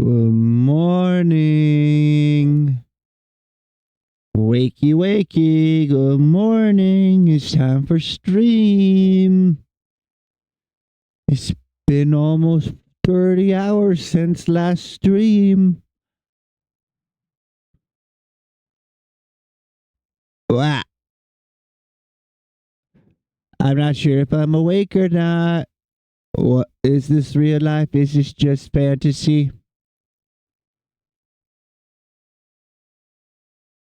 Good morning. Wakey, wakey. Good morning. It's time for stream. It's been almost 30 hours since last stream. Wow. I'm not sure if I'm awake or not. What is this real life? Is this just fantasy?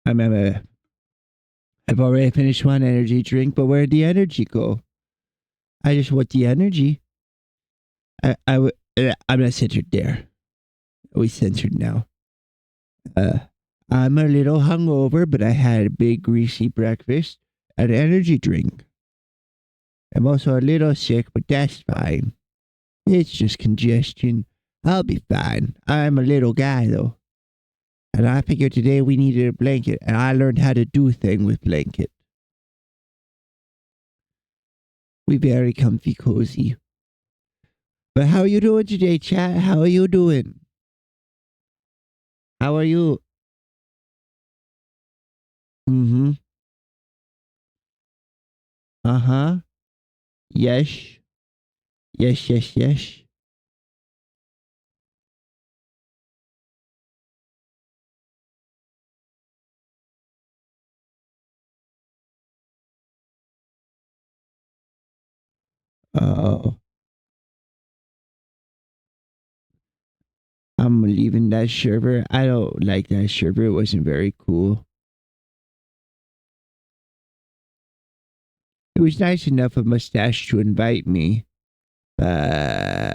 I've already finished one energy drink, but where'd the energy go? I just want the energy. I'm not centered there. We censored now. I'm a little hungover, but I had a big greasy breakfast and an energy drink. I'm also a little sick, but that's fine. It's just congestion. I'll be fine. I'm a little guy though. And I figured today we needed a blanket, and I learned how to do a thing with blanket. We very comfy cozy. But how are you doing today, chat? How are you doing? How are you? Mm-hmm. Uh-huh. Yes. Yes, yes, yes. Oh. I'm leaving that server. I don't like that server. It wasn't very cool. It was nice enough of Mustache to invite me, but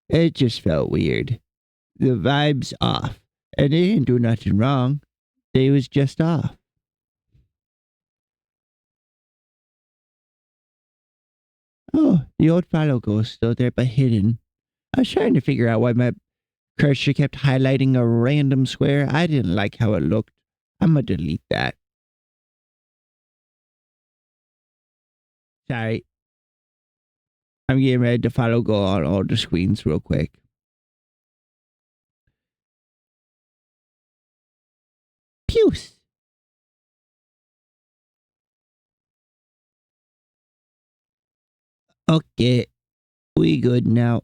it just felt weird. The vibes off. And they didn't do nothing wrong. They was just off. Oh, the old follow goal is still there but hidden. I was trying to figure out why my cursor kept highlighting a random square. I didn't like how it looked. I'm gonna delete that. Sorry. I'm getting ready to follow go on all the screens real quick. Puce. Okay, we good now.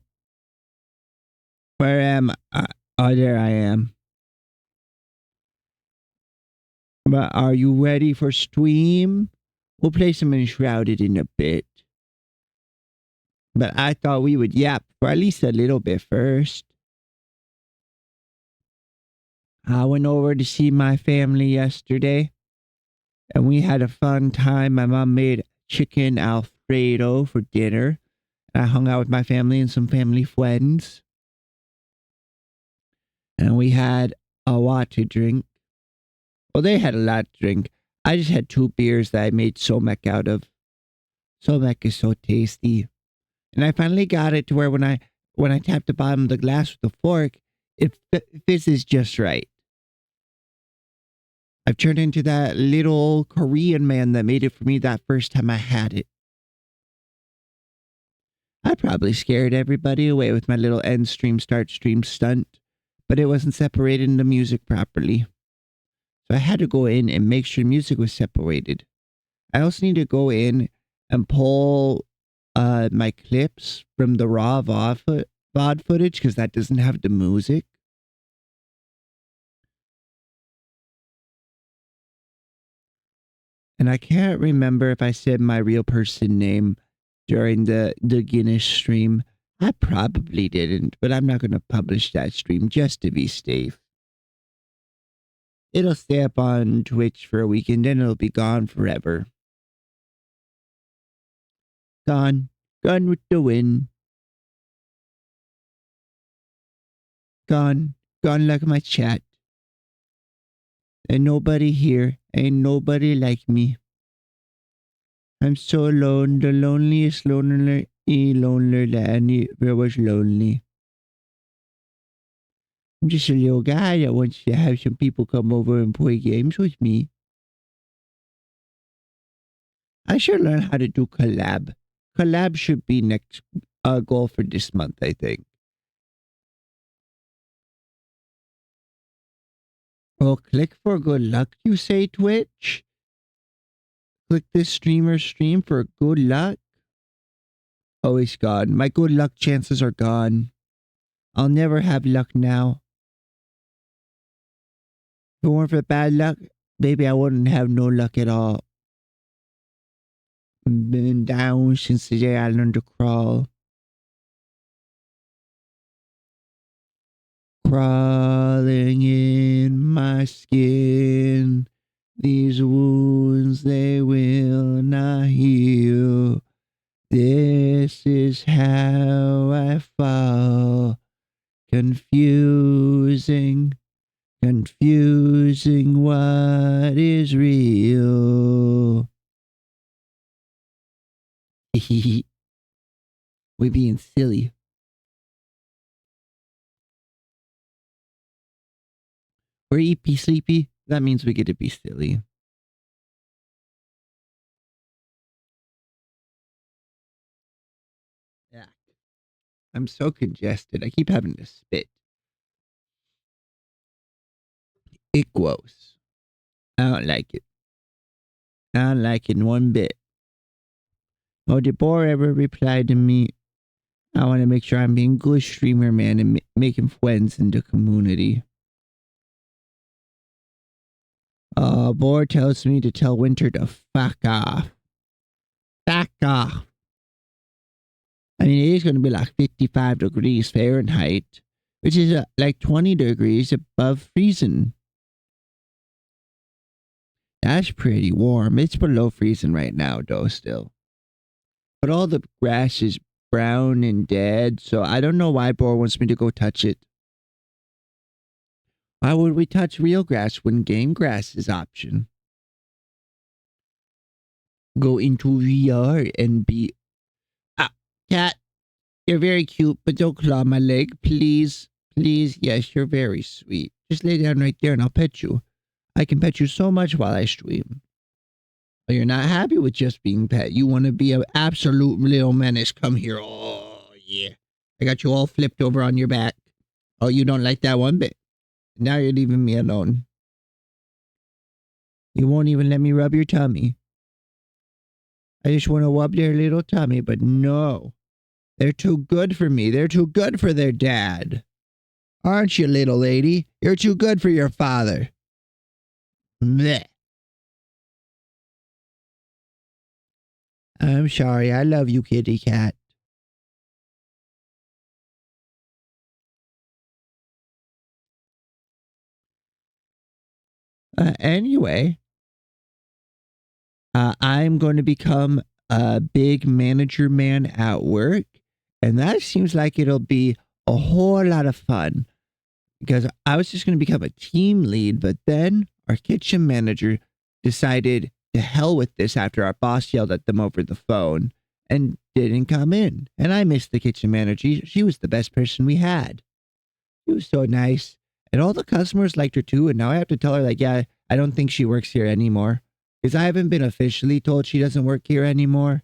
Where am I? Oh, there I am. But are you ready for stream? We'll play some Enshrouded in a bit. But I thought we would yap for at least a little bit first. I went over to see my family yesterday, and we had a fun time. My mom made chicken Alfredo for dinner. I hung out with my family and some family friends. And we had a lot to drink. Well, they had a lot to drink. I just had 2 beers that I made Somek out of. Somek is so tasty. And I finally got it to where when I tap the bottom of the glass with a fork, it fizzes just right. I've turned into that little Korean man that made it for me that first time I had it. I probably scared everybody away with my little end stream, start stream stunt, but it wasn't separating the music properly. So I had to go in and make sure music was separated. I also need to go in and pull my clips from the raw VOD footage because that doesn't have the music. And I can't remember if I said my real person name during the Guinness stream. I probably didn't, but I'm not going to publish that stream just to be safe. It'll stay up on Twitch for a week and then it'll be gone forever. Gone. Gone with the wind. Gone. Gone like my chat. And nobody here. Ain't nobody like me. I'm so alone. The loneliest loner that ever was lonely. I'm just a little guy that wants to have some people come over and play games with me. I should learn how to do collab. Collab should be next goal for this month, I think. Oh, click for good luck, you say, Twitch? Click this streamer stream for good luck? Oh, it's gone. My good luck chances are gone. I'll never have luck now. If it weren't for bad luck, baby, I wouldn't have no luck at all. Been down since the day I learned to crawl. Crawling in my skin. These wounds, they will not heal. This is how I fall. Confusing what is real. We're being silly. We're EP sleepy. That means we get to be silly. Yeah. I'm so congested. I keep having to spit. It gross. I don't like it. I don't like it one bit. Oh, did Bor ever reply to me? I want to make sure I'm being good streamer, man, and making friends in the community. Bor tells me to tell Winter to fuck off. Fuck off. I mean, it is going to be like 55 degrees Fahrenheit, which is like 20 degrees above freezing. That's pretty warm. It's below freezing right now, though, still. But all the grass is brown and dead, so I don't know why Bor wants me to go touch it. Why would we touch real grass when game grass is option? Go into VR and be... Ah, cat, you're very cute, but don't claw my leg, please. Please, yes, you're very sweet. Just lay down right there and I'll pet you. I can pet you so much while I stream. But you're not happy with just being pet. You want to be an absolute little menace. Come here. Oh, yeah. I got you all flipped over on your back. Oh, you don't like that one bit. Now you're leaving me alone. You won't even let me rub your tummy. I just want to rub their little tummy, but no. They're too good for me. They're too good for their dad. Aren't you, little lady? You're too good for your father. Blech. I'm sorry. I love you, kitty cat. Anyway, I'm going to become a big manager man at work, and that seems like it'll be a whole lot of fun because I was just going to become a team lead, but then our kitchen manager decided to hell with this after our boss yelled at them over the phone and didn't come in. And I missed the kitchen manager. She was the best person we had. She was so nice. And all the customers liked her too. And now I have to tell her, like, yeah, I don't think she works here anymore. Because I haven't been officially told she doesn't work here anymore.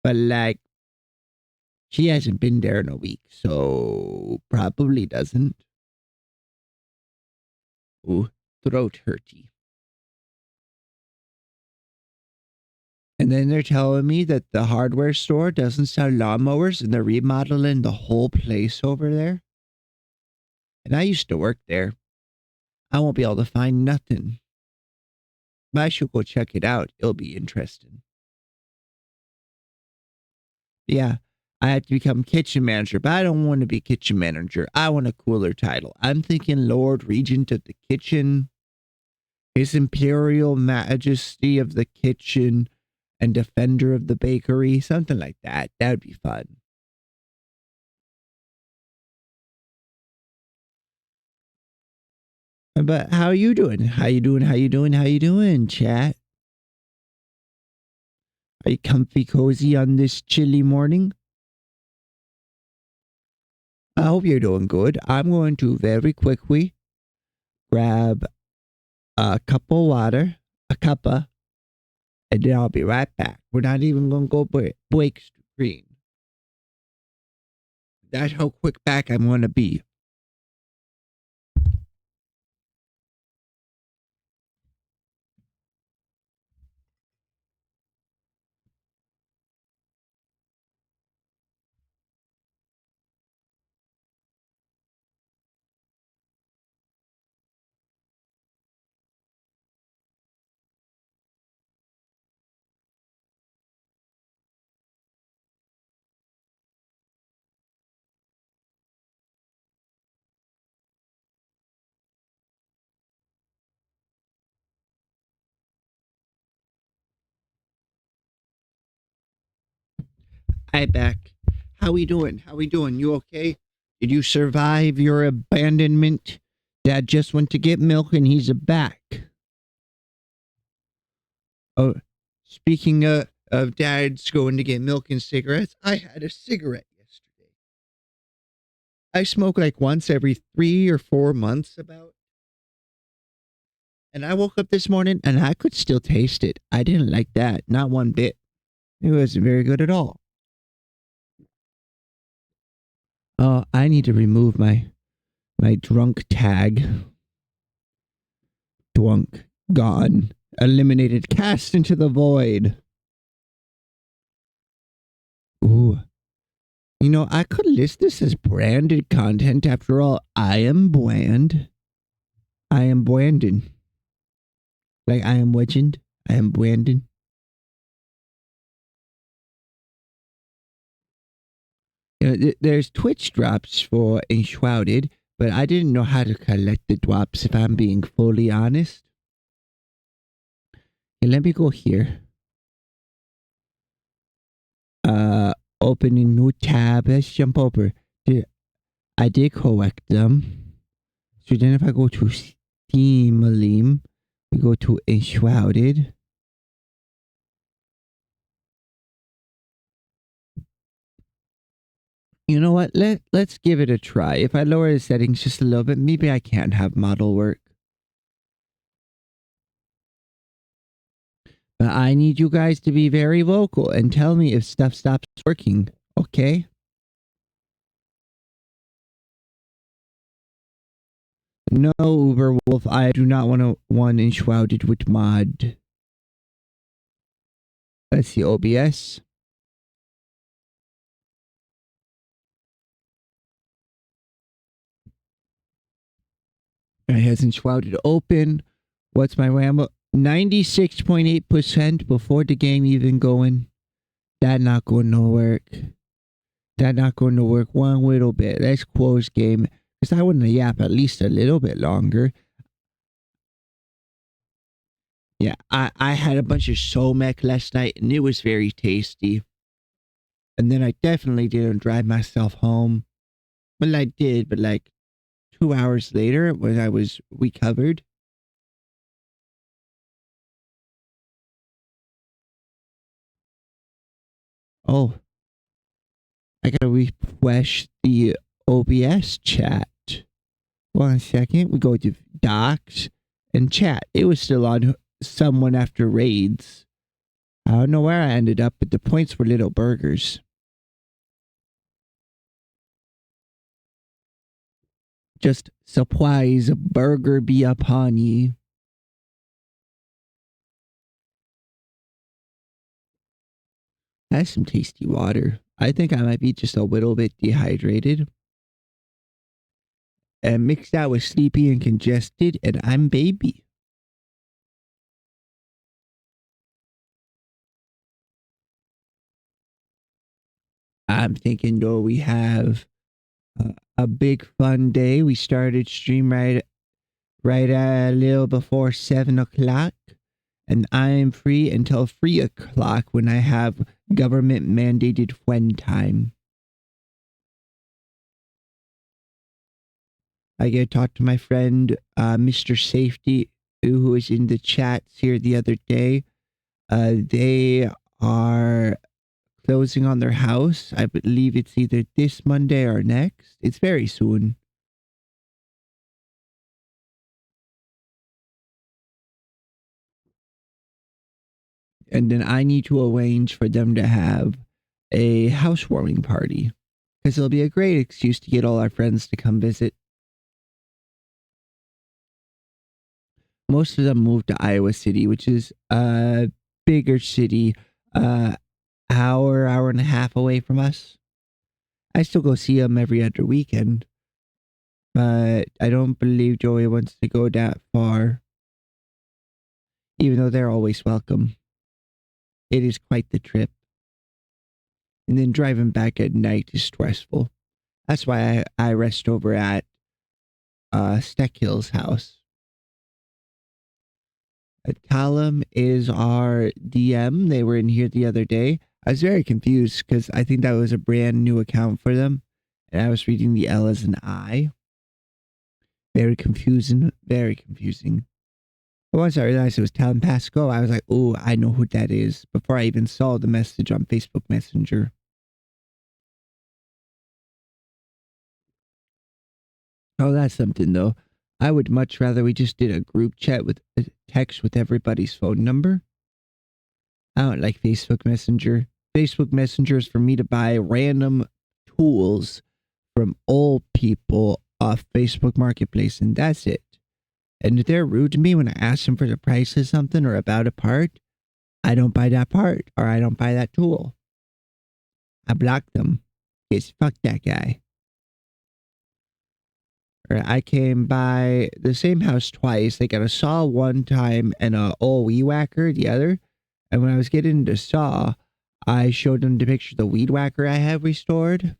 But, like, she hasn't been there in a week. So, probably doesn't. Ooh, throat hurty. And then they're telling me that the hardware store doesn't sell lawnmowers and they're remodeling the whole place over there. And I used to work there. I won't be able to find nothing. But I should go check it out. It'll be interesting. Yeah, I had to become kitchen manager, but I don't want to be kitchen manager. I want a cooler title. I'm thinking Lord Regent of the Kitchen, His Imperial Majesty of the Kitchen, and Defender of the Bakery, something like that. That'd be fun. But how you doing? How you doing? How you doing? How you doing, chat? Are you comfy cozy on this chilly morning? I hope you're doing good. I'm going to very quickly grab a cup of water, a cuppa, and then I'll be right back. We're not even going to go break screen. That's how quick back I'm going to be. Hi, Beck. How we doing? How we doing? You okay? Did you survive your abandonment? Dad just went to get milk and he's back. Oh, speaking of Dad's going to get milk and cigarettes, I had a cigarette yesterday. I smoke like once every 3 or 4 months about. And I woke up this morning and I could still taste it. I didn't like that. Not one bit. It wasn't very good at all. Oh, I need to remove my drunk tag. Drunk. Gone. Eliminated. Cast into the void. Ooh. You know, I could list this as branded content. After all, I am bland. I am Brandon. Like I am legend. I am Brandon. You know, there's Twitch drops for Enshrouded, but I didn't know how to collect the drops if I'm being fully honest. Okay, let me go here. Open a new tab. Let's jump over. I did collect them. So then if I go to Steam, we go to Enshrouded. You know what? Let's give it a try. If I lower the settings just a little bit, maybe I can have model work. But I need you guys to be very vocal and tell me if stuff stops working. Okay? No, Uber Wolf, I do not want to one enshrouded with mod. Let's see, OBS. It has enshrouded open. What's my RAM? 96.8% before the game even going. That not going to work. That not going to work one little bit. Let's close game. Because I want to yap at least a little bit longer. Yeah, I had a bunch of Somek last night and it was very tasty. And then I definitely didn't drive myself home. Well, I did, but like 2 hours later when I was recovered. Oh, I gotta refresh the OBS chat. 1 second. We go to docs and chat. It was still on someone after raids. I don't know where I ended up, but the points were little burgers. Just surprise burger be upon ye. That's some tasty water. I think I might be just a little bit dehydrated. And mixed out with sleepy and congested, and I'm baby. I'm thinking though we have a big fun day. We started stream right at a little before 7 o'clock, and I'm free until 3 o'clock when I have government mandated friend time. I get to talk to my friend Mr. Safety, who was in the chats here the other day. They are closing on their house. I believe it's either this Monday or next. It's very soon. And then I need to arrange for them to have a housewarming party because it'll be a great excuse to get all our friends to come visit. Most of them moved to Iowa City, which is a bigger city, hour and a half away from us. I still go see them every other weekend, but I don't believe Joey wants to go that far, even though they're always welcome. It is quite the trip. And then driving back at night is stressful. That's why I rest over at Steck Hill's house. Callum is our DM. They were in here the other day. I was very confused because I think that was a brand new account for them. And I was reading the L as an I. Very confusing. Very confusing. But once I realized it was Talon Pasco, I was like, oh, I know who that is. Before I even saw the message on Facebook Messenger. Oh, that's something though. I would much rather we just did a group chat with a text with everybody's phone number. I don't like Facebook Messenger. Facebook Messenger is for me to buy random tools from old people off Facebook Marketplace, and that's it. And if they're rude to me when I ask them for the price of something or about a part, I don't buy that part or I don't buy that tool. I block them. Because fuck that guy. Or I came by the same house twice. They got a saw one time and a old weed whacker the other. And when I was getting the saw, I showed them the picture of the weed whacker I have restored,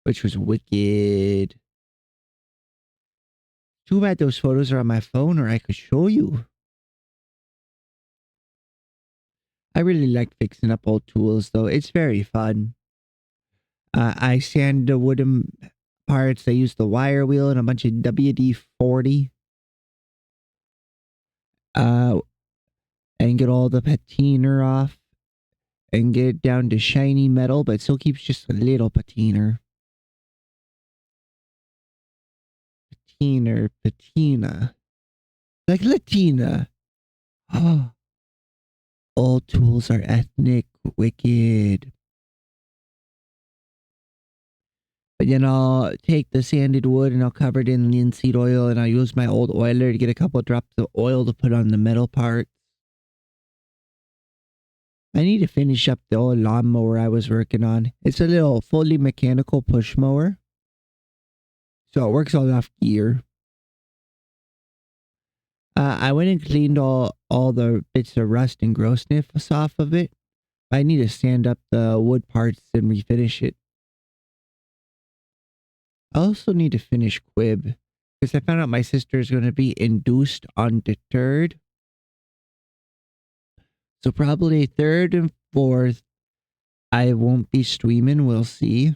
which was wicked. Too bad those photos are on my phone or I could show you. I really like fixing up old tools though. It's very fun. I sand the wooden parts. I use the wire wheel and a bunch of WD-40. And get all the patina off and get it down to shiny metal, but it still keeps just a little patina. Patina. Like Latina. Oh, all tools are ethnic, wicked. But then I'll take the sanded wood and I'll cover it in linseed oil and I'll use my old oiler to get a couple of drops of oil to put on the metal parts. I need to finish up the old lawnmower I was working on. It's a little fully mechanical push mower. So it works all off gear. I went and cleaned all the bits of rust and grossness off of it. I need to sand up the wood parts and refinish it. I also need to finish Quib because I found out my sister is going to be induced on the 3rd. So probably 3rd and 4th, I won't be streaming. We'll see.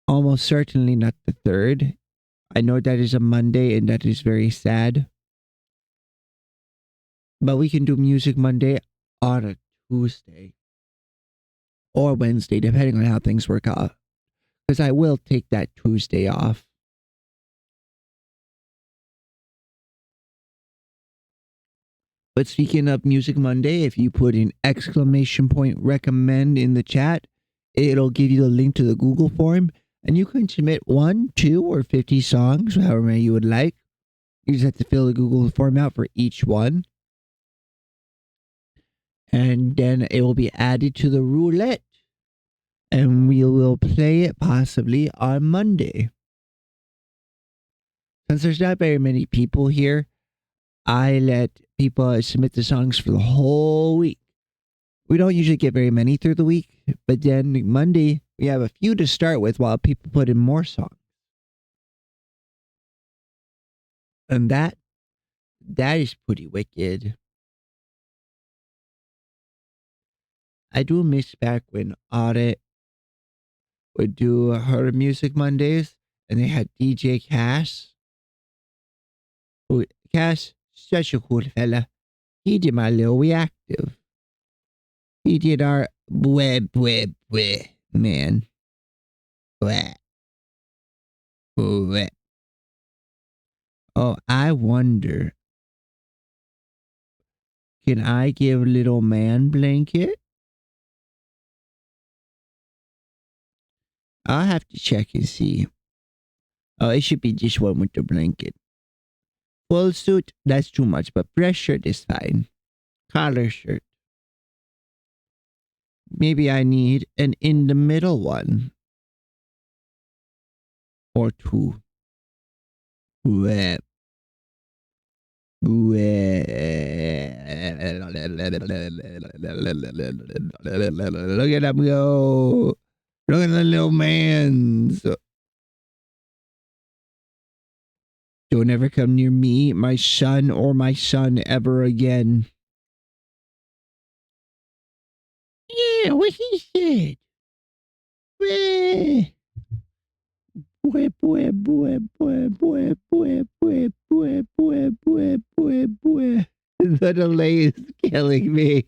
Almost certainly not the 3rd. I know that is a Monday and that is very sad. But we can do Music Monday on a Tuesday or Wednesday, depending on how things work out. Because I will take that Tuesday off. But speaking of Music Monday, if you put an exclamation point recommend in the chat, it'll give you the link to the Google form. And you can submit 1, 2, or 50 songs, however many you would like. You just have to fill the Google form out for each one. And then it will be added to the roulette. And we will play it possibly on Monday. Since there's not very many people here, I let people submit the songs for the whole week. We don't usually get very many through the week, but then Monday, we have a few to start with while people put in more songs. And that is pretty wicked. I do miss back when Audit would do her Music Mondays, and they had DJ Cass. Cass, such a cool fella. He did my little reactive. He did our web, man. Bleh. Bleh. Oh, I wonder. Can I give little man blanket? I'll have to check and see. Oh, it should be just one with the blanket. Full suit, that's too much, but dress shirt is fine. Collar shirt. Maybe I need an in the middle one. Or 2. Bleh. Look at him go. Look at the little man. Don't ever come near me, my son, or my son ever again. Yeah, what he said. Boy, boy, boy, boy, boy, boy, boy, boy, boy, boy, boy, boy, boy. The delay is killing me.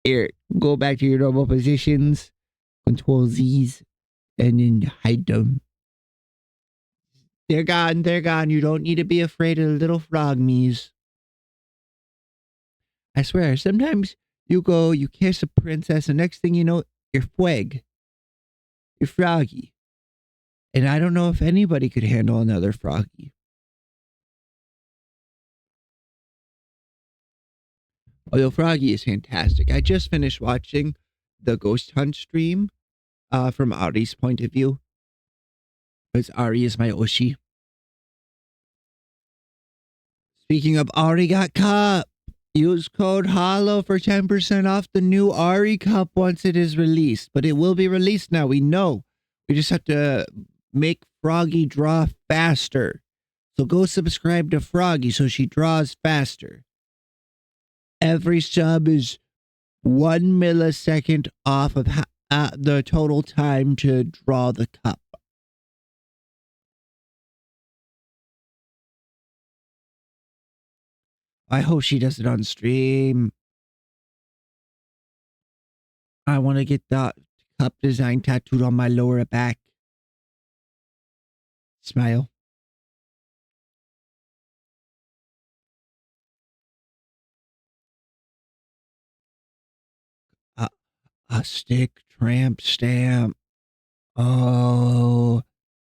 Here, go back to your normal positions. Control Z's and then hide them. They're gone. They're gone. You don't need to be afraid of the little frog me's. I swear, sometimes you go, you kiss a princess, and next thing you know, you're fweg. You're froggy. And I don't know if anybody could handle another froggy. Although Froggy is fantastic. I just finished watching the Ghost Hunt stream from Ari's point of view. Because Ari is my Oshi. Speaking of Ari got cup. Use code HOLLOW for 10% off the new Ari cup once it is released. But it will be released now. We know. We just have to make Froggy draw faster. So go subscribe to Froggy so she draws faster. Every sub is 1 millisecond off of the total time to draw the cup. I hope she does it on stream. I want to get the cup design tattooed on my lower back. Smile. A stick tramp stamp. Oh,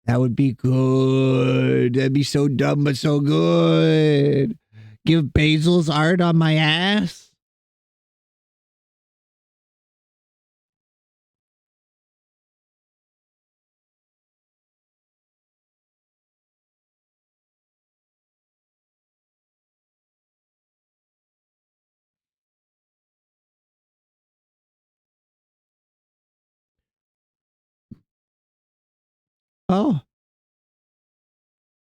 that would be good. That'd be so dumb but so good. Give Basil's art on my ass. Oh,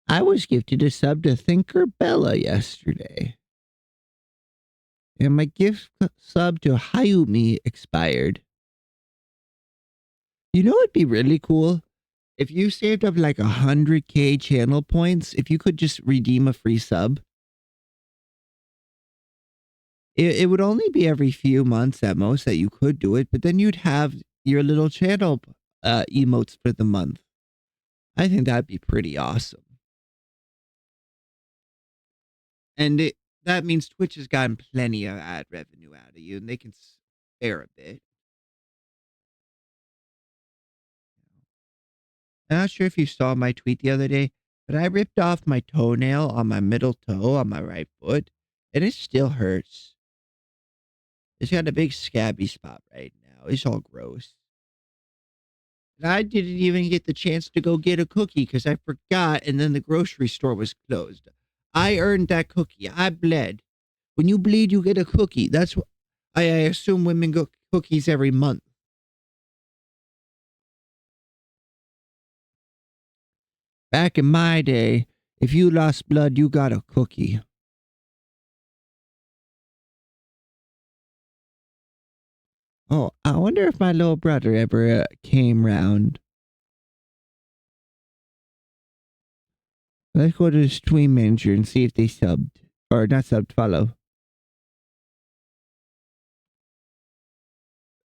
I was gifted a sub to Thinker Bella yesterday. And my gift sub to Hayumi expired. You know it'd be really cool? If you saved up like 100k channel points, if you could just redeem a free sub. It would only be every few months at most that you could do it, but then you'd have your little channel emotes for the month. I think that'd be pretty awesome. And that means Twitch has gotten plenty of ad revenue out of you, and they can spare a bit. I'm not sure if you saw my tweet the other day, but I ripped off my toenail on my middle toe on my right foot, and it still hurts. It's got a big scabby spot right now. It's all gross. And I didn't even get the chance to go get a cookie because I forgot, and then the grocery store was closed. I earned that cookie. I bled. When you bleed, you get a cookie. That's what I assume women get cookies every month. Back in my day, if you lost blood, you got a cookie. Oh, I wonder if my little brother ever came round. Let's go to the stream manager and see if they subbed. Or not subbed, follow.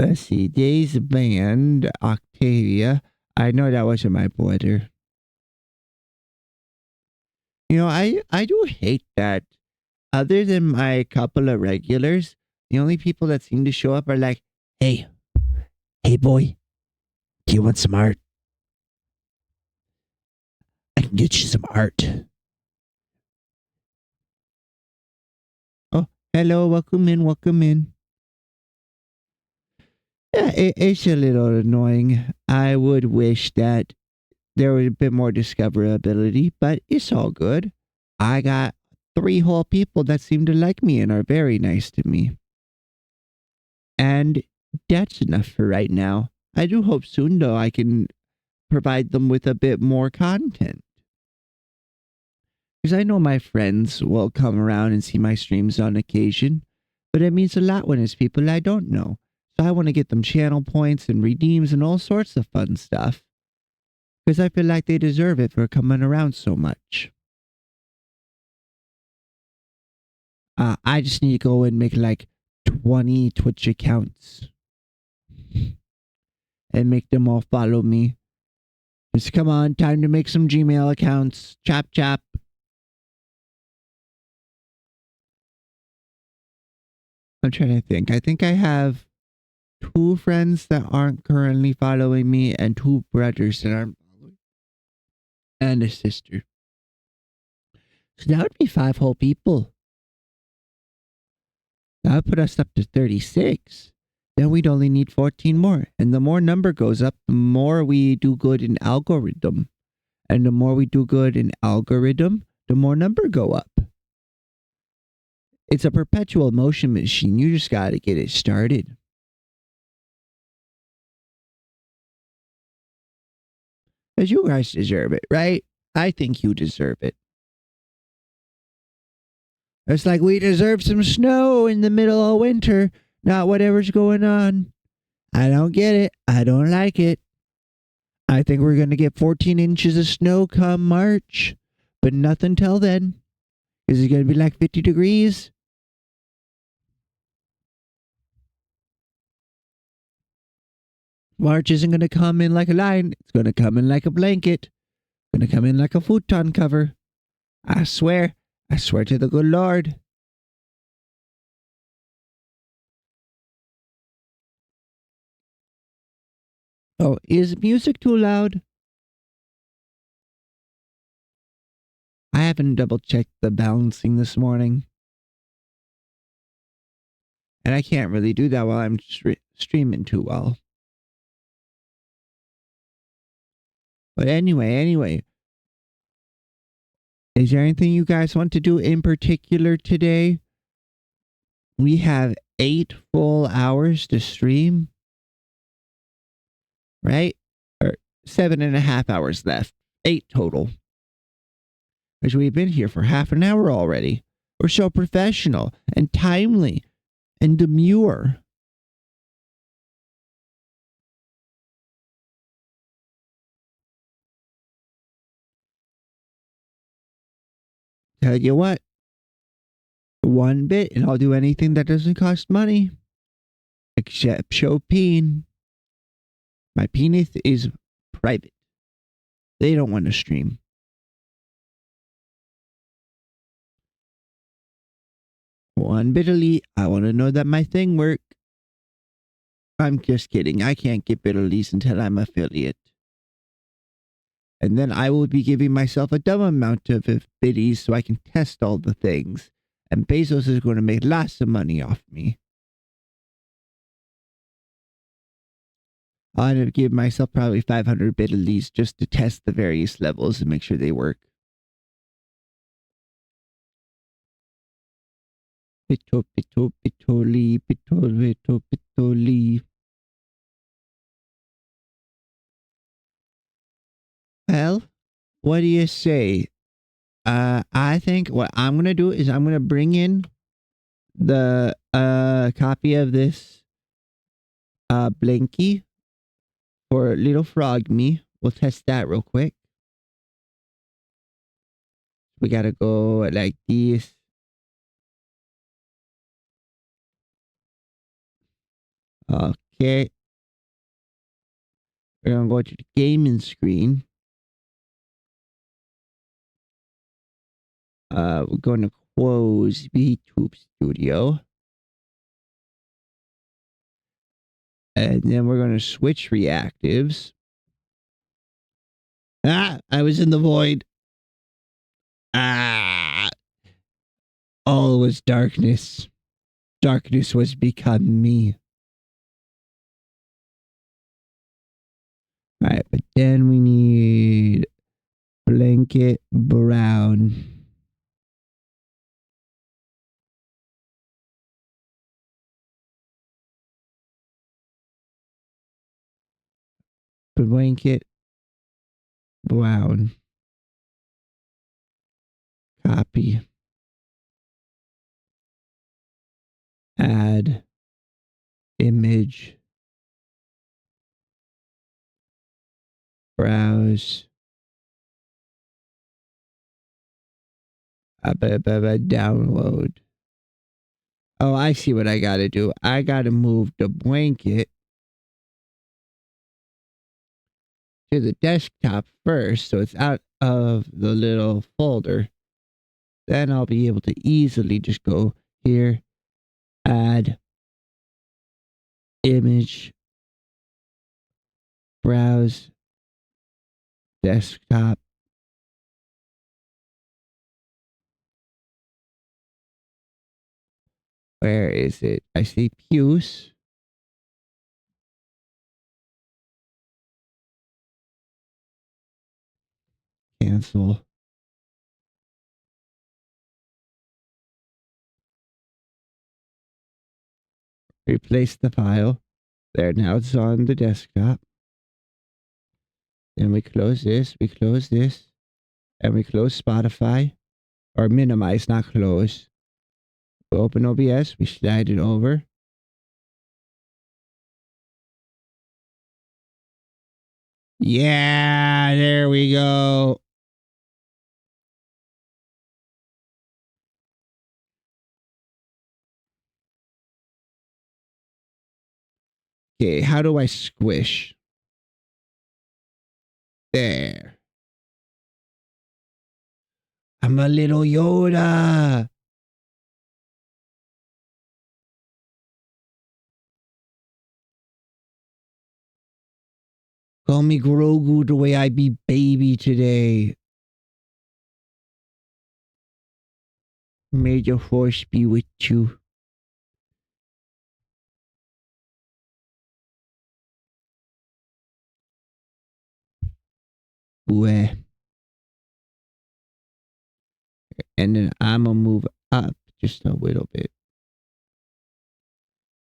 Let's see. Days Band, Octavia. I know that wasn't my brother. You know, I do hate that. Other than my couple of regulars, the only people that seem to show up are like, hey boy, do you want some art? I can get you some art. Oh, hello, welcome in, welcome in. Yeah, it's a little annoying. I would wish that there was a bit more discoverability, but it's all good. I got 3 whole people that seem to like me and are very nice to me. And that's enough for right now. I do hope soon, though, I can provide them with a bit more content. Because I know my friends will come around and see my streams on occasion. But it means a lot when it's people I don't know. So I want to get them channel points and redeems and all sorts of fun stuff. Because I feel like they deserve it for coming around so much. I just need to go and make like 20 Twitch accounts. And make them all follow me. Just come on, time to make some Gmail accounts. Chop chop. I'm trying to think. I think I have 2 friends that aren't currently following me and 2 brothers that aren't following. And a sister. So that would be 5 whole people. That would put us up to 36. Then we'd only need 14 more. And the more number goes up, the more we do good in algorithm. And the more we do good in algorithm, the more number go up. It's a perpetual motion machine. You just got to get it started. Because you guys deserve it, right? I think you deserve it. It's like we deserve some snow in the middle of winter, not whatever's going on. I don't get it. I don't like it. I think we're going to get 14 inches of snow come March, but nothing till then. Is it going to be like 50 degrees? March isn't going to come in like a line. It's going to come in like a blanket. It's going to come in like a futon cover. I swear. I swear to the good Lord. Oh, is music too loud? I haven't double checked the balancing this morning. And I can't really do that while I'm streaming too well. But anyway. Is there anything you guys want to do in particular today? We have 8 full hours to stream. Right? Or 7.5 hours left. 8 total. Because we've been here for half an hour already. We're so professional and timely and demure. Tell you what. 1 bit and I'll do anything that doesn't cost money. Except show peen. My penis is private. They don't want to stream. One bit elite. I want to know that my thing work. I'm just kidding. I can't get bit elite until I'm affiliate. And then I will be giving myself a dumb amount of biddies so I can test all the things. And Bezos is going to make lots of money off me. I'll end up giving myself probably 500 bit elites just to test the various levels and make sure they work. Pitoli. Well, what do you say? I think what I'm going to do is I'm going to bring in the copy of this Blinky for Little Frog Me. We'll test that real quick. We got to go like this. Okay. We're going to go to the gaming screen. We're going to close YouTube Studio. And then we're going to switch reactives. Ah, I was in the void. Ah. All was darkness. Darkness was become me. Alright, but then we need blanket brown. Blanket brown. Copy. image. Browse. Download. Oh, I see what I gotta do. I gotta move the blanket to the desktop first, so it's out of the little folder. Then I'll be able to easily just go here, add image, browse, desktop. Where is it? I see Puce. Cancel. Replace the file. There, now it's on the desktop. Then we close this, and we close Spotify. Or minimize, not close. We open OBS, we slide it over. Yeah, there we go. Okay, how do I squish? There. I'm a little Yoda. Call me Grogu the way I be baby today. May the force be with you. Bleh. And then I'm gonna move up just a little bit.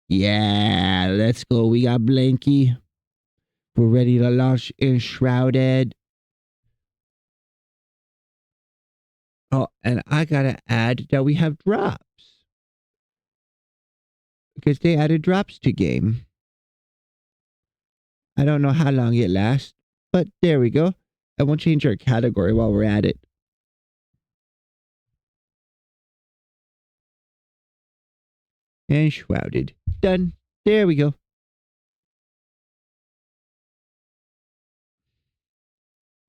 Yeah, let's go. We got Blanky. We're ready to launch in Shrouded. Oh, and I gotta add that we have drops. Because they added drops to game. I don't know how long it lasts, but there we go. And we'll change our category while we're at it. And Shrouded. Done. There we go.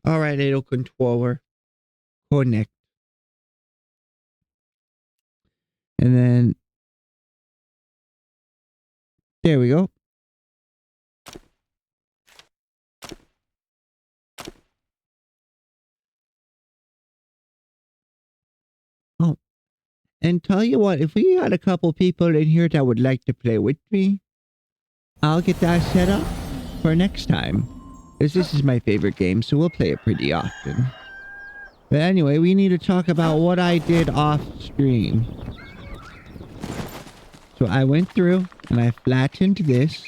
Alright, little controller. Connect. And then there we go. Oh, and tell you what, if we got a couple people in here that would like to play with me, I'll get that set up for next time. Because this is my favorite game, so we'll play it pretty often. But anyway, we need to talk about what I did off stream. So I went through and I flattened this.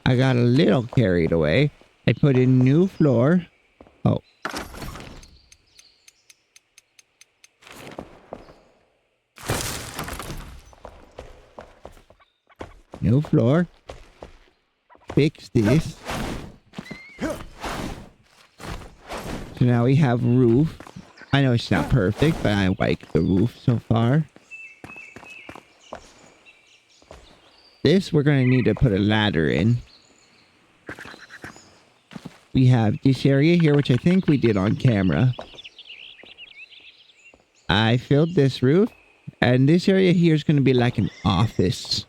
I got a little carried away. I put in new floor. Oh. New floor. Fix this. So now we have roof. I know it's not perfect, but I like the roof so far. This, we're going to need to put a ladder in. We have this area here, which I think we did on camera. I filled this roof. And this area here is going to be like an office.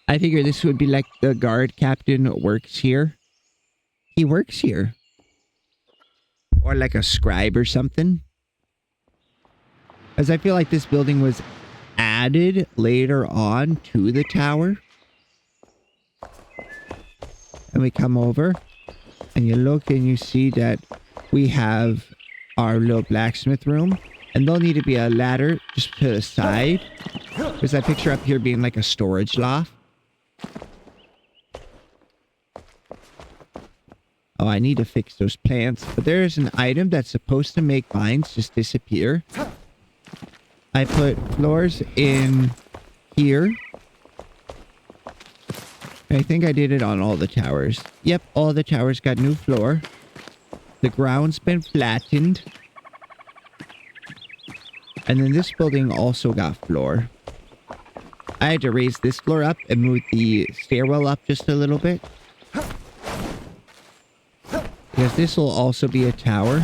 I figure this would be like the guard captain works here. He works here. Or like a scribe or something. As I feel like this building was added later on to the tower. And we come over. And you look and you see that we have our little blacksmith room. And there'll need to be a ladder just to the side. Because I picture up here being like a storage loft. Oh, I need to fix those plants. But there is an item that's supposed to make mines just disappear. I put floors in here. I think I did it on all the towers. Yep, all the towers got new floor. The ground's been flattened. And then this building also got floor. I had to raise this floor up and move the stairwell up just a little bit. Because this will also be a tower.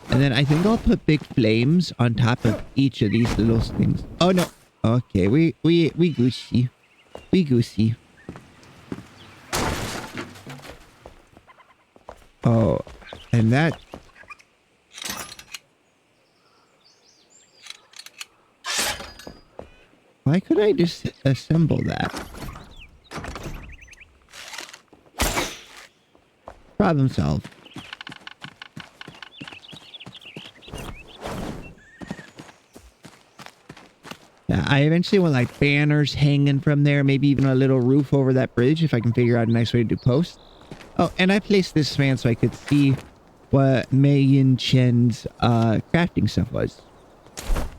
And then I think I'll put big flames on top of each of these little things. Oh no. Okay, we goosey. We goosey. Oh, and that... Why could I just assemble that? Problem solved. Yeah, I eventually want like banners hanging from there, maybe even a little roof over that bridge if I can figure out a nice way to do posts. Oh, and I placed this fan so I could see what Mei Yin Chen's crafting stuff was.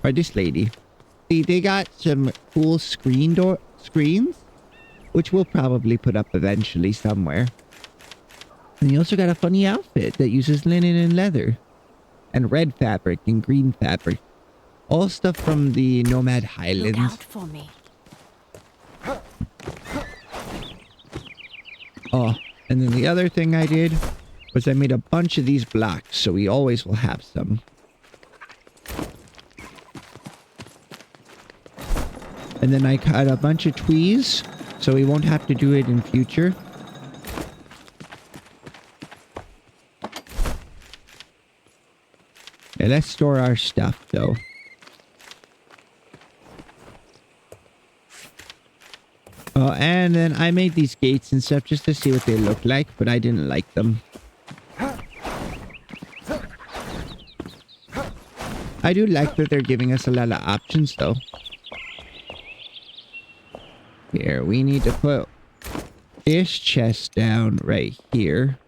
Or this lady. See, they got some cool screens, which we'll probably put up eventually somewhere. And you also got a funny outfit that uses linen and leather. And red fabric and green fabric. All stuff from the Nomad Highlands. Look out for me. Oh, and then the other thing I did was I made a bunch of these blocks, so we always will have some. And then I cut a bunch of trees, so we won't have to do it in future. Yeah, let's store our stuff, though. Oh, and then I made these gates and stuff just to see what they look like, but I didn't like them. I do like that they're giving us a lot of options, though. Here, we need to put this chest down right here.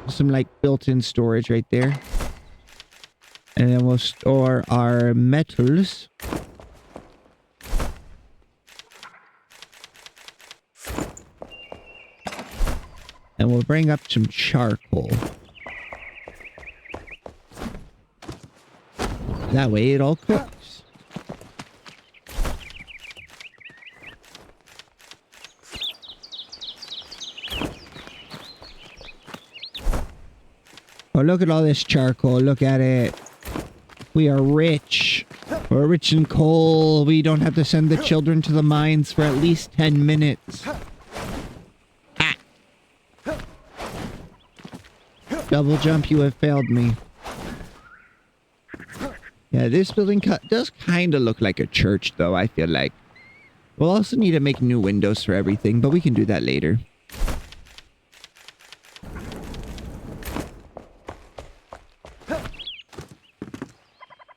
Some like built-in storage right there. And then we'll store our metals. And we'll bring up some charcoal. That way it all cooks. Oh, look at all this charcoal. Look at it. We are rich. We're rich in coal. We don't have to send the children to the mines for at least 10 minutes. Ah. Double jump, you have failed me. Yeah, this building does kind of look like a church, though, I feel like. We'll also need to make new windows for everything, but we can do that later.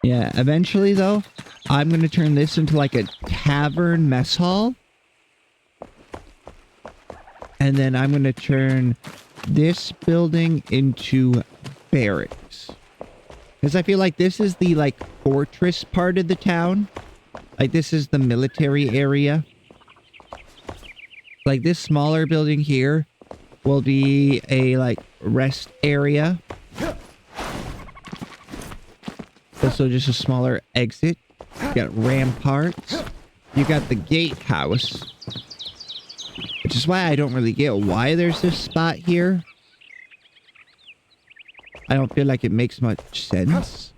Yeah, eventually, though, I'm going to turn this into like a tavern mess hall. And then I'm going to turn this building into barracks. Because I feel like this is the, like, fortress part of the town. Like, this is the military area. Like, this smaller building here will be a, like, rest area. Also, just a smaller exit. You got ramparts. You got the gatehouse. Which is why I don't really get why there's this spot here. I don't feel like it makes much sense.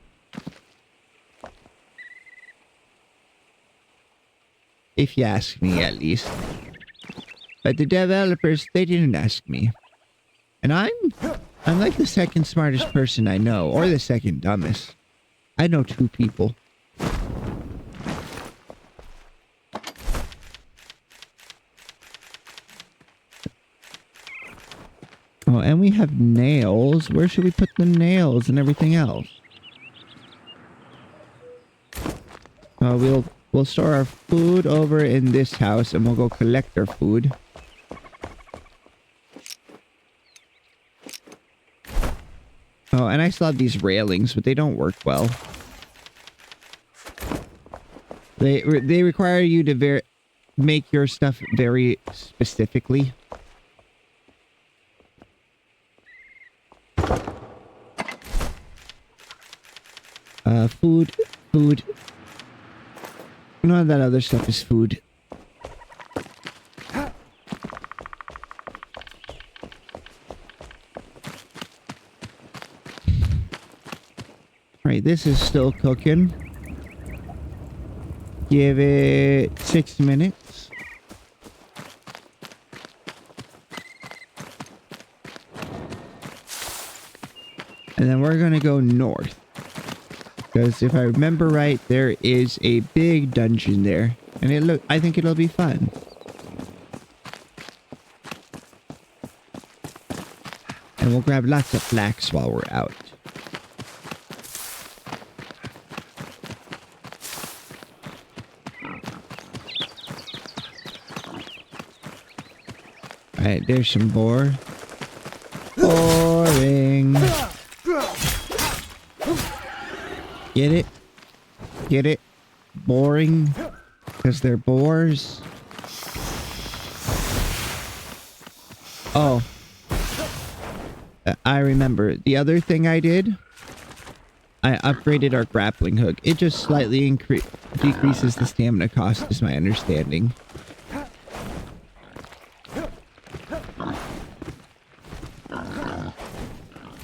If you ask me, at least. But the developers, they didn't ask me. And I'm like the second smartest person I know. Or the second dumbest. I know 2 people. Oh, and we have nails. Where should we put the nails and everything else? We'll store our food over in this house and we'll go collect our food. Oh, and I still have these railings, but they don't work well. They require you to make your stuff very specifically. Food. None of that other stuff is food. Right, this is still cooking. Give it 6 minutes. And then we're gonna go north. Because if I remember right, there is a big dungeon there. And I think it'll be fun. And we'll grab lots of flax while we're out. Alright, there's some boar. Boring. Get it? Get it? Boring? Because they're boars? Oh. I remember. The other thing I did, I upgraded our grappling hook. It just slightly decreases the stamina cost, is my understanding.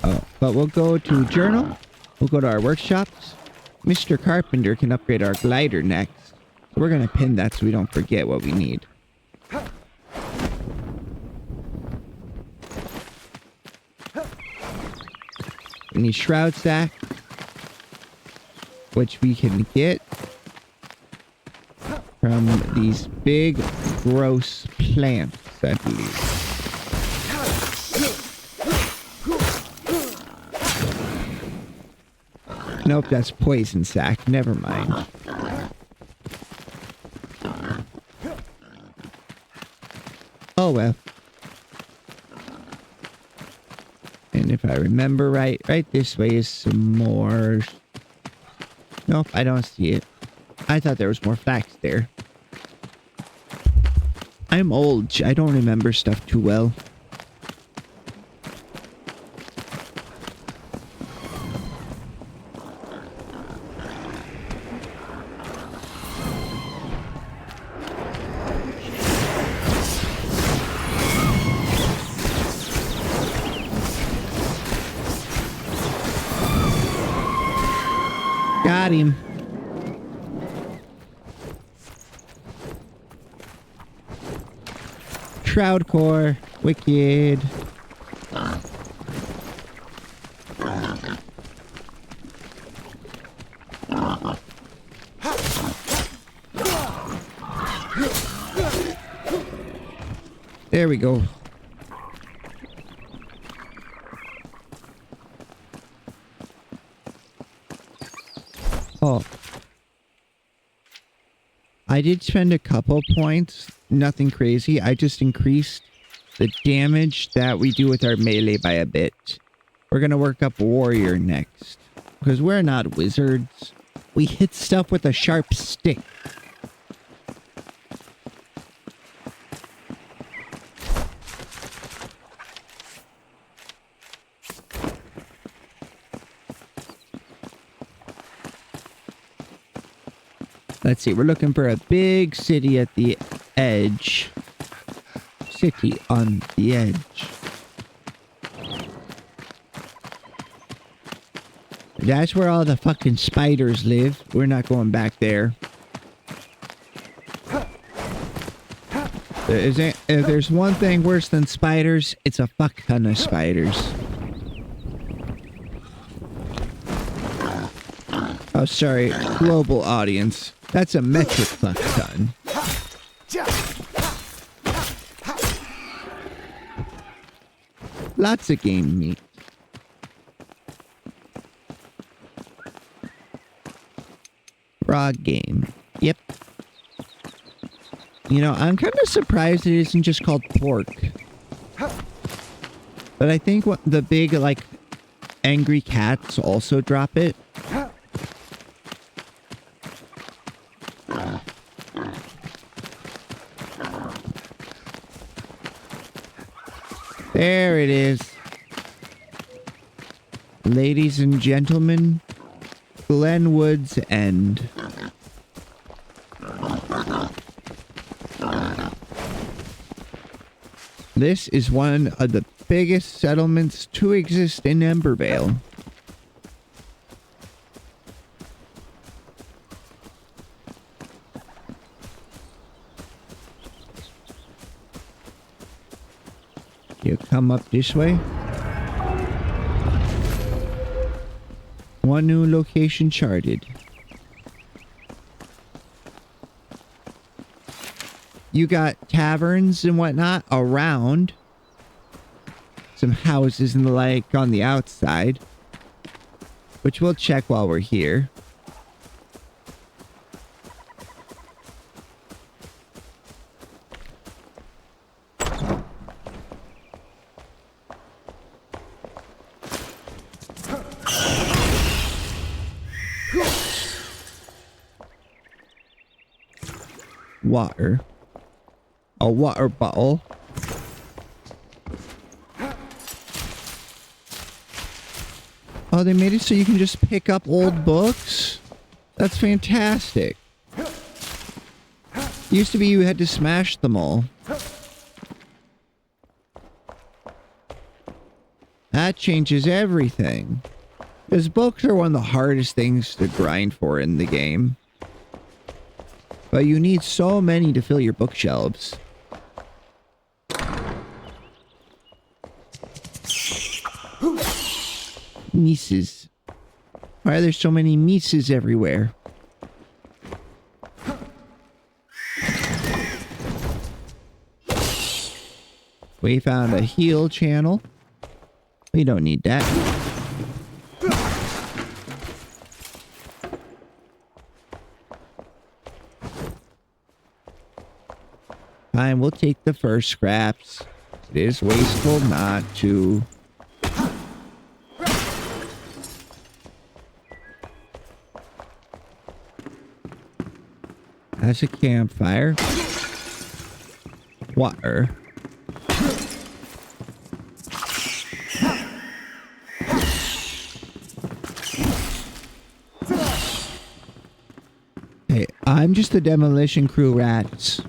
Oh, but we'll go to journal. We'll go to our workshops. Mr. Carpenter can upgrade our glider next. So we're going to pin that so we don't forget what we need. We need shroud sack, which we can get from these big, gross plants, I believe. Nope, that's poison sack. Never mind. Oh well. And if I remember right this way is some more. Nope, I don't see it. I thought there was more flax there. I'm old. I don't remember stuff too well. Got him. Shroud core. Wicked. There we go. Oh. I did spend a couple points. Nothing crazy. I just increased the damage that we do with our melee by a bit. We're going to work up warrior next. Because we're not wizards. We hit stuff with a sharp stick. Let's see, we're looking for a big city at the edge. City on the edge. That's where all the fucking spiders live. We're not going back there. If there's one thing worse than spiders, it's a fuck ton of spiders. Oh, sorry, global audience. That's a metric fuck ton. Lots of game meat. Raw game. Yep. You know, I'm kind of surprised it isn't just called pork. But I think what the big, like, angry cats also drop it. There it is. Ladies and gentlemen, Glenwood's End. This is one of the biggest settlements to exist in Embervale. You come up this way. One new location charted. You got taverns and whatnot around. Some houses and the like on the outside, which we'll check while we're here. Water. A water bottle. Oh, they made it so you can just pick up old books? That's fantastic. Used to be you had to smash them all. That changes everything. Because books are one of the hardest things to grind for in the game. But you need so many to fill your bookshelves. Mises. Why are there so many Mises everywhere? We found a heal channel. We don't need that. Fine, we'll take the first scraps. It is wasteful not to. That's a campfire. Water. Hey, I'm just the demolition crew rats.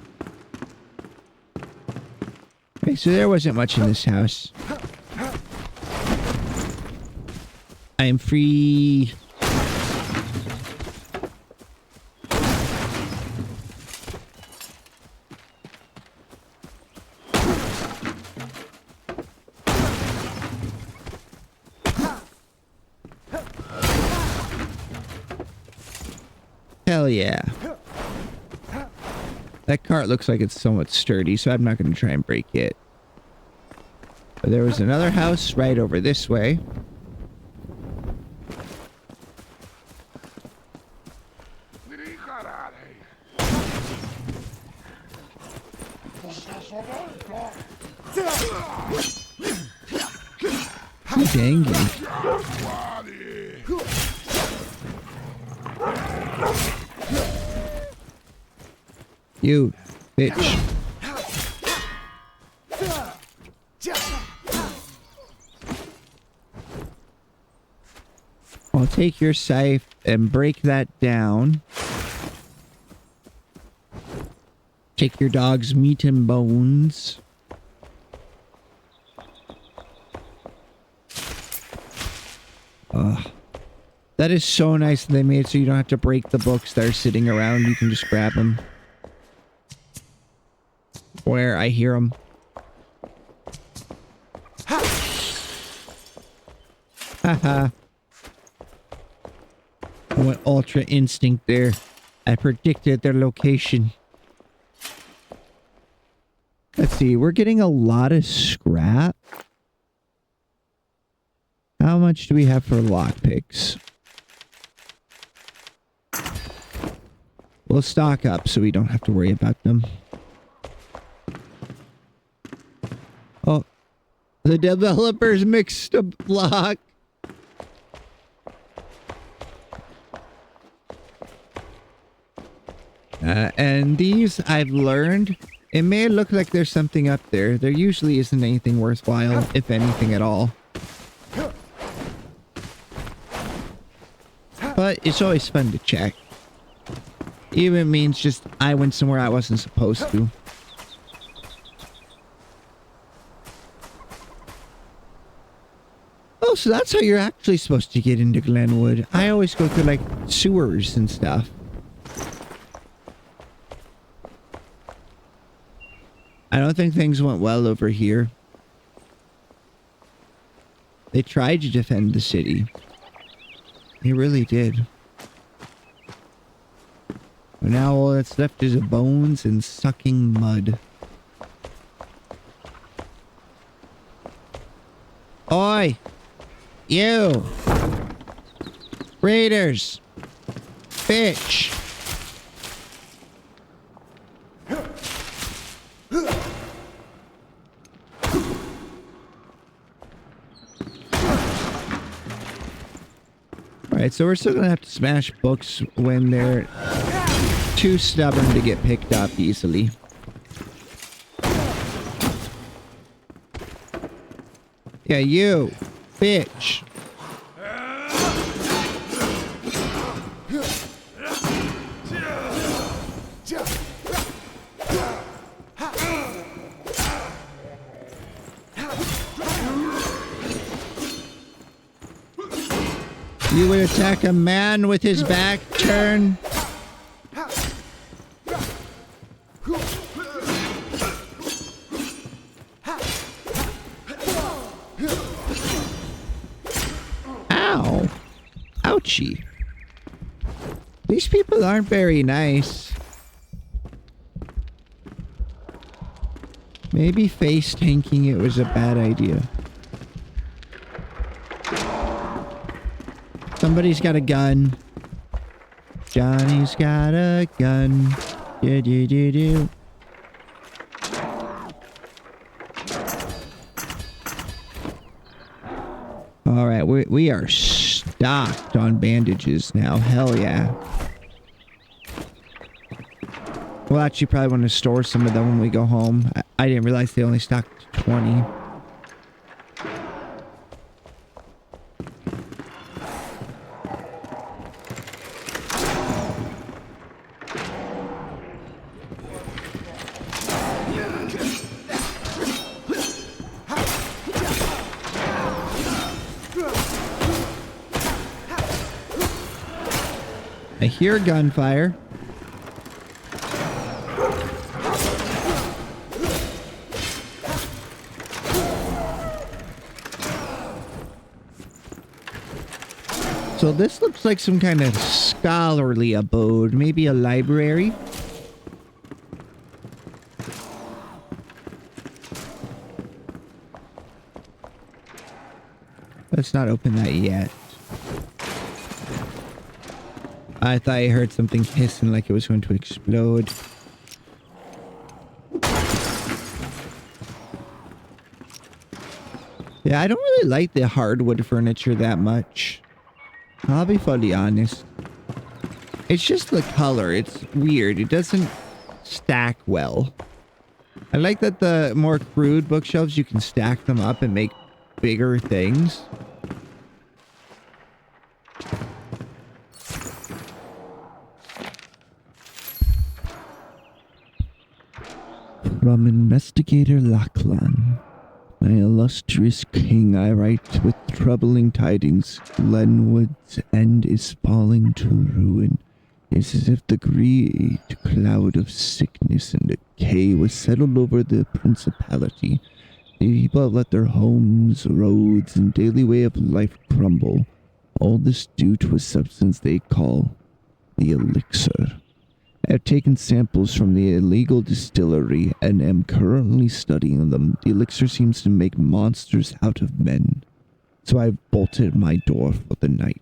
Okay, so there wasn't much in this house. I am free. Hell yeah. That cart looks like it's somewhat sturdy, so I'm not going to try and break it. But there was another house right over this way. Dang it. You bitch. I'll take your scythe and break that down. Take your dog's meat and bones. That is so nice that they made it so you don't have to break the books that are sitting around. You can just grab them. Where I hear them. Haha. I went ultra instinct there. I predicted their location. Let's see. We're getting a lot of scrap. How much do we have for lockpicks? We'll stock up so we don't have to worry about them. Oh, the developers mixed a block. And these, I've learned, it may look like there's something up there. There usually isn't anything worthwhile, if anything at all. But it's always fun to check. Even if it means just I went somewhere I wasn't supposed to. Oh, so that's how you're actually supposed to get into Glenwood. I always go through, like, sewers and stuff. I don't think things went well over here. They tried to defend the city. They really did. But now all that's left is bones and sucking mud. Oi! You! Raiders! Bitch! Alright, so we're still gonna have to smash books when they're too stubborn to get picked up easily. Yeah, you! Bitch! You would attack a man with his back turned? Ow. Ouchie. These people aren't very nice. Maybe face tanking it was a bad idea. Somebody's got a gun. Johnny's got a gun. Do. Alright, we are stocked on bandages now. Hell yeah. We'll actually probably want to store some of them when we go home. I didn't realize they only stocked 20. I hear gunfire. So this looks like some kind of scholarly abode, maybe a library. Let's not open that yet. I thought I heard something hissing like it was going to explode. Yeah, I don't really like the hardwood furniture that much. I'll be fully honest. It's just the color. It's weird. It doesn't stack well. I like that the more crude bookshelves, you can stack them up and make bigger things. From Investigator Lachlan. My illustrious king, I write with troubling tidings. Glenwood's end is falling to ruin. It's as if the great cloud of sickness and decay was settled over the principality. The people have let their homes, roads, and daily way of life crumble. All this due to a substance they call the elixir. I have taken samples from the illegal distillery and am currently studying them. The elixir seems to make monsters out of men. So I've bolted my door for the night.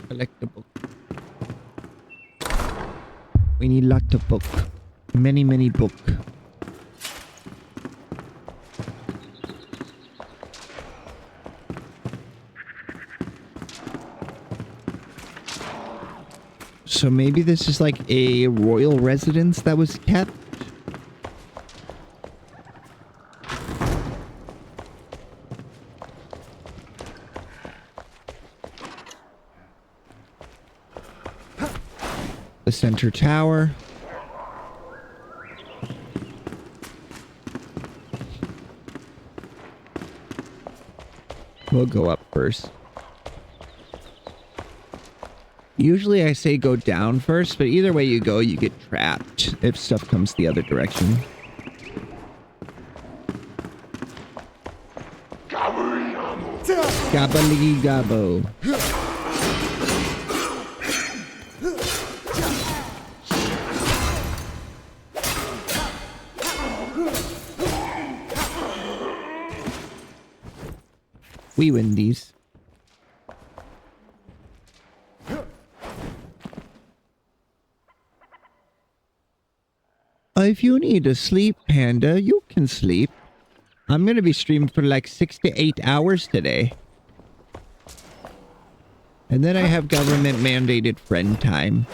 Collect the book. We need lots of book. Many book. So maybe this is like a royal residence that was kept? The center tower. We'll go up first. Usually I say go down first, but either way you go, you get trapped if stuff comes the other direction. Gabbly gabbo. We win these. If you need to sleep, Panda, you can sleep. I'm gonna be streaming for like 6 to 8 hours today. And then I have government mandated friend time.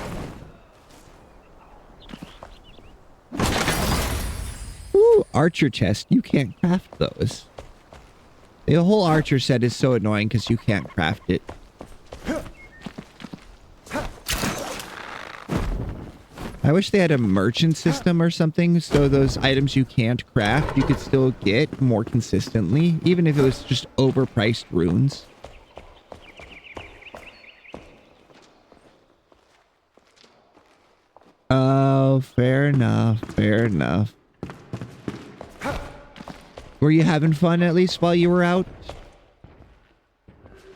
Ooh, archer chest. You can't craft those. The whole archer set is so annoying because you can't craft it. I wish they had a merchant system or something, so those items you can't craft, you could still get more consistently, even if it was just overpriced runes. Oh, fair enough, fair enough. Were you having fun at least while you were out?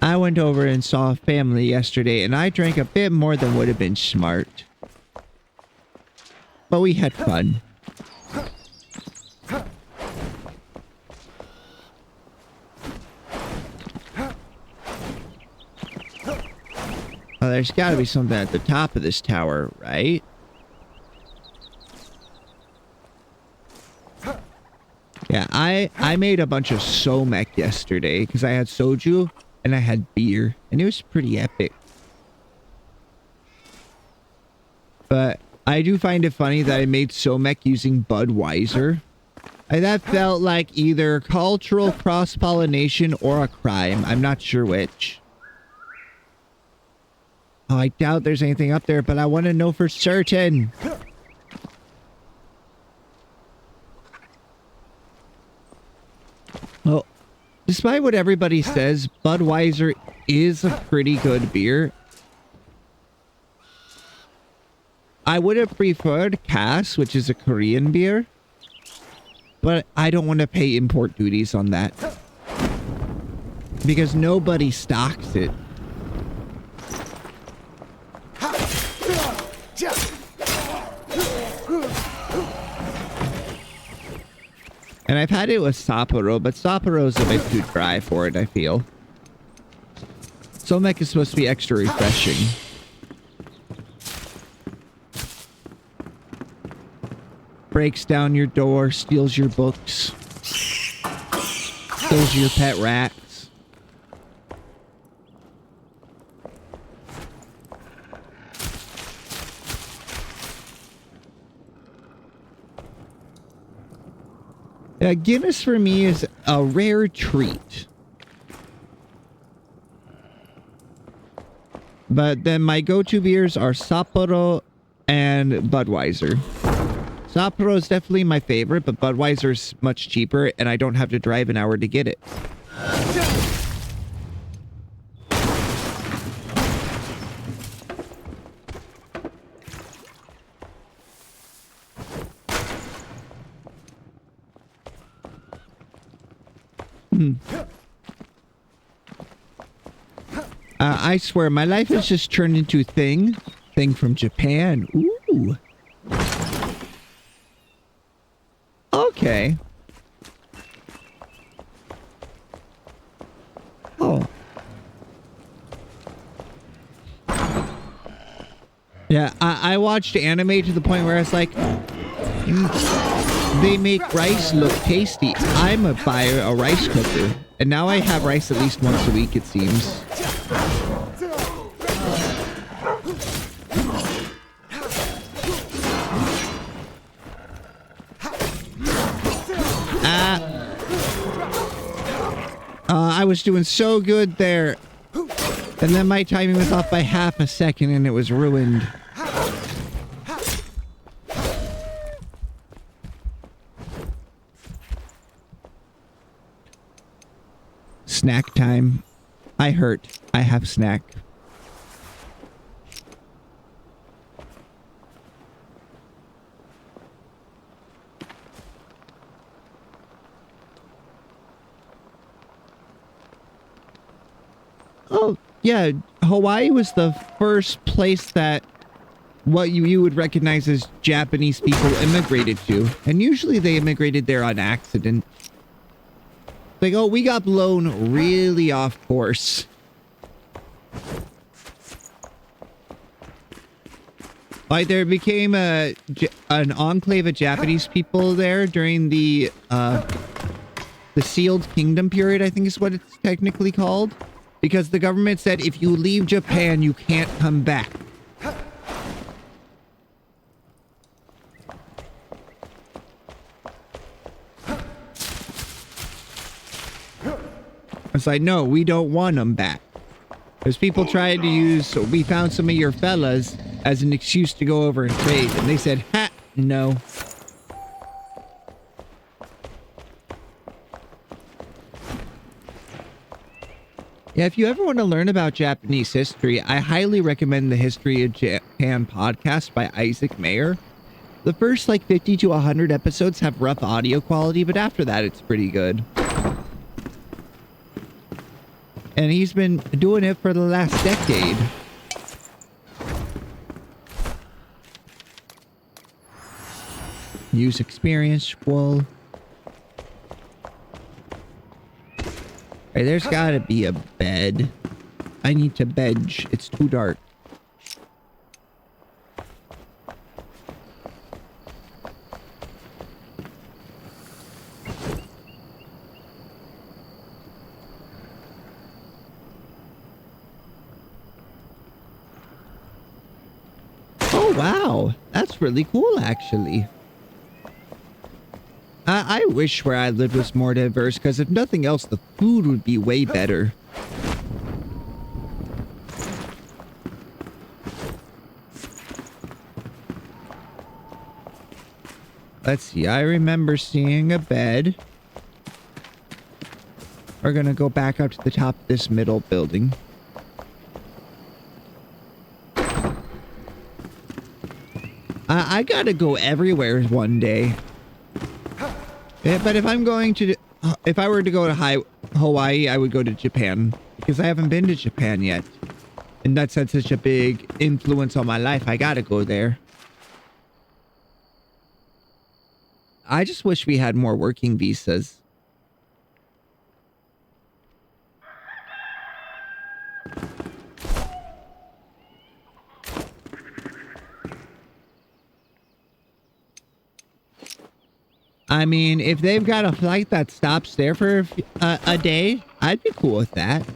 I went over and saw a family yesterday, and I drank a bit more than would have been smart. But we had fun. Oh, there's got to be something at the top of this tower, right? Yeah, I made a bunch of somek yesterday because I had soju and I had beer, and it was pretty epic. But I do find it funny that I made somek using Budweiser. That felt like either cultural cross-pollination or a crime. I'm not sure which. Oh, I doubt there's anything up there, but I want to know for certain. Well, despite what everybody says, Budweiser is a pretty good beer. I would have preferred Cass, which is a Korean beer, but I don't want to pay import duties on that because nobody stocks it. And I've had it with Sapporo, but Sapporo is a bit too dry for it, I feel. Somek is supposed to be extra refreshing. Breaks down your door, steals your books, kills your pet rats. Guinness for me is a rare treat. But then my go-to beers are Sapporo and Budweiser. Sapporo is definitely my favorite, but Budweiser's much cheaper, and I don't have to drive an hour to get it. I swear, my life has just turned into Thing from Japan. Ooh. Okay. Oh. Yeah, I watched anime to the point where I was like, they make rice look tasty. I'm a buyer a rice cooker. And now I have rice at least once a week, it seems. was doing so good there. And then my timing was off by half a second and it was ruined. Snack time. I hurt. I have snack. Oh, yeah. Hawaii was the first place that what you would recognize as Japanese people immigrated to. And usually they immigrated there on accident. Like, oh, we got blown really off course. Like, there became an enclave of Japanese people there during the Sealed Kingdom period, I think is what it's technically called. Because the government said if you leave Japan, you can't come back. It's like, no, we don't want them back. Because people tried to use, so we found some of your fellas as an excuse to go over and trade. And they said, ha, no. Yeah, if you ever want to learn about Japanese history, I highly recommend the History of Japan podcast by Isaac Mayer. The first like 50 to 100 episodes have rough audio quality, but after that, it's pretty good. And he's been doing it for the last decade. Use experience, well. Hey, there's gotta be a bed. I need to bedge. It's too dark. Oh, wow. That's really cool, actually. I wish where I lived was more diverse, because if nothing else, the food would be way better. Let's see, I remember seeing a bed. We're gonna go back up to the top of this middle building. I gotta go everywhere one day. Yeah, but if I'm going to, if I were to go to Hawaii, I would go to Japan. Because I haven't been to Japan yet. And that's had such a big influence on my life. I gotta go there. I just wish we had more working visas. I mean, if they've got a flight that stops there for a day, I'd be cool with that.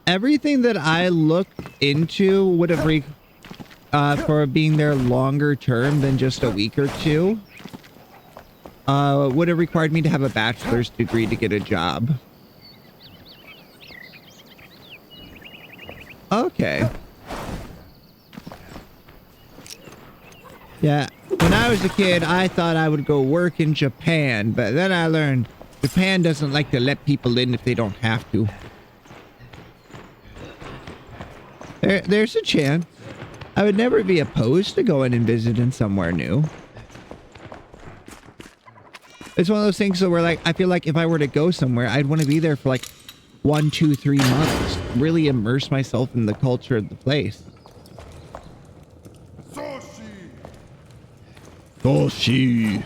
Everything that I looked into would have for being there longer term than just a week or two, would have required me to have a bachelor's degree to get a job. Okay. Yeah, when I was a kid, I thought I would go work in Japan, but then I learned Japan doesn't like to let people in if they don't have to. There's a chance. I would never be opposed to going and visiting somewhere new. It's one of those things where, like, I feel like if I were to go somewhere, I'd want to be there for like 1, 2, 3 months. Really immerse myself in the culture of the place. Sushi.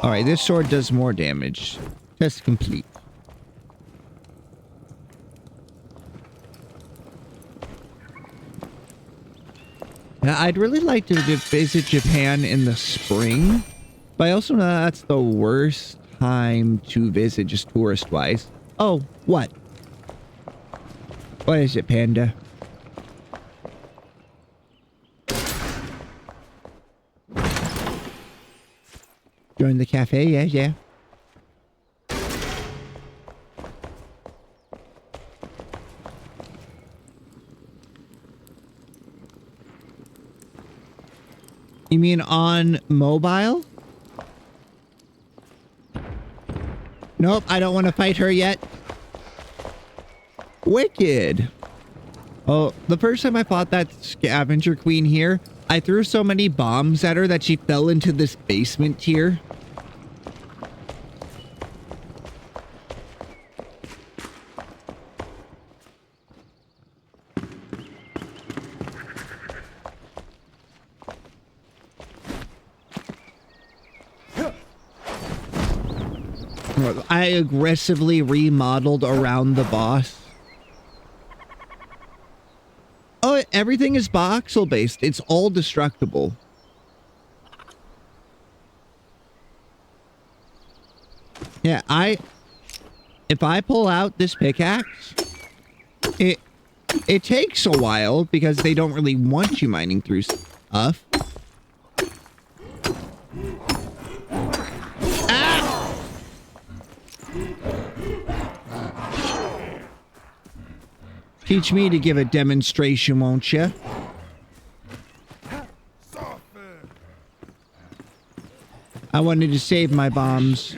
Alright, this sword does more damage. Test complete. Now, I'd really like to visit Japan in the spring, but I also know that's the worst time to visit just tourist-wise. Oh, what? What is it, Panda? Join the cafe? Yeah, yeah. You mean on mobile? Nope, I don't want to fight her yet. Wicked. Oh, the first time I fought that scavenger queen here, I threw so many bombs at her that she fell into this basement tier. I aggressively remodeled around the boss. Oh, everything is voxel based. It's all destructible. Yeah, if I pull out this pickaxe, it takes a while because they don't really want you mining through stuff. Teach me to give a demonstration, won't you? I wanted to save my bombs.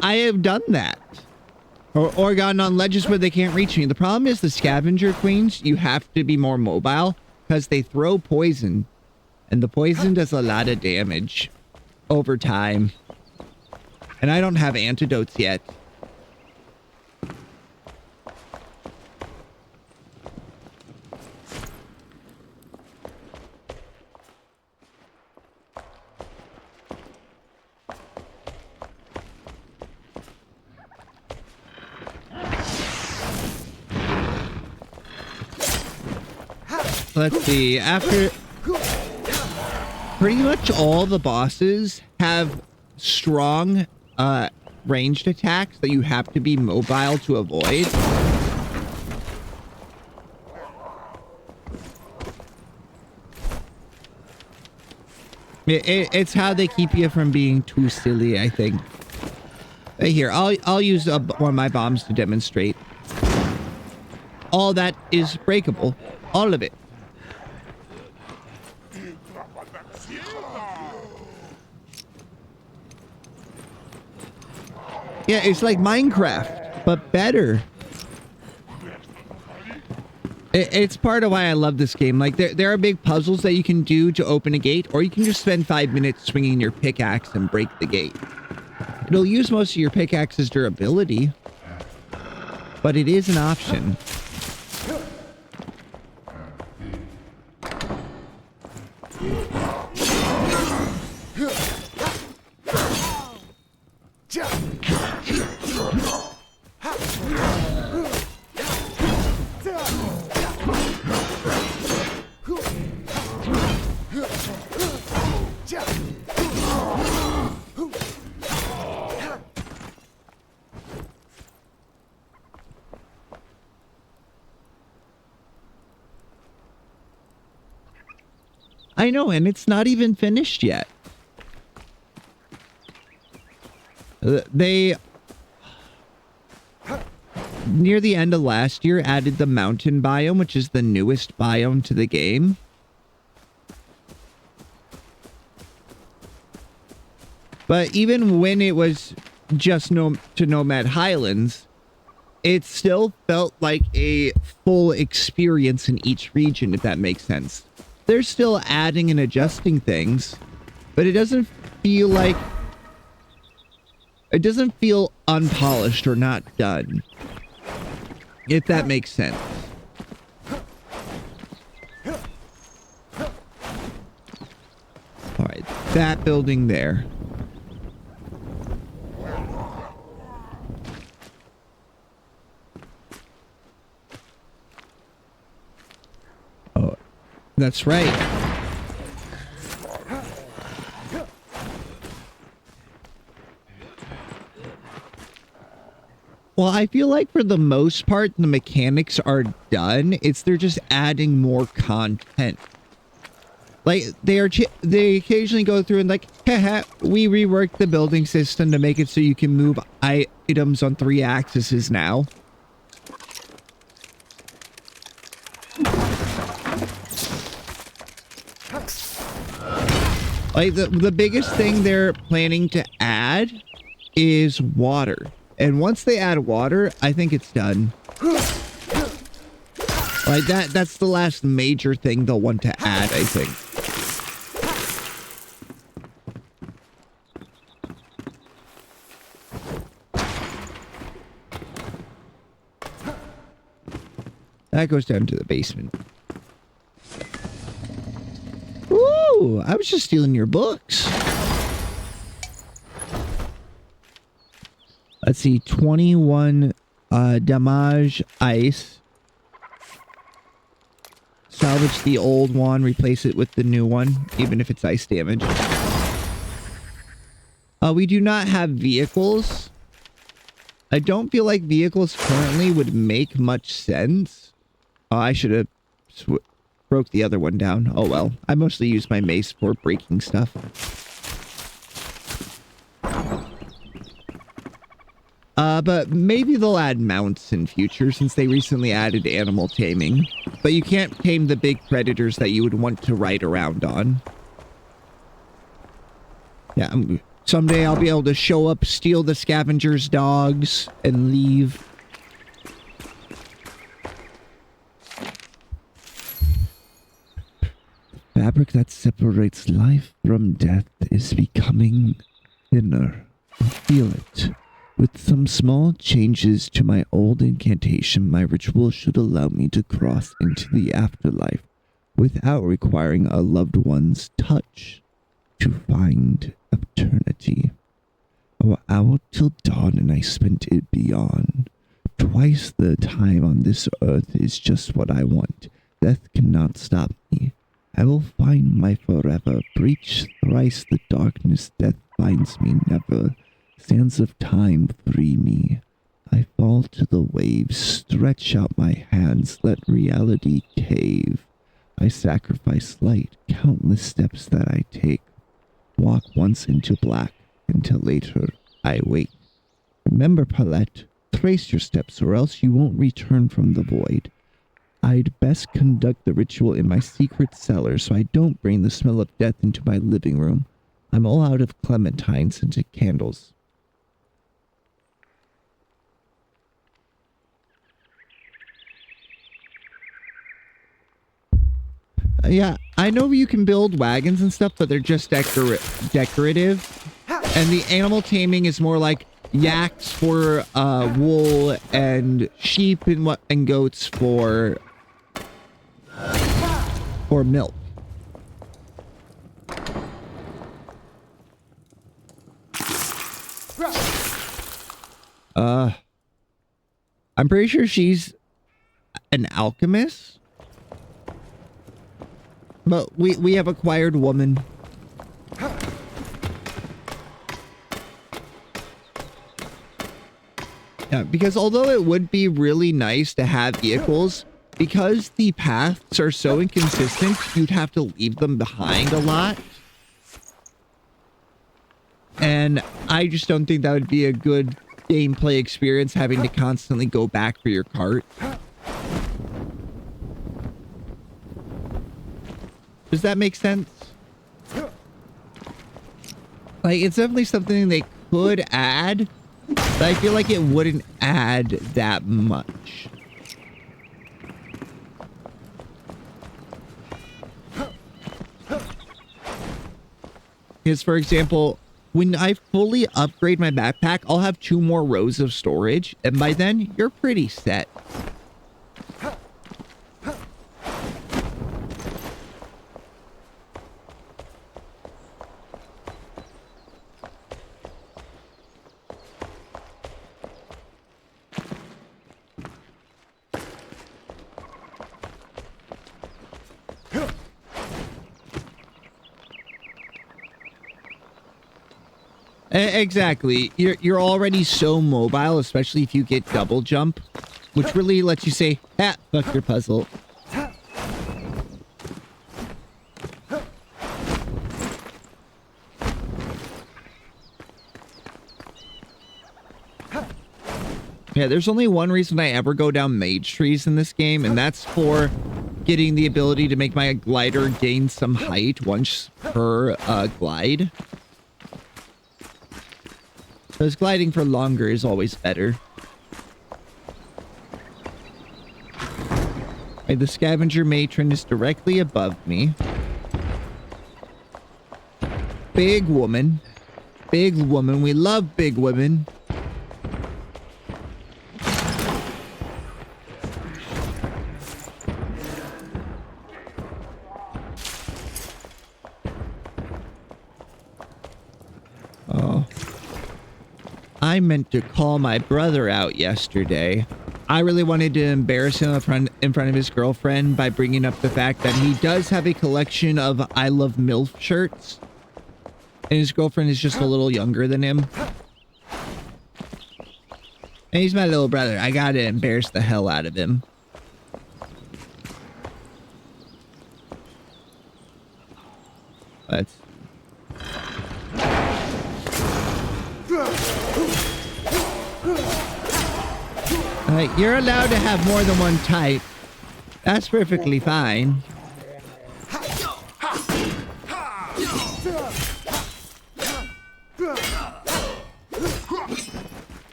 I have done that. Or gotten on ledges where they can't reach me. The problem is the scavenger queens, you have to be more mobile because they throw poison. And the poison does a lot of damage over time. And I don't have antidotes yet. Let's see, after pretty much all the bosses have strong ranged attacks that you have to be mobile to avoid. It's how they keep you from being too silly, I think. Here, I'll use one of my bombs to demonstrate. All that is breakable. All of it. Yeah, it's like Minecraft, but better. It's part of why I love this game. Like, there are big puzzles that you can do to open a gate, or you can just spend 5 minutes swinging your pickaxe and break the gate. It'll use most of your pickaxe's durability, but it is an option. I know, and it's not even finished yet. They, near the end of last year, added the mountain biome, which is the newest biome to the game. But even when it was just to Nomad Highlands, it still felt like a full experience in each region, if that makes sense. They're still adding and adjusting things, but it doesn't feel like... It doesn't feel unpolished or not done. If that makes sense. All right, that building there. Oh, that's right. Well, I feel like for the most part, the mechanics are done. They're just adding more content. Like, they occasionally go through and like, haha, we reworked the building system to make it so you can move items on 3 axes now. Like, the biggest thing they're planning to add is water. And once they add water, I think it's done. Like, that's the last major thing they'll want to add, I think. That goes down to the basement. Ooh, I was just stealing your books. Let's see, 21 damage ice. Salvage the old one, replace it with the new one, even if it's ice damage. We do not have vehicles. I don't feel like vehicles currently would make much sense. I should have broke the other one down. Oh well, I mostly use my mace for breaking stuff. But maybe they'll add mounts in future since they recently added animal taming. But you can't tame the big predators that you would want to ride around on. Yeah, someday I'll be able to show up, steal the scavengers' dogs, and leave. The fabric that separates life from death is becoming thinner. I feel it. With some small changes to my old incantation, my ritual should allow me to cross into the afterlife without requiring a loved one's touch to find eternity. Our hour till dawn and I spent it beyond. Twice the time on this earth is just what I want. Death cannot stop me. I will find my forever. Breach thrice the darkness. Death finds me never. Sands of time free me. I fall to the waves, stretch out my hands, let reality cave. I sacrifice light, countless steps that I take. Walk once into black, until later I wake. Remember, Paulette, trace your steps or else you won't return from the void. I'd best conduct the ritual in my secret cellar so I don't bring the smell of death into my living room. I'm all out of clementine scented candles. Yeah, I know you can build wagons and stuff, but they're just decorative. And the animal taming is more like yaks for wool and sheep and goats for milk. I'm pretty sure she's an alchemist. But we have acquired woman. Yeah, because although it would be really nice to have vehicles, because the paths are so inconsistent, you'd have to leave them behind a lot. And I just don't think that would be a good gameplay experience, having to constantly go back for your cart. Does that make sense? Like, it's definitely something they could add, but I feel like it wouldn't add that much. Because, for example, when I fully upgrade my backpack, I'll have 2 more rows of storage. And by then, you're pretty set. Exactly. You're already so mobile, especially if you get double jump, which really lets you say, "Ah, fuck your puzzle." Yeah, there's only one reason I ever go down mage trees in this game, and that's for getting the ability to make my glider gain some height once per glide. Because gliding for longer is always better. Okay, the scavenger matron is directly above me. Big woman. Big woman. We love big women. Oh. I meant to call my brother out yesterday. I really wanted to embarrass him in front of his girlfriend by bringing up the fact that he does have a collection of I Love MILF shirts. And his girlfriend is just a little younger than him. And he's my little brother. I gotta embarrass the hell out of him. Let's... you're allowed to have more than one type. That's perfectly fine.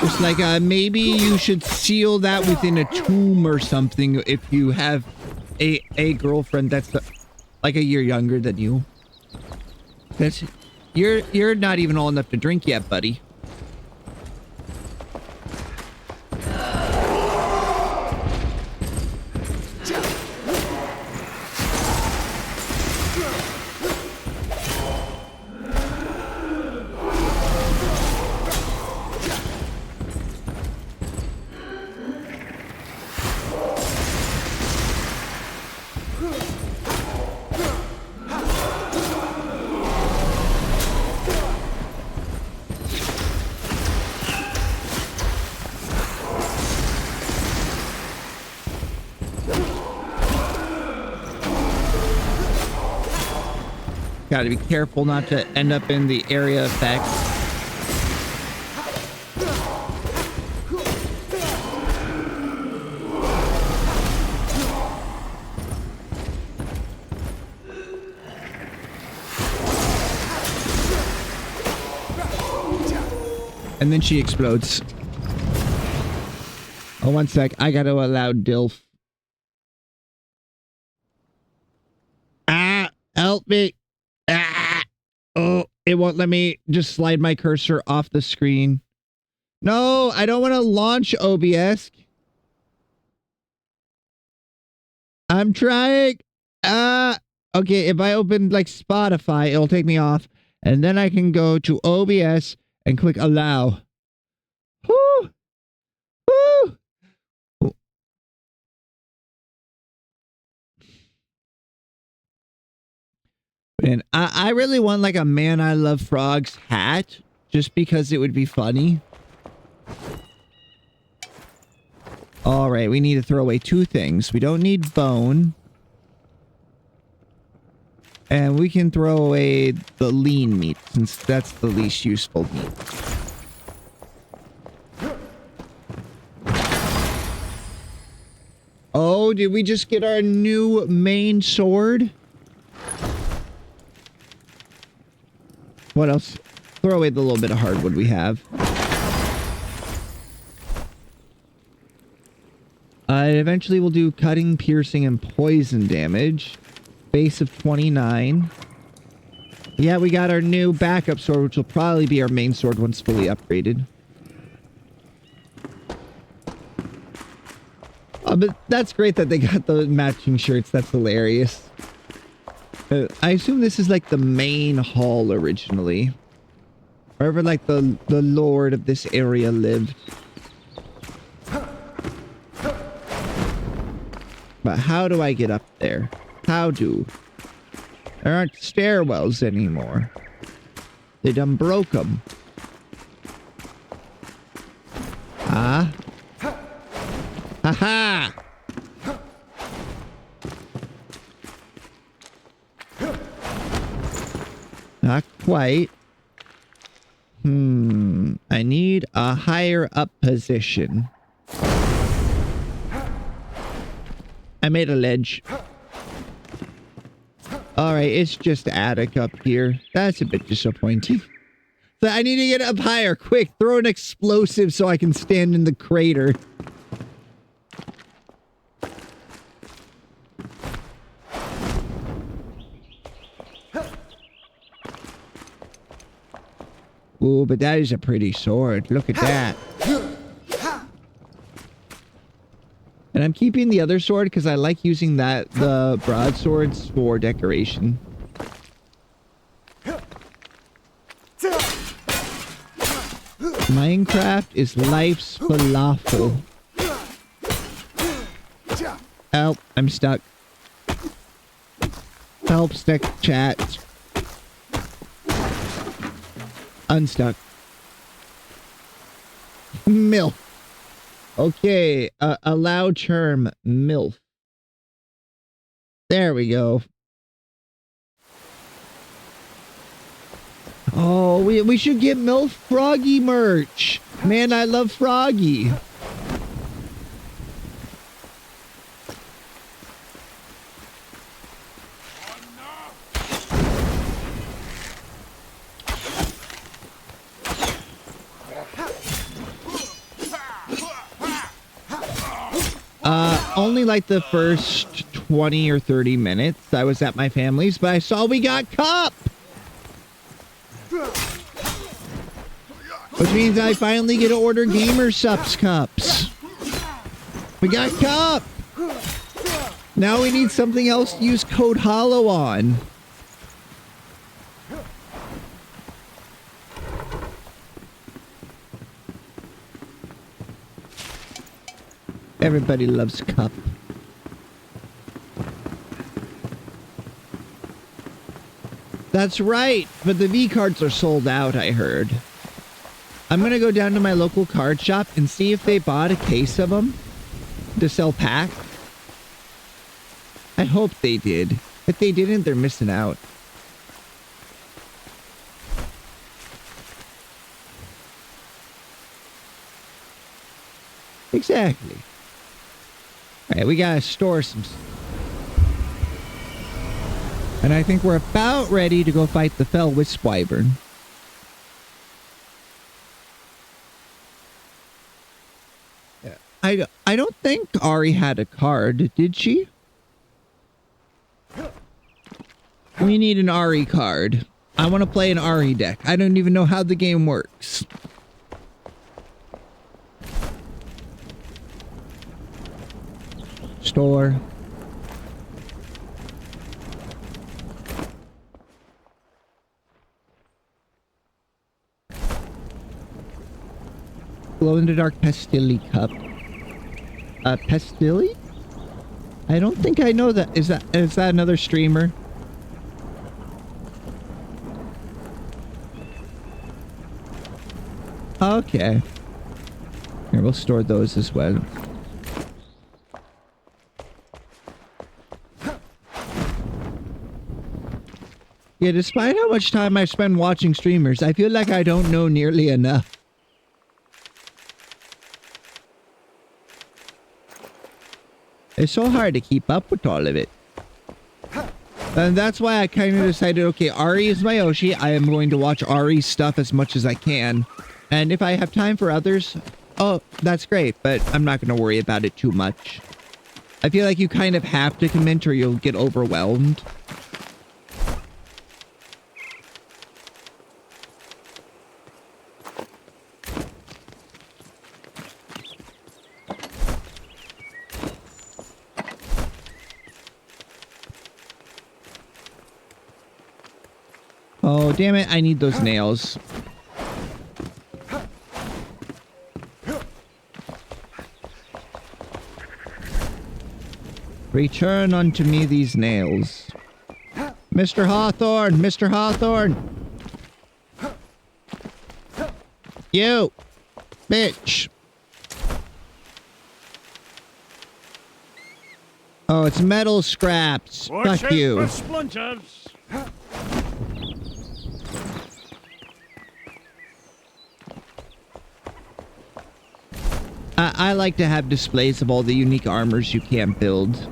It's like, maybe you should seal that within a tomb or something if you have a girlfriend that's like a year younger than you. That's... You're not even old enough to drink yet, buddy. Gotta be careful not to end up in the area effect. And then she explodes. Oh, one sec. I gotta allow Dilf. Ah, help me. Ah! Oh, it won't let me just slide my cursor off the screen. No, I don't want to launch OBS. I'm trying. Okay, if I open like Spotify, it'll take me off. And then I can go to OBS and click allow. Woo! Woo! And I really want like a Man I Love Frogs hat just because it would be funny. All right, we need to throw away 2 things. We don't need bone. And we can throw away the lean meat since that's the least useful meat. Oh, did we just get our new main sword? What else? Throw away the little bit of hardwood we have. Eventually we'll do cutting, piercing, and poison damage. Base of 29. Yeah, we got our new backup sword, which will probably be our main sword once fully upgraded. Oh, but that's great that they got the matching shirts. That's hilarious. I assume this is like the main hall originally. Wherever like the lord of this area lived. But how do I get up there? How do? There aren't stairwells anymore. They done broke them. Ah. Ha-ha! Not quite. I need a higher up position. I made a ledge. Alright, it's just attic up here. That's a bit disappointing. So I need to get up higher. Quick, throw an explosive so I can stand in the crater. Ooh, but that is a pretty sword. Look at that. And I'm keeping the other sword because I like using the broadswords for decoration. Minecraft is life's falafel. Help, I'm stuck. Help, stick chat. Unstuck. MILF. Okay, allow term MILF. There we go. Oh, we should get MILF Froggy merch. Man, I love Froggy. Only like the first 20 or 30 minutes I was at my family's, but I saw we got cup! Which means I finally get to order Gamer Subs cups. We got cup! Now we need something else to use code HOLLOW on. Everybody loves cup. That's right, but the V cards are sold out, I heard. I'm gonna go down to my local card shop and see if they bought a case of them to sell pack. I hope they did. If they didn't, they're missing out. Exactly. Alright, we gotta store some... And I think we're about ready to go fight the fell wisp wyvern. I don't think Ari had a card, did she? We need an Ari card. I want to play an Ari deck. I don't even know how the game works. Store. Glow-in-the-dark Pastilli cup. Pastilli? I don't think I know that. Is that another streamer? Okay. Here, we'll store those as well. Yeah, despite how much time I spend watching streamers, I feel like I don't know nearly enough. It's so hard to keep up with all of it. And that's why I kind of decided, okay, Ari is my Oshi. I am going to watch Ari's stuff as much as I can. And if I have time for others, oh, that's great. But I'm not going to worry about it too much. I feel like you kind of have to comment or you'll get overwhelmed. Oh, damn it. I need those nails. Return unto me these nails. Mr. Hawthorne! Mr. Hawthorne! You! Bitch! Oh, it's metal scraps. Watch Fuck you. out for splinters. I like to have displays of all the unique armors you can't build.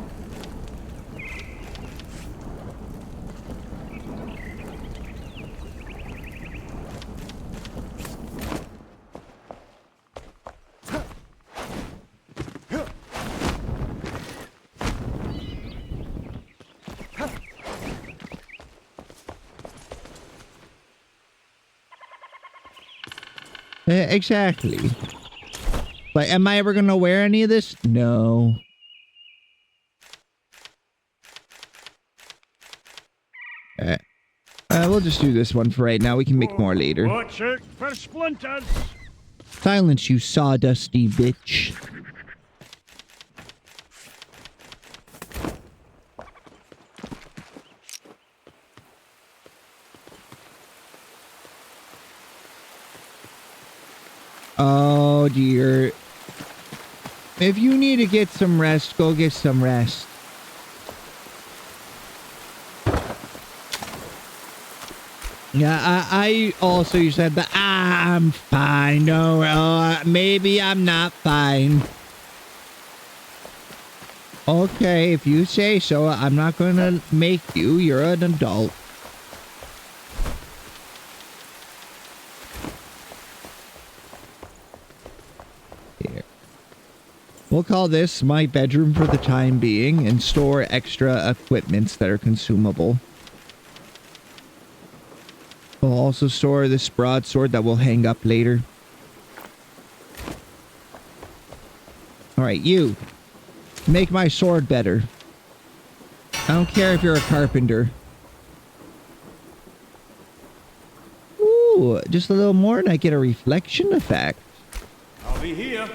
Exactly. Like, am I ever gonna wear any of this? No. We'll just do this one for right now. We can make more later. Watch out for splinters. Silence, you sawdusty bitch. Oh dear. If you need to get some rest, go get some rest. Yeah, I also used to have the, I'm fine. No, maybe I'm not fine. Okay, if you say so, I'm not gonna make you. You're an adult. Here. We'll call this my bedroom for the time being and store extra equipments that are consumable. We'll also store this broadsword that we'll hang up later. Alright, you. Make my sword better. I don't care if you're a carpenter. Ooh, just a little more and I get a reflection effect. I'll be here.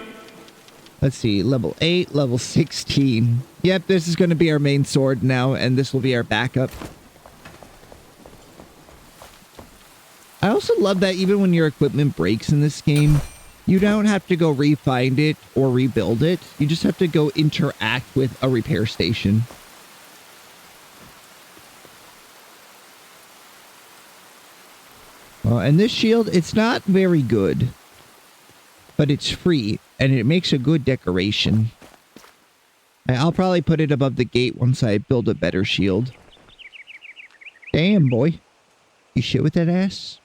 Let's see, level 8, level 16. Yep, this is going to be our main sword now, and this will be our backup. I also love that even when your equipment breaks in this game, you don't have to go re-find it or rebuild it. You just have to go interact with a repair station. And this shield, it's not very good, but it's free, and it makes a good decoration. I'll probably put it above the gate once I build a better shield. Damn, boy. You shit with that ass?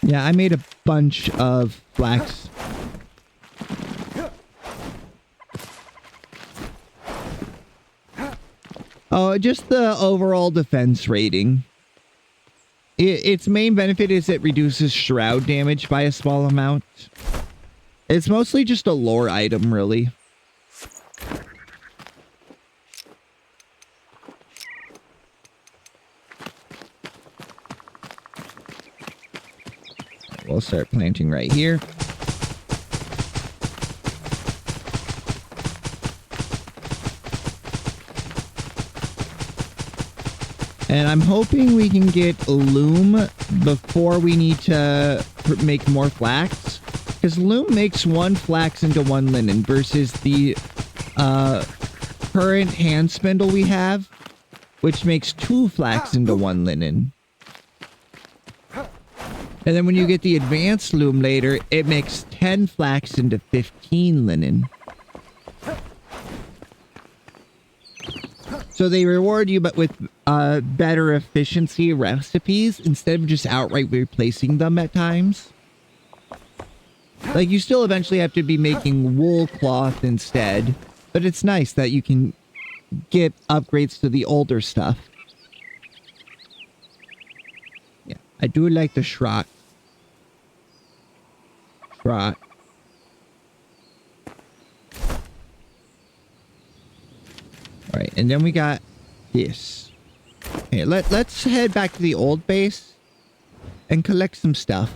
Yeah, I made a bunch of flax. Oh, just the overall defense rating. Its main benefit is it reduces shroud damage by a small amount. It's mostly just a lore item, really. We'll start planting right here. And I'm hoping we can get loom before we need to make more flax. Because loom makes one flax into one linen versus the current hand spindle we have, which makes two flax into one linen. And then when you get the advanced loom later, it makes 10 flax into 15 linen. So they reward you, but with better efficiency recipes instead of just outright replacing them at times. Like, you still eventually have to be making wool cloth instead, but it's nice that you can get upgrades to the older stuff. Yeah, I do like the shroud. rot. All right, and then we got this. Okay, let's head back to the old base and collect some stuff.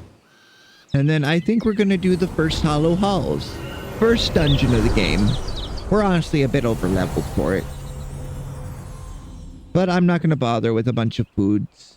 And then I think we're going to do the first Hollow Halls. First dungeon of the game. We're honestly a bit over leveled for it. But I'm not going to bother with a bunch of foods.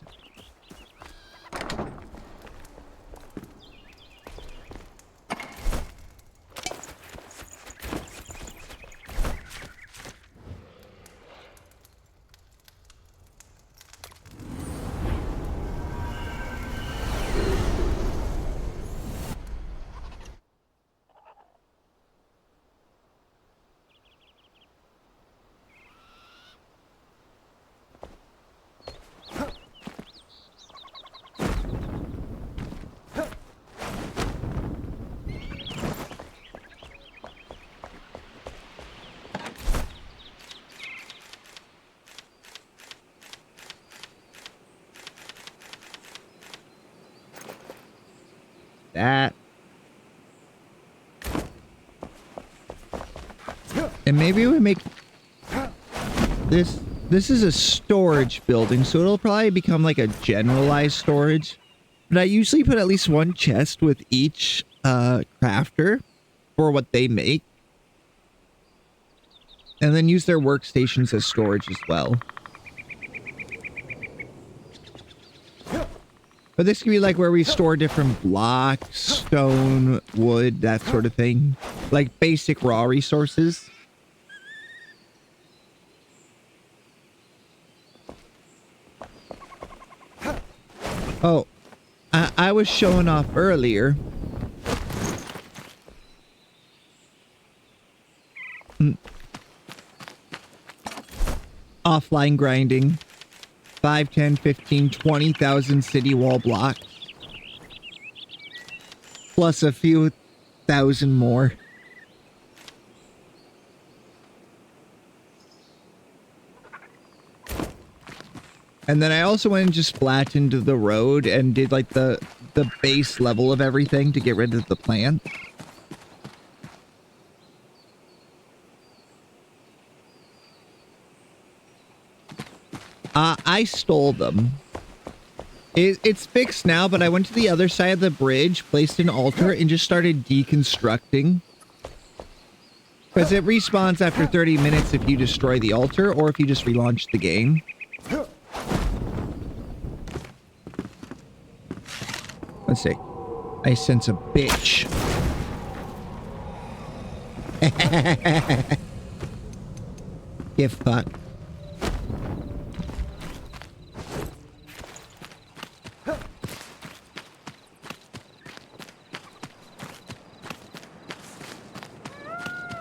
That. And maybe we make this. This is a storage building, so it'll probably become like a generalized storage. But I usually put at least one chest with each crafter for what they make. And then use their workstations as storage as well. But this could be like where we store different blocks, stone, wood, that sort of thing. Like basic raw resources. Oh, I was showing off earlier. Offline grinding. 5, 10, 15, 20,000 city wall blocks. Plus a few thousand more. And then I also went and just flattened the road and did like the base level of everything to get rid of the plant. I stole them. It's fixed now, but I went to the other side of the bridge, placed an altar, and just started deconstructing. Because it respawns after 30 minutes if you destroy the altar, or if you just relaunch the game. Let's see. I sense a bitch. Give fuck.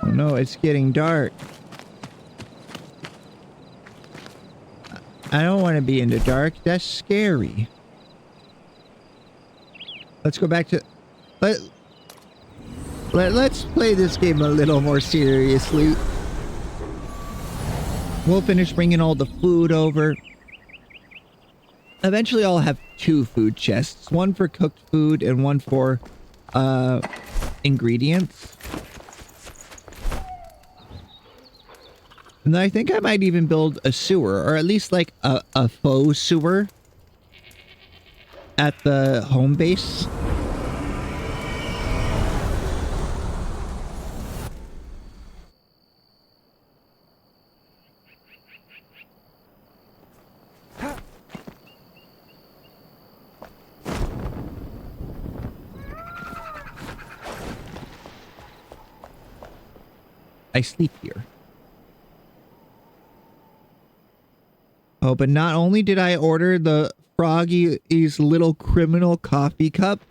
Oh no, it's getting dark. I don't want to be in the dark. That's scary. Let's go back to... Let's play this game a little more seriously. We'll finish bringing all the food over. Eventually I'll have 2 food chests. One for cooked food and one for ingredients. And then I think I might even build a sewer, or at least like a faux sewer at the home base. I sleep here. Oh, but not only did I order the Froggy's Little Criminal coffee cup,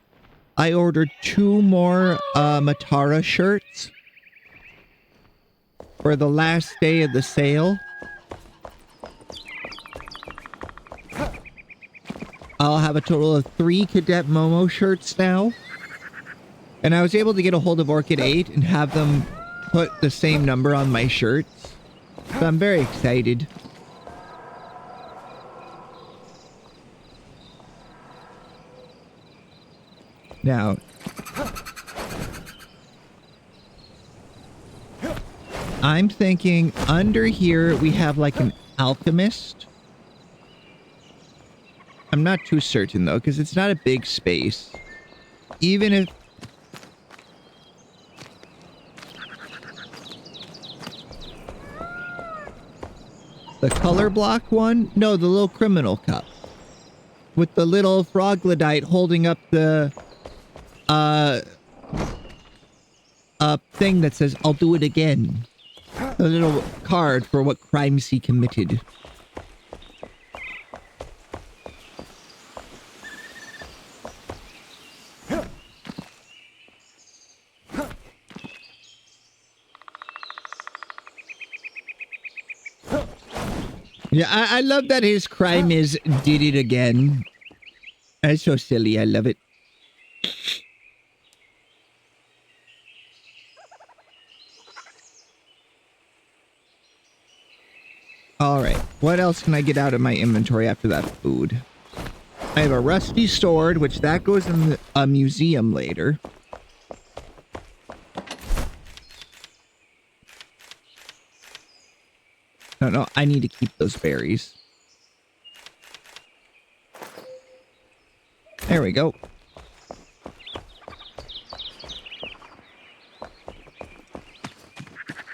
I ordered 2 more Matara shirts for the last day of the sale. I'll have a total of 3 Cadet Momo shirts now. And I was able to get a hold of Orchid 8 and have them put the same number on my shirts. So I'm very excited. Now, I'm thinking under here we have like an alchemist. I'm not too certain though, because it's not a big space. Even if... The color block one? No, the little criminal cup. With the little froglodyte holding up the... thing that says, I'll do it again. A little card for what crimes he committed. Yeah, I love that his crime is did it again. That's so silly. I love it. All right. What else can I get out of my inventory after that food? I have a rusty sword, which that goes in a museum later. No, I need to keep those berries. There we go.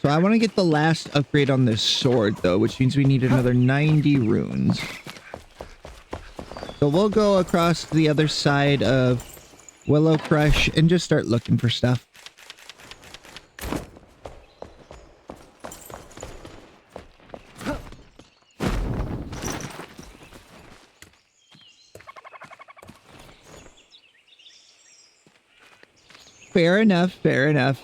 So I want to get the last upgrade on this sword, though, which means we need another 90 runes. So we'll go across the other side of Willow Crush and just start looking for stuff. Fair enough, fair enough.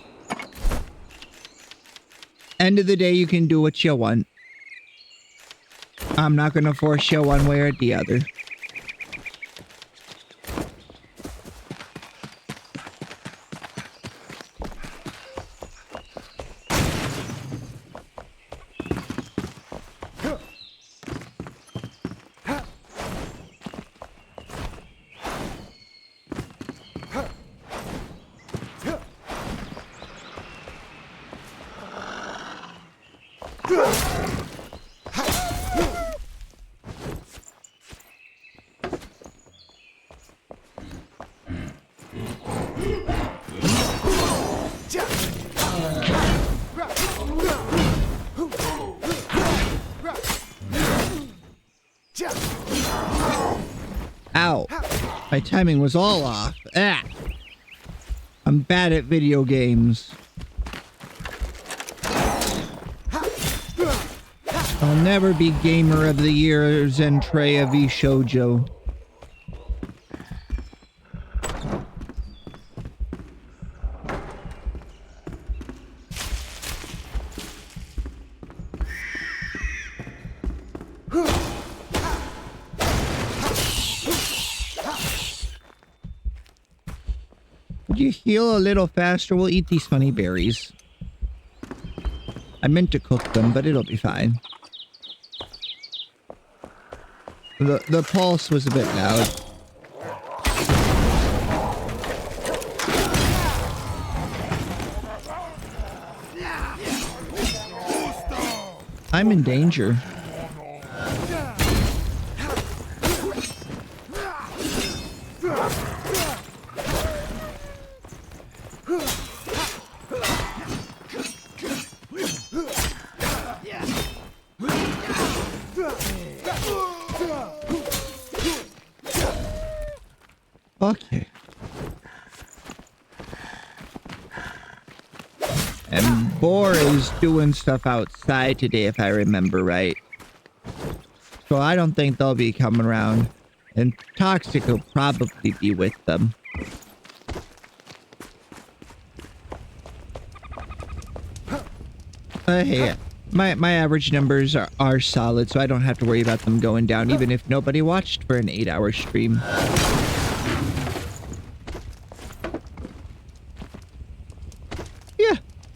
End of the day, you can do what you want. I'm not going to force you one way or the other. Ow. My timing was all off. Ah. I'm bad at video games. I'll never be Gamer of the Year Zentreya v Shoujo. Would you heal a little faster? We'll eat these funny berries. I meant to cook them, but it'll be fine. The pulse was a bit loud. I'm in danger. Okay. And Boar is doing stuff outside today, if I remember right. So I don't think they'll be coming around. And Toxic will probably be with them. Hey, my average numbers are solid, so I don't have to worry about them going down, even if nobody watched for an 8-hour stream.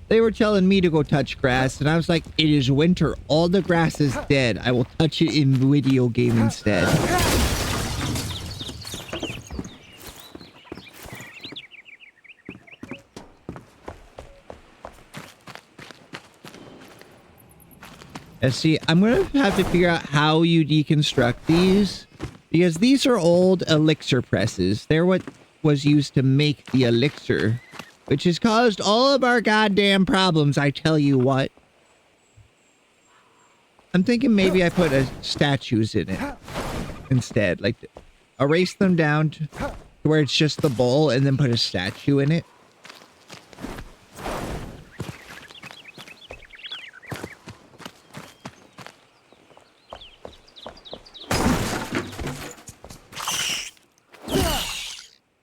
They were telling me to go touch grass, and I was like, it is winter. All the grass is dead. I will touch it in video game instead. See, I'm going to have to figure out how you deconstruct these. Because these are old elixir presses. They're what was used to make the elixir. Which has caused all of our goddamn problems, I tell you what. I'm thinking maybe I put statues in it instead. Like, erase them down to where it's just the bowl and then put a statue in it.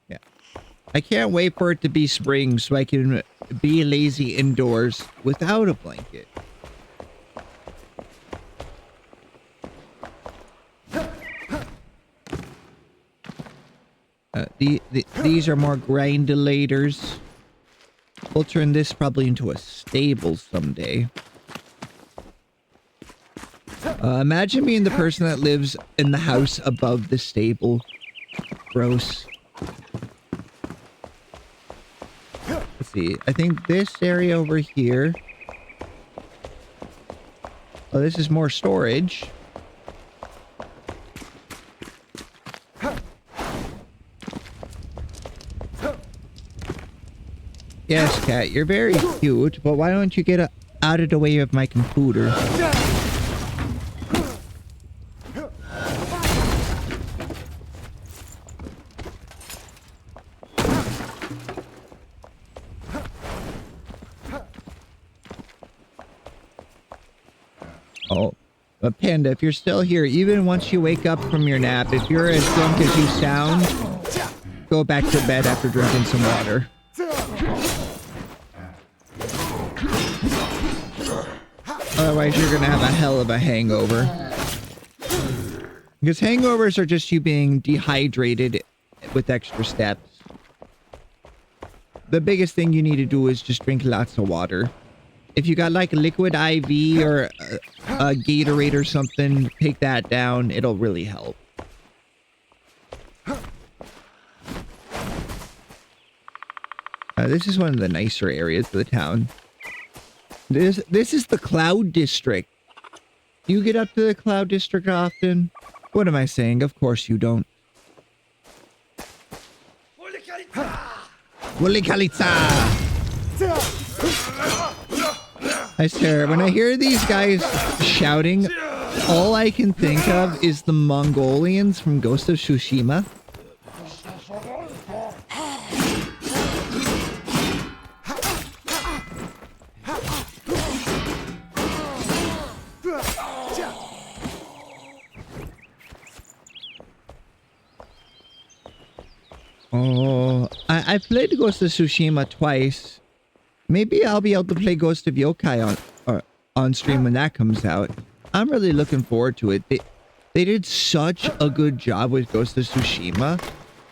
Yeah. I can't wait for it to be spring so I can be lazy indoors without a blanket. These are more grindulators. We'll turn this probably into a stable someday. Imagine being the person that lives in the house above the stable. Gross. Let's see. I think this area over here. Oh, this is more storage. Yes, cat, you're very cute, but why don't you get out of the way of my computer? Oh, but Panda, if you're still here, even once you wake up from your nap, if you're as drunk as you sound, go back to bed after drinking some water. Otherwise, you're gonna have a hell of a hangover. Because hangovers are just you being dehydrated with extra steps. The biggest thing you need to do is just drink lots of water. If you got like a liquid IV or a Gatorade or something, take that down. It'll really help. This is one of the nicer areas of the town. This is the Cloud District. Do you get up to the Cloud District often? What am I saying? Of course you don't. Wuli Kalitsa! I swear, when I hear these guys shouting, all I can think of is the Mongolians from Ghost of Tsushima. Oh, I played Ghost of Tsushima twice. Maybe I'll be able to play Ghost of Yokai on stream when that comes out. I'm really looking forward to it. They did such a good job with Ghost of Tsushima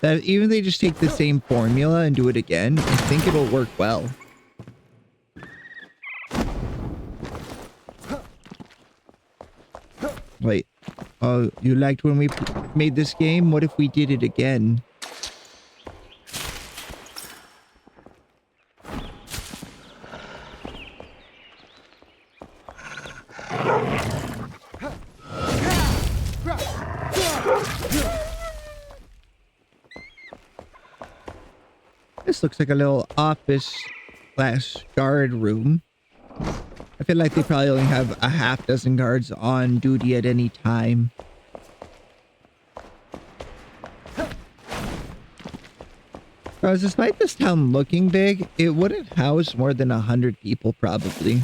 that even if they just take the same formula and do it again, I think it'll work well. Wait. Oh, you liked when we made this game? What if we did it again? This looks like a little office / guard room. I feel like they probably only have a half dozen guards on duty at any time. Because despite this town looking big, it wouldn't house more than 100 people probably.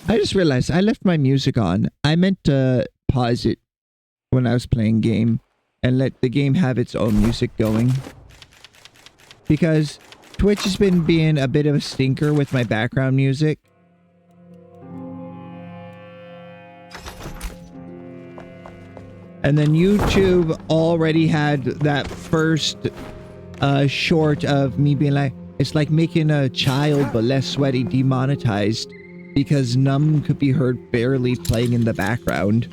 I just realized I left my music on. I meant to pause it when I was playing game and let the game have its own music going. Because Twitch has been being a bit of a stinker with my background music. And then YouTube already had that first short of me being like, it's like making a child but less sweaty demonetized. Because Num could be heard barely playing in the background.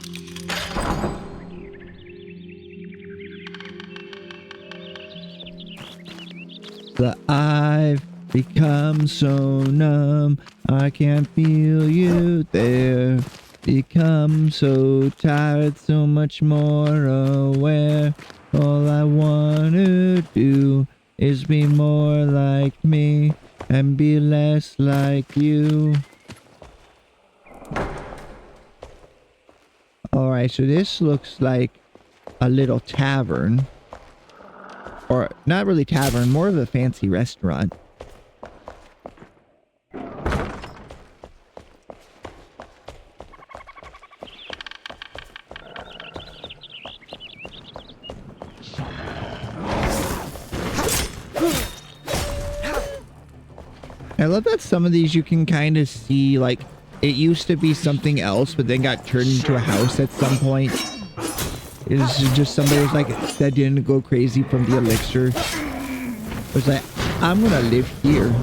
But I've become so numb, I can't feel you there. Become so tired, so much more aware. All I want to do is be more like me and be less like you. Alright, so this looks like a little tavern. Or not really tavern, more of a fancy restaurant. I love that some of these you can kind of see, like, it used to be something else, but then got turned into a house at some point. It's just somebody was like, that didn't go crazy from the elixir. It was like, I'm gonna live here.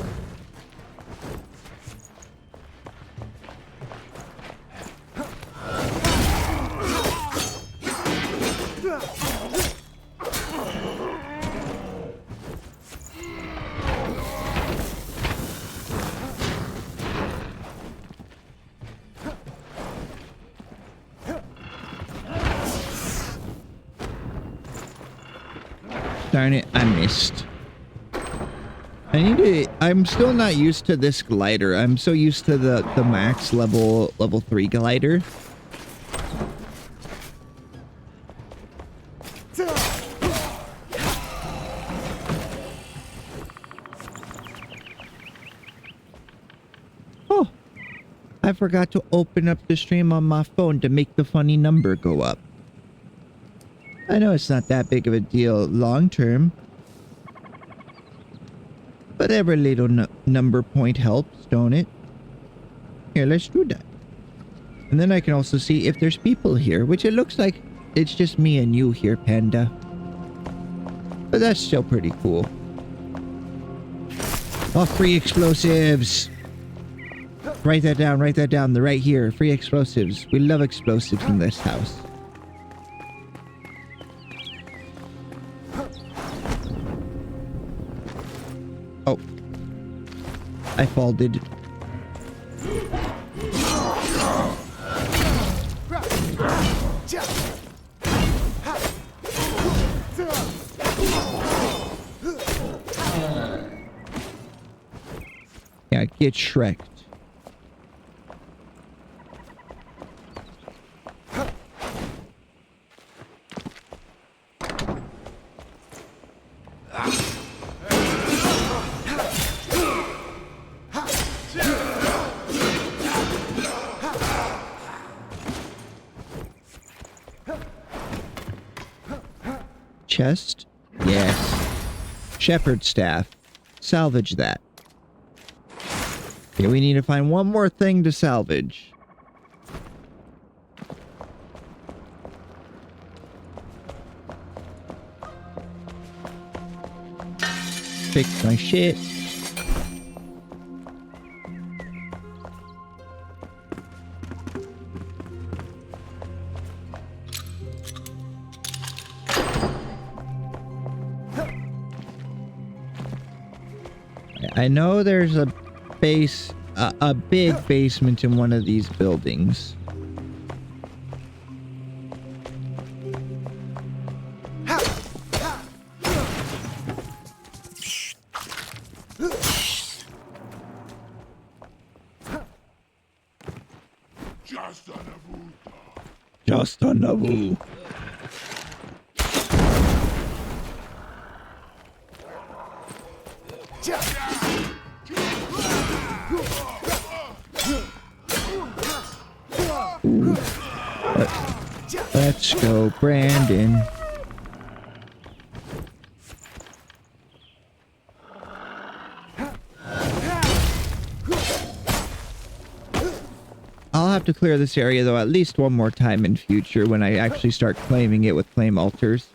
Darn it, I missed. I'm still not used to this glider. I'm so used to the max level 3 glider. Oh, I forgot to open up the stream on my phone to make the funny number go up. I know it's not that big of a deal long term, but every little number point helps, don't it? Here, let's do that. And then I can also see if there's people here, which it looks like it's just me and you here, Panda. But that's still pretty cool. Oh, free explosives! Write that down, they're right here. Free explosives. We love explosives in this house. Oh. I folded. Yeah, get Shrek'd. Chest? Yes. Shepherd's staff. Salvage that. Okay, we need to find one more thing to salvage. Fix my shit. I know there's a base, a big basement in one of these buildings. Just a Navu. Let's go, Brandon. I'll have to clear this area though at least one more time in future when I actually start claiming it with flame altars.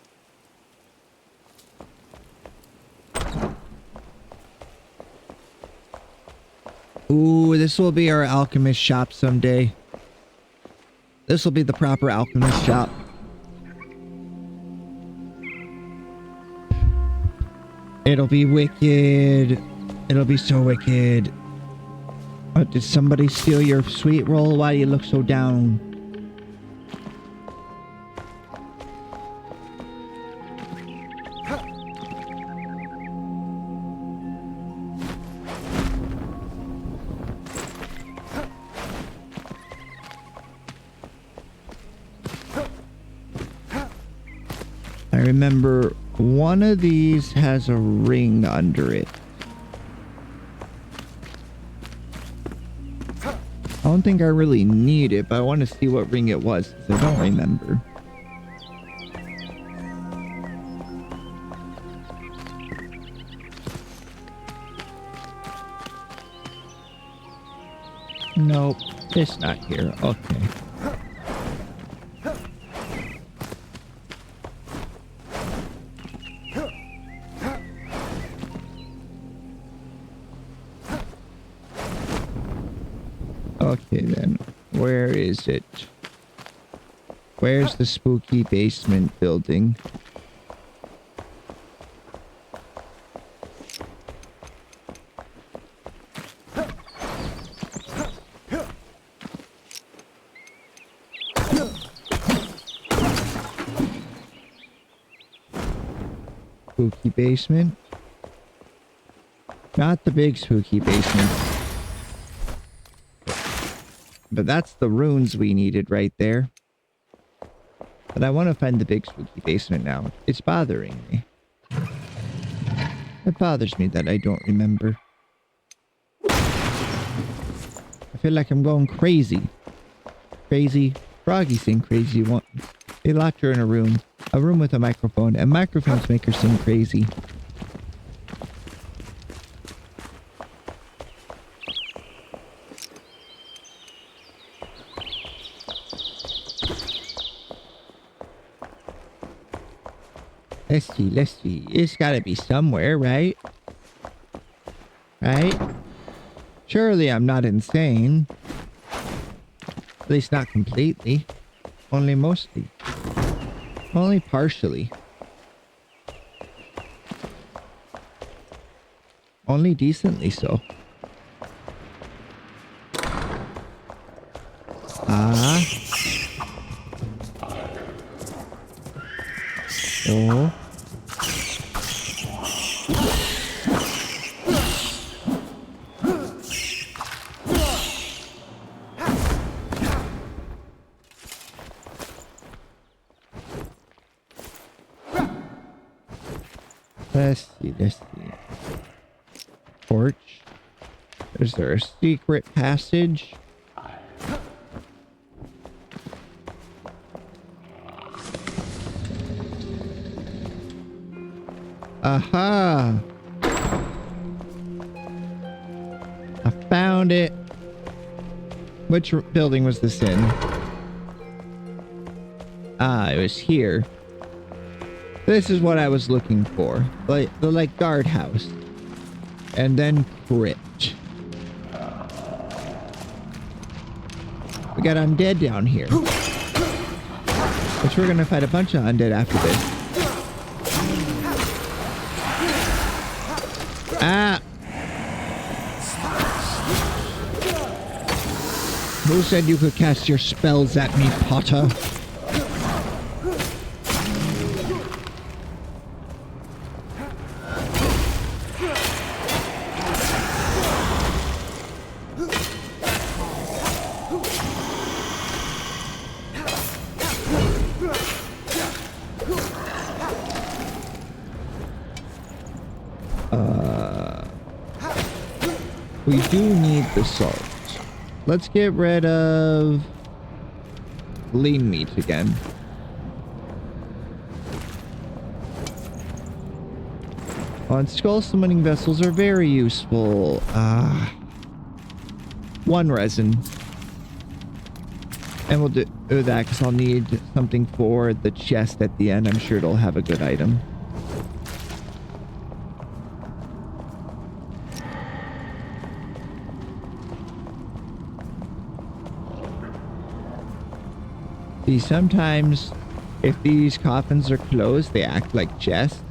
Ooh, this will be our alchemist shop someday. This will be the proper alchemist shop. It'll be wicked. It'll be so wicked. Oh, did somebody steal your sweet roll? Why do you look so down? I remember one of these has a ring under it. I don't think I really need it, but I want to see what ring it was, because I don't remember. Nope, it's not here. Okay. Okay then, where is it? Where's the spooky basement building? Spooky basement? Not the big spooky basement. But that's the runes we needed right there. But I want to find the big spooky basement now. It's bothering me. It bothers me that I don't remember. I feel like I'm going crazy. Crazy. Froggy sing crazy once. They locked her in a room with a microphone, and microphones make her sing crazy. Let's see. It's gotta be somewhere, right? Right? Surely I'm not insane. At least not completely. Only mostly. Only partially. Only decently so. Ah. Oh. Let's see. Porch. Is there a secret passage? Aha! I found it. Which building was this in? Ah, it was here. This is what I was looking for. The guardhouse. And then crypt. We got undead down here. Which we're gonna fight a bunch of undead after this. Ah! Who said you could cast your spells at me, Potter? We do need the salt. Let's get rid of lean meat again. On skull summoning vessels are very useful. One resin. And we'll do that because I'll need something for the chest at the end. I'm sure it'll have a good item. See, sometimes if these coffins are closed, they act like chests.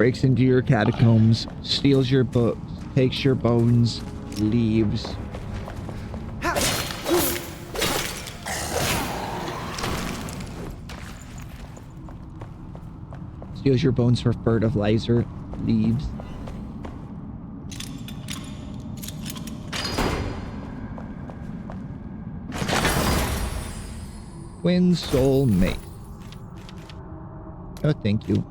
breaks into your catacombs, steals your books, takes your bones, leaves. Steals your bones for fertilizer, leaves. Twin soul mate. Oh, thank you.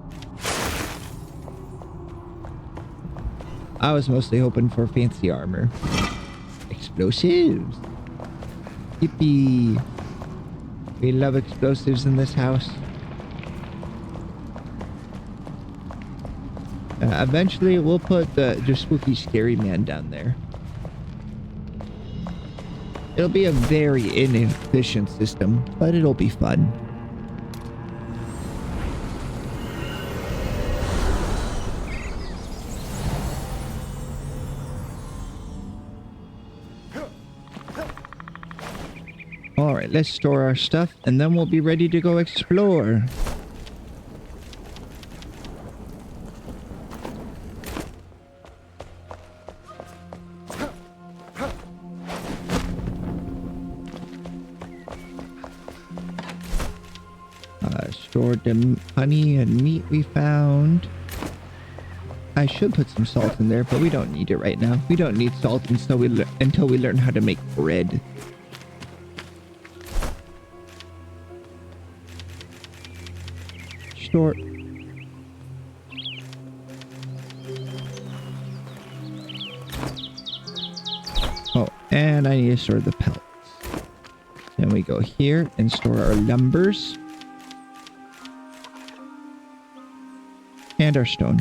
I was mostly hoping for fancy armor. Explosives. Yippee. We love explosives in this house. Eventually, we'll put the spooky scary man down there. It'll be a very inefficient system, but it'll be fun. Alright, let's store our stuff, and then we'll be ready to go explore. Stored the honey and meat we found. I should put some salt in there, but we don't need it right now. We don't need salt until we learn how to make bread. Store. Oh, and I need to store the pellets. Then we go here and store our lumbers. And our stone.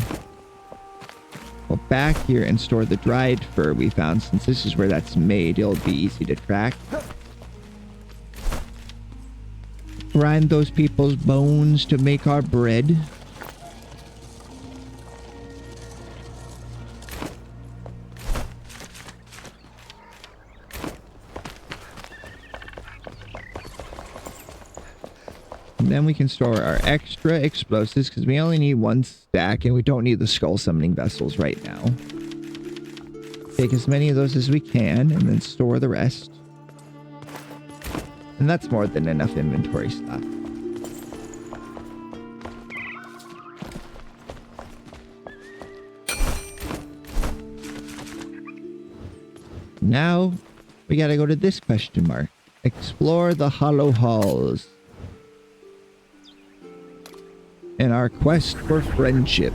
Go back here and store the dried fur we found. Since this is where that's made, it'll be easy to track. Grind those people's bones to make our bread. And then we can store our extra explosives because we only need one stack and we don't need the skull summoning vessels right now. Take as many of those as we can and then store the rest. And that's more than enough inventory stuff. Now we gotta go to this question mark. Explore the hollow halls. In our quest for friendship.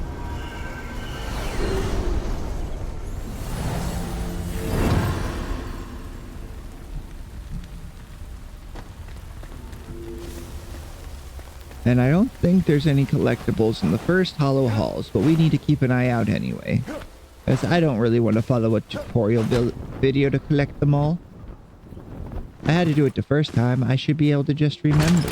And I don't think there's any collectibles in the first hollow halls, but we need to keep an eye out anyway. Because I don't really want to follow a tutorial video to collect them all. I had to do it the first time, I should be able to just remember.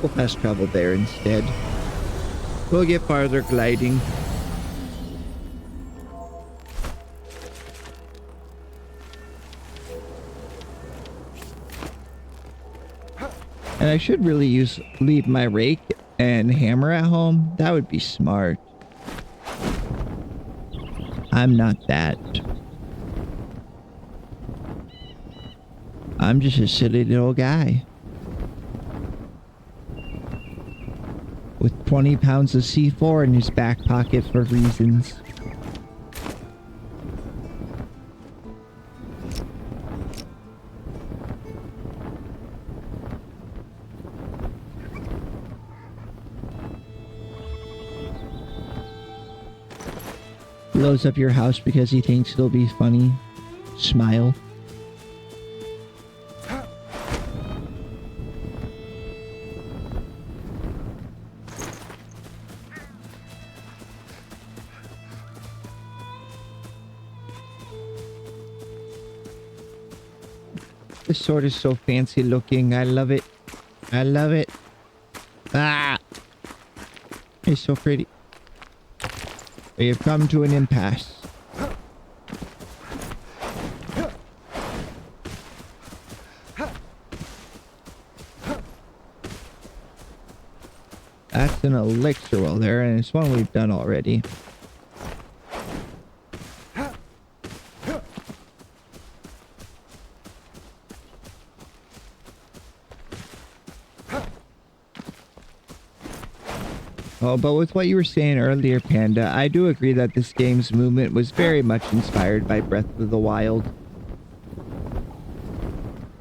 We'll fast travel there instead. We'll get farther gliding. And I should really leave my rake and hammer at home. That would be smart. I'm not that. I'm just a silly little guy. With 20 pounds of C4 in his back pocket for reasons. Blows up your house because he thinks it'll be funny. Smile. This sword is so fancy looking. I love it. I love it. Ah! It's so pretty. We have come to an impasse. That's an elixir well there, and it's one we've done already. Oh, but with what you were saying earlier, Panda, I do agree that this game's movement was very much inspired by Breath of the Wild.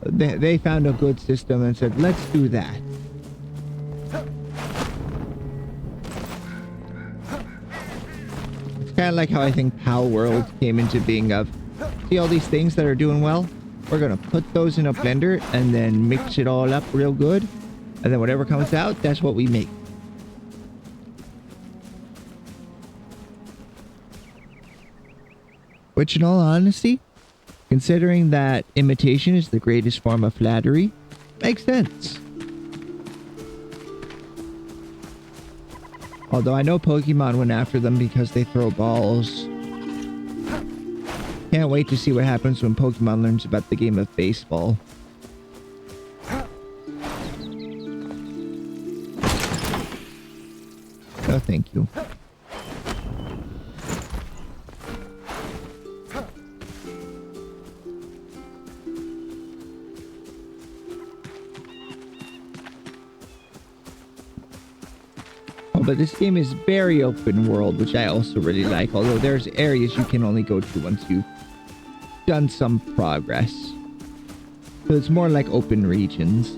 They found a good system and said, let's do that. It's kind of like how I think Pal World came into being of, see all these things that are doing well? We're going to put those in a blender and then mix it all up real good. And then whatever comes out, that's what we make. Which, in all honesty, considering that imitation is the greatest form of flattery, makes sense. Although I know Pokemon went after them because they throw balls. Can't wait to see what happens when Pokemon learns about the game of baseball. No, thank you. But this game is very open world, which I also really like, although there's areas you can only go to once you've done some progress. So it's more like open regions.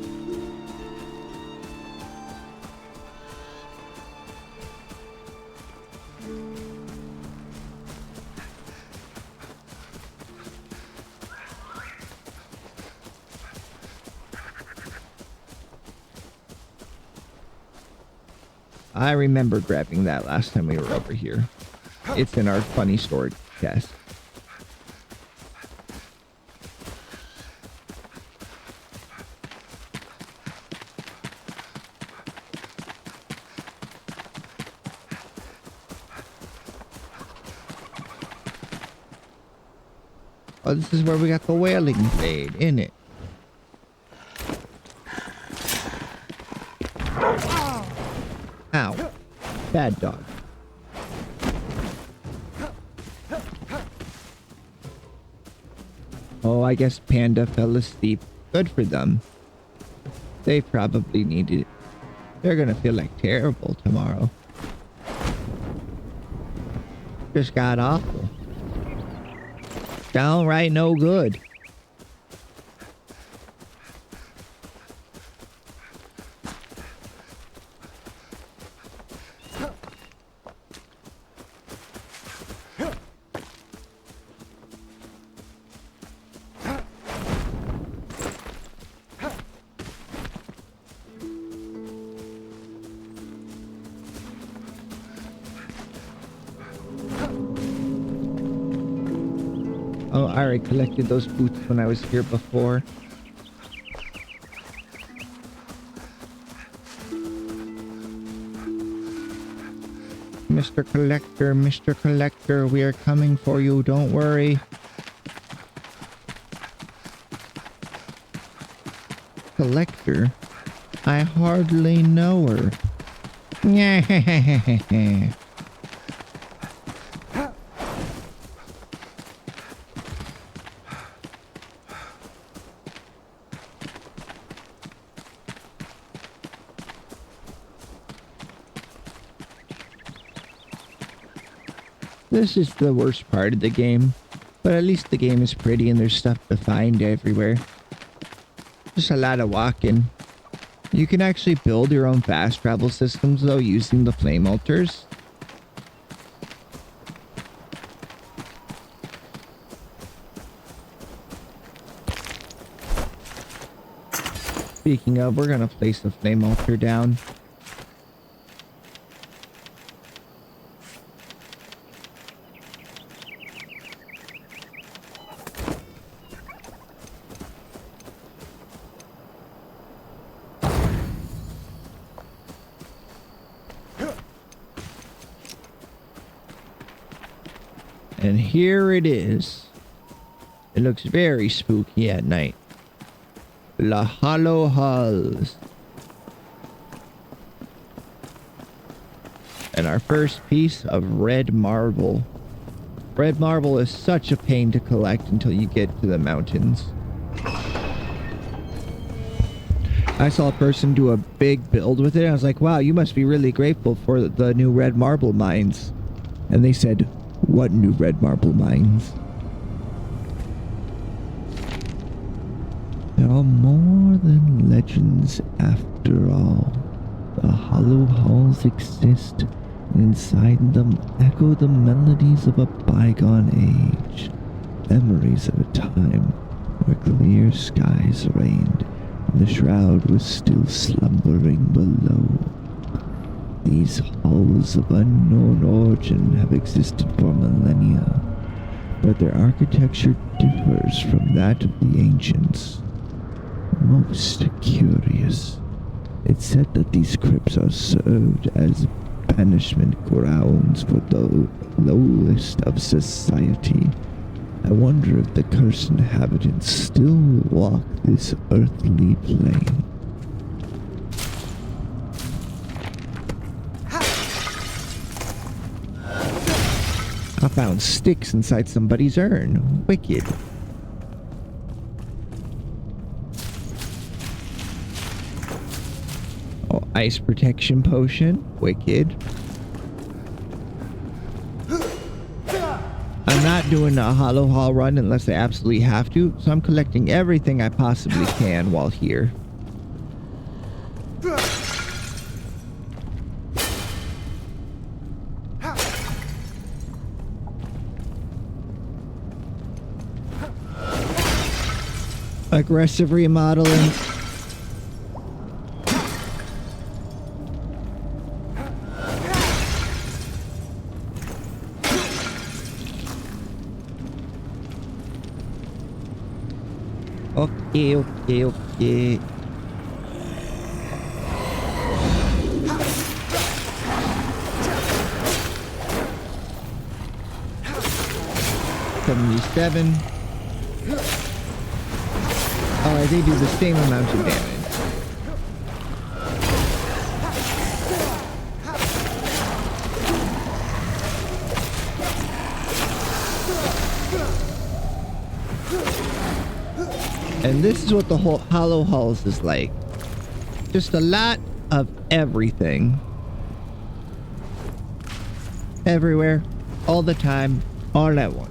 I remember grabbing that last time we were over here. It's in our funny storage chest. Oh, this is where we got the whaling blade, isn't it? Ow. Bad dog. Oh, I guess Panda fell asleep. Good for them. They probably needed it. They're gonna feel like terrible tomorrow. Just got awful. Downright no good. Oh, I already collected those boots when I was here before. Mr. Collector, we are coming for you, don't worry. Collector? I hardly know her. This is the worst part of the game, but at least the game is pretty and there's stuff to find everywhere. Just a lot of walking. You can actually build your own fast travel systems though using the flame altars. Speaking of, we're gonna place the flame altar down. And here it is. It looks very spooky at night. La Hollow Halls. And our first piece of red marble. Red marble is such a pain to collect until you get to the mountains. I saw a person do a big build with it. I was like, wow, you must be really grateful for the new red marble mines. And they said, what new red marble mines? There are more than legends after all. The hollow halls exist, and inside them echo the melodies of a bygone age. Memories of a time where clear skies reigned, and the shroud was still slumbering below. These halls of unknown origin have existed for millennia, but their architecture differs from that of the ancients. Most curious. It's said that these crypts are served as banishment grounds for the lowest of society. I wonder if the cursed inhabitants still walk this earthly plane. I found sticks inside somebody's urn. Wicked. Oh, ice protection potion. Wicked. I'm not doing a hollow hall run unless I absolutely have to, so I'm collecting everything I possibly can while here. Aggressive remodeling. Okay. 77. Oh, they do the same amount of damage. And this is what the whole Hollow Halls is like. Just a lot of everything. Everywhere, all the time, all at once.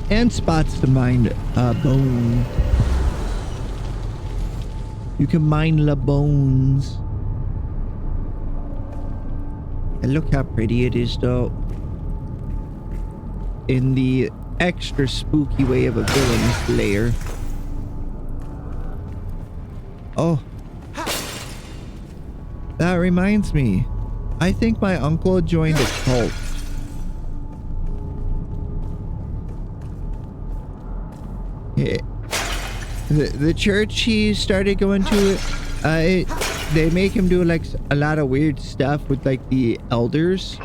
And spots to mine bone. You can mine the bones. And look how pretty it is though. In the extra spooky way of a villain's lair. Oh. That reminds me. I think my uncle joined a cult. Yeah. The church he started going to, they make him do like a lot of weird stuff with like the elders.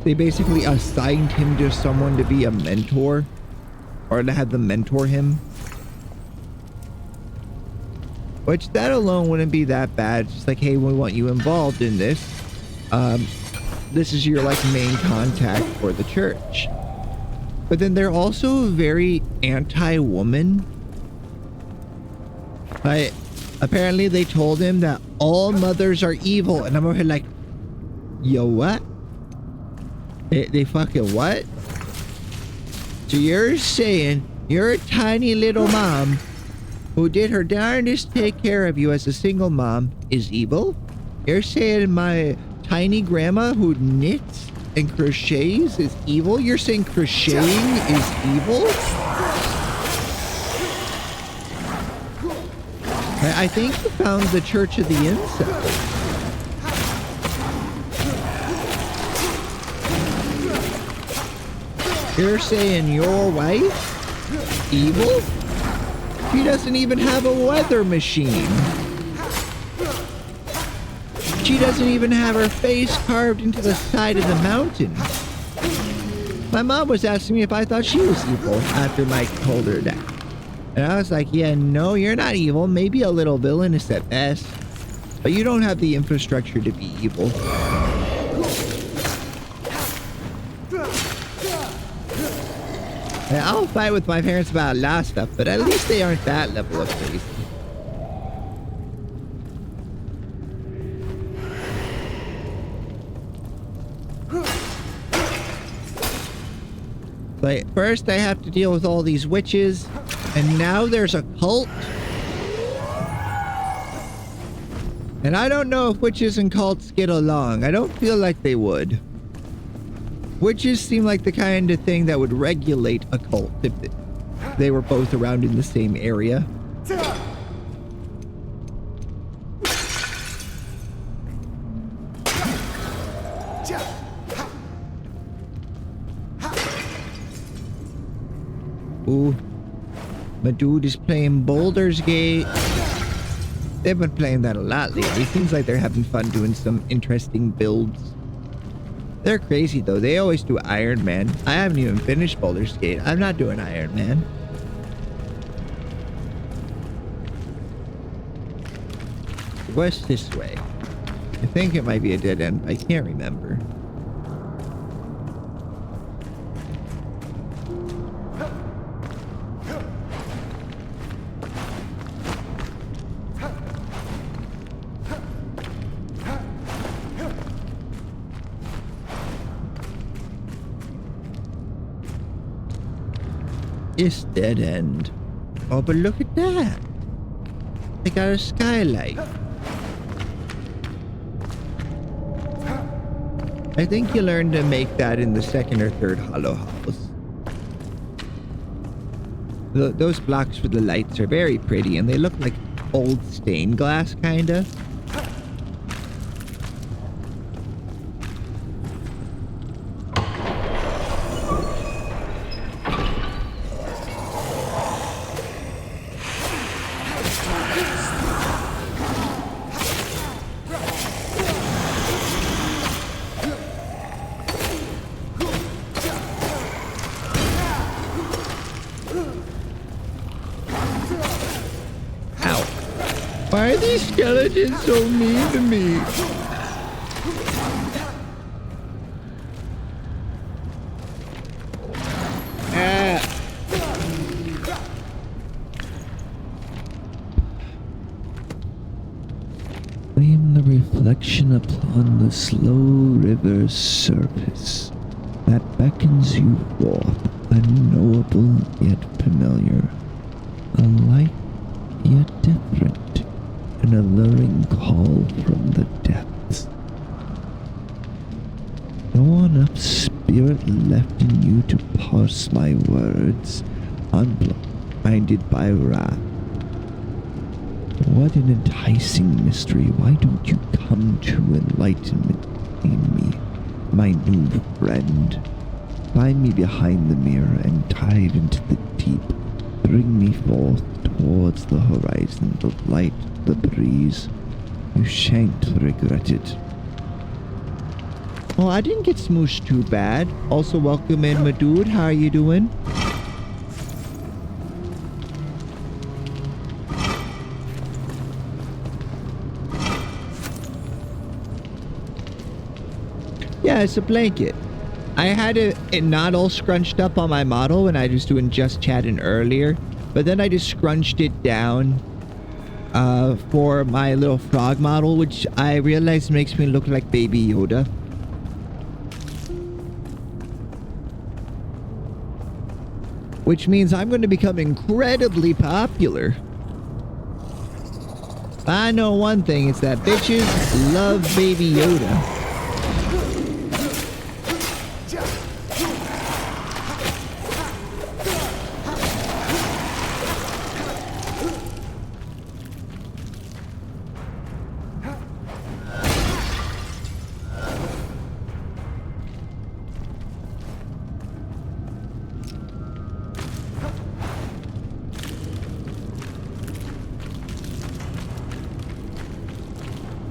They basically assigned him to someone to be a mentor, or to have them mentor him. Which that alone wouldn't be that bad. It's just like, hey, we want you involved in this. This is your like main contact for the church. But then they're also very anti-woman. But apparently they told him that all mothers are evil, and I'm over here like, yo, what? They fucking what? So you're saying you're a tiny little mom who did her darndest to take care of you as a single mom is evil? You're saying my tiny grandma who knits and crochets is evil? You're saying crocheting is evil? I think you found the Church of the Incels. You're saying your wife evil? She doesn't even have a weather machine. She doesn't even have her face carved into the side of the mountain. My mom was asking me if I thought she was evil after Mike told her that. And I was like, yeah, no, you're not evil. Maybe a little villainous at best. But you don't have the infrastructure to be evil. And I'll fight with my parents about a lot of stuff, but at least they aren't that level of crazy. Like, first I have to deal with all these witches, and now there's a cult. And I don't know if witches and cults get along. I don't feel like they would. Witches seem like the kind of thing that would regulate a cult if they were both around in the same area. Ooh. My dude is playing Baldur's Gate. They've been playing that a lot lately. Seems like they're having fun doing some interesting builds. They're crazy though. They always do Iron Man. I haven't even finished Baldur's Gate. I'm not doing Iron Man. What's this way? I think it might be a dead end. I can't remember. It's dead end. Oh, but look at that. They got a skylight. I think you learn to make that in the second or third hollow house. Those blocks for the lights are very pretty, and they look like old stained glass, kinda. Why are these skeletons so mean to me? Flame the reflection upon the slow river's surface that beckons you forth, unknowable yet familiar, alike yet different. An alluring call from the depths. No enough spirit left in you to parse my words, unblinded by wrath. What an enticing mystery. Why don't you come to enlightenment in me, my new friend? Find me behind the mirror and dive into the deep. Bring me forth towards the horizon, the light, the breeze. You shan't regret it. Well, I didn't get smooshed too bad. Also, welcome in, my dude. How are you doing? Yeah, it's a blanket. I had it not all scrunched up on my model when I was doing just chatting earlier, but then I just scrunched it down for my little frog model, which I realized makes me look like Baby Yoda. Which means I'm going to become incredibly popular. I know one thing, it's that bitches love Baby Yoda.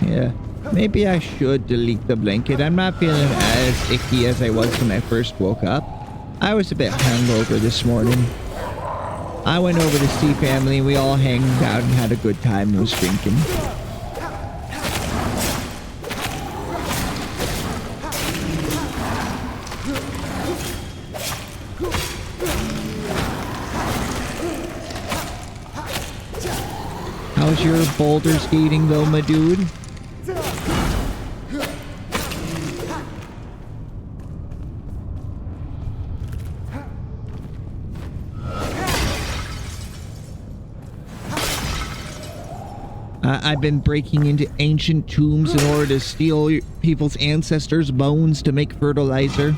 Yeah, maybe I should delete the blanket. I'm not feeling as icky as I was when I first woke up. I was a bit hungover this morning. I went over to see family. We all hanged out and had a good time and was drinking. How's your boulder skating though, my dude? I've been breaking into ancient tombs in order to steal people's ancestors' bones to make fertilizer.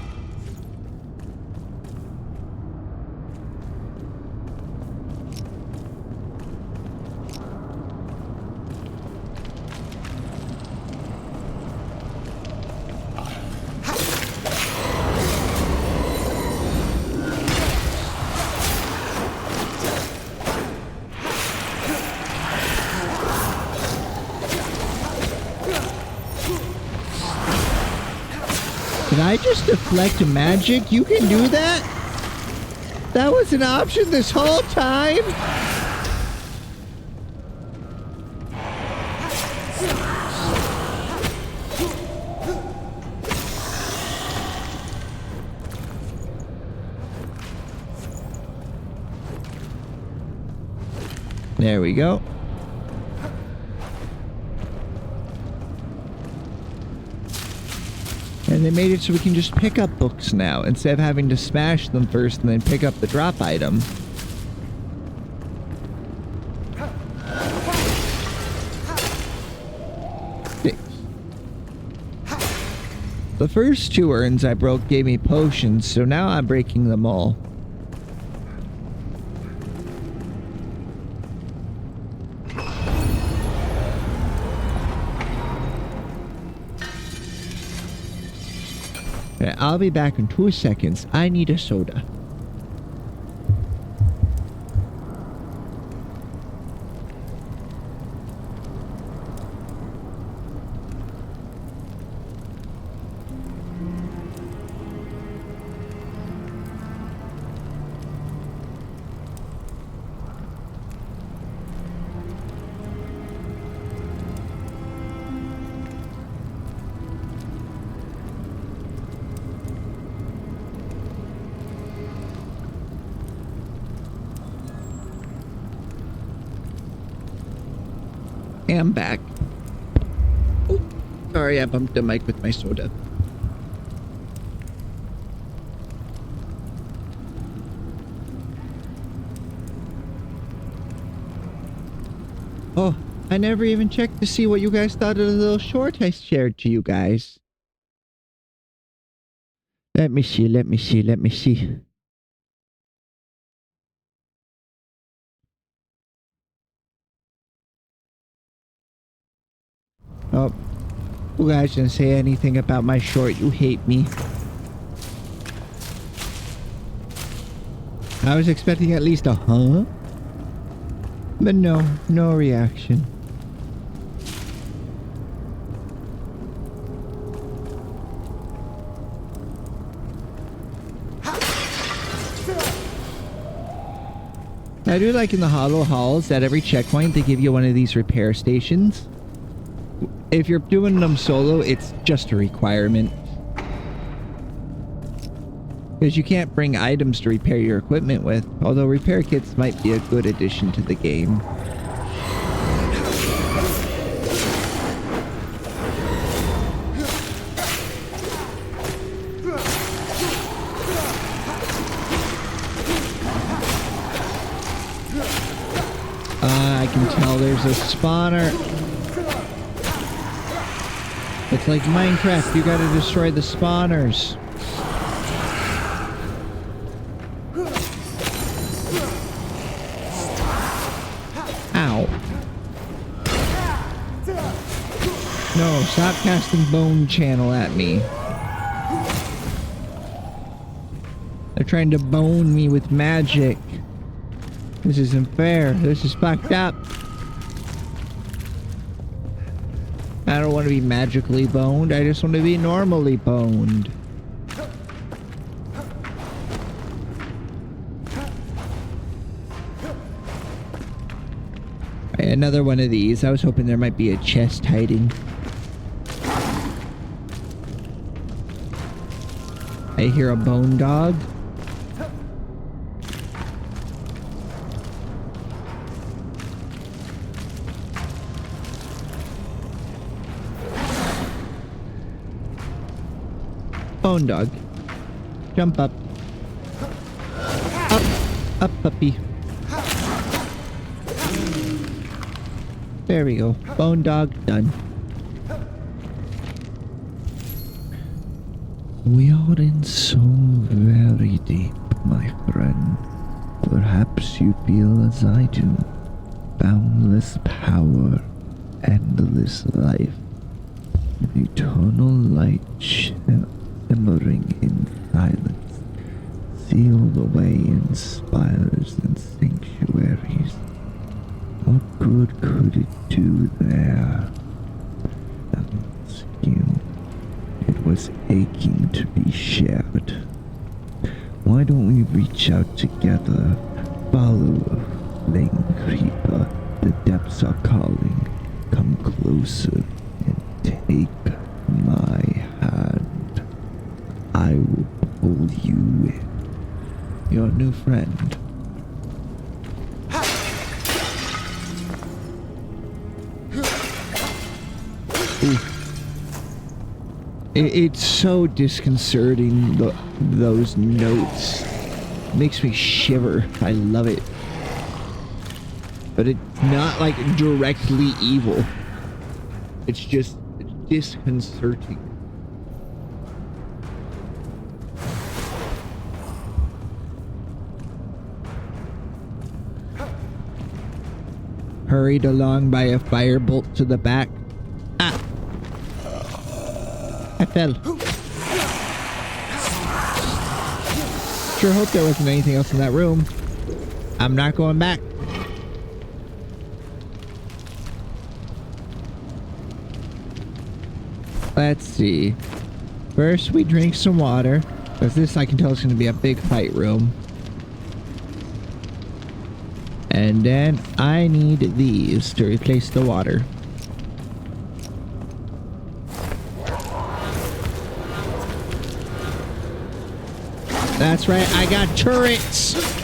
Did I just deflect magic? You can do that? That was an option this whole time? There we go. And they made it so we can just pick up books now, instead of having to smash them first and then pick up the drop item. The first 2 urns I broke gave me potions, so now I'm breaking them all. I'll be back in 2 seconds. I need a soda. I'm back. Oh, sorry, I bumped the mic with my soda. Oh, I never even checked to see what you guys thought of the little short I shared to you guys. Let me see, let me see, let me see. Oh, you guys didn't say anything about my short. You hate me. I was expecting at least a huh? But no, no reaction. I do like in the Hollow Halls that every checkpoint they give you one of these repair stations. If you're doing them solo, it's just a requirement. Because you can't bring items to repair your equipment with, although repair kits might be a good addition to the game. I can tell there's a spawner. It's like Minecraft, you gotta destroy the spawners. Ow. No, stop casting bone channel at me. They're trying to bone me with magic. This isn't fair. This is fucked up. I don't want to be magically boned. I just want to be normally boned. Right, another one of these. I was hoping there might be a chest hiding. I hear a bone dog. Bone dog. Jump up. Up. Up, puppy. There we go. Bone dog done. We are in so very deep, my friend. Perhaps you feel as I do. Boundless power, endless life. Eternal light shimmering in silence. Sealed away in spires and sanctuaries. What good could it do there? Ask you. It was aching to be shared. Why don't we reach out together? Follow Flame Creeper. The depths are calling. Come closer and take my hand. I will pull you in. Your new friend. Ooh. It's so disconcerting, those notes. Makes me shiver. I love it. But it's not like directly evil. It's just disconcerting. Hurried along by a firebolt to the back. Ah! I fell. Sure hope there wasn't anything else in that room. I'm not going back. Let's see. First, we drink some water. Because this, I can tell, is going to be a big fight room. And then I need these to replace the water. That's right, I got turrets!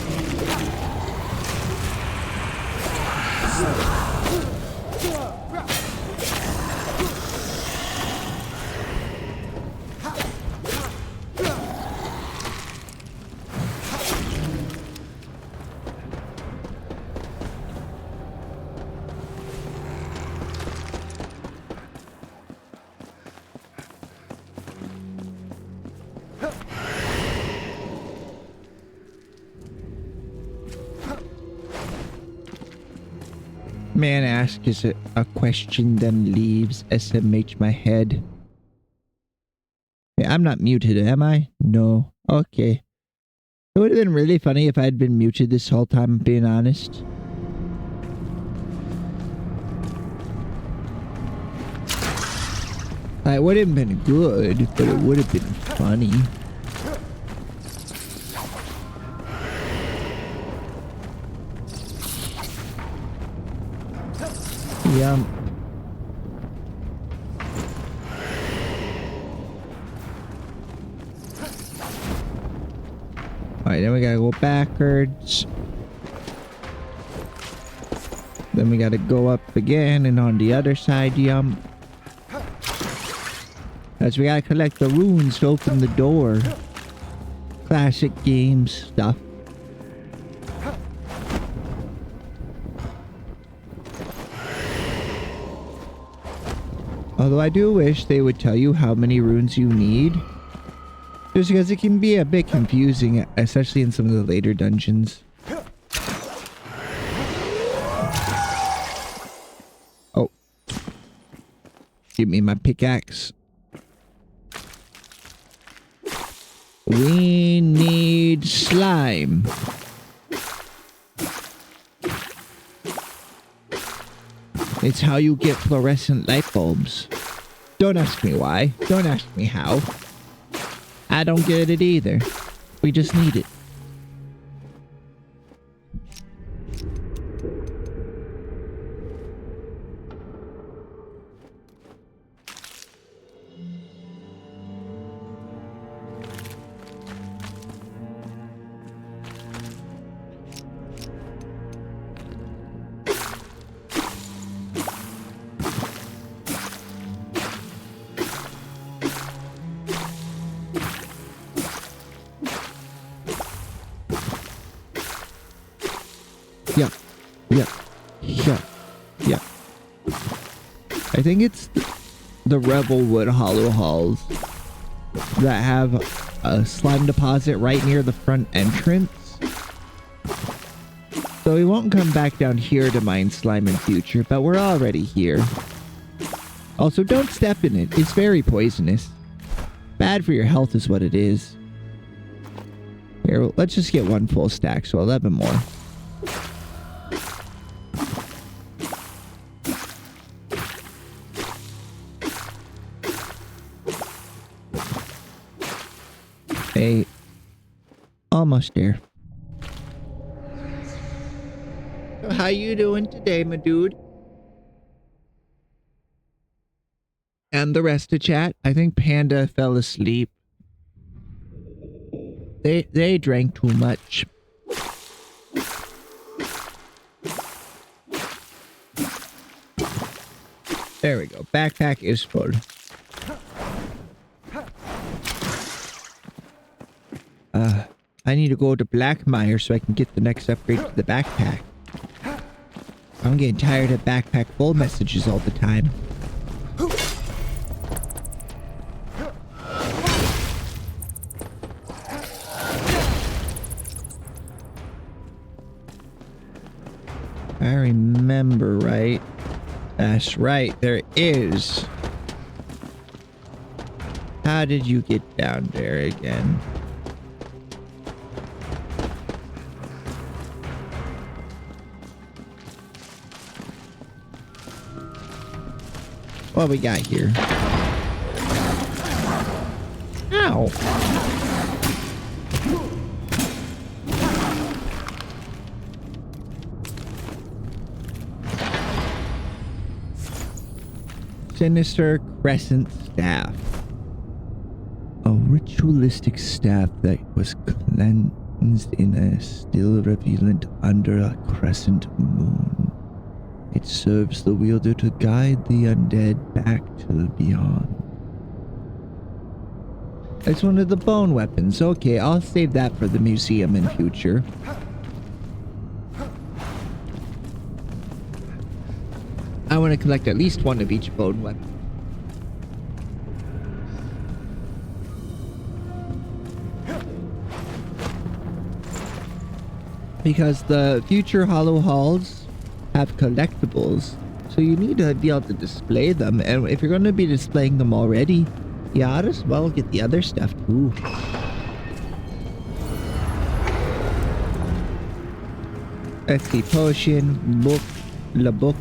Man ask is a question then leaves SMH my head. Hey, I'm not muted, am I? No. Okay. It would have been really funny if I had been muted this whole time, being honest. It would have been good, but it would have been funny. Yum. Alright, then we gotta go backwards. Then we gotta go up again and on the other side, yum. Because we gotta collect the runes to open the door. Classic games stuff. Although I do wish they would tell you how many runes you need. Just because it can be a bit confusing, especially in some of the later dungeons. Oh. Give me my pickaxe. We need slime. It's how you get fluorescent light bulbs. Don't ask me why. Don't ask me how. I don't get it either. We just need it. I think it's the Revelwood Hollow Halls that have a slime deposit right near the front entrance. So we won't come back down here to mine slime in future, but we're already here. Also, don't step in it. It's very poisonous. Bad for your health is what it is. Here, let's just get one full stack, so 11 more. Hey, almost there. So how you doing today, my dude? And the rest of chat? I think Panda fell asleep. They drank too much. There we go. Backpack is full. I need to go to Blackmire so I can get the next upgrade to the backpack. I'm getting tired of backpack full messages all the time. I remember right. That's right, there is. How did you get down there again? What we got here? Ow! Sinister Crescent Staff. A ritualistic staff that was cleansed in a still relevant under a crescent moon. It serves the wielder to guide the undead back to the beyond. It's one of the bone weapons. Okay, I'll save that for the museum in future. I want to collect at least one of each bone weapon. Because the future Hollow Halls have collectibles, so you need to be able to display them, and if you're going to be displaying them already, you ought as well get the other stuff too. Let's see, potion, book, la book.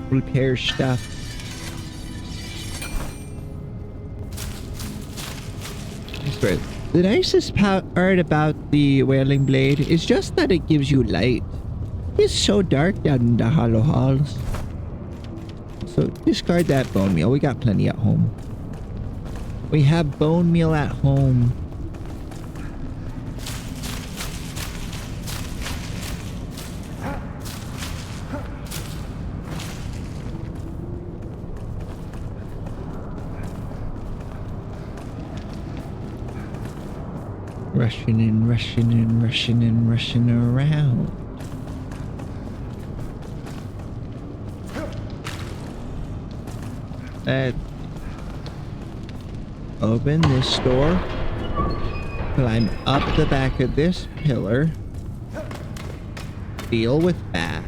Repair stuff. The nicest part about the Wailing Blade is just that it gives you light. It's so dark down in the Hollow Halls. So discard that bone meal. We got plenty at home. We have bone meal at home. Rushing around. Let's open this door. Climb up the back of this pillar. Deal with that.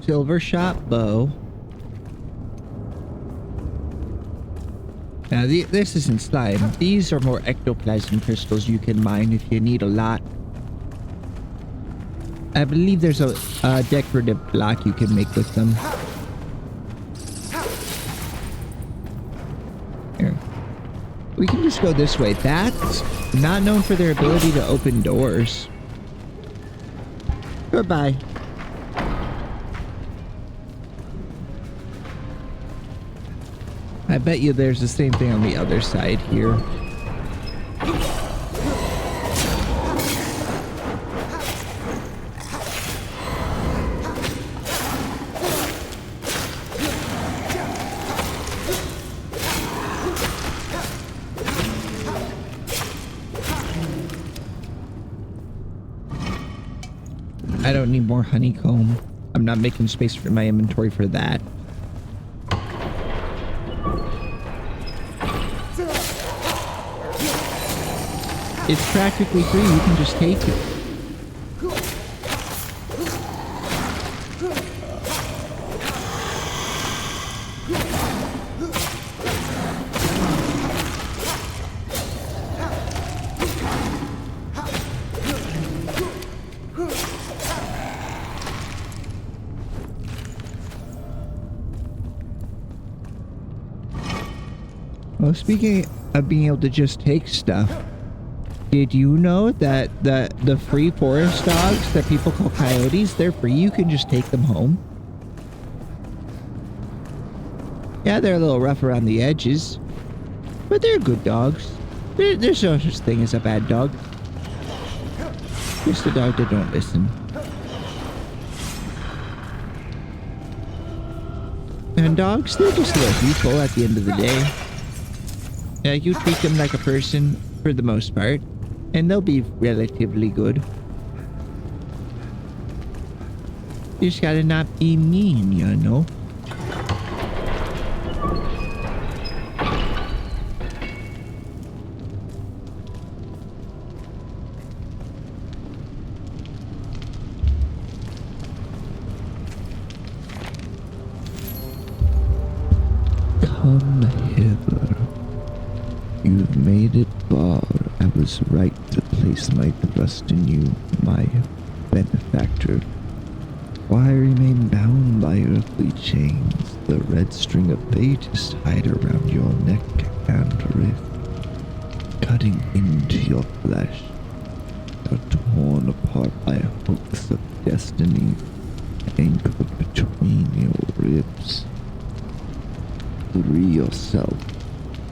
Silver shot bow. Now, this isn't slime. These are more ectoplasm crystals you can mine if you need a lot. I believe there's a decorative block you can make with them. Here. We can just go this way. Bats, not known for their ability to open doors. Goodbye. I bet you there's the same thing on the other side here. I don't need more honeycomb. I'm not making space for my inventory for that. It's practically free. You can just take it. Well, speaking of being able to just take stuff, did you know that the free forest dogs that people call coyotes, they're free? You can just take them home. Yeah, they're a little rough around the edges, but they're good dogs. There's no such thing as a bad dog. Just a dog that don't listen. And dogs, they're just little people at the end of the day. Yeah, you treat them like a person for the most part, and they'll be relatively good. You just gotta not be mean, you know? Come hither. You've made it far. I was right to place my trust in you, my benefactor. Why remain bound by earthly chains? The red string of fate is tied around your neck and wrist, cutting into your flesh. You're torn apart by hooks of destiny, anchored between your ribs. Free yourself.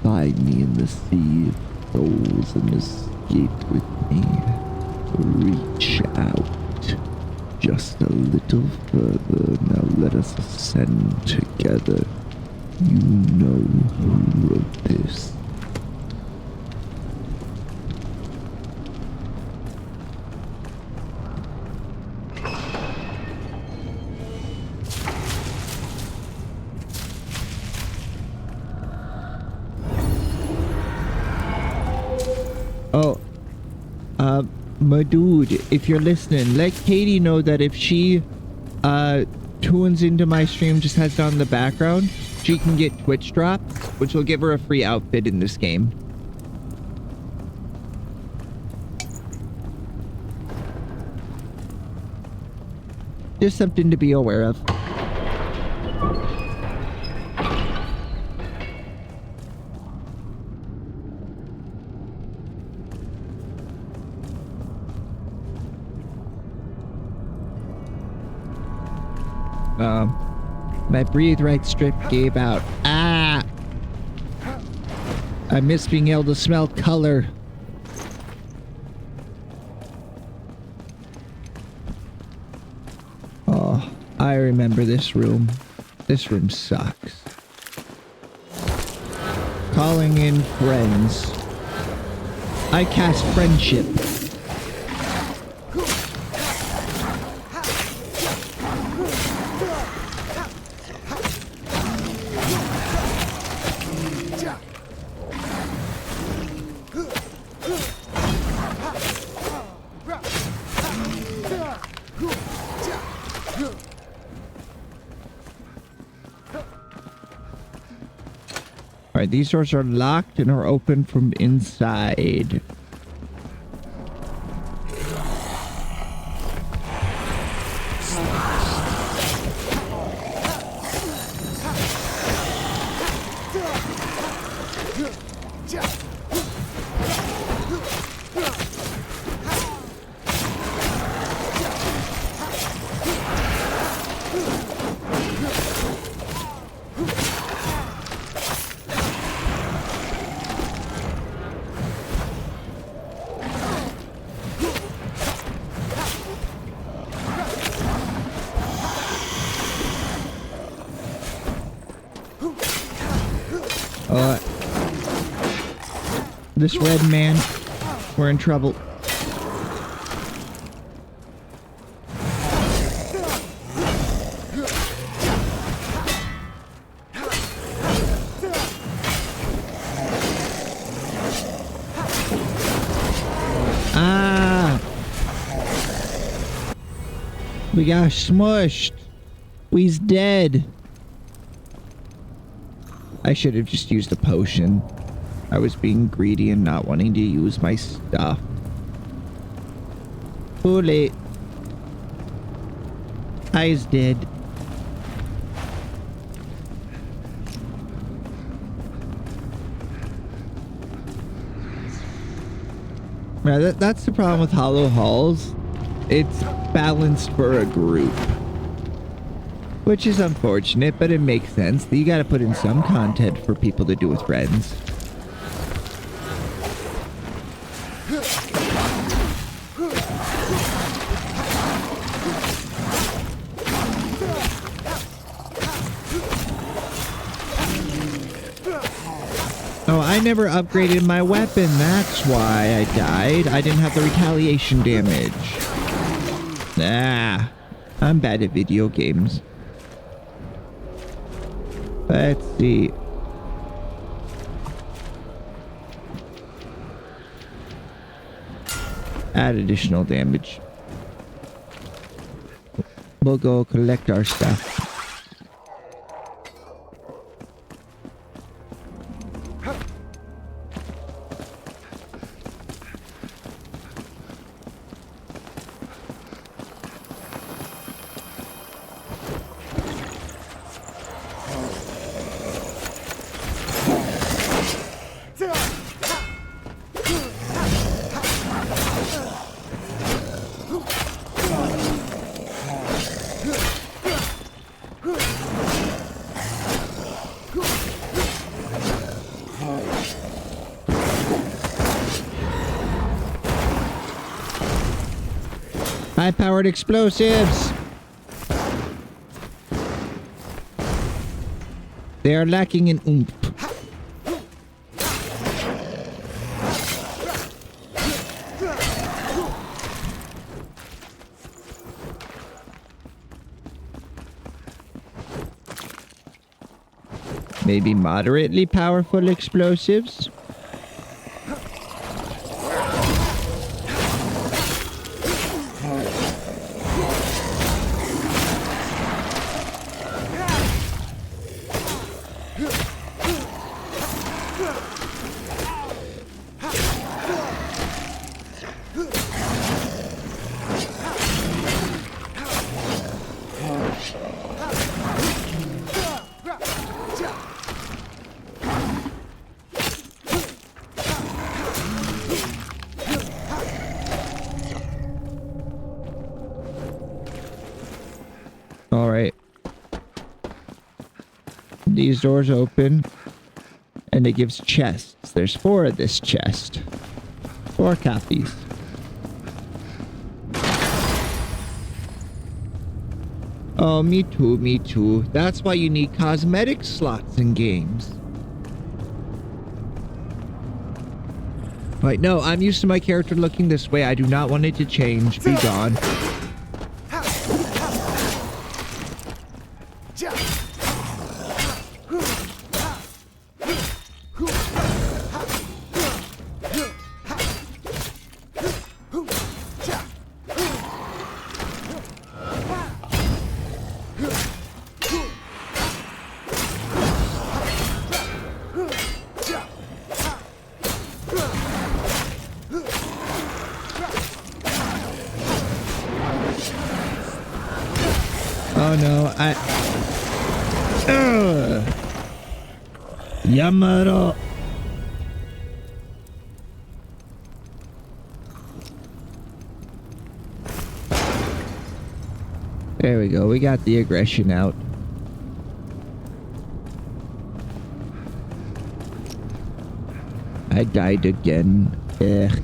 Find me in the sea of souls and escape with me. Reach out. Just a little further. Now let us ascend together. You know who wrote this. My dude, if you're listening, let Katie know that if she tunes into my stream, just has it on the background, she can get Twitch drops, which will give her a free outfit in this game. Just something to be aware of. My breathe right strip gave out. Ah! I miss being able to smell color. Oh, I remember this room. This room sucks. Calling in friends. I cast friendship. Alright, these doors are locked and are open from inside. This red man, we're in trouble. Ah! We got smushed. We's dead. I should have just used a potion. I was being greedy and not wanting to use my stuff. Too late. I's dead. Yeah, that's the problem with Hollow Halls. It's balanced for a group. Which is unfortunate, but it makes sense. You gotta put in some content for people to do with friends. Oh, I never upgraded my weapon. That's why I died. I didn't have the retaliation damage. Ah, I'm bad at video games. Let's see. Add additional damage. We'll go collect our stuff. High-powered explosives! They are lacking in oomph. Maybe moderately powerful explosives? Alright. These doors open. And it gives chests. There's 4 of this chest. 4 copies. Oh, me too, me too. That's why you need cosmetic slots in games. Right, no, I'm used to my character looking this way. I do not want it to change. Be gone. Oh no, Yamaro. There we go. We got the aggression out. I died again. Ugh.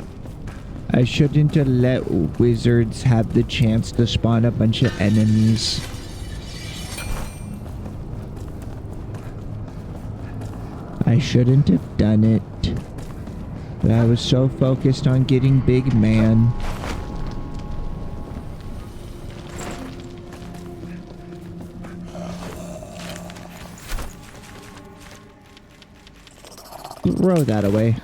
I shouldn't have let wizards have the chance to spawn a bunch of enemies. I shouldn't have done it. But I was so focused on getting big man. Throw that away.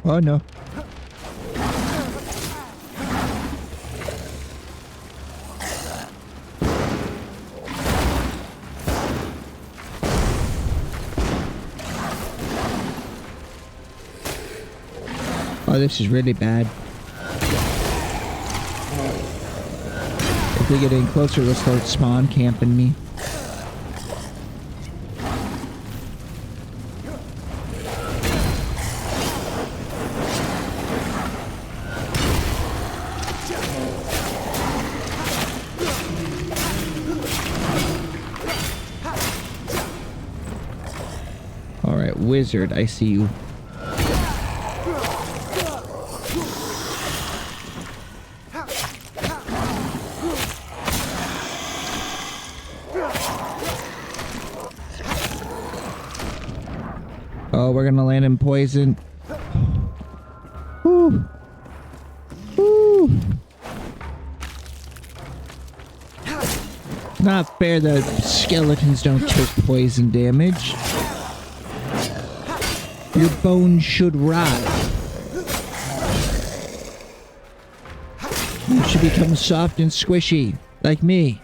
Oh no. Oh, this is really bad. If they get any closer, they'll start spawn camping me. Alright, wizard, I see you. Oh, we're gonna land in poison. Woo. Woo. Not fair that skeletons don't take poison damage. Your bones should rot. You should become soft and squishy, like me.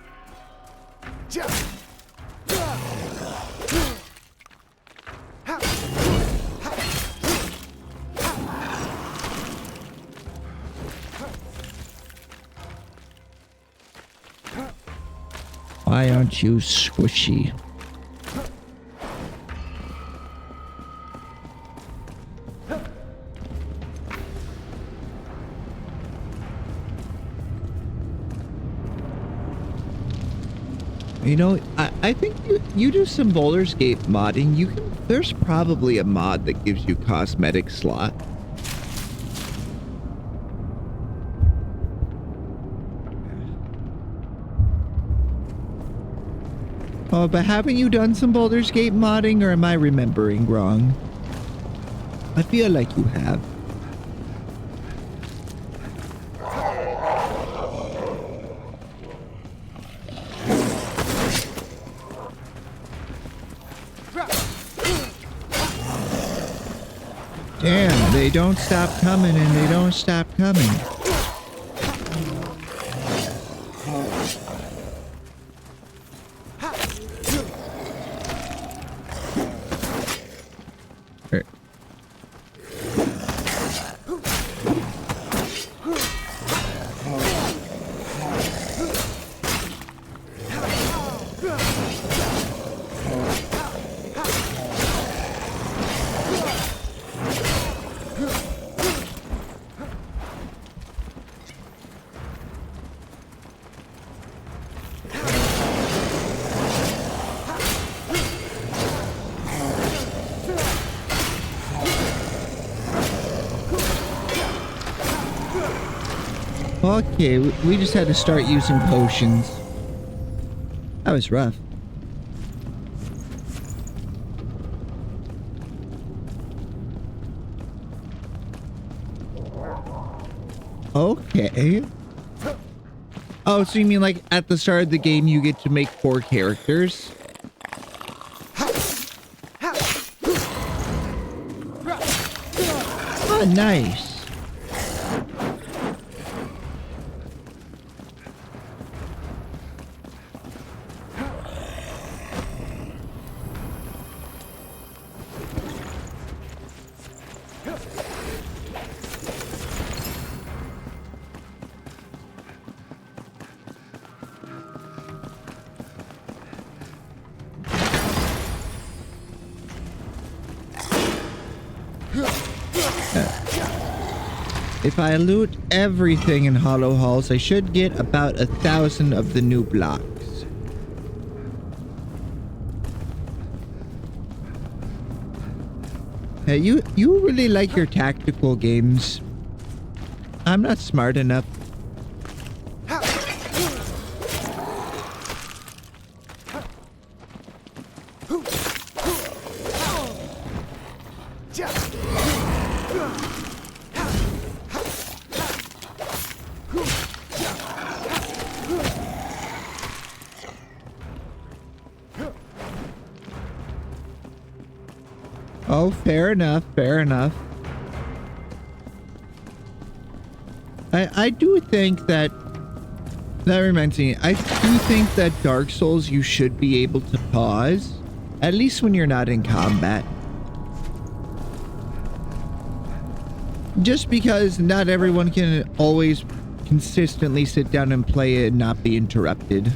Why aren't you squishy? You know, I think you do some Baldur's Gate modding. You can. There's probably a mod that gives you cosmetic slot. Oh, but haven't you done some Baldur's Gate modding, or am I remembering wrong? I feel like you have. Damn, they don't stop coming and they don't stop coming. Okay, we just had to start using potions. That was rough. Okay. Oh, so you mean like at the start of the game you get to make 4 characters? Oh, nice. If I loot everything in Hollow Halls, I should get about 1,000 of the new blocks. Hey, you really like your tactical games. I'm not smart enough. Oh, fair enough, fair enough. I do think that reminds me, I do think that Dark Souls you should be able to pause, at least when you're not in combat. Just because not everyone can always consistently sit down and play it and not be interrupted.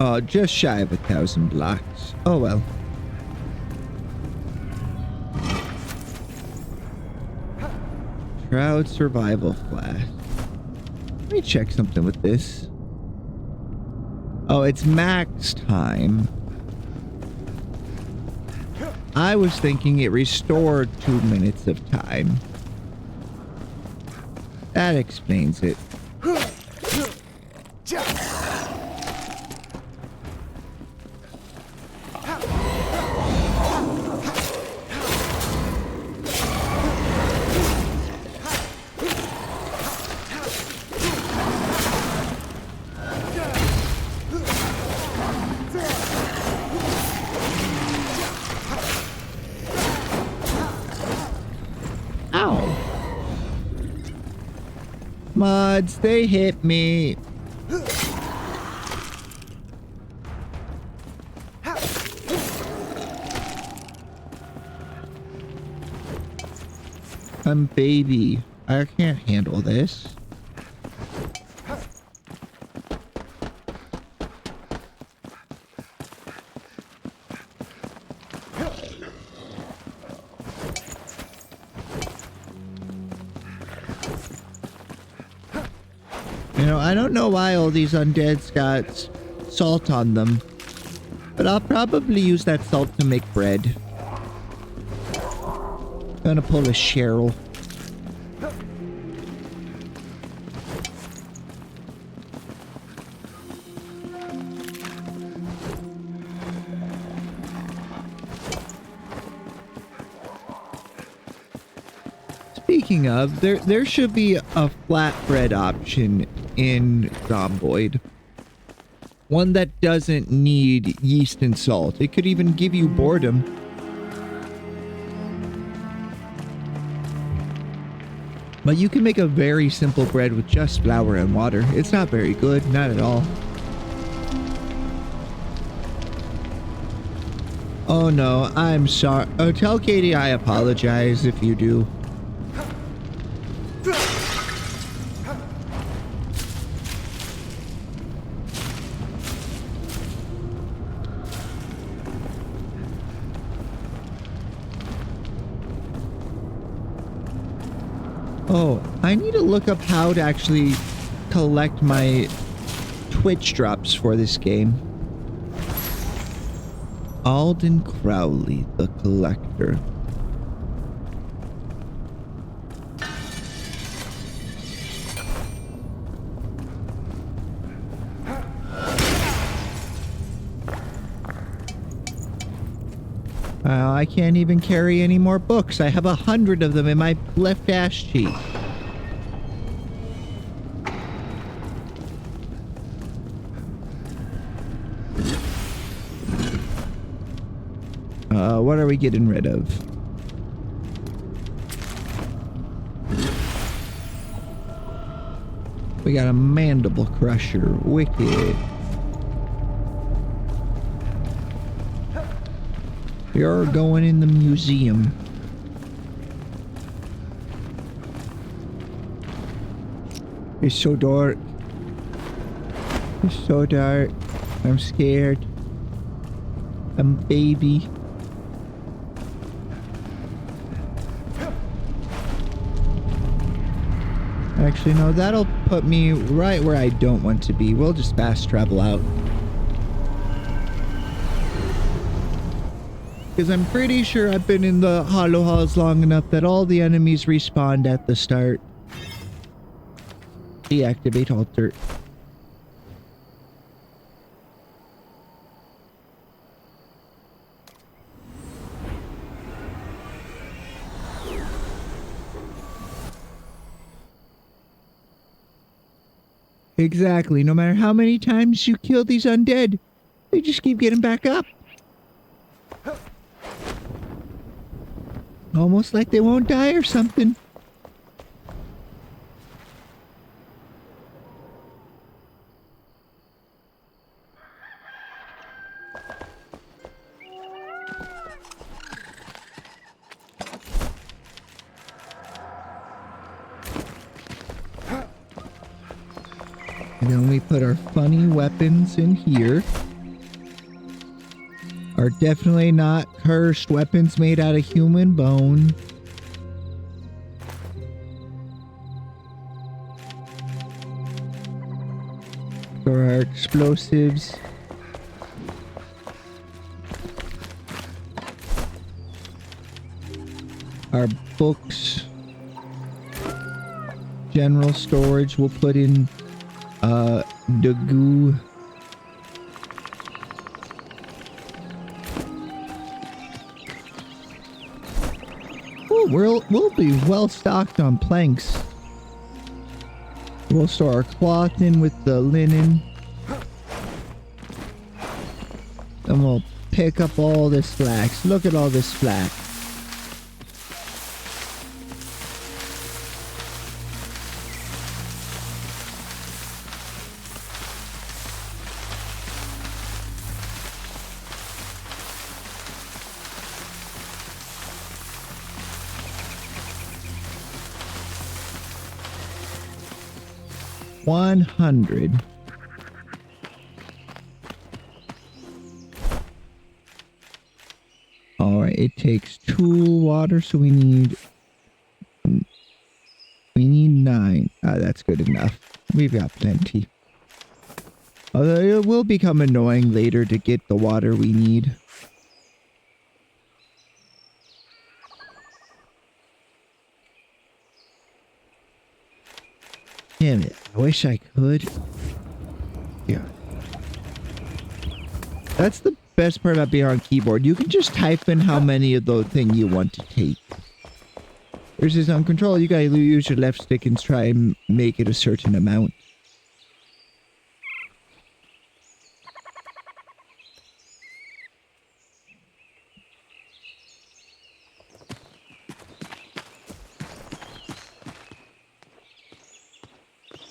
Oh, just shy of 1,000 blocks. Oh well. Shroud survival flask. Let me check something with this. Oh, it's max time. I was thinking it restored 2 minutes of time. That explains it. Mods, they hit me. I'm baby. I can't handle this. You know, I don't know why all these undeads got salt on them, but I'll probably use that salt to make bread. Gonna pull a Cheryl. Speaking of, there should be a flatbread option in Zomboid. One that doesn't need yeast and salt. It could even give you boredom. But you can make a very simple bread with just flour and water. It's not very good, not at all. Oh no, I'm sorry. Oh, tell Katie I apologize if you do. Oh, I need to look up how to actually collect my Twitch drops for this game. Alden Crowley, the collector. I can't even carry any more books. I have 100 of them in my left ass cheek. What are we getting rid of? We got a mandible crusher. Wicked. You're going in the museum. It's so dark. It's so dark. I'm scared. I'm a baby. Actually, no, that'll put me right where I don't want to be. We'll just fast travel out. Because I'm pretty sure I've been in the Hollow Halls long enough that all the enemies respawned at the start. Deactivate altar. Exactly. No matter how many times you kill these undead, they just keep getting back up. Almost like they won't die or something. And then we put our funny weapons in here. Are definitely not cursed weapons made out of human bone. For our explosives. Our books. General storage we'll put in the goo. Ooh, we'll be well stocked on planks. We'll store our cloth in with the linen. And we'll pick up all this flax. Look at all this flax. $100. Alright, it takes 2 water, so we need 9. That's good enough. We've got plenty. Although it will become annoying later to get the water we need. Damn it. I wish I could. Yeah. That's the best part about being on keyboard. You can just type in how many of the thing you want to take. There's this on control. You gotta use your left stick and try and make it a certain amount.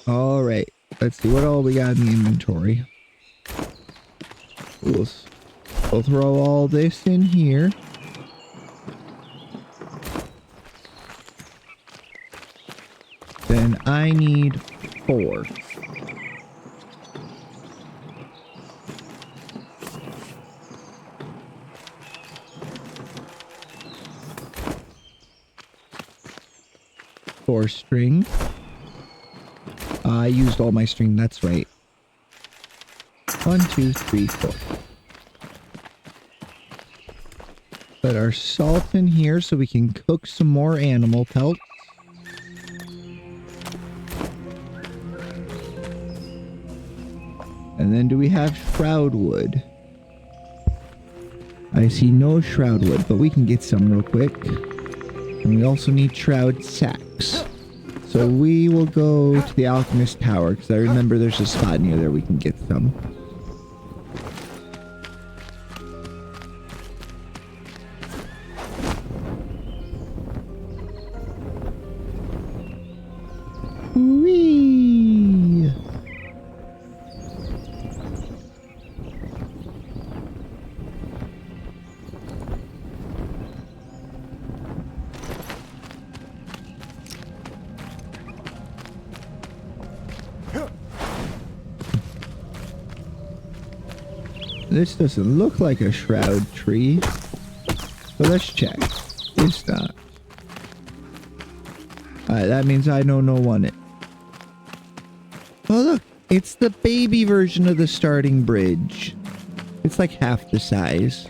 Alright, let's see what all we got in the inventory. We'll throw all this in here. Then I need 4. Four string. I used all my string, that's right. 1, 2, 3, 4. Put our salt in here so we can cook some more animal pelts. And then do we have shroud wood? I see no shroud wood, but we can get some real quick. And we also need shroud sacks. So we will go to the alchemist tower, because I remember there's a spot near there we can get some. Whee! This doesn't look like a shroud tree. So let's check. It's not. Alright, that means I don't want it. Oh look, it's the baby version of the starting bridge. It's like half the size.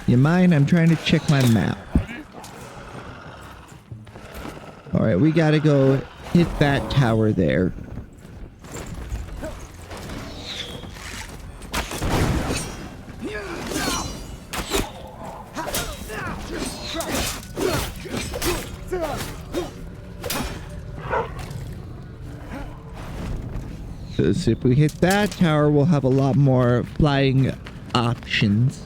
You mind? I'm trying to check my map. Alright, we gotta go hit that tower there. So if we hit that tower, we'll have a lot more flying options.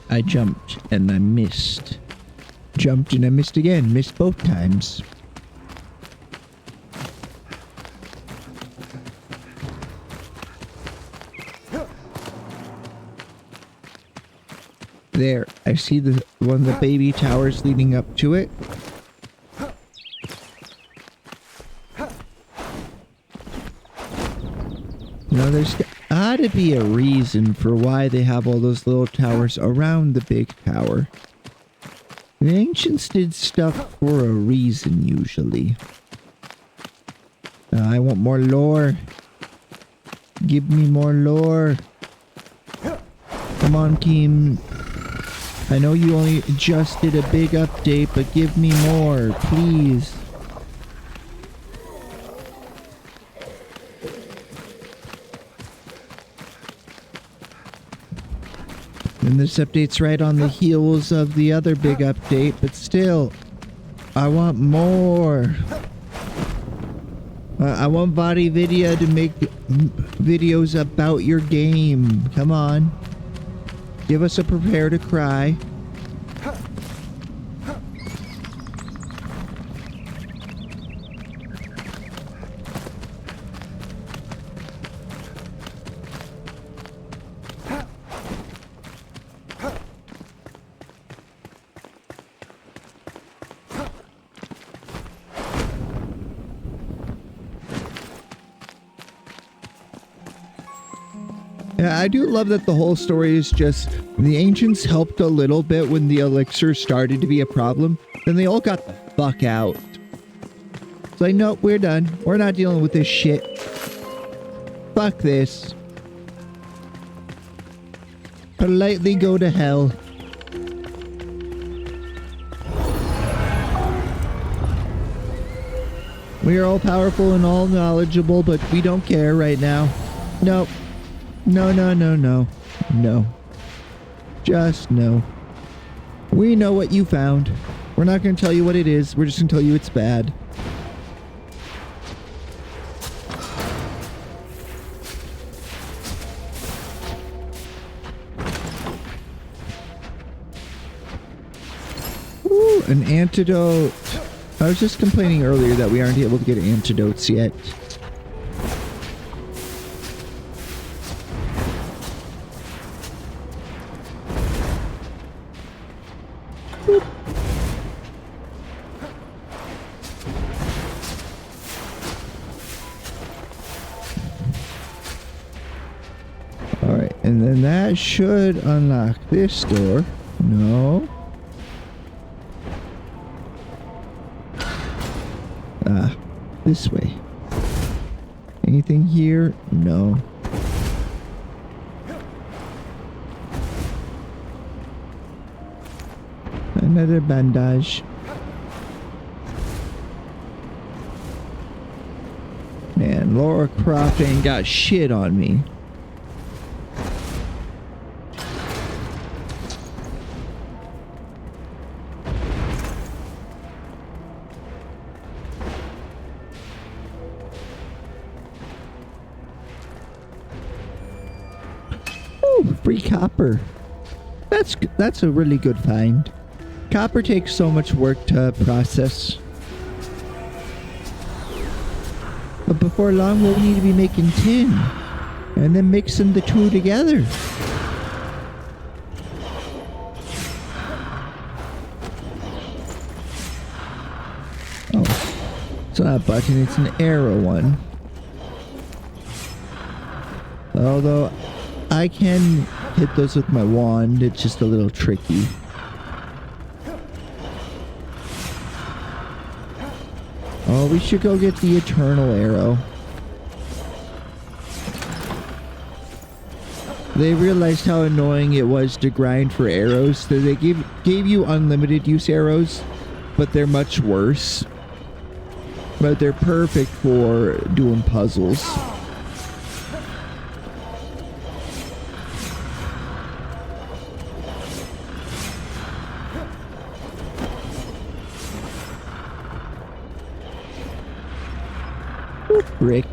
I jumped and I missed. Jumped and I missed again. Missed both times. There, I see one of the baby towers leading up to it. Now there's gotta be a reason for why they have all those little towers around the big tower. The ancients did stuff for a reason, usually. I want more lore. Give me more lore. Come on, team. I know you only just did a big update, but give me more, please. And this update's right on the heels of the other big update, but still, I want more. I want Body Video to make videos about your game. Come on. Give us a prepare to cry. Yeah, I do love that the whole story is just the ancients helped a little bit when the elixir started to be a problem. Then they all got the fuck out. It's like, nope, we're done. We're not dealing with this shit. Fuck this. Politely go to hell. We are all powerful and all knowledgeable, but we don't care right now. Nope. No, no, no, no. No. Just no. We know what you found. We're not going to tell you what it is. We're just going to tell you it's bad. Ooh, an antidote. I was just complaining earlier that we aren't able to get antidotes yet. Alright, and then that should unlock this door. No. Ah, this way. Anything here? No. Another bandage. Man, Laura Croft ain't got shit on me. free copper. That's a really good find. Copper takes so much work to process. But before long, we'll need to be making tin. And then mixing the two together. Oh. It's not a button, it's an arrow one. Although, I can hit those with my wand, it's just a little tricky. Oh, we should go get the eternal arrow. They realized how annoying it was to grind for arrows, so they gave you unlimited use arrows, but they're much worse. But they're perfect for doing puzzles. Brick.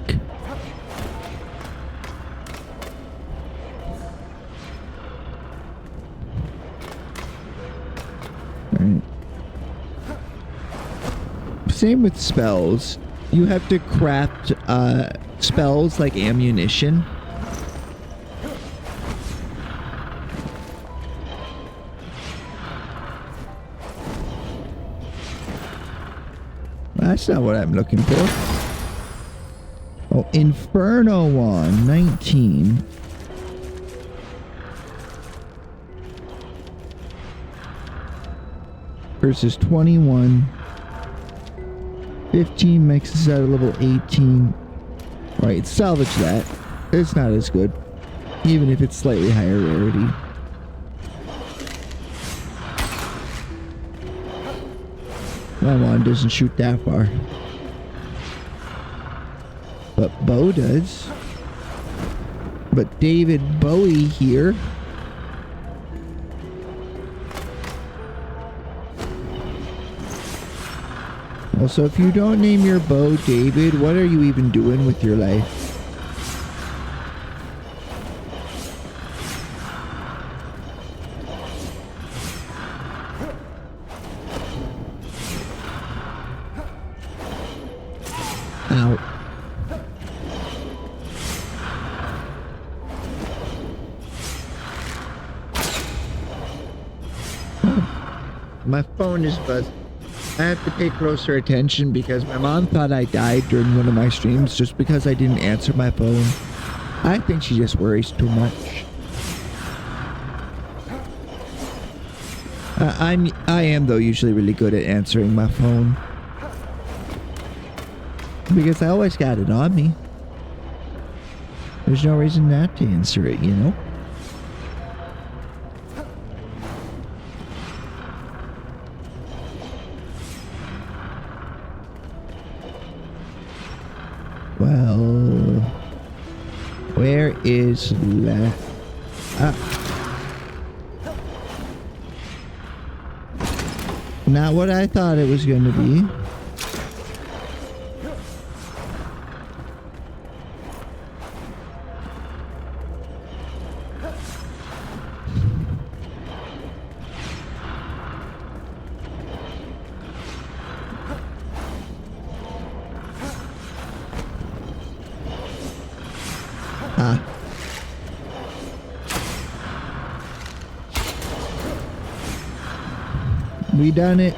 Right. Same with spells. You have to craft spells like ammunition. That's not what I'm looking for. Oh, Inferno one, 19. Versus 21. 15 makes us at a level 18. Alright, salvage that. It's not as good. Even if it's slightly higher rarity. My wand doesn't shoot that far. But Bo does. But David Bowie here. Also, if you don't name your bow David, what are you even doing with your life? Ow. My phone is buzzing. I have to pay closer attention because my mom thought I died during one of my streams just because I didn't answer my phone. I think she just worries too much. I am though usually really good at answering my phone. Because I always got it on me. There's no reason not to answer it, you know? Well, where is left? Not what I thought it was going to be. We done it.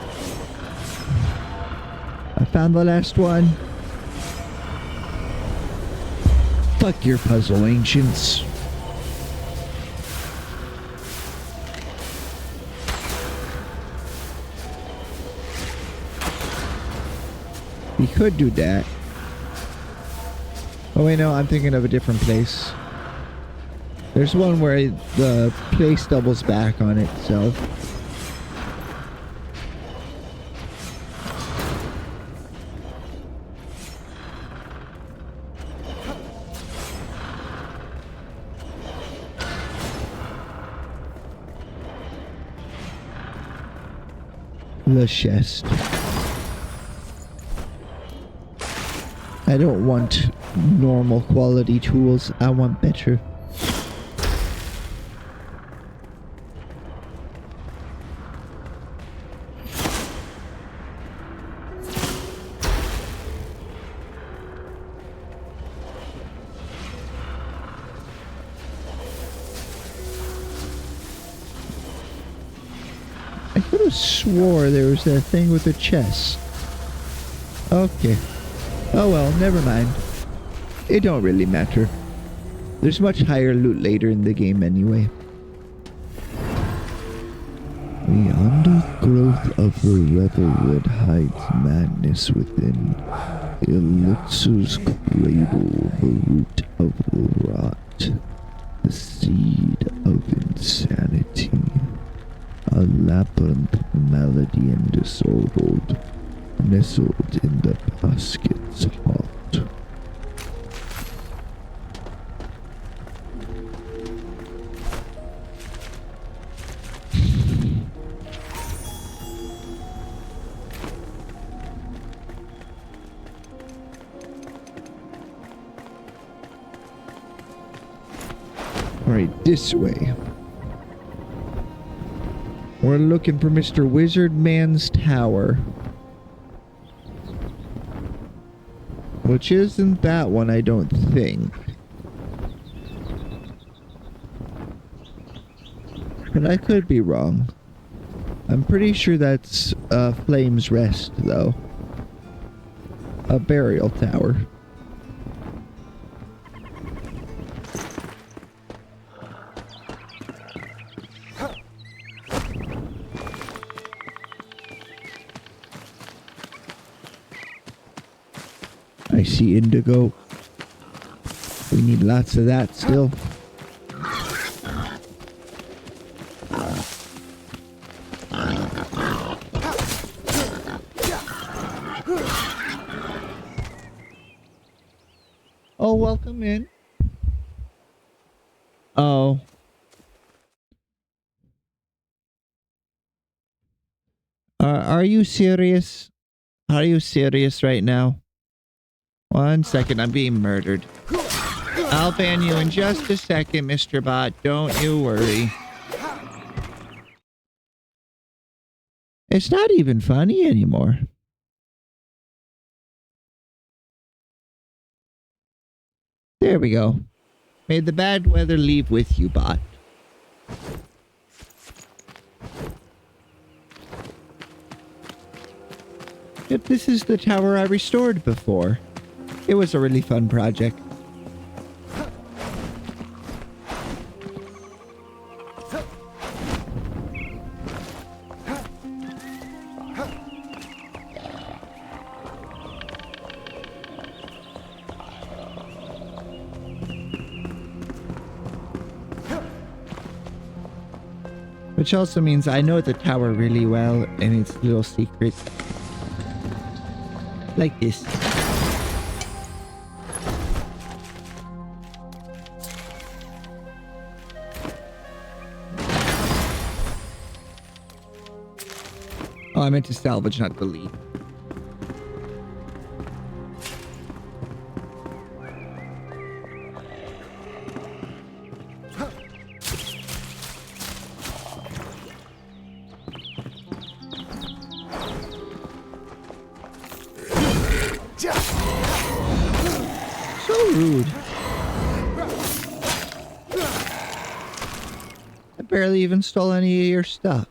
I found the last one. Fuck your puzzle, ancients. We could do that. Oh wait, no, I'm thinking of a different place. There's one where the place doubles back on itself. The chest. I don't want normal quality tools. I want better. could have swore there was that thing with the chest. Okay. Oh well, never mind. It don't really matter. There's much higher loot later in the game anyway. The undergrowth of the revelwood hides madness within. Elixir's cradle, the root of the rot, the seed of insanity. A labyrinth melody and disordered, nestled in the basket's heart. Alright, this way. We're looking for Mr. Wizard Man's tower. Which isn't that one, I don't think. But I could be wrong. I'm pretty sure that's Flame's Rest, though. A burial tower. I see indigo. We need lots of that still. Oh, welcome in. Oh. Are you serious? Are you serious right now? 1 second, I'm being murdered. I'll ban you in just a second, Mr. Bot. Don't you worry. It's not even funny anymore. There we go. May the bad weather leave with you, Bot. Yep, this is the tower I restored before. It was a really fun project. Which also means I know the tower really well and its little secrets. Like this. Oh, I meant to salvage, not delete. So rude. I barely even stole any of your stuff.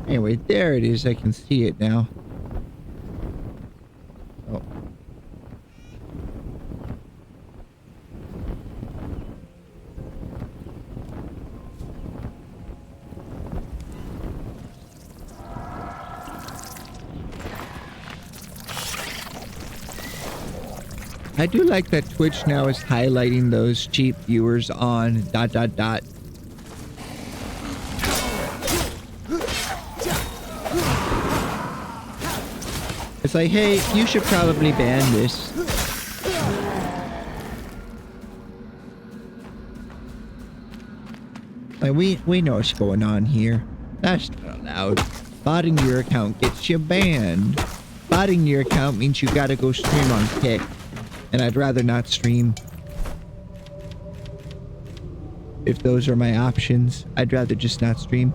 Anyway, there it is. I can see it now. Oh. I do like that Twitch now is highlighting those cheap viewers on ... It's like, hey, you should probably ban this. Like, we know what's going on here. That's not allowed. Botting your account gets you banned. Botting your account means you gotta go stream on Kick. And I'd rather not stream. If those are my options, I'd rather just not stream.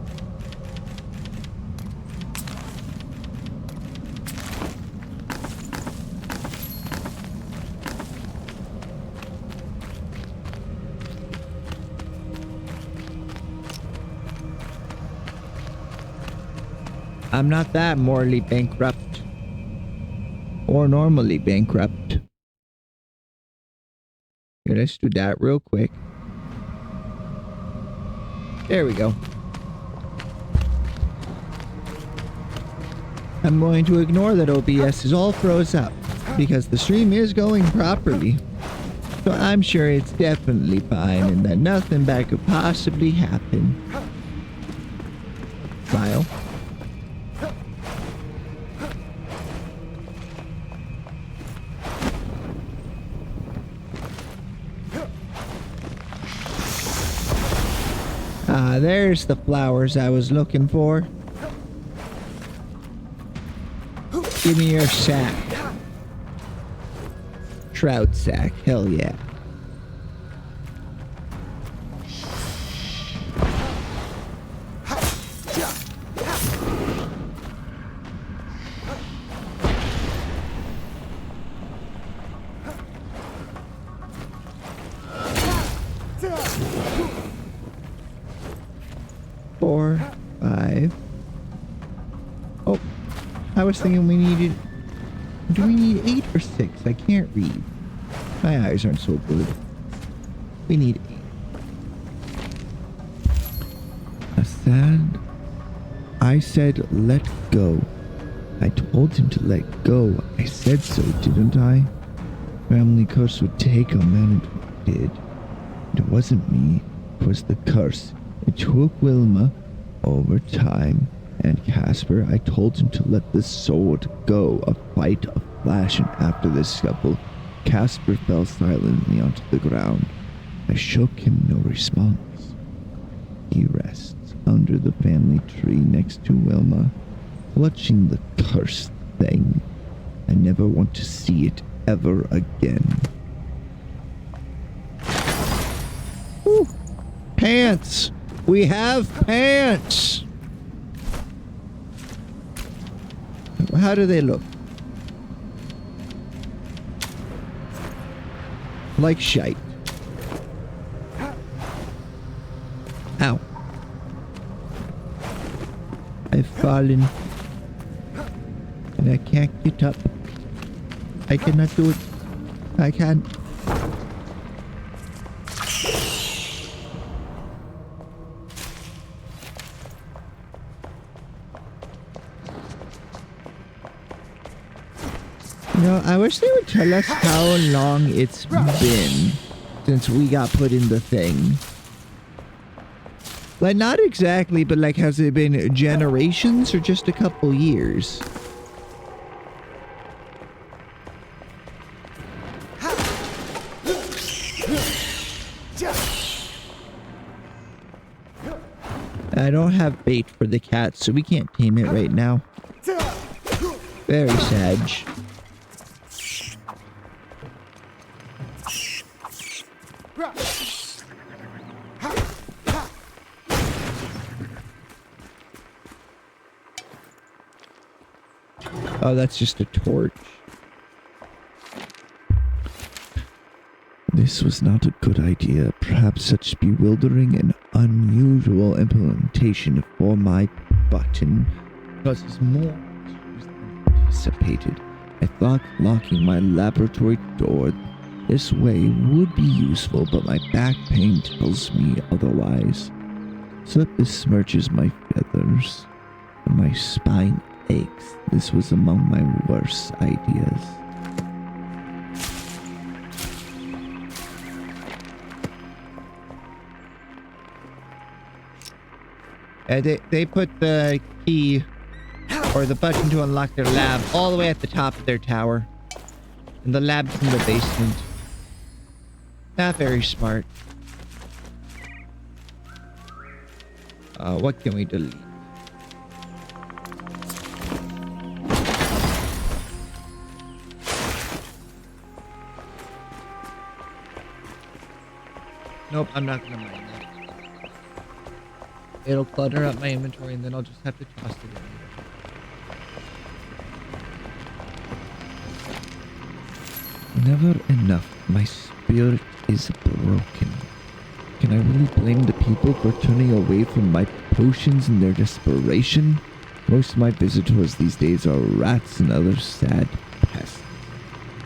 I'm not that morally bankrupt. Or normally bankrupt. Here, let's do that real quick. There we go. I'm going to ignore that OBS is all froze up because the stream is going properly. So I'm sure it's definitely fine and that nothing bad could possibly happen. Smile. Ah, there's the flowers I was looking for. Give me your sack. Shroud sack, hell yeah. Four, five. Oh, I was thinking we needed... Do we need 8 or 6? I can't read. My eyes aren't so good. We need 8. Hassan, I said let go. I told him to let go. I said so, didn't I? Family curse would take him, and it did. It wasn't me. It was the curse. It took Wilma over time. And Casper, I told him to let the sword go. A fight, a flash, and after the scuffle, Casper fell silently onto the ground. I shook him, no response. He rests under the family tree next to Wilma, clutching the cursed thing. I never want to see it ever again. Ooh, pants! We have pants! How do they look? Like shite. Ow. I've fallen. And I can't get up. I cannot do it. I can't. You know, I wish they would tell us how long it's been since we got put in the thing. Like, not exactly, but like, has it been generations or just a couple years? I don't have bait for the cat, so we can't tame it right now. Very sad. Oh, that's just a torch. This was not a good idea. Perhaps such bewildering and unusual implementation for my button causes more than anticipated. I thought locking my laboratory door this way would be useful, but my back pain tells me otherwise. So it besmirches my feathers, and my spine aches. This was among my worst ideas. They put the key or the button to unlock their lab all the way at the top of their tower. And the lab's in the basement. Not very smart. What can we delete? Nope, I'm not gonna mine that. It'll clutter up my inventory and then I'll just have to toss it in. Never enough. My spirit is broken. Can I really blame the people for turning away from my potions in their desperation? Most of my visitors these days are rats and other sad pests.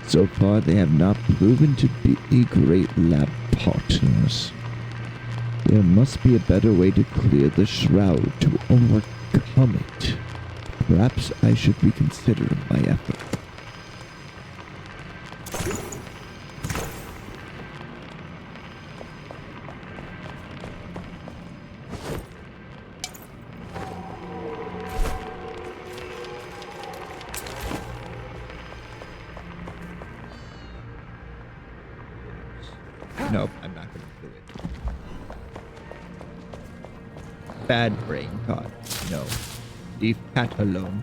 So far, they have not proven to be great lab partners. There must be a better way to clear the shroud to overcome it. Perhaps I should reconsider my effort. Nope, I'm not going to do it. Bad brain thought. No. Leave cat alone.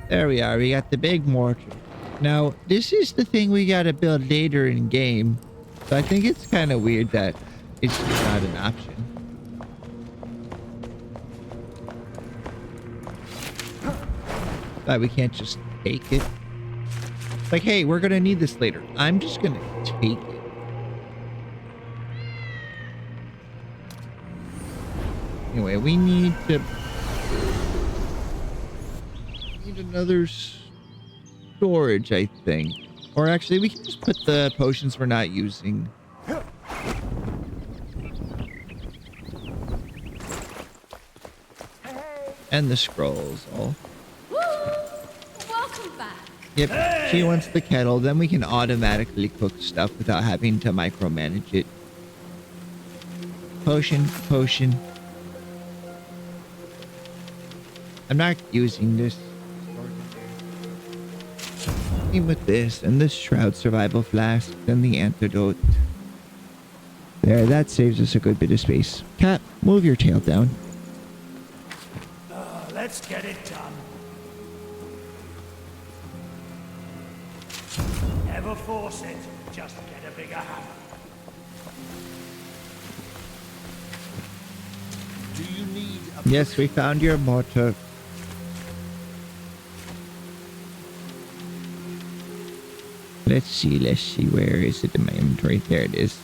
There we are. We got the big mortar. Now, this is the thing we got to build later in game. So I think it's kind of weird that it's just not an option. That we can't just take it. Like, hey, we're going to need this later. I'm just going to take it. Anyway, we need another storage, I think. Or actually, we can just put the potions we're not using. And the scrolls all. Welcome back. Yep, she wants the kettle. Then we can automatically cook stuff without having to micromanage it. Potion, potion. I'm not using this. Same with this and the shroud survival flask and the antidote. There, that saves us a good bit of space. Cat, move your tail down. Let's get it done. Never force it. Just get a bigger hammer. Do you need a Yes, we found your mortar. Let's see, where is it in my inventory? There it is.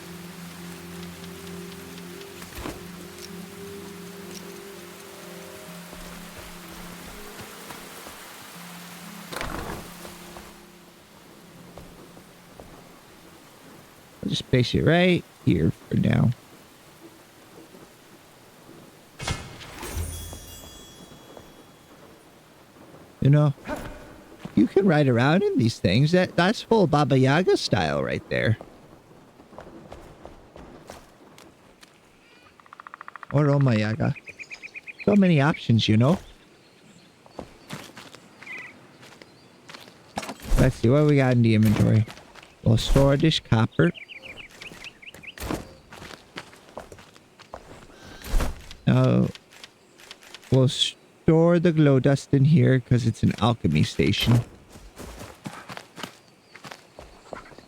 I'll just place it right here for now. You know, you can ride around in these things. That's full Baba Yaga style right there. Or Oma Yaga. So many options, you know. Let's see what we got in the inventory. We'll store this copper. We'll store the glow dust in here because it's an alchemy station.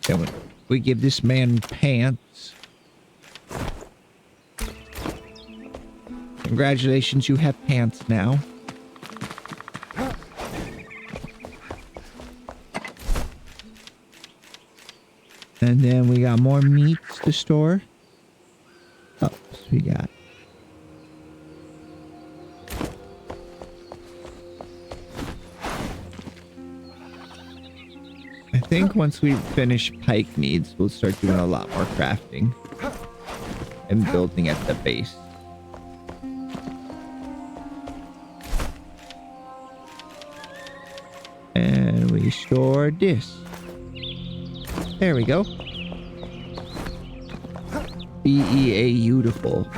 Then we give this man pants. Congratulations, you have pants now. And then we got more meats to store. Oh, so we got. I think once we finish pike needs, we'll start doing a lot more crafting and building at the base. And we store this. There we go. BEA beautiful.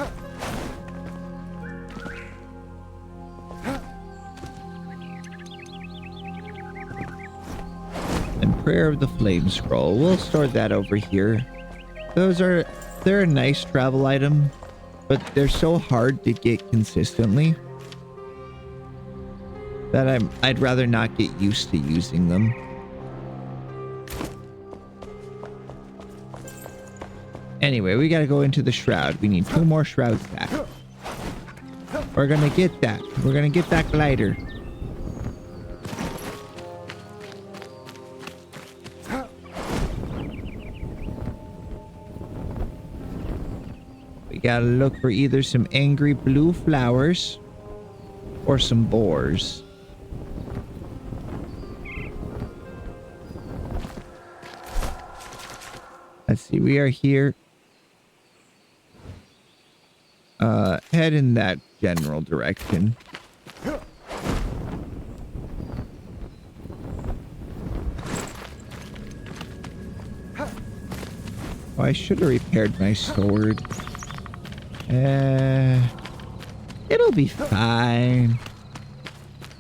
And Prayer of the Flame Scroll. We'll store that over here. They're a nice travel item, but they're so hard to get consistently that I'd rather not get used to using them. Anyway, we gotta go into the shroud. We need 2 more shrouds back. We're gonna get that. We're gonna get that glider. gotta look for either some angry blue flowers or some boars. Let's see, we are here. Head in that general direction. Oh, I should have repaired my sword. It'll be fine.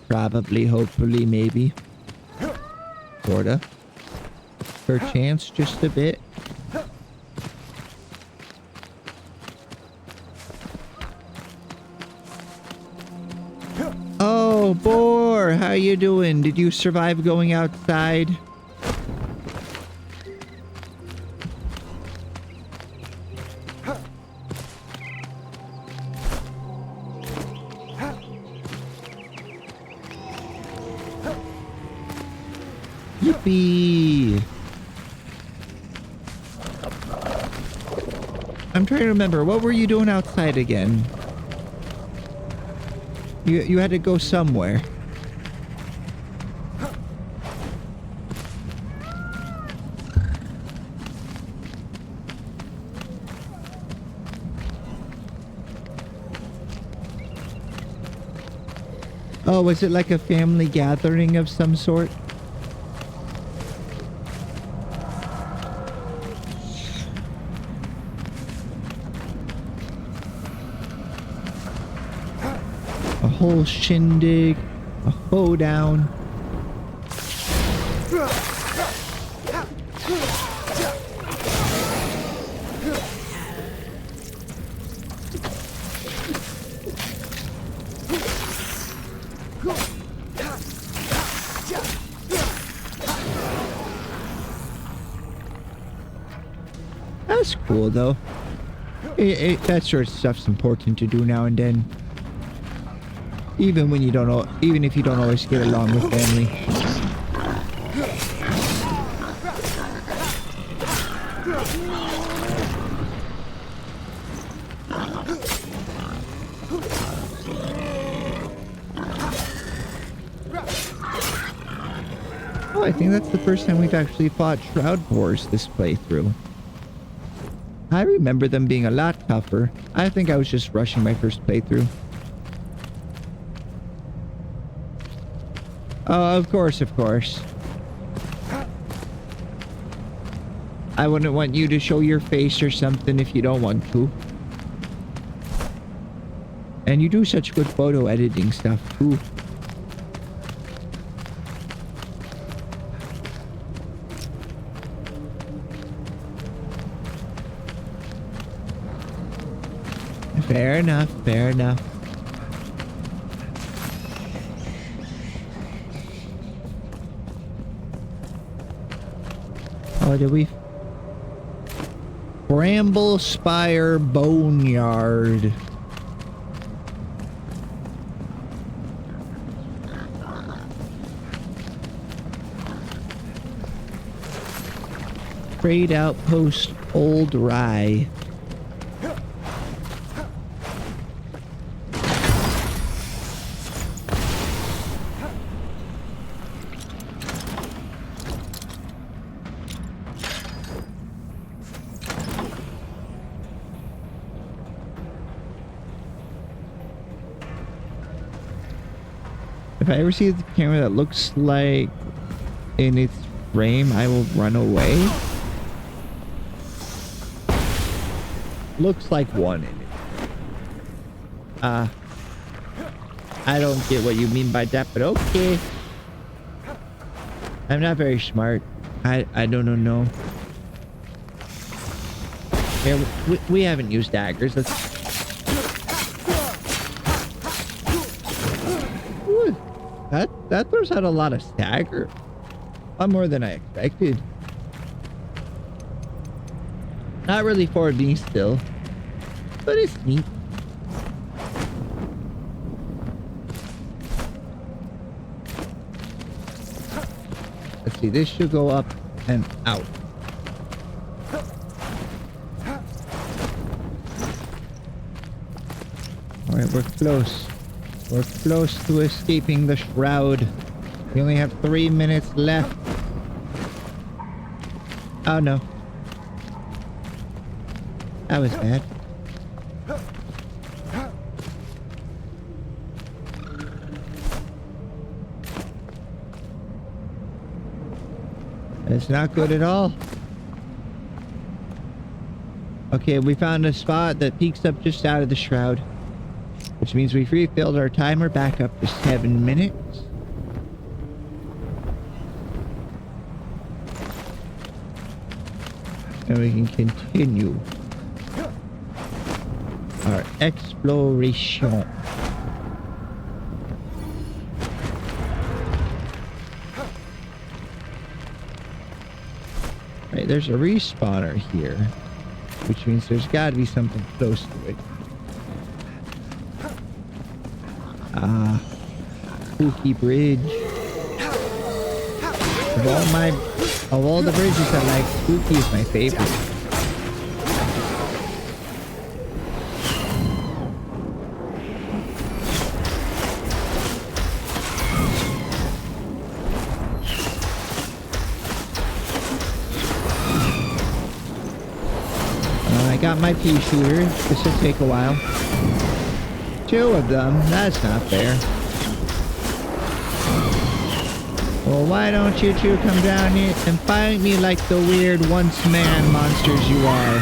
Probably, hopefully, maybe. Sorta. Perchance, just a bit. Oh, boar, how you doing? Did you survive going outside? Yippee! I'm trying to remember, what were you doing outside again? You had to go somewhere. Oh, was it like a family gathering of some sort? A whole shindig, a hoedown. That's cool though. That sort of stuff's important to do now and then. Even when you don't know, even if you don't always get along with family. Oh, I think that's the first time we've actually fought shroud boars this playthrough. I remember them being a lot tougher. I think I was just rushing my first playthrough. Oh, of course, of course. I wouldn't want you to show your face or something if you don't want to. And you do such good photo editing stuff, too. Fair enough, fair enough. Oh, did we? Bramble Spire Boneyard. Trade Outpost Old Rye. If I ever see the camera that looks like in its frame, I will run away. Looks like one in it. I don't get what you mean by that, but okay. I'm not very smart. I don't know. Here, we haven't used daggers. Let's... Ooh, that throws out a lot of stagger. A lot more than I expected. Not really for me still, but it's neat. Let's see, this should go up and out. Alright, we're close. We're close to escaping the shroud. We only have 3 minutes left. Oh no. That was bad. It's not good at all. Okay, we found a spot that peaks up just out of the shroud, which means we've refilled our timer back up to 7 minutes. And we can continue our exploration. Right, there's a respawner here, which means there's got to be something close to it. Ah, spooky bridge. Of all the bridges I like, spooky is my favorite. I got my pea shooter. This will take a while. 2 of them? That's not fair. Well, why don't you two come down here and fight me like the weird once-man monsters you are?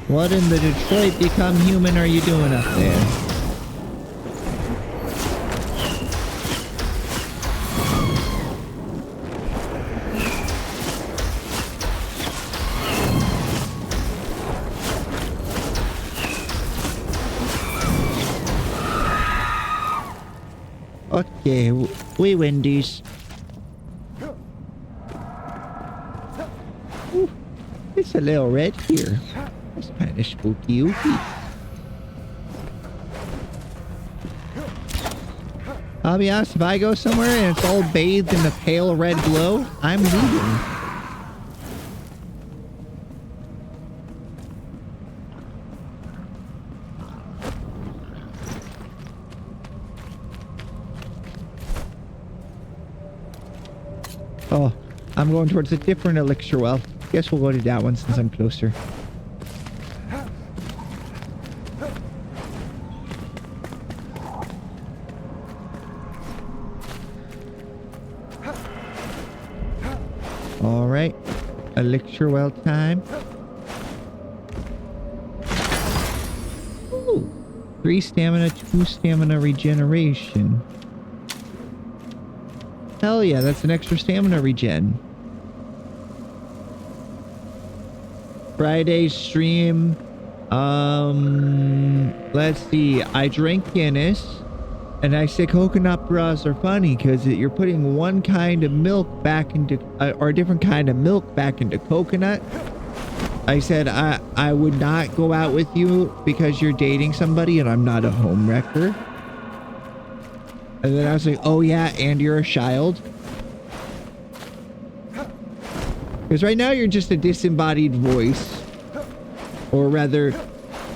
What in the Detroit Become Human are you doing up there? Okay, we win these. Ooh, it's a little red here. That's kind of spooky ooky. I'll be honest, if I go somewhere and it's all bathed in a pale red glow, I'm leaving. Oh, I'm going towards a different elixir well. Guess we'll go to that one since I'm closer. Alright. Elixir well time. Ooh. 3 stamina, 2 stamina regeneration. Hell yeah, that's an extra stamina regen. Friday stream. Let's see. I drank Guinness. And I said coconut bras are funny because you're putting one kind of milk back into, or a different kind of milk back into coconut. I said I would not go out with you because you're dating somebody and I'm not a home wrecker. And then I was like, oh yeah, and you're a child. Because right now you're just a disembodied voice. Or rather,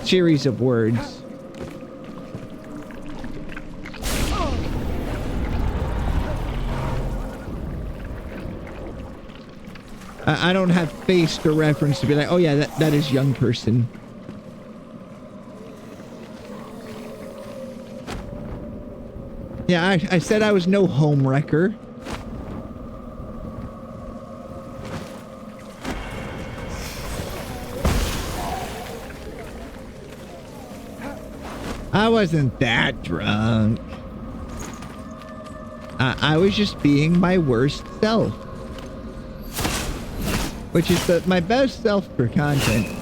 series of words. I don't have face to reference to be like, oh yeah, that is young person. Yeah, I said I was no home wrecker. I wasn't that drunk. I was just being my worst self. Which is my best self for content.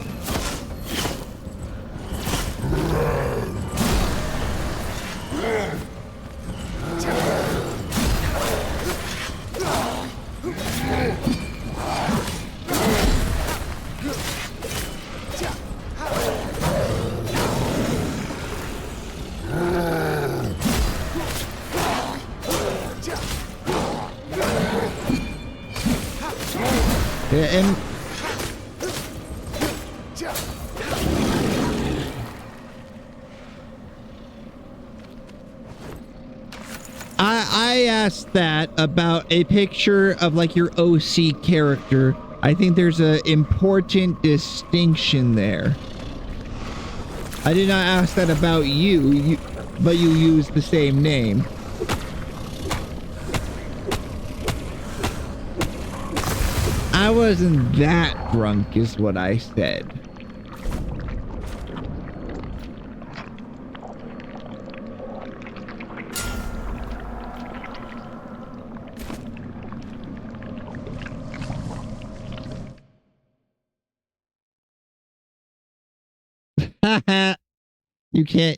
I asked that about a picture of like your OC character. I think there's an important distinction there. I did not ask that about you, but you use the same name. I wasn't that drunk is what I said.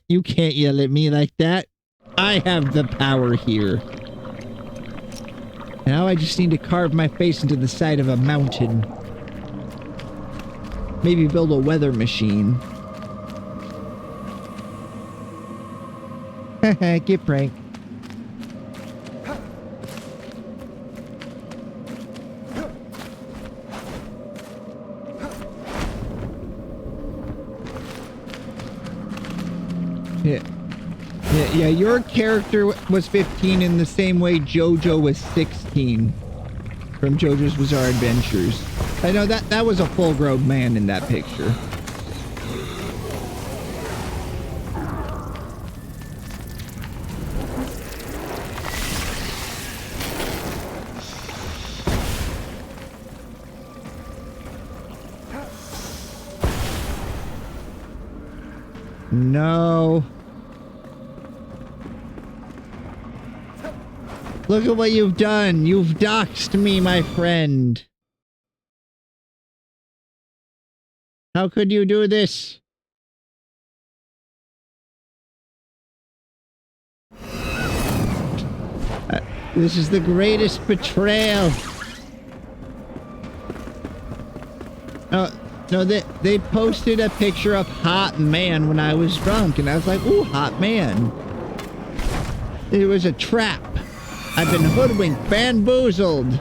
You can't yell at me like that. I have the power here. Now I just need to carve my face into the side of a mountain. Maybe build a weather machine. Get pranked. Yeah, your character was 15 in the same way JoJo was 16 from JoJo's Bizarre Adventures. I know that was a full-grown man in that picture. No. Look at what you've done. You've doxed me, my friend. How could you do this? This is the greatest betrayal. No, they posted a picture of hot man when I was drunk, and I was like, ooh, hot man. It was a trap. I've been hoodwinked, bamboozled.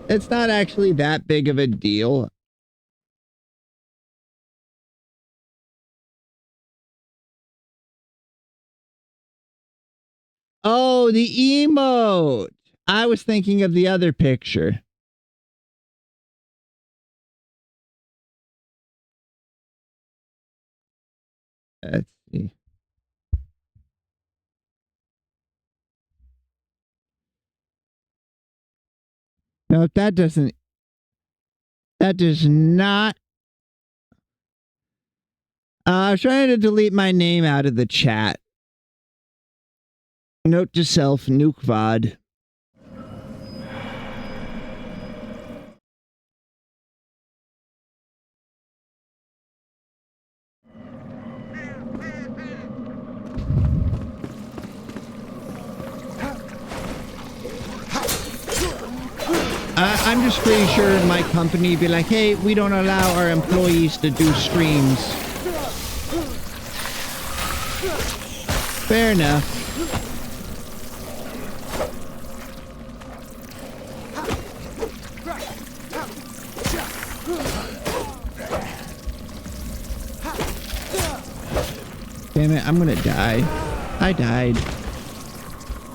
It's not actually that big of a deal. Oh, the emote. I was thinking of the other picture. Let's see. No, that does not. I was trying to delete my name out of the chat. Note to self, nuke VOD. I'm just pretty sure my company would be like, hey, we don't allow our employees to do streams. Fair enough. Damn it, I'm gonna die. I died.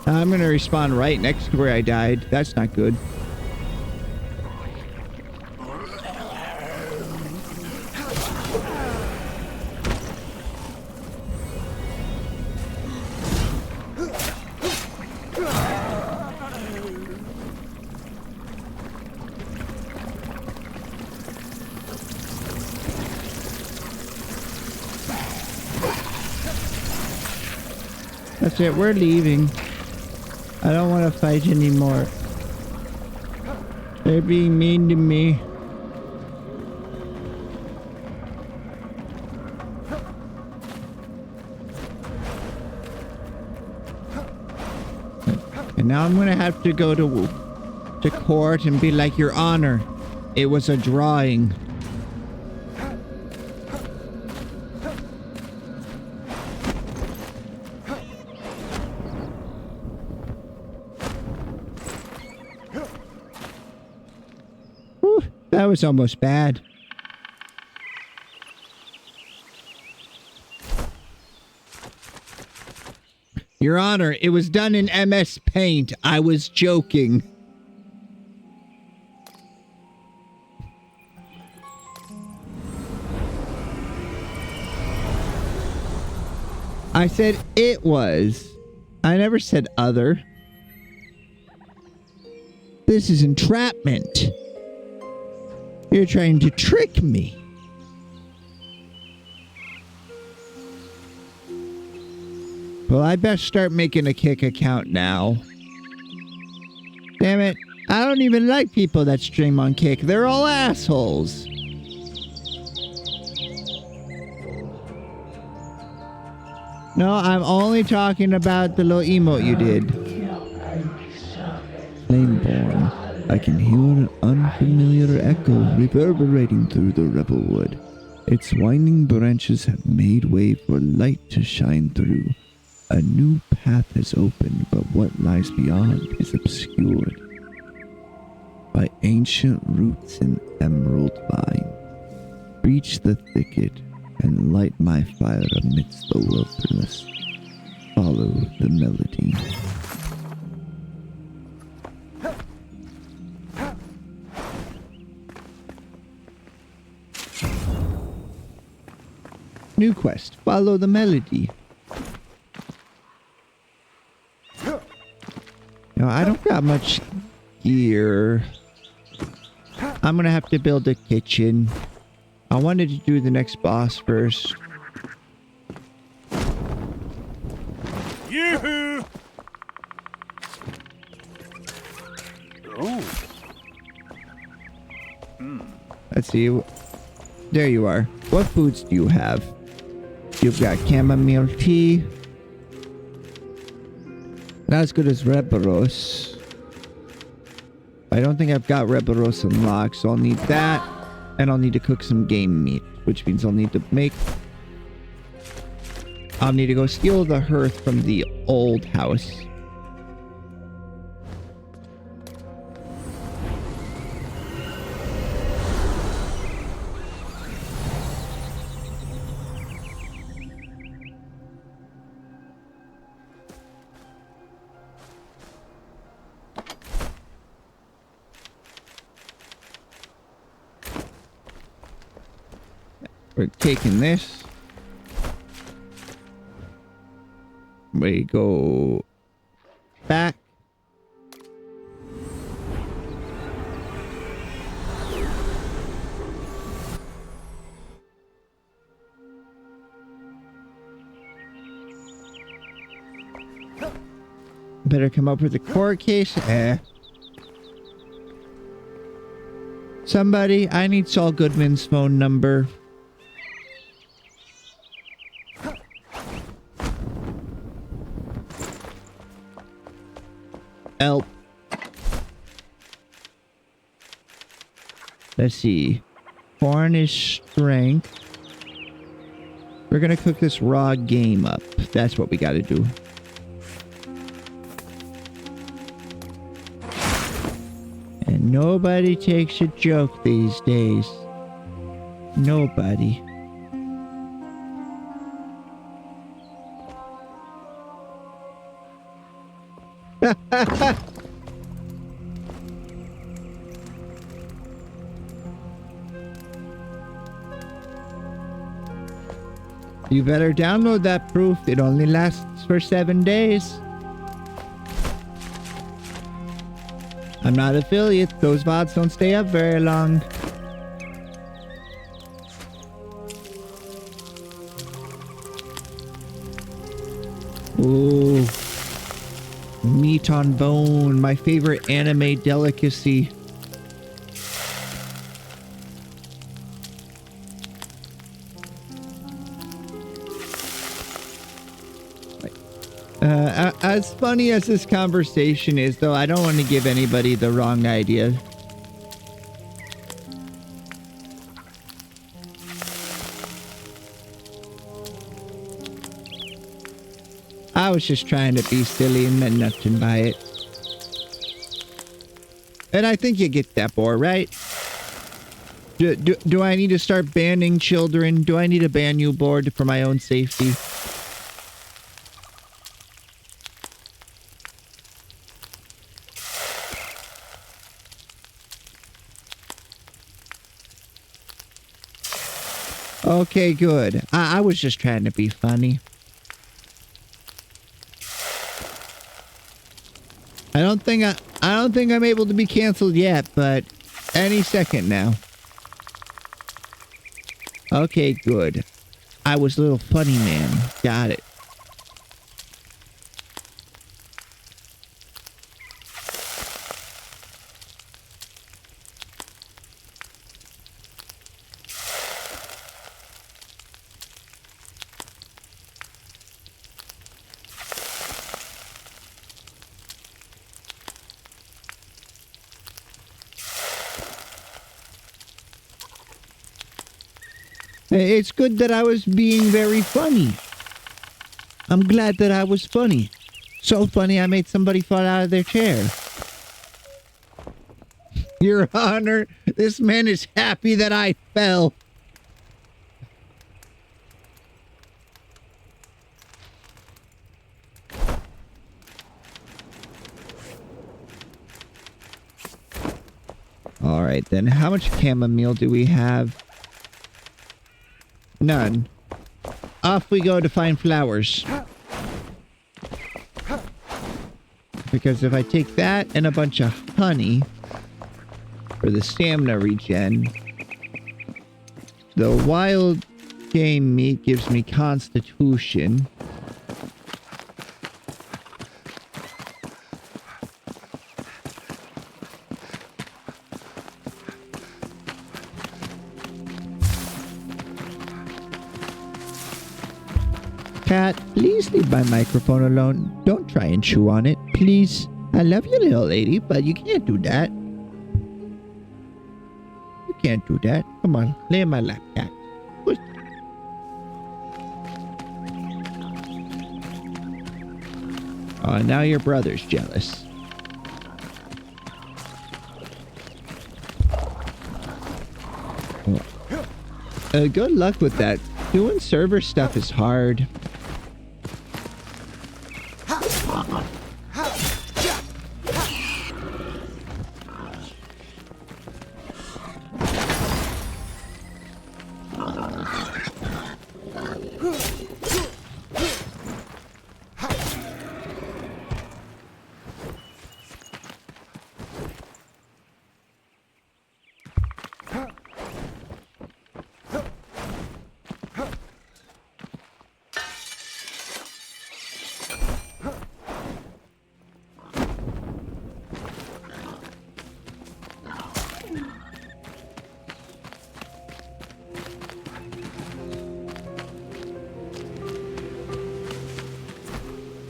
I'm gonna respawn right next to where I died. That's not good. That's it, we're leaving. I don't want to fight anymore. They're being mean to me. And now I'm gonna have to go to court and be like, Your Honor, it was a drawing. was almost bad. Your Honor, it was done in MS Paint. I was joking. I said it was. I never said other. This is entrapment. You're trying to trick me. Well, I best start making a Kick account now. Damn it. I don't even like people that stream on Kick. They're all assholes. No, I'm only talking about the little emote you did. Flameborn, I can hear an unfamiliar echo reverberating through the rebel wood. Its winding branches have made way for light to shine through. A new path has opened, but what lies beyond is obscured by ancient roots and emerald vine. Reach the thicket and light my fire amidst the wilderness. Follow the melody. New quest. Follow the melody. No, I don't got much gear. I'm gonna have to build a kitchen. I wanted to do the next boss first. Yoo-hoo! Oh. Let's see. There you are. What foods do you have? You've got chamomile tea. Not as good as Reberos. I don't think I've got Reberos unlocked, so I'll need that. And I'll need to cook some game meat, which means I'll need to I'll need to go steal the hearth from the old house. We're taking this. We go back. Better come up with a court case. Somebody, I need Saul Goodman's phone number. Help. Let's see. Corn is strength. We're gonna cook this raw game up. That's what we gotta do. And nobody takes a joke these days. Nobody. You better download that proof. It only lasts for 7 days. I'm not affiliate. Those VODs don't stay up very long. Ooh. Meat on bone, my favorite anime delicacy. As funny as this conversation is, though, I don't want to give anybody the wrong idea. I was just trying to be silly and meant nothing by it. And I think you get that, boy, right? Do I need to start banning children? Do I need to ban you board for my own safety? Okay, good. I was just trying to be funny. I don't think I'm able to be canceled yet, but any second now. Okay, good. I was a little funny man. Got it. It's good that I was being very funny. I'm glad that I was funny. So funny I made somebody fall out of their chair. Your Honor, this man is happy that I fell. All right, then. How much chamomile do we have? None. Off we go to find flowers. Because if I take that and a bunch of honey for the stamina regen, the wild game meat gives me constitution. Cat, please leave my microphone alone. Don't try and chew on it, please. I love you, little lady, but you can't do that. You can't do that. Come on, lay in my lap, cat. Push. Oh, now your brother's jealous. Good luck with that. Doing server stuff is hard.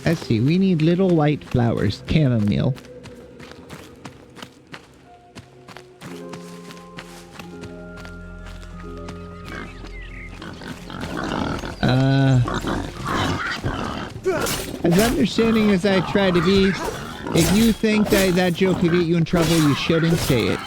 Let's see, we need little white flowers, chamomile. As understanding as I try to be, if you think that joke could get you in trouble, you shouldn't say it.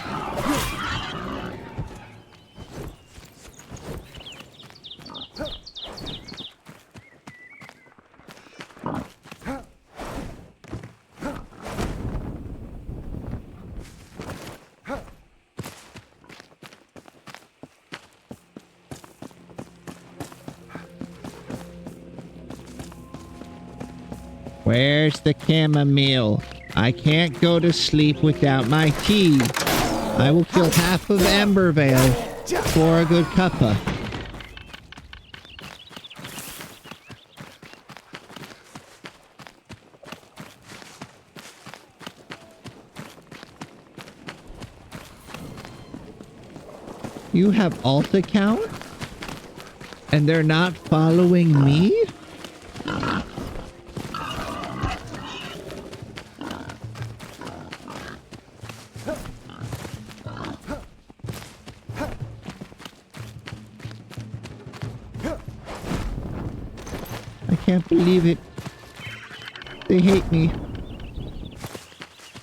Where's the chamomile? I can't go to sleep without my tea. I will kill half of Ambervale for a good cuppa. You have alt account? And they're not following me? I can't believe it. They hate me.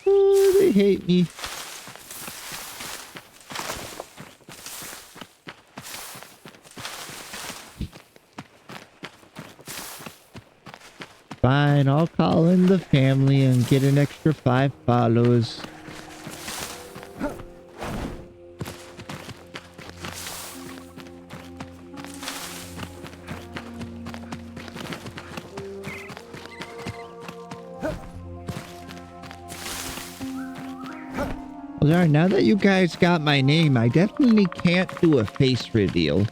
Oh, they hate me. Fine, I'll call in the family and get an extra 5 follows. Well, darn, now that you guys got my name, I definitely can't do a face reveal.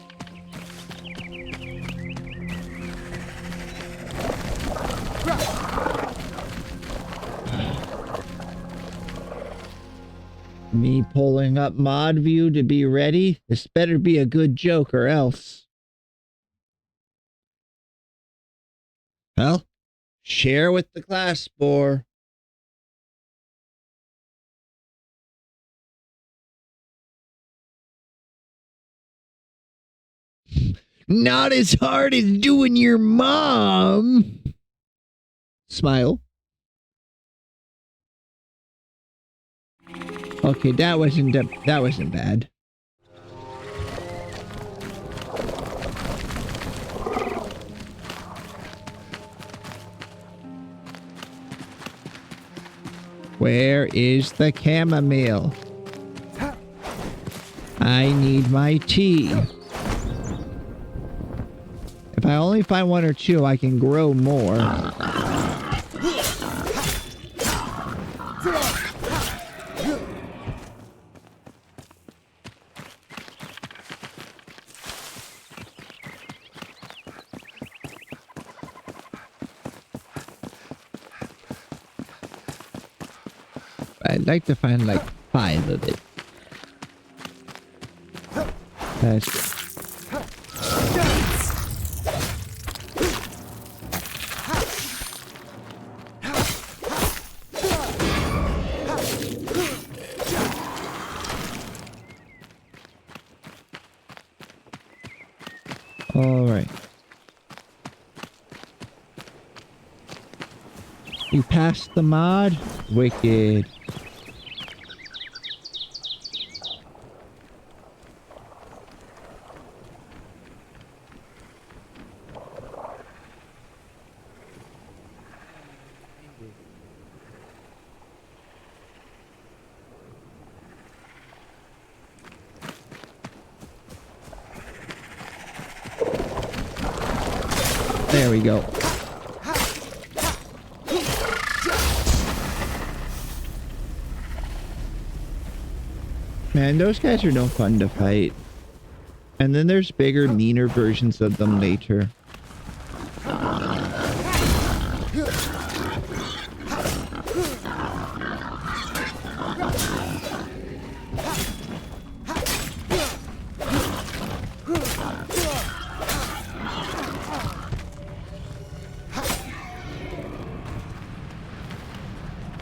Me pulling up mod view to be ready. This better be a good joke or else. Well, share with the class, Spore. Not as hard as doing your mom. Smile. Okay, that wasn't bad. Where is the chamomile? I need my tea. If I only find 1 or 2, I can grow more. I'd like to find like 5 of it. That's all right. You passed the mod? Wicked. There we go. Man, those guys are no fun to fight. And then there's bigger, meaner versions of them later.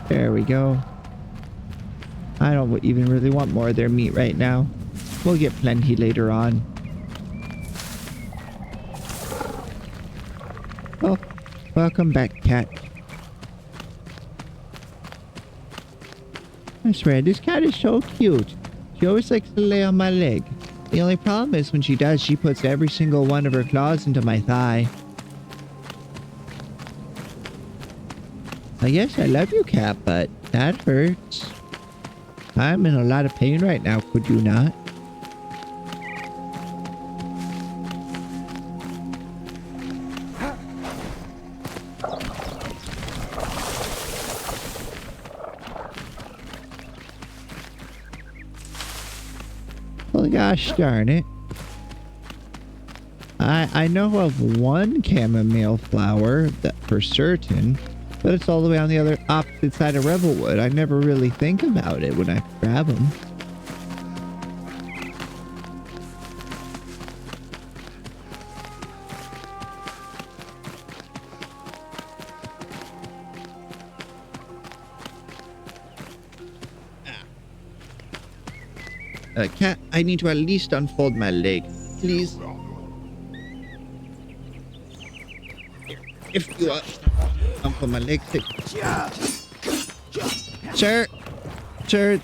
There we go. I don't even really want more of their meat right now. We'll get plenty later on. Oh, welcome back, cat. I swear, this cat is so cute. She always likes to lay on my leg. The only problem is when she does, she puts every single one of her claws into my thigh. I guess I love you, cat, but that hurts. I'm in a lot of pain right now, could you not? Well, gosh darn it. I know of one chamomile flower that for certain, but it's all the way on the other opposite side of Revelwood. I never really think about it when I grab them. Cat, I need to at least unfold my leg, please. If you unfold my leg, sir,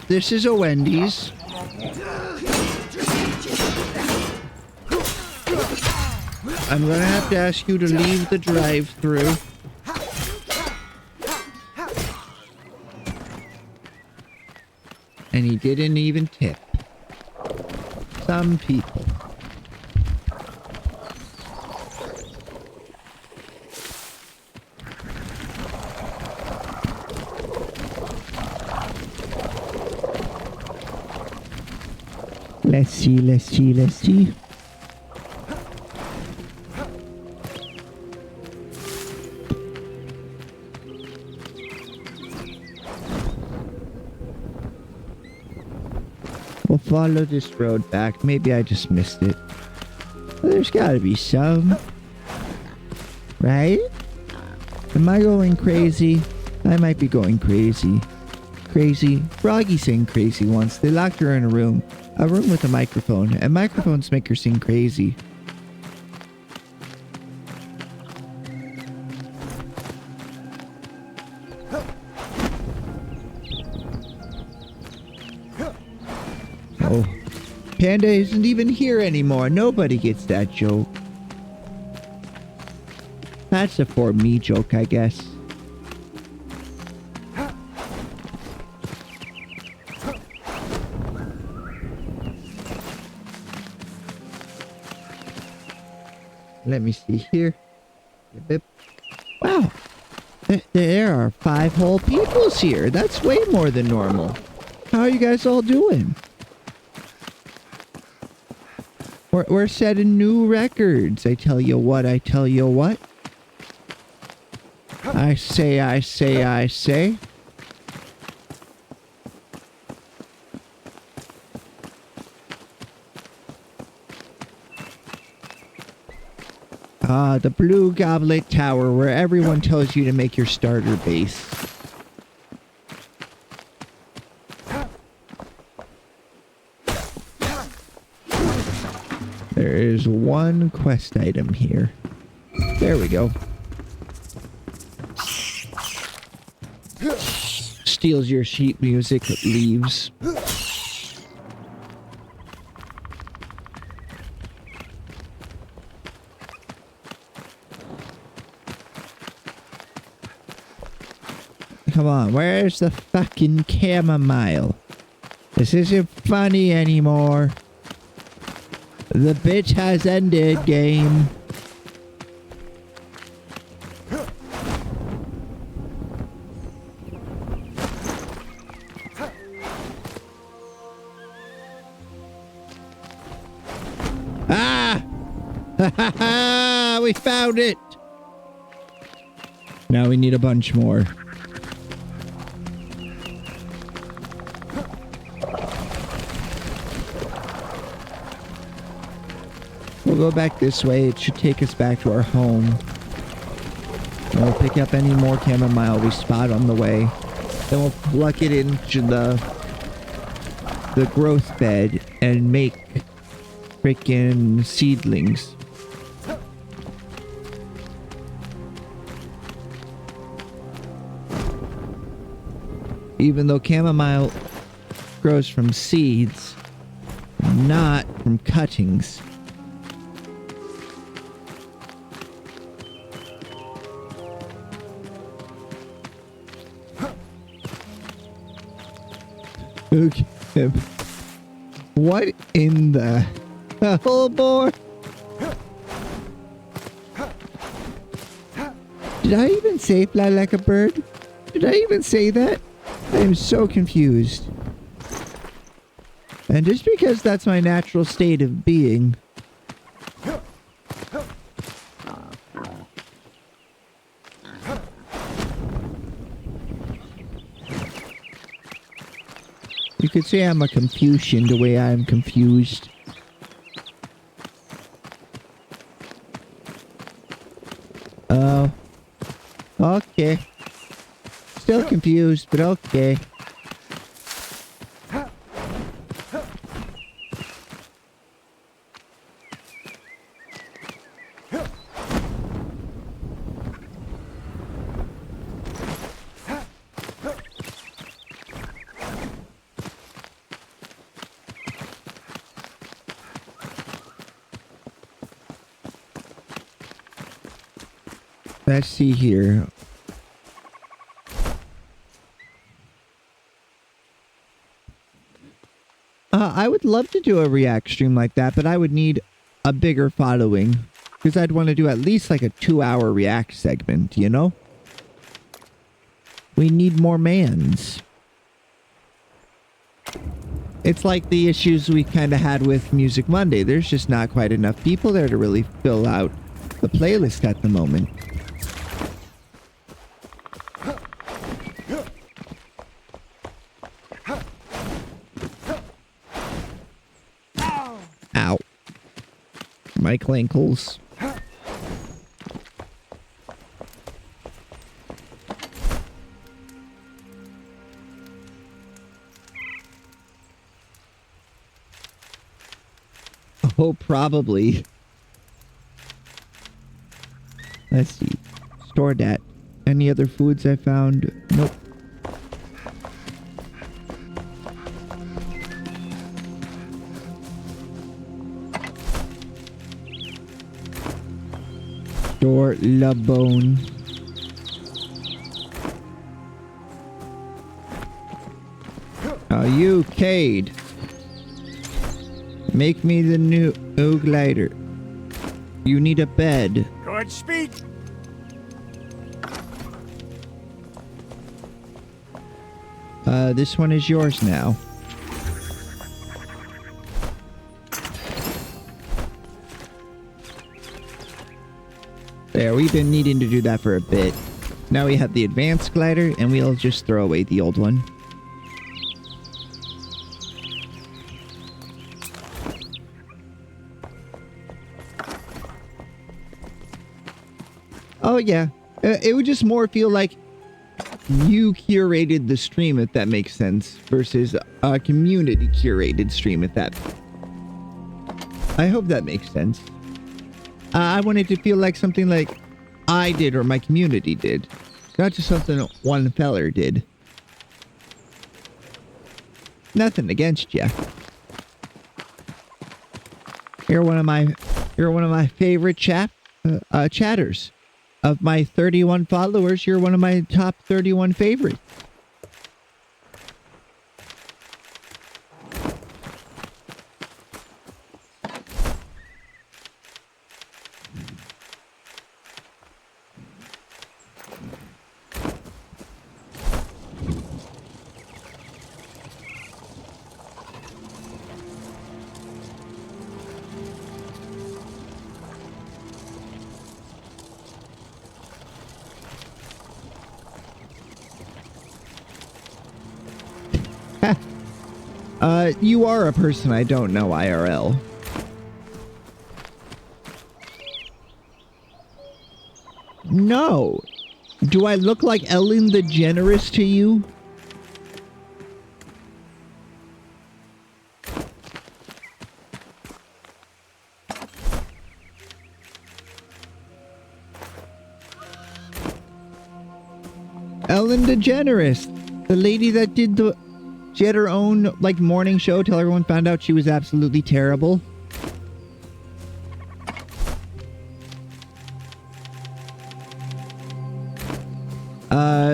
this is a Wendy's. I'm gonna have to ask you to leave the drive-thru. And he didn't even tip. Some people. Let's see, let's see, let's see. We'll follow this road back. Maybe I just missed it. Well, there's gotta be some. Right? Am I going crazy? I might be going crazy. Crazy. Froggy sang crazy once. They locked her in a room with a microphone, and microphones make her sing crazy. Oh, Panda isn't even here anymore. Nobody gets that joke. That's a for me joke, I guess. Let me see here. Wow. There are 5 whole peoples here. That's way more than normal. How are you guys all doing? We're setting new records. I tell you what, I tell you what. I say, I say, I say. Ah, the Blue Goblet Tower, where everyone tells you to make your starter base. There is one quest item here. There we go. Steals your sheet music, leaves. Come on, where's the fucking chamomile? This isn't funny anymore. The bitch has ended, game. Ah! Ha ha ha! We found it! Now we need a bunch more. We'll go back this way. It should take us back to our home. And we'll pick up any more chamomile we spot on the way. Then we'll pluck it into the growth bed and make freaking seedlings. Even though chamomile grows from seeds, not from cuttings. Okay. What in the hell, boy? Did I even say fly like a bird? Did I even say that? I am so confused. And just because that's my natural state of being. You could say I'm a Confucian the way I'm confused. Oh. Okay. Still confused, but okay. Let's see here. I would love to do a react stream like that, but I would need a bigger following. Because I'd want to do at least like a 2-hour react segment, you know? We need more mans. It's like the issues we kind of had with Music Monday. There's just not quite enough people there to really fill out the playlist at the moment. Ow. My clankles. Oh, probably. Let's see. Store that. Any other foods I found? Nope. Store la bone. Oh, you, Cade. Make me the new glider. You need a bed. Good speak. This one is yours now. There, we've been needing to do that for a bit. Now we have the advanced glider, and we'll just throw away the old one. Oh, yeah. It would just more feel like you curated the stream, if that makes sense, versus a community curated stream, if that... I hope that makes sense. I want it to feel like something like I did or my community did. Not just something one feller did. Nothing against ya. You're one of my favorite chatters. Of my 31 followers, you're one of my top 31 favorites. You are a person I don't know IRL. No. Do I look like Ellen DeGeneres to you? Ellen DeGeneres, the lady that did the... She had her own, like, morning show till everyone found out she was absolutely terrible.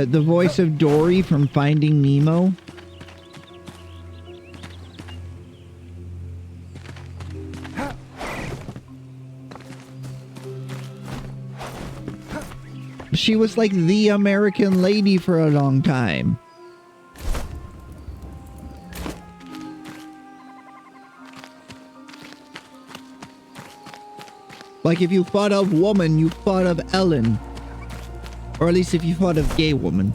The voice of Dory from Finding Nemo. She was like the American lady for a long time. Like, if you thought of woman, you thought of Ellen. Or at least if you thought of gay woman.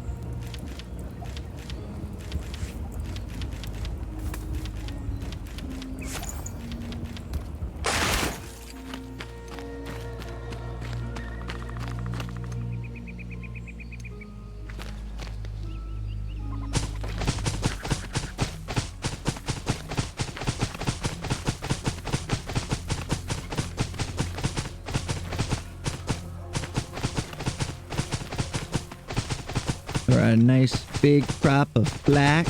Or a nice big crop of black.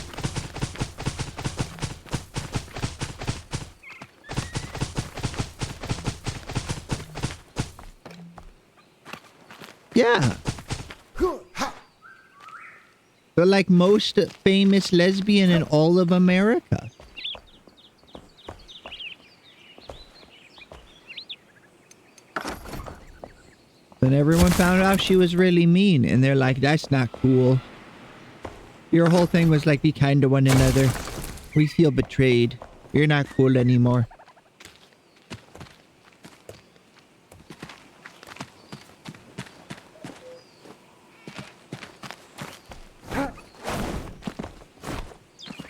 Yeah. The like most famous lesbian in all of America. out she was really mean, and they're like, that's not cool. Your whole thing was like, be kind to one another. We feel betrayed. You're not cool anymore.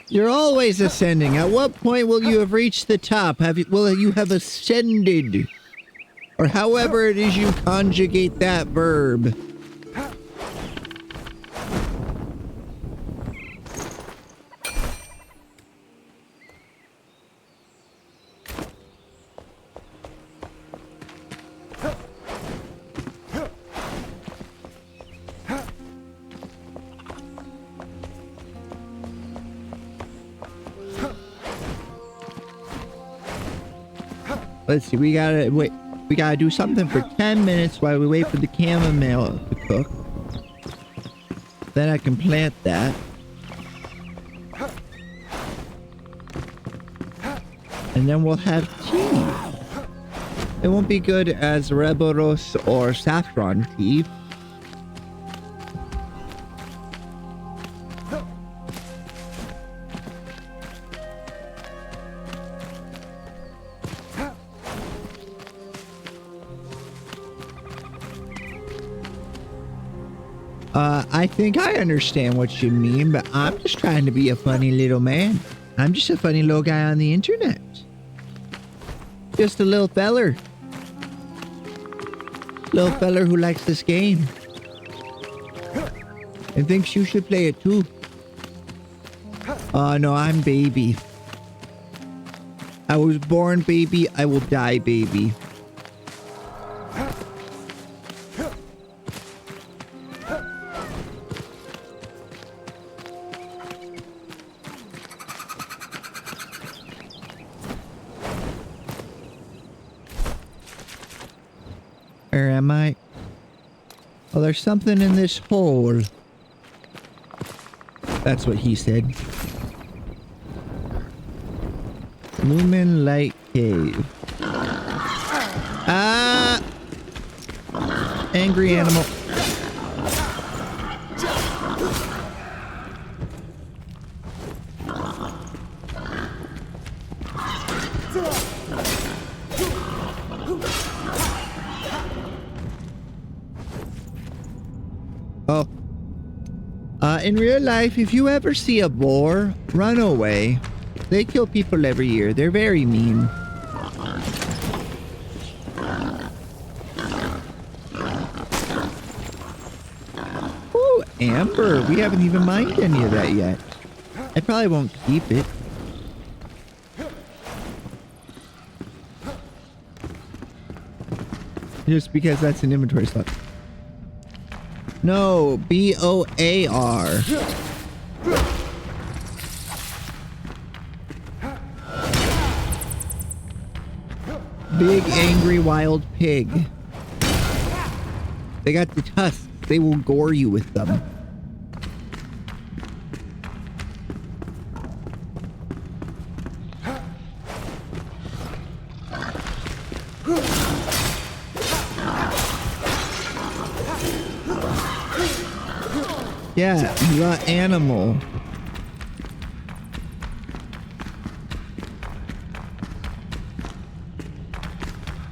You're always ascending. At what point will you have reached the top? Will you have ascended? Or however it is you conjugate that verb. Let's see, we gotta wait. We gotta do something for 10 minutes while we wait for the chamomile to cook. Then I can plant that. And then we'll have tea. It won't be good as Reboros or saffron tea. I think I understand what you mean, but I'm just trying to be a funny little man. I'm just a funny little guy on the internet. Just a little feller. Little feller who likes this game. And thinks you should play it too. No, I'm baby. I was born baby, I will die baby. Where am I? Oh, there's something in this hole. That's what he said. Lumen Light Cave. Ah! Angry animal. Oh. In real life, if you ever see a boar, run away. They kill people every year. They're very mean. Ooh, amber. We haven't even mined any of that yet. I probably won't keep it. Just because that's an inventory slot. No, B-O-A-R. Big angry wild pig. They got the tusks. They will gore you with them. Yeah, the animal.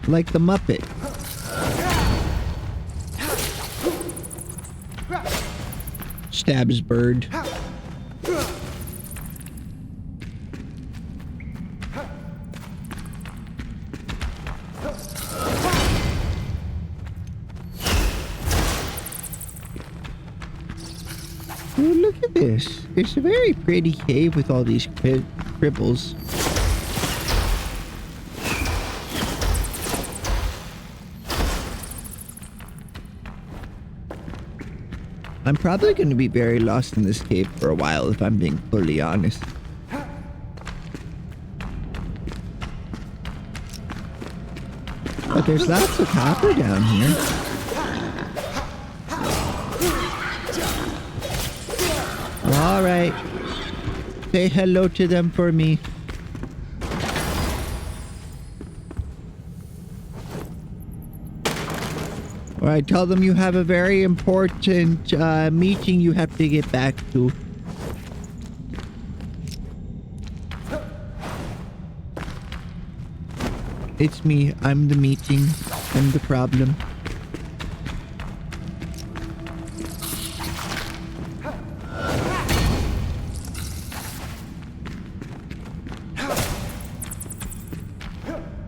Like the Muppet. Stabs bird. Oh, look at this. It's a very pretty cave with all these cribbles. I'm probably going to be very lost in this cave for a while if I'm being fully honest. But there's lots of copper down here. Alright. Say hello to them for me. All right, tell them you have a very important meeting you have to get back to. It's me. I'm the meeting. I'm the problem.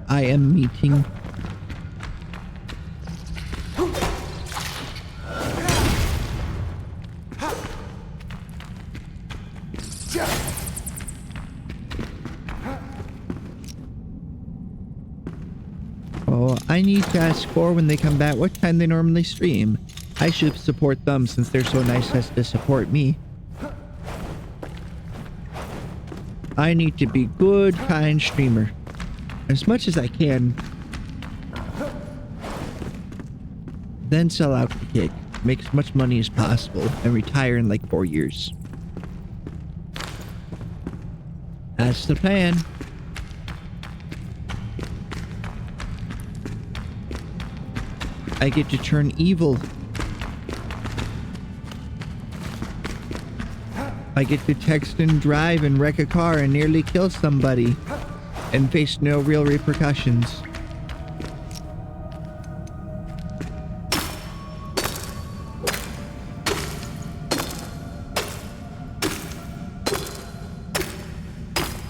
I am meeting. Oh, I need to ask for when they come back what time they normally stream. I should support them since they're so nice as to support me. I need to be good, kind streamer. As much as I can. Then sell out the kick. Make as much money as possible and retire in like 4 years. That's the plan. I get to turn evil. I get to text and drive and wreck a car and nearly kill somebody and face no real repercussions.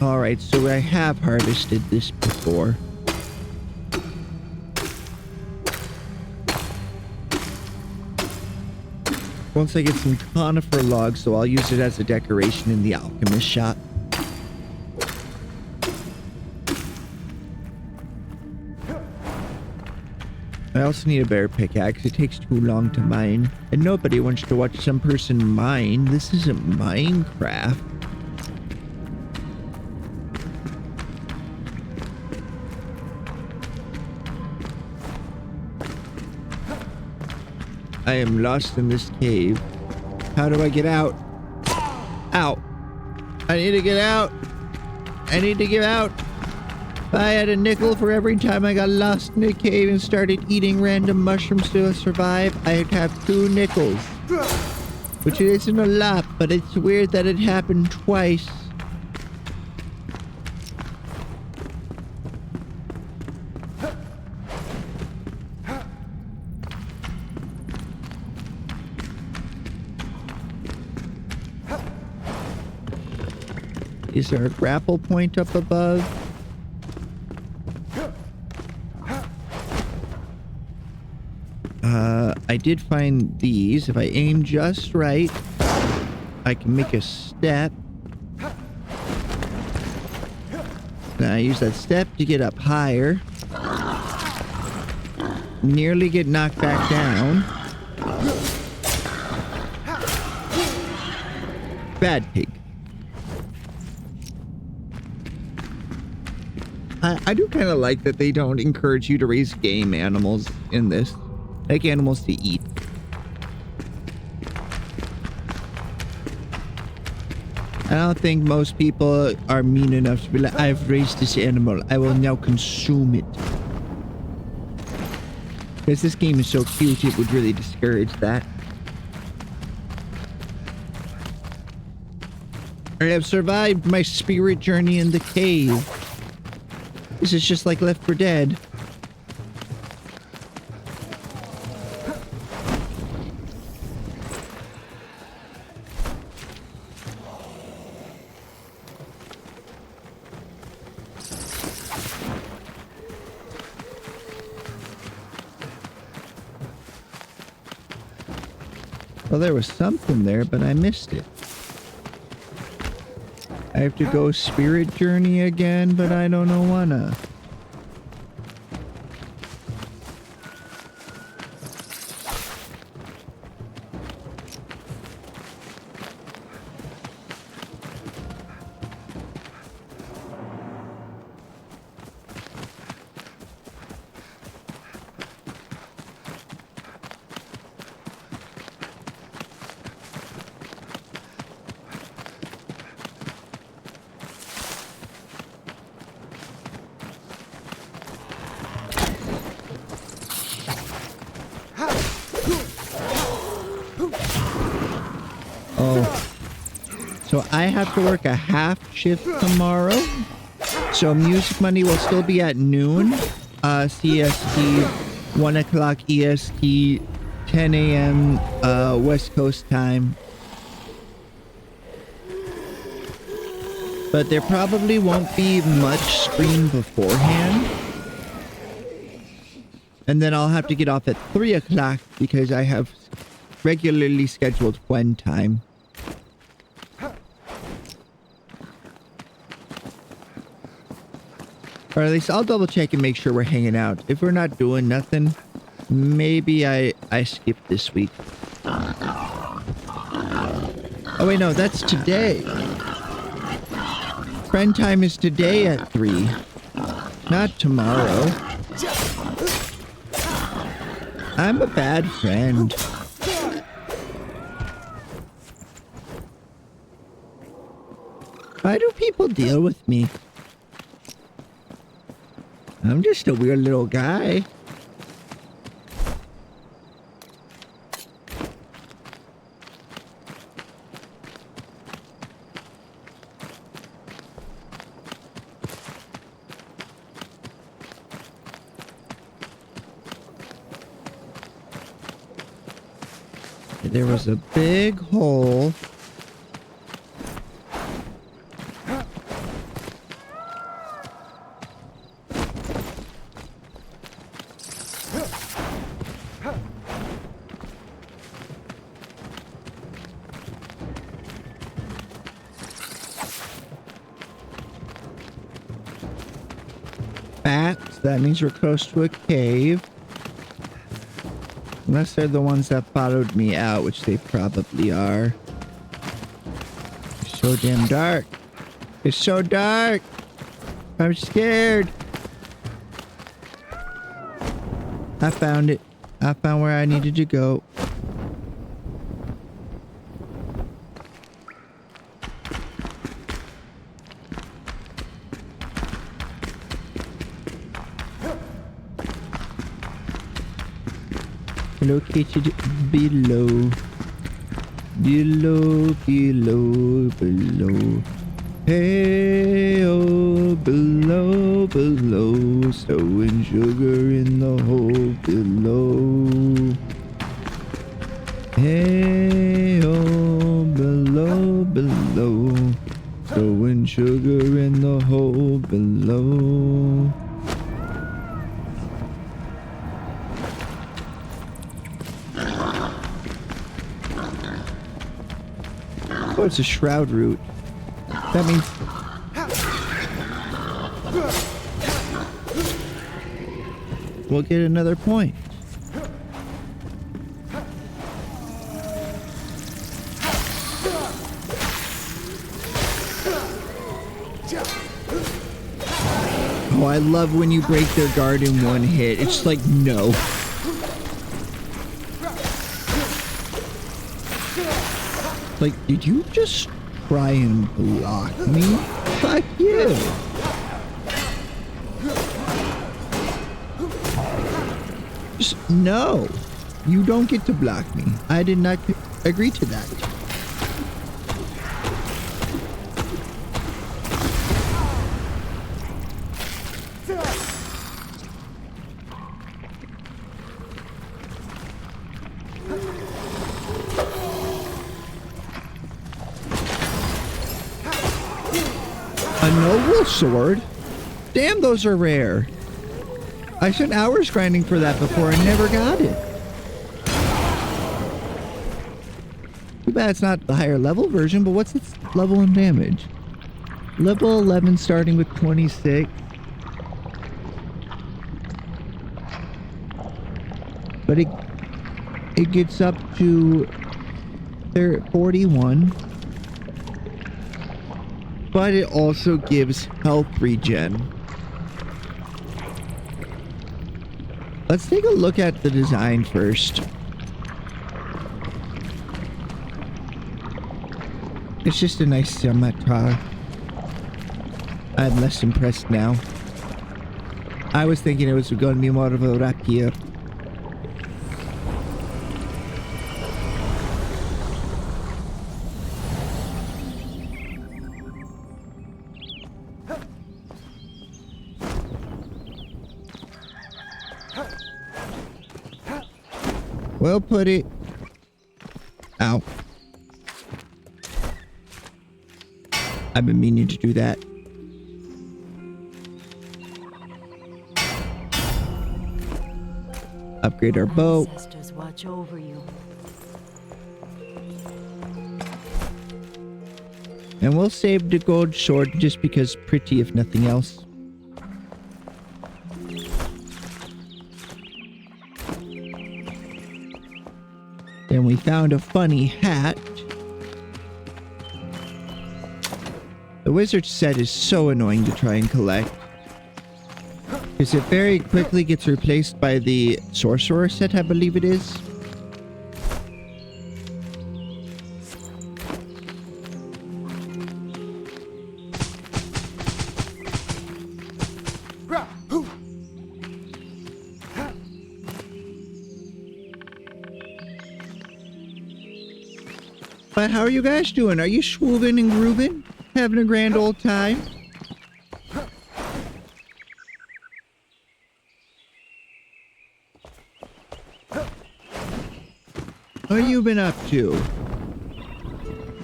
Alright, so I have harvested this before. Once I get some conifer logs, so I'll use it as a decoration in the alchemist shop. I also need a bear pickaxe. It takes too long to mine. And nobody wants to watch some person mine. This isn't Minecraft. I am lost in this cave. How do I get out? Ow. I need to get out. I need to get out. If I had a nickel for every time I got lost in a cave and started eating random mushrooms to survive, I'd have 2 nickels. Which isn't a lot, but it's weird that it happened twice. Is there a grapple point up above? I did find these. If I aim just right, I can make a step. Then I use that step to get up higher. Nearly get knocked back down. Bad pig. I do kind of like that they don't encourage you to raise game animals in this. Like animals to eat. I don't think most people are mean enough to be like, I've raised this animal. I will now consume it. Because this game is so cute, it would really discourage that. I have survived my spirit journey in the cave. This is just like Left 4 Dead. Well, there was something there, but I missed it. I have to go spirit journey again, but I don't wanna. So I have to work a half shift tomorrow. So music money will still be at noon. CST, 1 o'clock EST, 10 a.m. West Coast time. But there probably won't be much stream beforehand. And then I'll have to get off at 3 o'clock because I have regularly scheduled Gwen time. Or at least I'll double check and make sure we're hanging out. If we're not doing nothing, maybe I skip this week. Oh wait, no, that's today. Friend time is today at 3. Not tomorrow. I'm a bad friend. Why do people deal with me? I'm just a weird little guy. There was a big hole. Bats, that means we're close to a cave. Unless they're the ones that followed me out, which they probably are. It's so damn dark. It's so dark. I'm scared. I found it. I found where I needed to go. Located below. Below. Hey, oh, below. Sowing sugar in the hole below. Hey, oh, below. Sowing sugar in the hole below. Oh, it's a shroud root. That means... we'll get another point. Oh, I love when you break their guard in one hit. It's like, no. Like, did you just try and block me? Fuck you! Just, no! You don't get to block me. I did not agree to that. A noble sword? Damn, those are rare. I spent hours grinding for that before and never got it. Too bad it's not the higher level version, but what's its level and damage? Level 11 starting with 26. But it gets up to 41. But it also gives health regen. Let's take a look at the design first. It's just a nice scimitar. I'm less impressed now. I was thinking it was going to be more of a rapier. We'll put it... Ow. I've been meaning to do that. Upgrade our bow. Ancestors watch over you. And we'll save the gold sword just because pretty if nothing else. Then we found a funny hat. The wizard set is so annoying to try and collect, because it very quickly gets replaced by the sorcerer set, I believe it is. But how are you guys doing? Are you swooving and grooving? Having a grand old time? What have you been up to?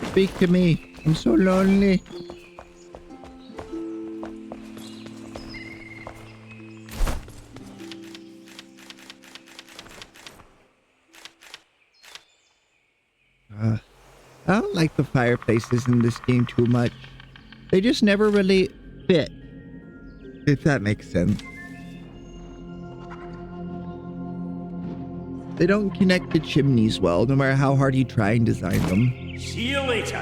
Speak to me. I'm so lonely. I don't like the fireplaces in this game too much. They just never really fit, if that makes sense. They don't connect to chimneys well, no matter how hard you try and design them. See you later.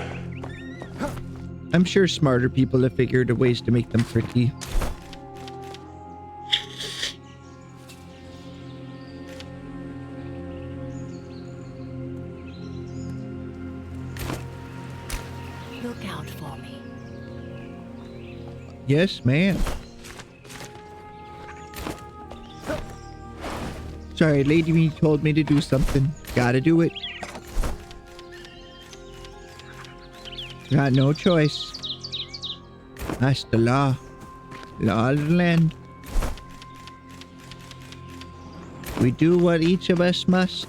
I'm sure smarter people have figured out ways to make them pretty. Look out for me. Yes, ma'am. Sorry, Lady Me told me to do something. Gotta do it. Got no choice. That's the law. Law of the land. We do what each of us must.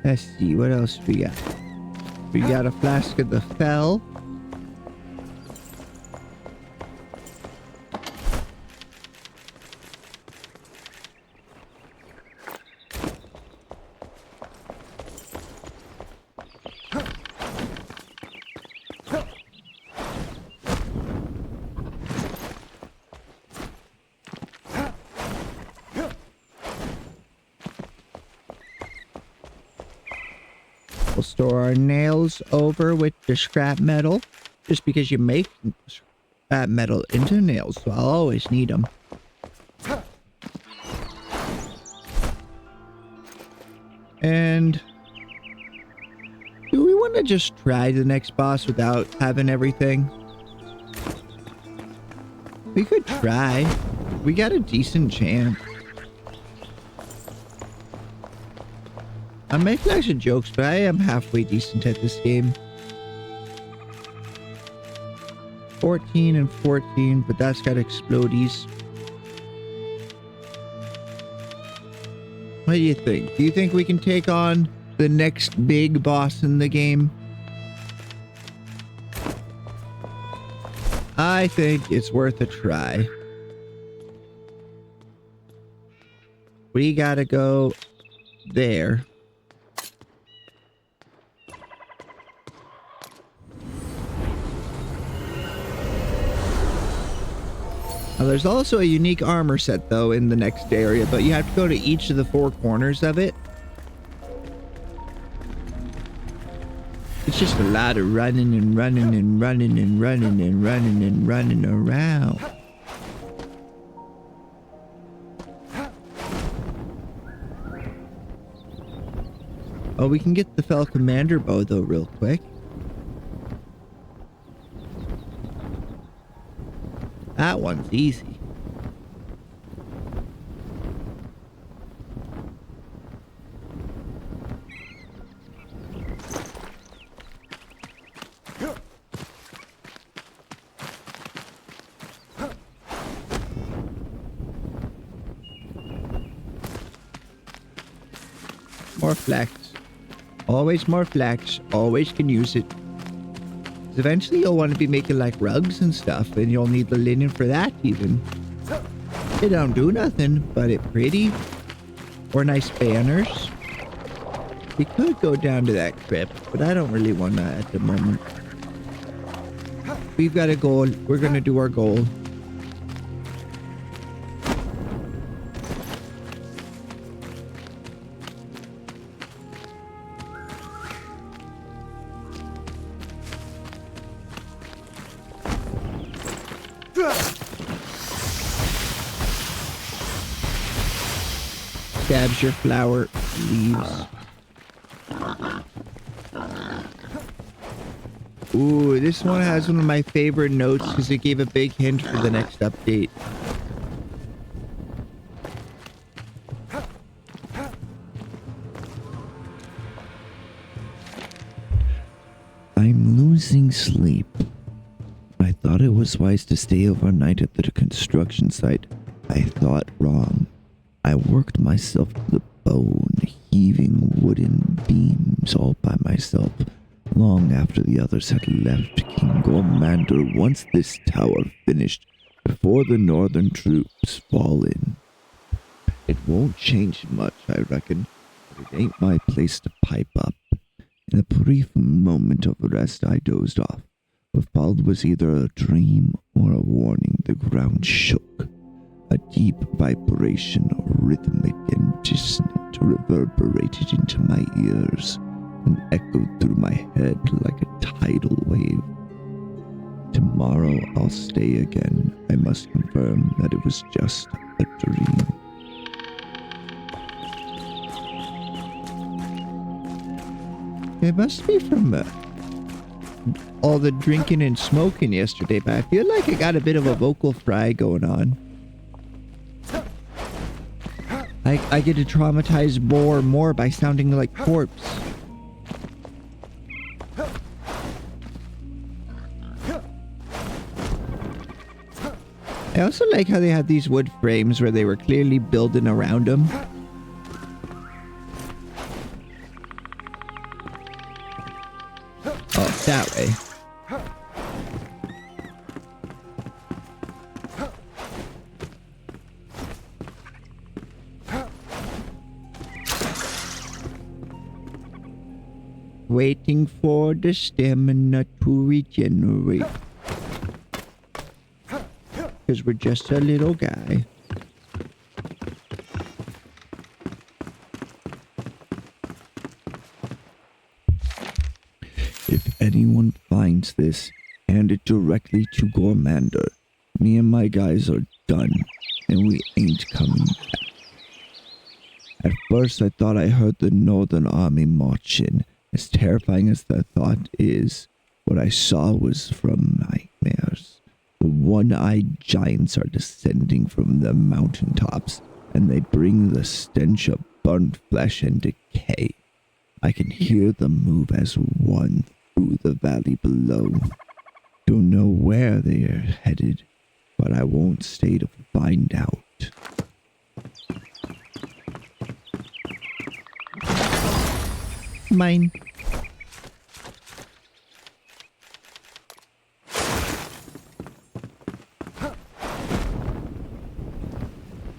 Let's see, what else we got? We got a flask of the fell. We'll store our nails over with the scrap metal, just because you make scrap metal into nails, so I'll always need them. And do we want to just try the next boss without having everything? We could try. We got a decent chance. I make lots of jokes, but I am halfway decent at this game. 14 and 14, but that's got explodies. What do you think? Do you think we can take on the next big boss in the game? I think it's worth a try. We gotta go there. Now, there's also a unique armor set, though, in the next area, but you have to go to each of the 4 corners of it. It's just a lot of running and running and running and running and running and running around. Oh, we can get the Fell Commander bow, though, real quick. That one's easy. More flax. Always more flax. Always can use it. 'Cause eventually you'll want to be making like rugs and stuff, and you'll need the linen for that even. It don't do nothing, but it pretty. Or nice banners. We could go down to that crypt, but I don't really want that at the moment. We've got a goal. We're gonna do our goal. Stabs your flower leaves. Ooh, this one has one of my favorite notes because it gave a big hint for the next update. I'm losing sleep. I thought it was wise to stay overnight at the construction site. I thought wrong. I worked myself to the bone, heaving wooden beams all by myself, long after the others had left King Gormander once this tower finished, before the northern troops fall in. It won't change much, I reckon, but it ain't my place to pipe up. In a brief moment of rest, I dozed off. What followed was either a dream or a warning. The ground shook. A deep vibration, rhythmic and dissonant, reverberated into my ears and echoed through my head like a tidal wave. Tomorrow I'll stay again. I must confirm that it was just a dream. It must be from all the drinking and smoking yesterday, but I feel like I got a bit of a vocal fry going on. I get to traumatize more by sounding like corpse. I also like how they had these wood frames where they were clearly building around them. Oh, that way. Waiting for the stamina to regenerate. Because we're just a little guy. If anyone finds this, hand it directly to Gormander. Me and my guys are done, and we ain't coming back. At first I thought I heard the Northern Army march in. As terrifying as the thought is, what I saw was from nightmares. The one-eyed giants are descending from the mountaintops, and they bring the stench of burnt flesh and decay. I can hear them move as one through the valley below. Don't know where they are headed, but I won't stay to find out. Mine.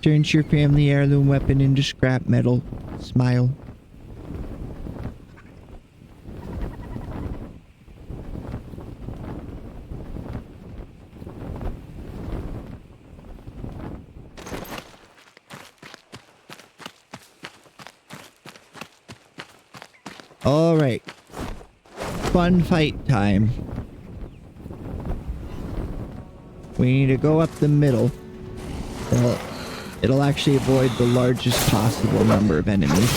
Turns your family heirloom weapon into scrap metal. Smile. All right. Fun fight time. We need to go up the middle. It'll actually avoid the largest possible number of enemies.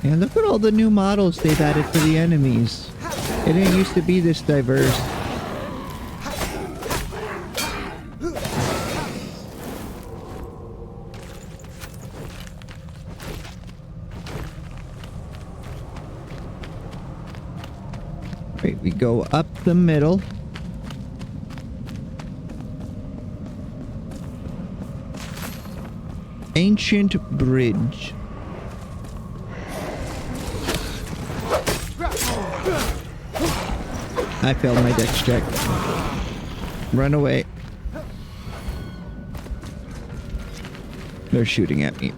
And look at all the new models they've added for the enemies. It didn't used to be this diverse. Right, we go up the middle. Ancient bridge. I failed my dex check. Run away. They're shooting at me.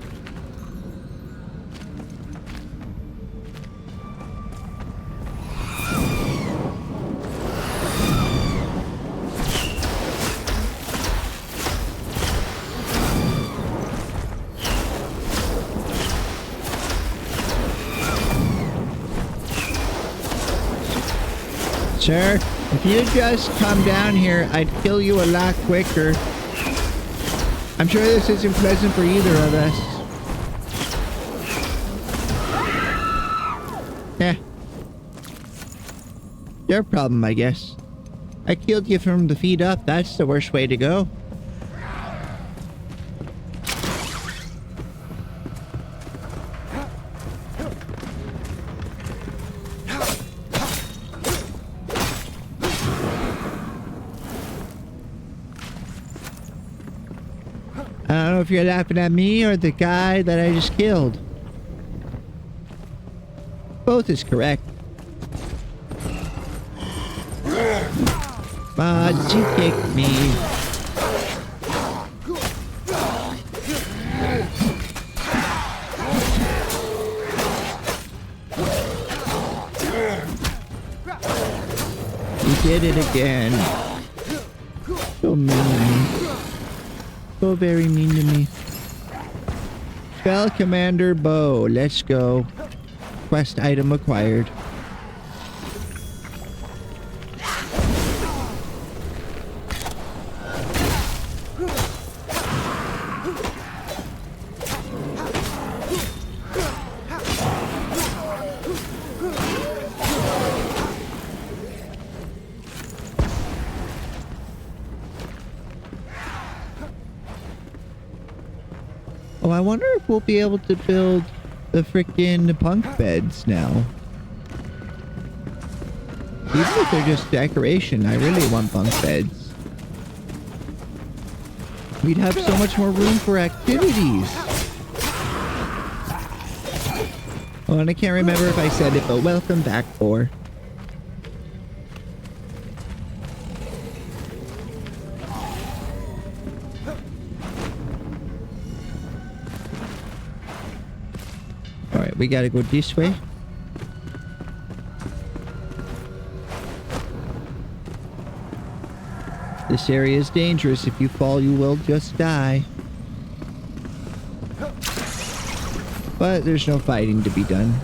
Sir, if you just come down here, I'd kill you a lot quicker. I'm sure this isn't pleasant for either of us. Yeah. Your problem, I guess. I killed you from the feet up. That's the worst way to go. I don't know if you're laughing at me or the guy that I just killed. Both is correct. But you kicked me. You did it again. So mean. So very mean to me. Spell Commander Bow. Let's go. Quest item acquired. Oh, I wonder if we'll be able to build the frickin' punk beds now. Even if they're just decoration, I really want bunk beds. We'd have so much more room for activities. Oh, and I can't remember if I said it, but welcome back, Thor. Alright, we gotta go this way. This area is dangerous. If you fall, you will just die. But there's no fighting to be done.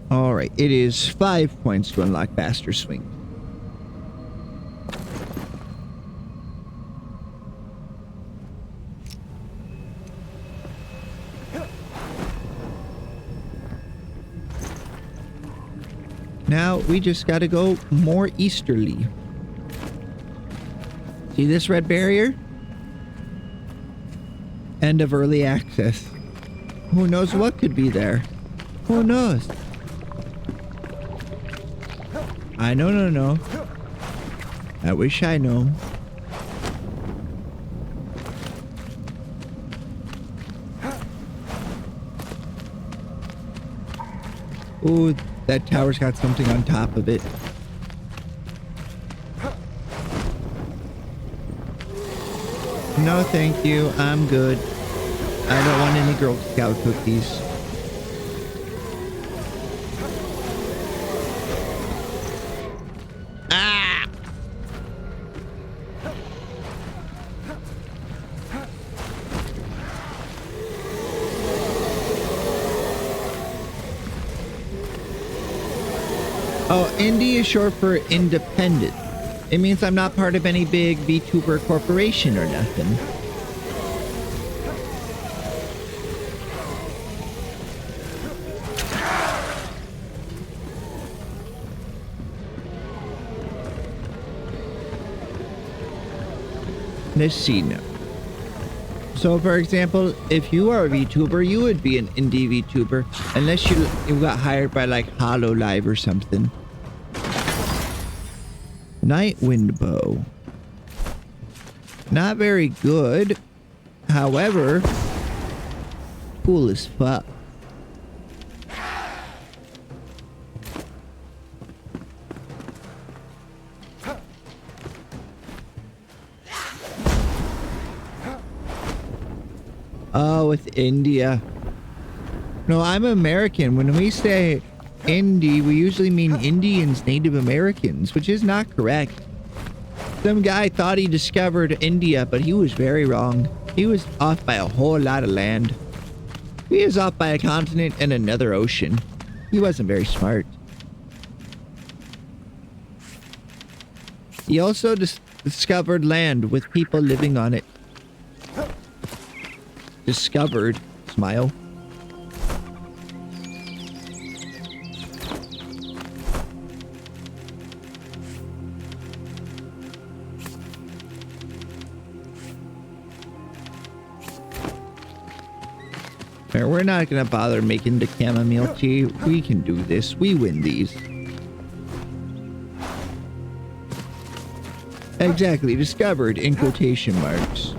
Alright, it is 5 points to unlock Faster Swing. Now, we just gotta go more easterly. See this red barrier? End of early access. Who knows what could be there? Who knows? I know. I wish I know. Ooh, that tower's got something on top of it. No, thank you. I'm good. I don't want any Girl Scout cookies. Ah! Oh, indie is short for independent. It means I'm not part of any big VTuber corporation or nothing. Let's see now. So, for example, if you are a VTuber, you would be an indie VTuber, unless you got hired by like HoloLive or something. Night Wind Bow. Not very good. However, cool as fuck. Oh, with India. No, I'm American. When we say indie, we usually mean Indians, Native Americans, which is not correct. Some guy thought he discovered India, but he was very wrong. He was off by a whole lot of land. He was off by a continent and another ocean. He wasn't very smart. He also discovered land with people living on it. Discovered. Smile. We're not gonna bother making the chamomile tea. We can do this. We win these. Exactly. Discovered in quotation marks.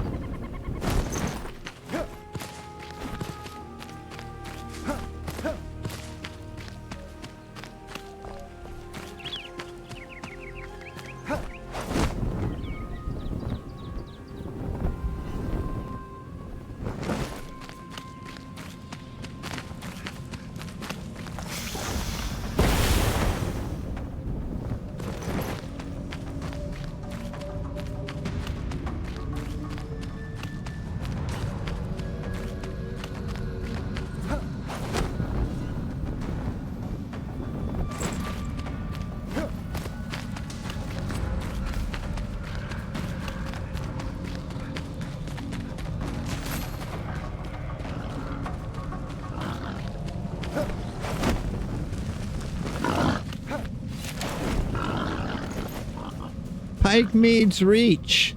Pike Mead's Reach.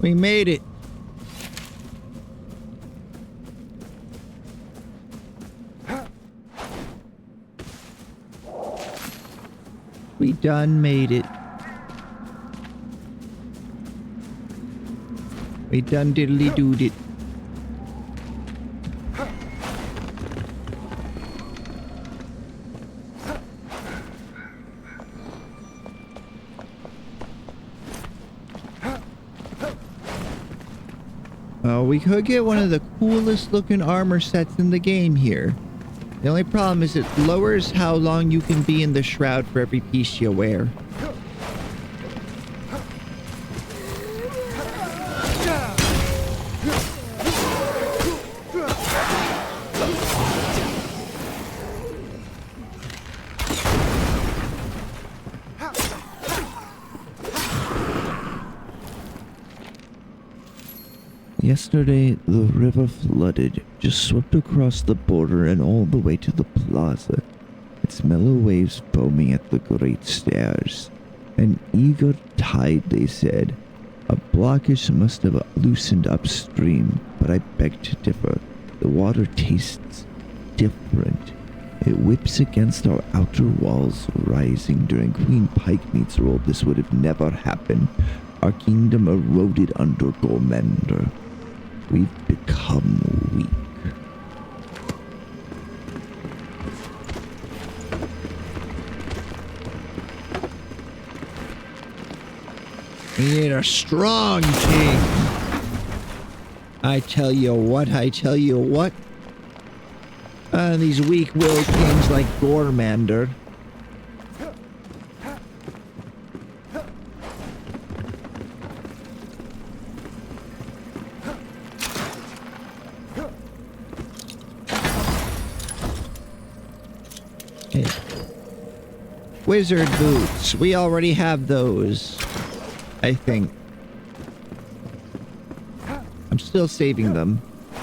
We made it. We done made it. We done diddly doed it. We could get one of the coolest looking armor sets in the game here. The only problem is it lowers how long you can be in the shroud for every piece you wear. Yesterday, the river flooded, just swept across the border and all the way to the plaza, its mellow waves foaming at the great stairs. An eager tide, they said. A blockage must have loosened upstream, but I beg to differ. The water tastes different. It whips against our outer walls, rising. During Queen Pikemeat's rule, this would have never happened. Our kingdom eroded under Gormander. We've become weak. We need a strong king. I tell you what. These weak-willed kings like Gormander. Hey. Wizard boots. We already have those. I think. I'm still saving them.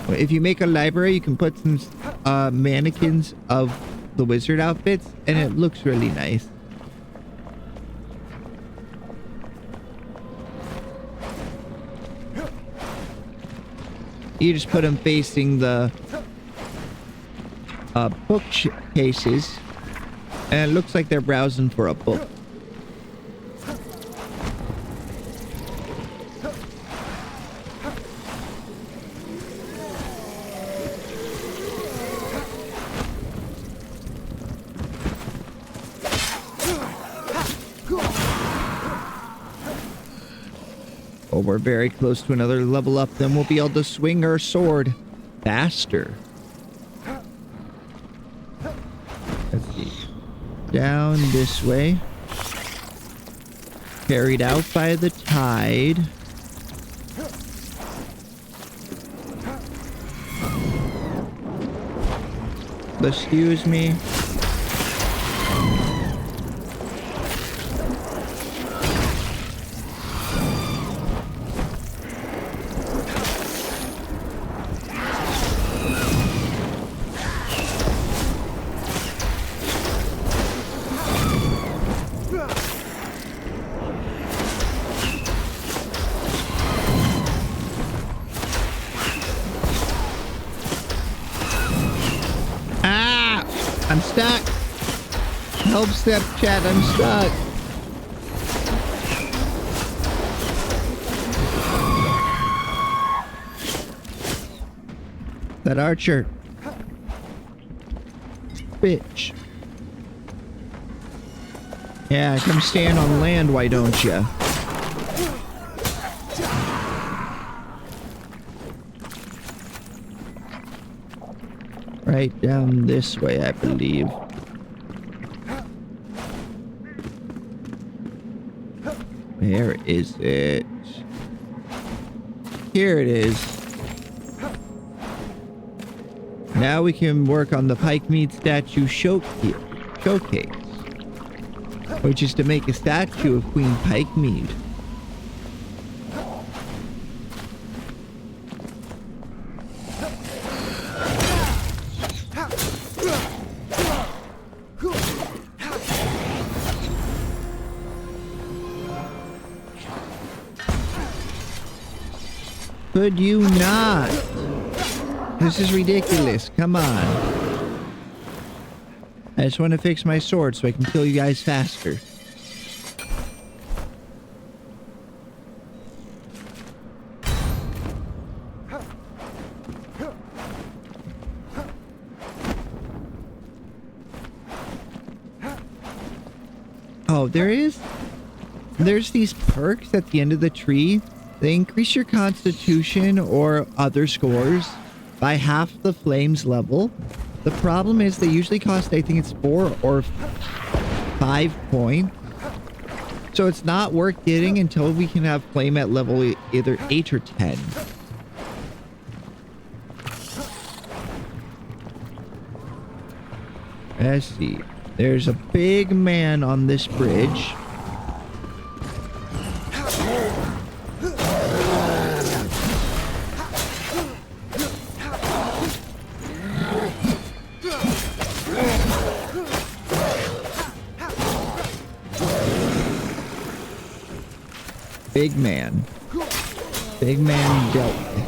If you make a library, you can put some mannequins of the wizard outfits, and it looks really nice. You just put them facing the bookcases, and it looks like they're browsing for a book. Oh, we're very close to another level up. Then we'll be able to swing our sword faster. Let's see. Down this way. Carried out by the tide. Excuse me. I'm stuck. Help, step chat, I'm stuck. That archer. Bitch. Yeah, come stand on land, why don't ya? Right down this way, I believe. Where is it? Here it is. Now we can work on the Pikemead statue showcase, which is to make a statue of Queen Pikemead. Could you not? This is ridiculous. Come on. I just want to fix my sword so I can kill you guys faster. Oh, there's these perks at the end of the tree. They increase your constitution or other scores by half the flames level. The problem is they usually cost, I think it's 4 or 5 points. So it's not worth getting until we can have flame at level either 8 or 10. Let's see. There's a big man on this bridge. Big man. Big man dealt with.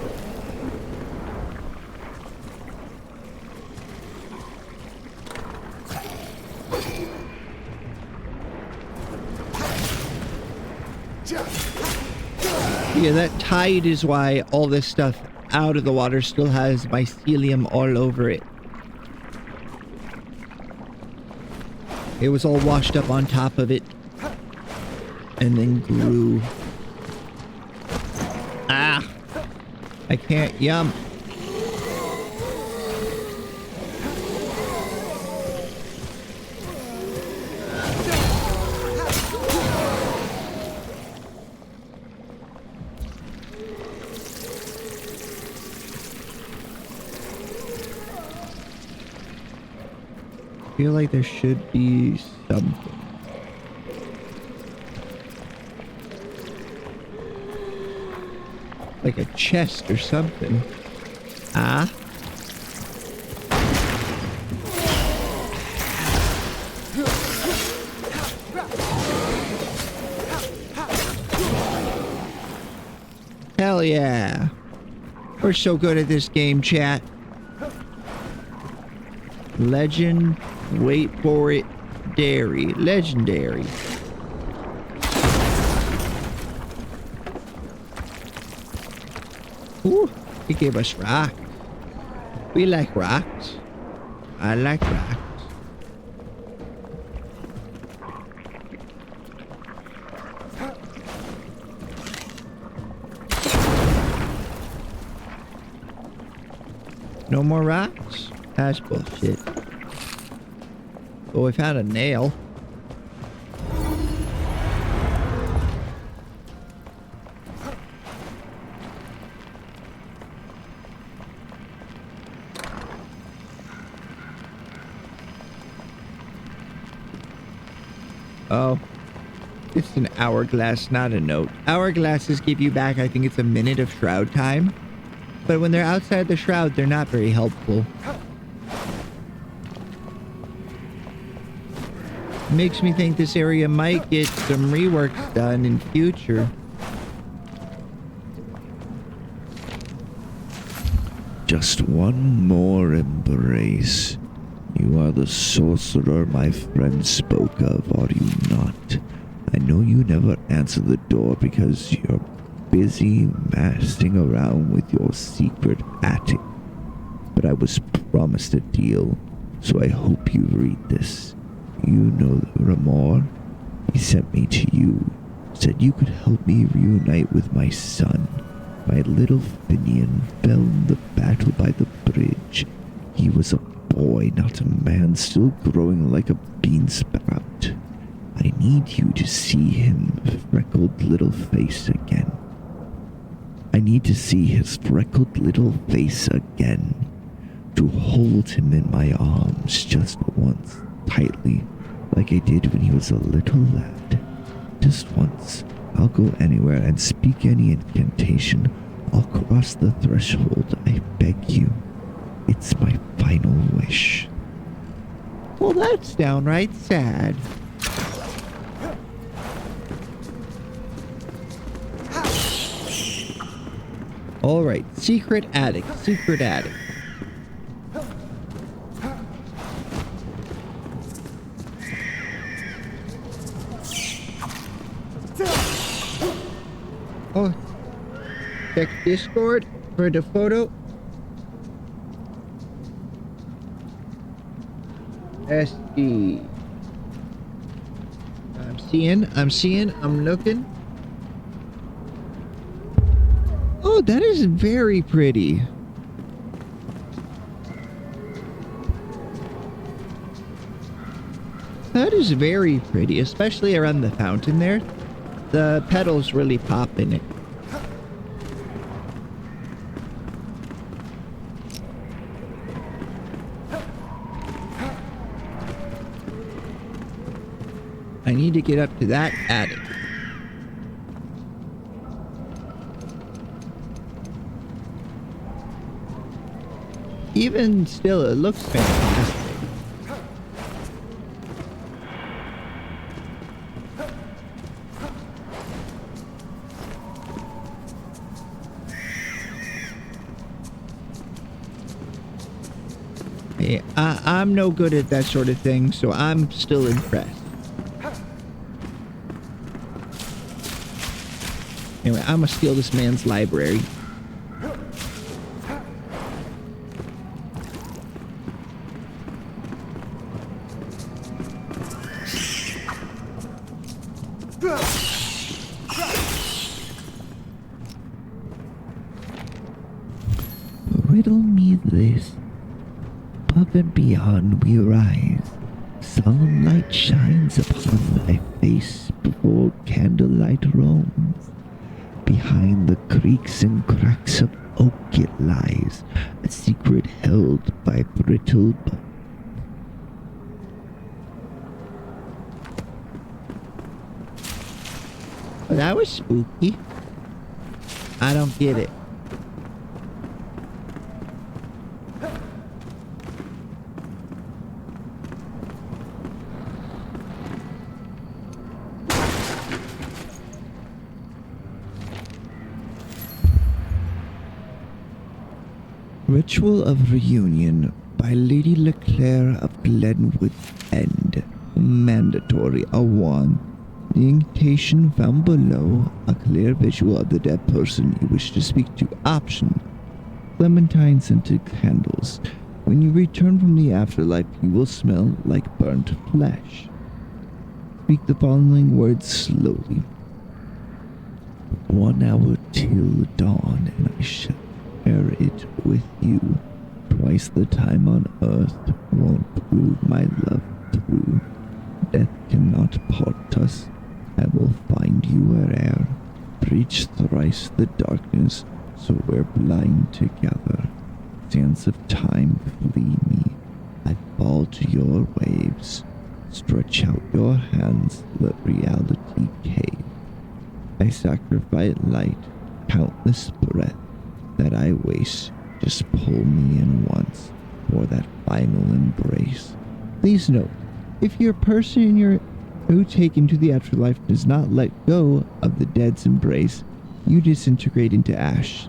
Yeah, that tide is why all this stuff out of the water still has mycelium all over it. It was all washed up on top of it and then grew. Ah! I can't yum. I feel like there should be something. Like a chest or something. Ah. Hell yeah. We're so good at this game, chat. Legend, wait for it, dairy, legendary. Ooh, he gave us rocks. We like rocks. I like rocks. No more rocks? That's bullshit. Oh, we found a nail. Oh. It's an hourglass, not a note. Hourglasses give you back, I think it's a minute of shroud time. But when they're outside the shroud, they're not very helpful. Makes me think this area might get some rework done in future. Just one more embrace. You are the sorcerer my friend spoke of, are you not? I know you never answer the door because you're busy messing around with your secret attic. But I was promised a deal, so I hope you read this. You know Ramor? He sent me to you, said you could help me reunite with my son. My little Finian fell in the battle by the bridge. He was a boy, not a man, still growing like a bean sprout. I need you to see him, freckled little face again. I need to see his freckled little face again. To hold him in my arms just once, tightly, like I did when he was a little lad. Just once. I'll go anywhere and speak any incantation. I'll cross the threshold, I beg you. It's my final wish. Well, that's downright sad. All right, secret attic, secret attic. Oh, check Discord for the photo. SD. I'm looking. Oh, that is very pretty. That is very pretty, especially around the fountain there. The petals really pop in it. I need to get up to that attic. Even still, it looks fantastic. Hey, I'm no good at that sort of thing, so I'm still impressed. Anyway, I'm gonna steal this man's library. Riddle me this. Above and beyond we rise. Solemn light shines upon my face before candlelight roams. Behind the creaks and cracks of oak it lies, a secret held by brittle bones. Well, that was spooky. I don't get it. Ritual of Reunion by Lady Leclerc of Glenwood End. Mandatory A1. The invitation found below, a clear visual of the dead person you wish to speak to. Option. Clementine scented candles. When you return from the afterlife, you will smell like burnt flesh. Speak the following words slowly. 1 hour till dawn, and I shall share it with you. Twice the time on earth won't prove my love true. Death cannot part us. I will find you where'er. Preach thrice the darkness, so we're blind together. Sands of time flee me. I fall to your waves. Stretch out your hands, let reality cave. I sacrifice light, countless breath that I waste. Just pull me in once for that final embrace. Please note, if your person you're taken to the afterlife does not let go of the dead's embrace, you disintegrate into ash.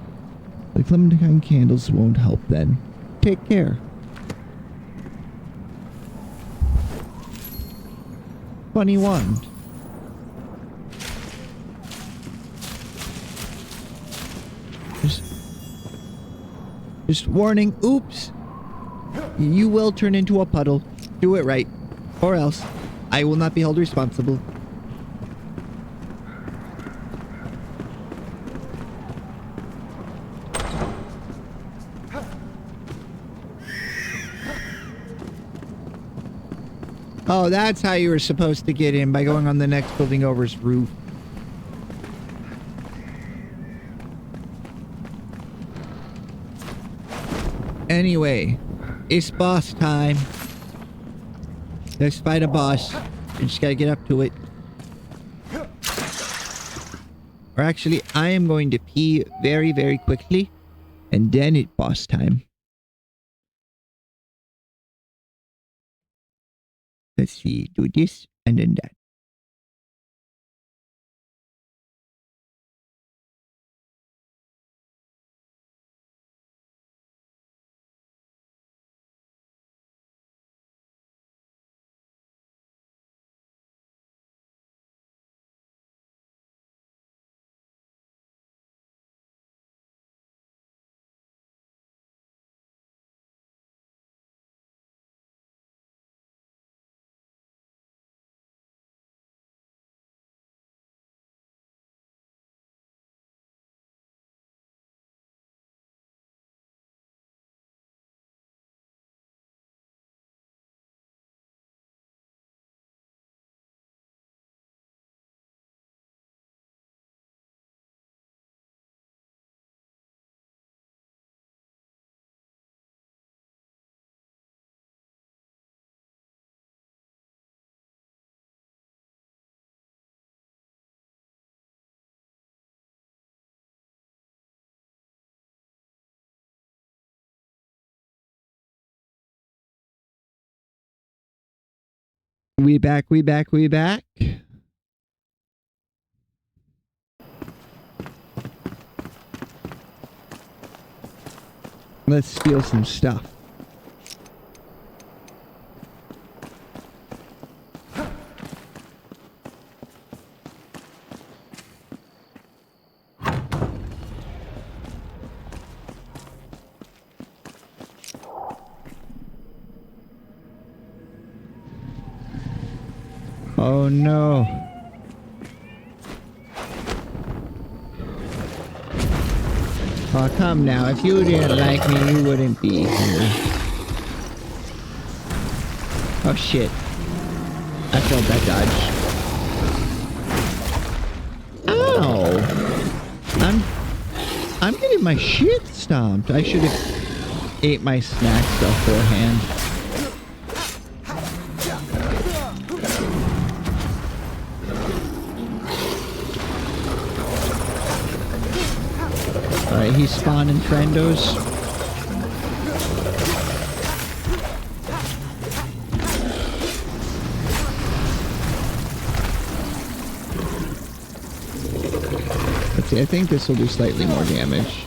The Clementine candles won't help then. Take care. Funny wand. Just warning, oops. You will turn into a puddle. Do it right. Or else, I will not be held responsible. Oh, that's how you were supposed to get in, by going on the next building over's roof. Anyway, it's boss time. Let's fight a boss. You just gotta get up to it. Or actually, I am going to pee very, very quickly. And then it's boss time. Let's see, do this and then that. We back. Let's steal some stuff. Oh no. Oh, come now. If you didn't like me, you wouldn't be here. Oh shit. I failed that dodge. Ow! I'm getting my shit stomped. I should have ate my snacks beforehand. Alright, he's spawning friendos. Let's see, I think this will do slightly more damage.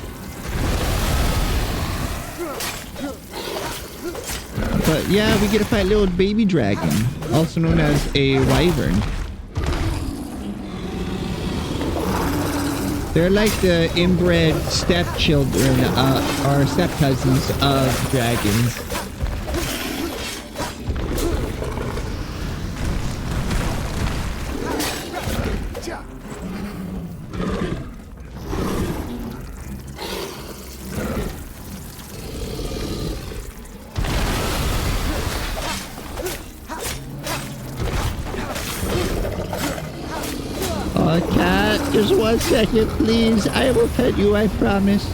But yeah, we get to fight little baby dragon, also known as a wyvern. They're like the inbred stepchildren, or step cousins of dragons. Cat, just 1 second, please. I will pet you, I promise.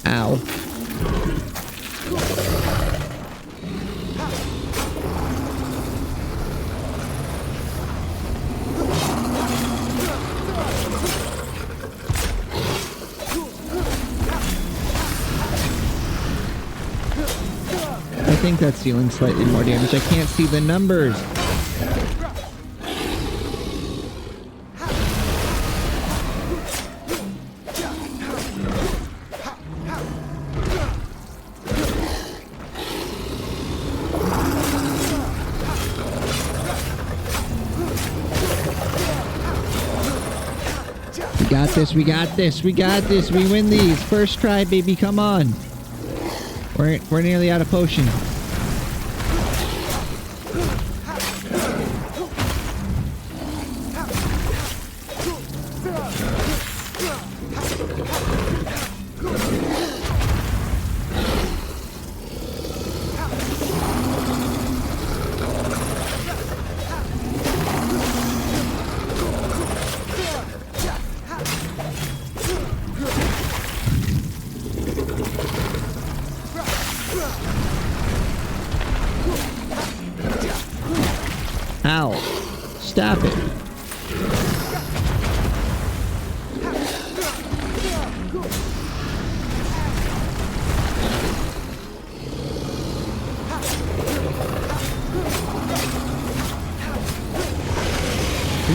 Ow. I think that's dealing slightly more damage. I can't see the numbers. We got this, we got this, we got this. We win these. First try, baby, come on. We're nearly out of potion. Ow. Stop it.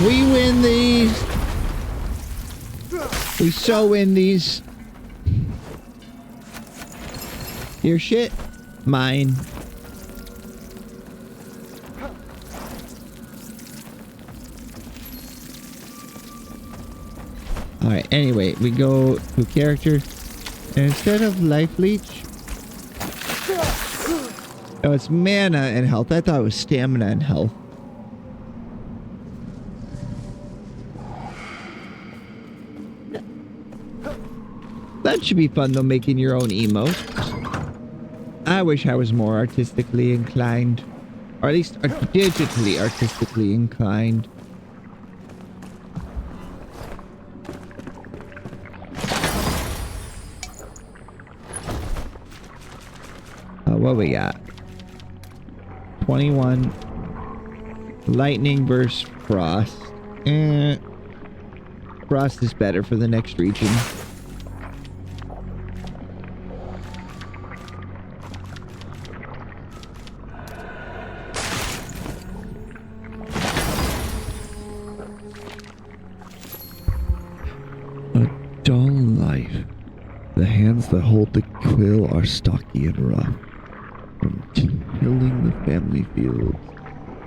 We win these. We so win these. Your shit. Mine. Alright, anyway, we go to character. And instead of life leech. Oh, it's mana and health. I thought it was stamina and health. That should be fun though, making your own emotes. I wish I was more artistically inclined. Or at least digitally artistically inclined. What we got? 21. Lightning versus frost. Frost is better for the next region. A dull life. The hands that hold the quill are stocky and rough. From tilling the family fields,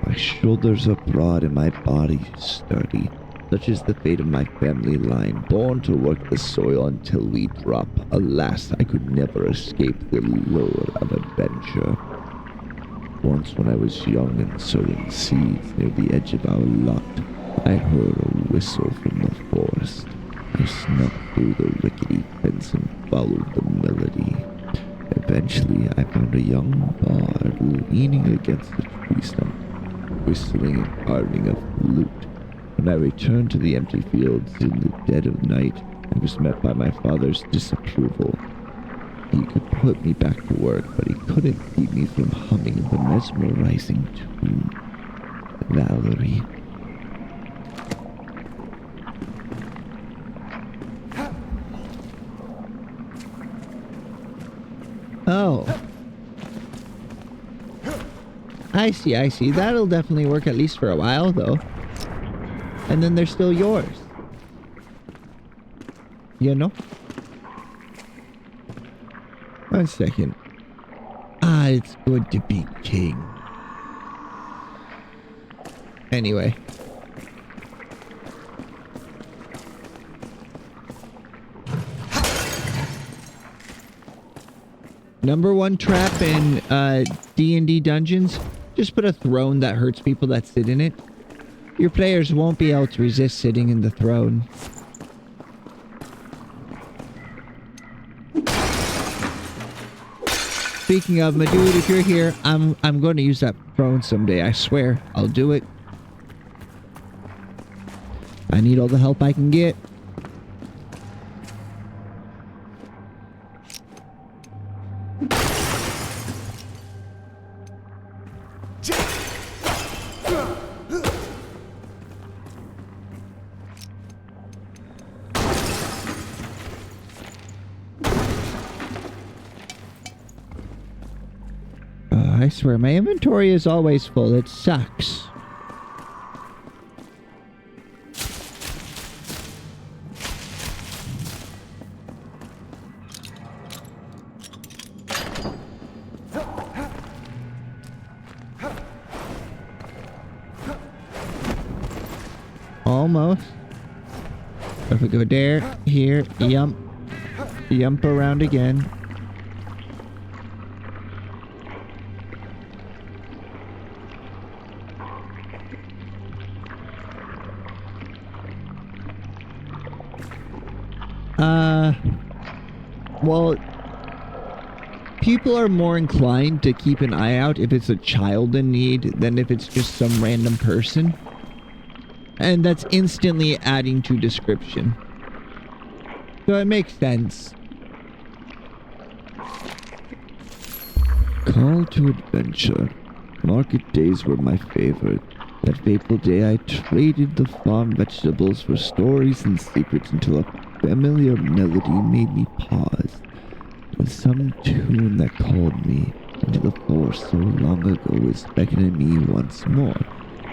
my shoulders are broad and my body sturdy. Such is the fate of my family line, born to work the soil until we drop. Alas, I could never escape the lure of adventure. Once when I was young and sowing seeds near the edge of our lot, I heard a whistle from the forest. I snuck through the rickety fence and followed the melody. Eventually, I found a young bard leaning against a tree stump, whistling and carving a flute. When I returned to the empty fields in the dead of night, I was met by my father's disapproval. He could put me back to work, but he couldn't keep me from humming the mesmerizing tune, Valerie. Oh. I see, I see. That'll definitely work at least for a while, though. And then they're still yours. You know? One second. Ah, it's good to be king. Anyway. Number one trap in D&D dungeons, just put a throne that hurts people that sit in it. Your players won't be able to resist sitting in the throne. Speaking of, my dude, if you're here, I'm going to use that throne someday. I swear, I'll do it. I need all the help I can get. I swear, my inventory is always full. It sucks. Almost. If we go there, here, yump around again. Well, people are more inclined to keep an eye out if it's a child in need than if it's just some random person. And that's instantly adding to description. So it makes sense. Call to adventure. Market days were my favorite. That fateful day I traded the farm vegetables for stories and secrets until a familiar melody made me pause. It was some tune that called me into the forest so long ago is beckoning me once more.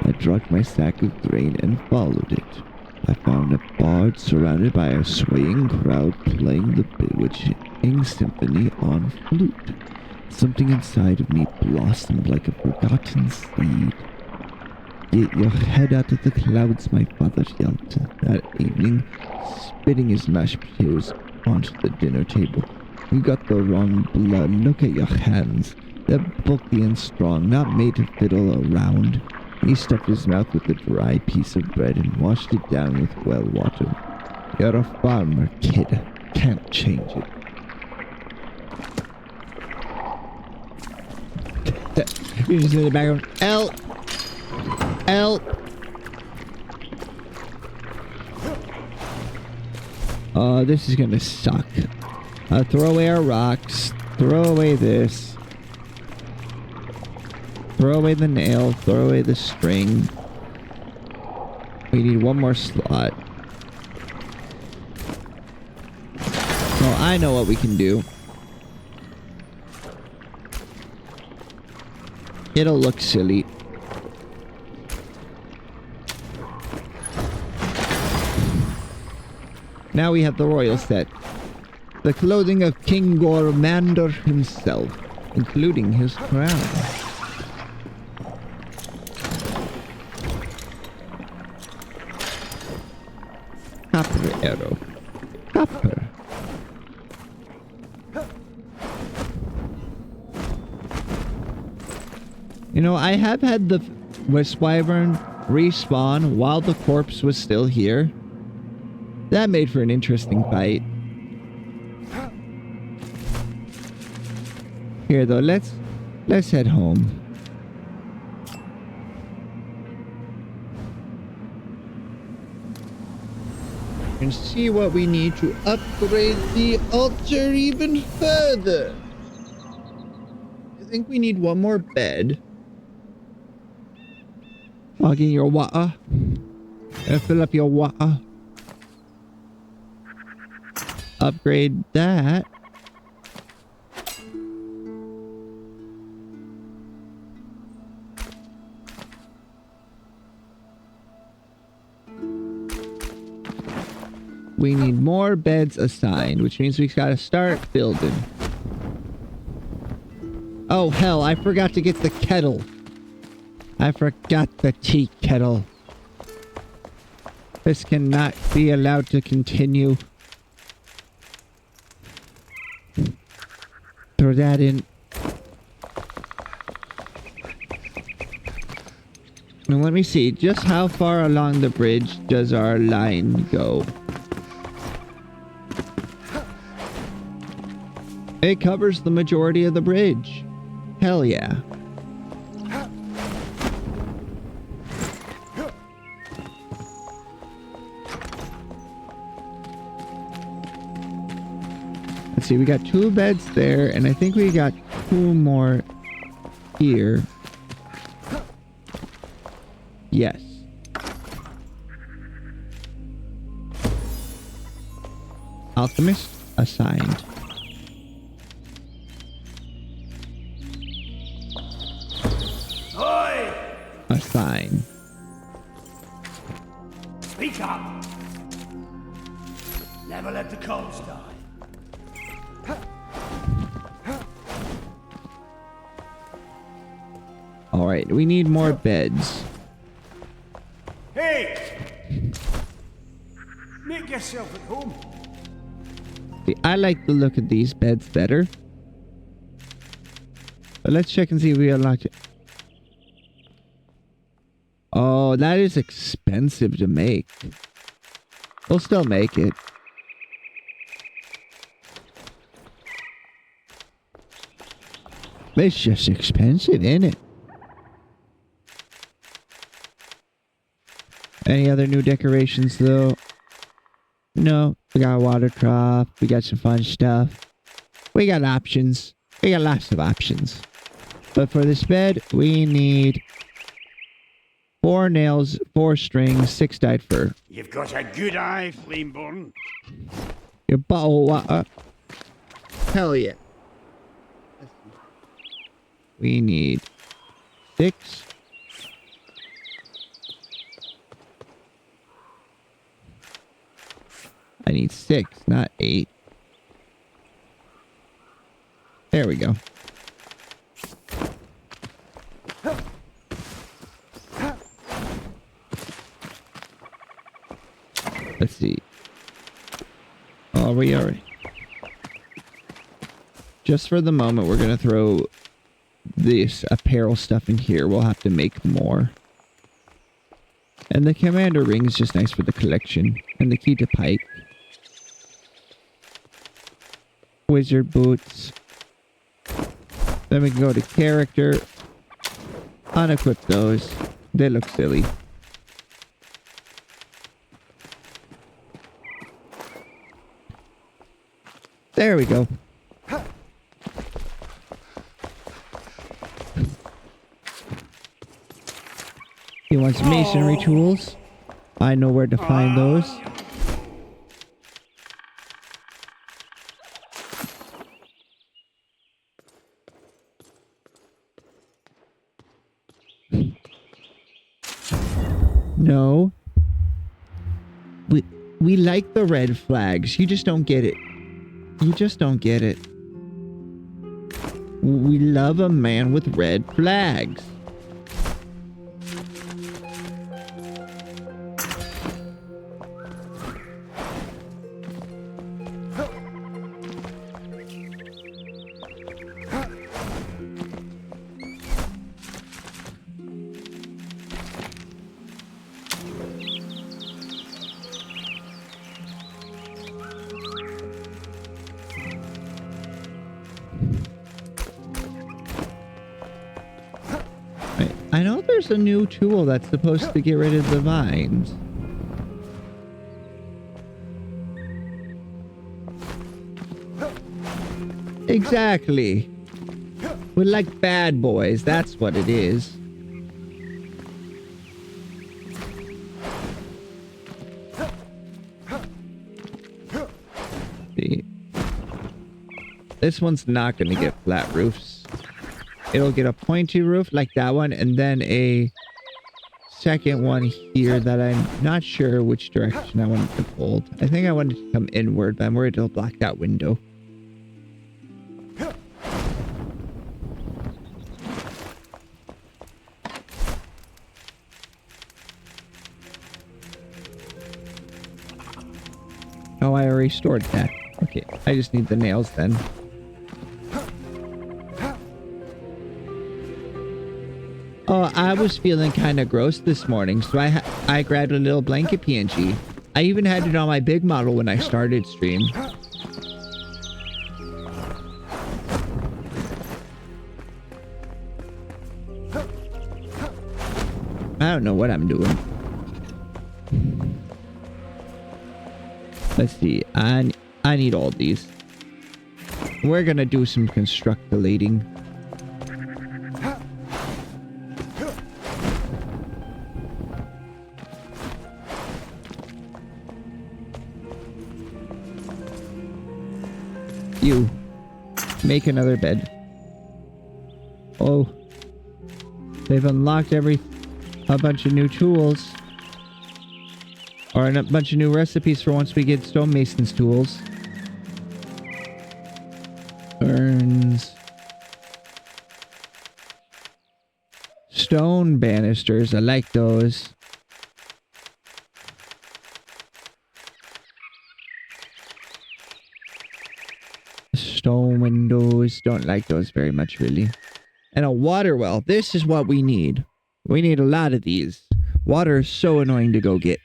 I dragged my sack of grain and followed it. I found a bard surrounded by a swaying crowd playing the bewitching symphony on flute. Something inside of me blossomed like a forgotten seed. Get your head out of the clouds, my father yelled that evening, spitting his mashed potatoes onto the dinner table. You got the wrong blood. Look at your hands. They're bulky and strong, not made to fiddle around. He stuffed his mouth with a dry piece of bread and washed it down with well water. You're a farmer, kid. Can't change it. You're just in the background. Help! Oh, this is gonna suck. Throw away our rocks. Throw away this. Throw away the nail. Throw away the string. We need one more slot. Well, I know what we can do. It'll look silly. Now we have the royal set. The clothing of King Gormander himself, including his crown. Copper arrow. Copper. You know, I have had the Wisp Wyvern respawn while the corpse was still here. That made for an interesting fight. Here though, let's head home. And see what we need to upgrade the altar even further. I think we need one more bed. I'll get your water. Fill up your water. Upgrade that. We need more beds assigned, which means we gotta start building. Oh hell, I forgot to get the kettle. I forgot the tea kettle. This cannot be allowed to continue. Throw that in. Now let me see, just how far along the bridge does our line go? It covers the majority of the bridge. Hell yeah. Let's see, we got 2 beds there, and I think we got 2 more here. Yes. Alchemist assigned. Oi! Assign. Speak up! Never let the coals die. Alright, we need more beds. Hey! Make yourself at home. See, I like the look of these beds better. But let's check and see if we unlocked it. Oh, that is expensive to make. We'll still make it. It's just expensive, isn't it? Any other new decorations, though? No. We got a water trough. We got some fun stuff. We got options. We got lots of options. But for this bed, we need 4 nails, 4 strings, 6 dyed fur. You've got a good eye, Flameborn. Your bottle hell yeah. We need 6. I need 6, not 8. There we go. Let's see. Oh, we are. Just for the moment, we're going to throw this apparel stuff in here. We'll have to make more. And the commander ring is just nice for the collection. And the key to pike. Wizard boots. Then we can go to character. Unequip those. They look silly. There we go. He wants masonry tools. I know where to find those. No. We like the red flags. You just don't get it. You just don't get it. We love a man with red flags. I know there's a new tool that's supposed to get rid of the vines. Exactly. We're like bad boys, that's what it is. See. This one's not going to get flat roofs. It'll get a pointy roof like that one, and then a second one here that I'm not sure which direction I want it to fold. I think I want it to come inward, but I'm worried it'll block that window. Oh, I already stored that. Okay, I just need the nails then. Oh, I was feeling kind of gross this morning, so I grabbed a little blanket PNG. I even had it on my big model when I started stream. I don't know what I'm doing. Let's see. I need all these. We're gonna do some constructilating. You make another bed. Oh, they've unlocked a bunch of new tools. Or a bunch of new recipes for once we get stonemason's tools. Urns. Stone banisters. I like those. Stone windows. Don't like those very much, really. And a water well. This is what we need. We need a lot of these. Water is so annoying to go get.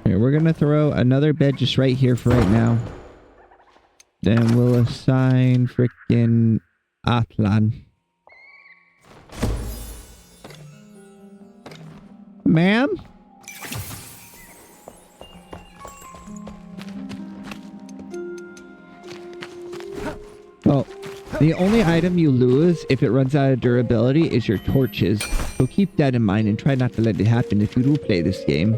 Here, we're gonna throw another bed just right here for right now. Then we'll assign frickin' Atlan. Ma'am? Well, the only item you lose if it runs out of durability is your torches. So keep that in mind and try not to let it happen if you do play this game.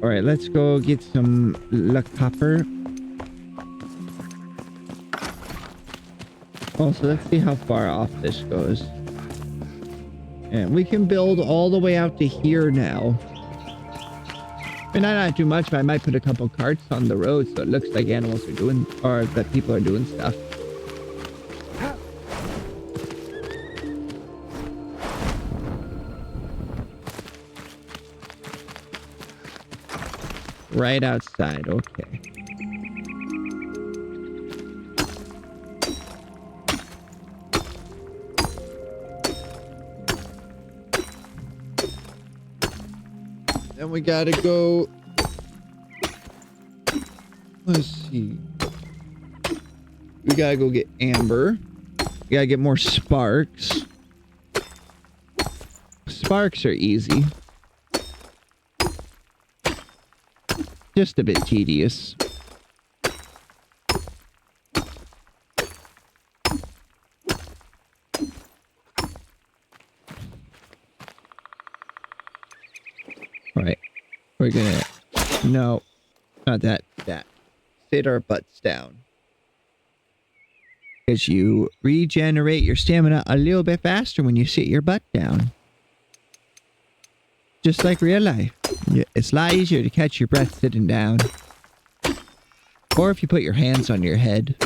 Alright, let's go get some luck copper. Also, let's see how far off this goes. And we can build all the way out to here now. And not too much, but I might put a couple carts on the road so it looks like animals are doing, or that people are doing stuff. Right outside, okay. Then we gotta go. Let's see. We gotta go get amber. We gotta get more sparks. Sparks are easy. Just a bit tedious. Alright. We're gonna... No. Not that. That. Sit our butts down. Because you regenerate your stamina a little bit faster when you sit your butt down. Just like real life. It's a lot easier to catch your breath sitting down. Or if you put your hands on your head.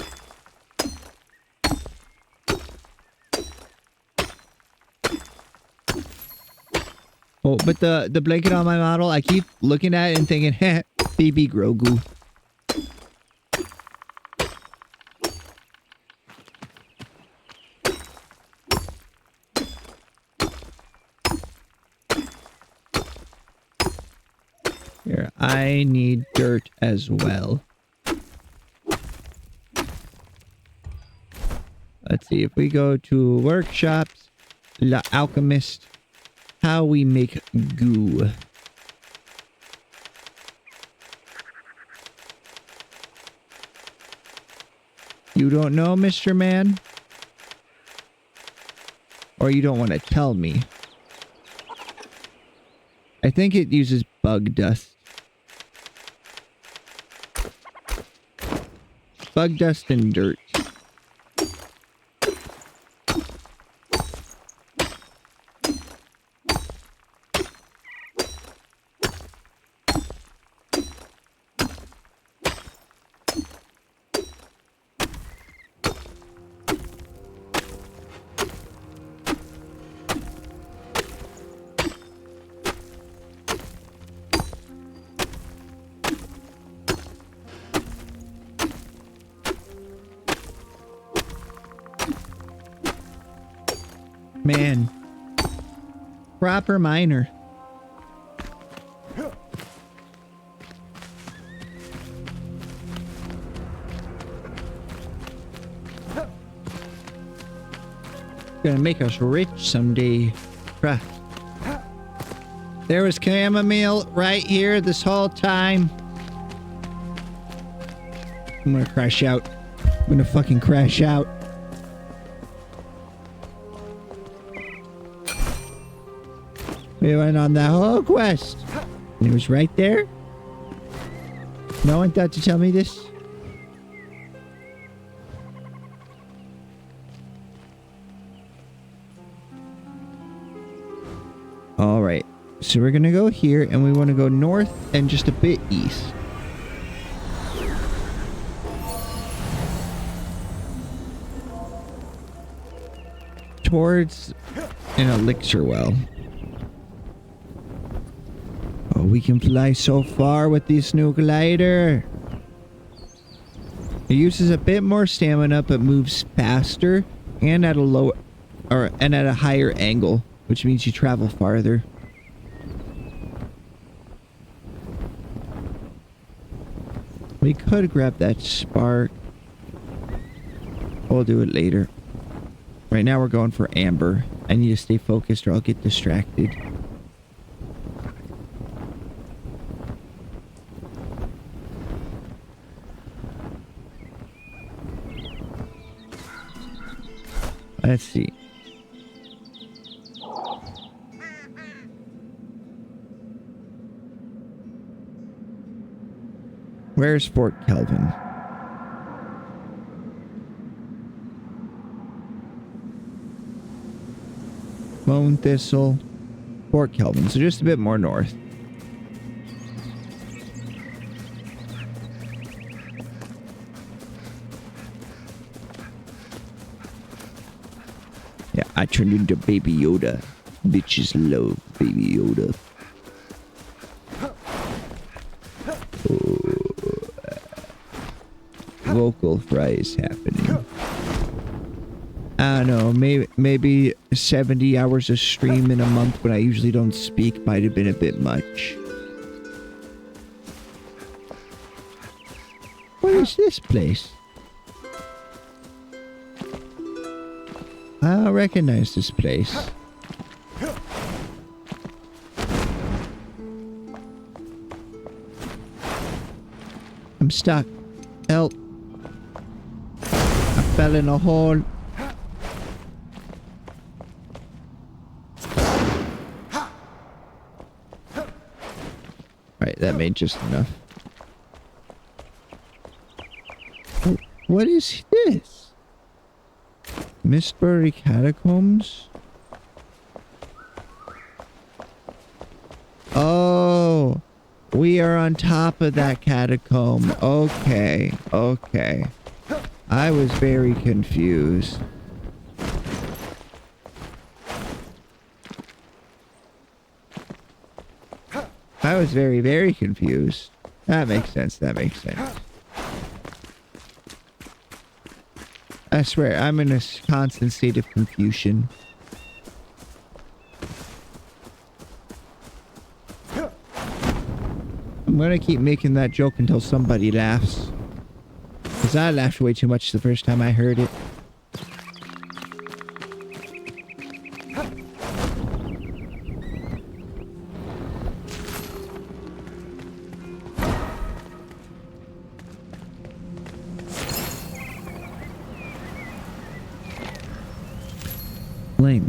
Oh, but the blanket on my model, I keep looking at it and thinking, heh, baby Grogu. Here, I need dirt as well. Let's see, if we go to workshops, La Alchemist, how we make goo. You don't know, Mr. Man? Or you don't want to tell me? I think it uses bug dust. Bug dust and dirt. Man. Proper miner. Gonna make us rich someday. Bruh. There was chamomile right here this whole time. I'm gonna crash out. I'm gonna fucking crash out. We went on that whole quest. And it was right there. No one thought to tell me this. All right. So we're going to go here and we want to go north and just a bit east. Towards an elixir well. Oh, we can fly so far with this new glider. It uses a bit more stamina but moves faster and at a low and at a higher angle, which means you travel farther. We could grab that spark. We'll do it later. Right now we're going for amber. I need to stay focused or I'll get distracted. Let's see. Where's Fort Kelvin? Lone Thistle, Fort Kelvin. So just a bit more north. Yeah, I turned into Baby Yoda. Bitches love Baby Yoda. Vocal fries happening. I don't know, maybe 70 hours of stream in a month when I usually don't speak might have been a bit much. What is this place? I don't recognize this place. I'm stuck. Help. I fell in a hole. Right, that made just enough. What is this? Mistbury Catacombs? Oh, we are on top of that catacomb. Okay, okay. I was very confused. I was very, very confused. That makes sense. That makes sense. I swear, I'm in a constant state of confusion. I'm gonna keep making that joke until somebody laughs. Because I laughed way too much the first time I heard it.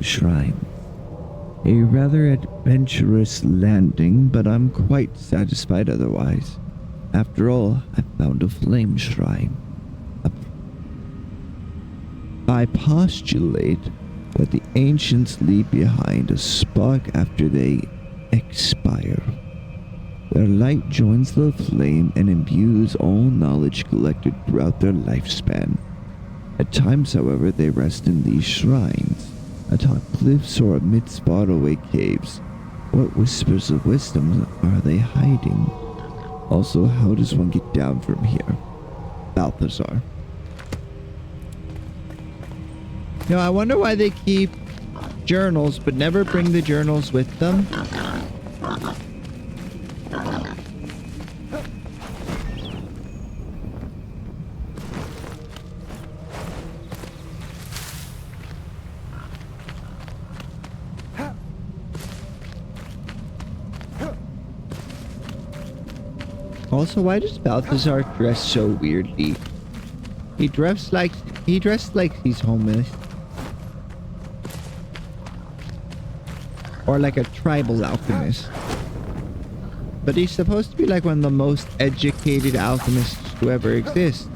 shrine. A rather adventurous landing, but I'm quite satisfied otherwise. After all, I found a flame shrine. I postulate that the ancients leave behind a spark after they expire. Their light joins the flame and imbues all knowledge collected throughout their lifespan. At times, however, they rest in these shrines, atop cliffs or amidst faraway caves. What whispers of wisdom are they hiding? Also, how does one get down from here? Balthazar. You know, I wonder why they keep journals but never bring the journals with them. Also, why does Balthazar dress so weirdly? He dressed like he's homeless. Or like a tribal alchemist. But he's supposed to be like one of the most educated alchemists to ever exist.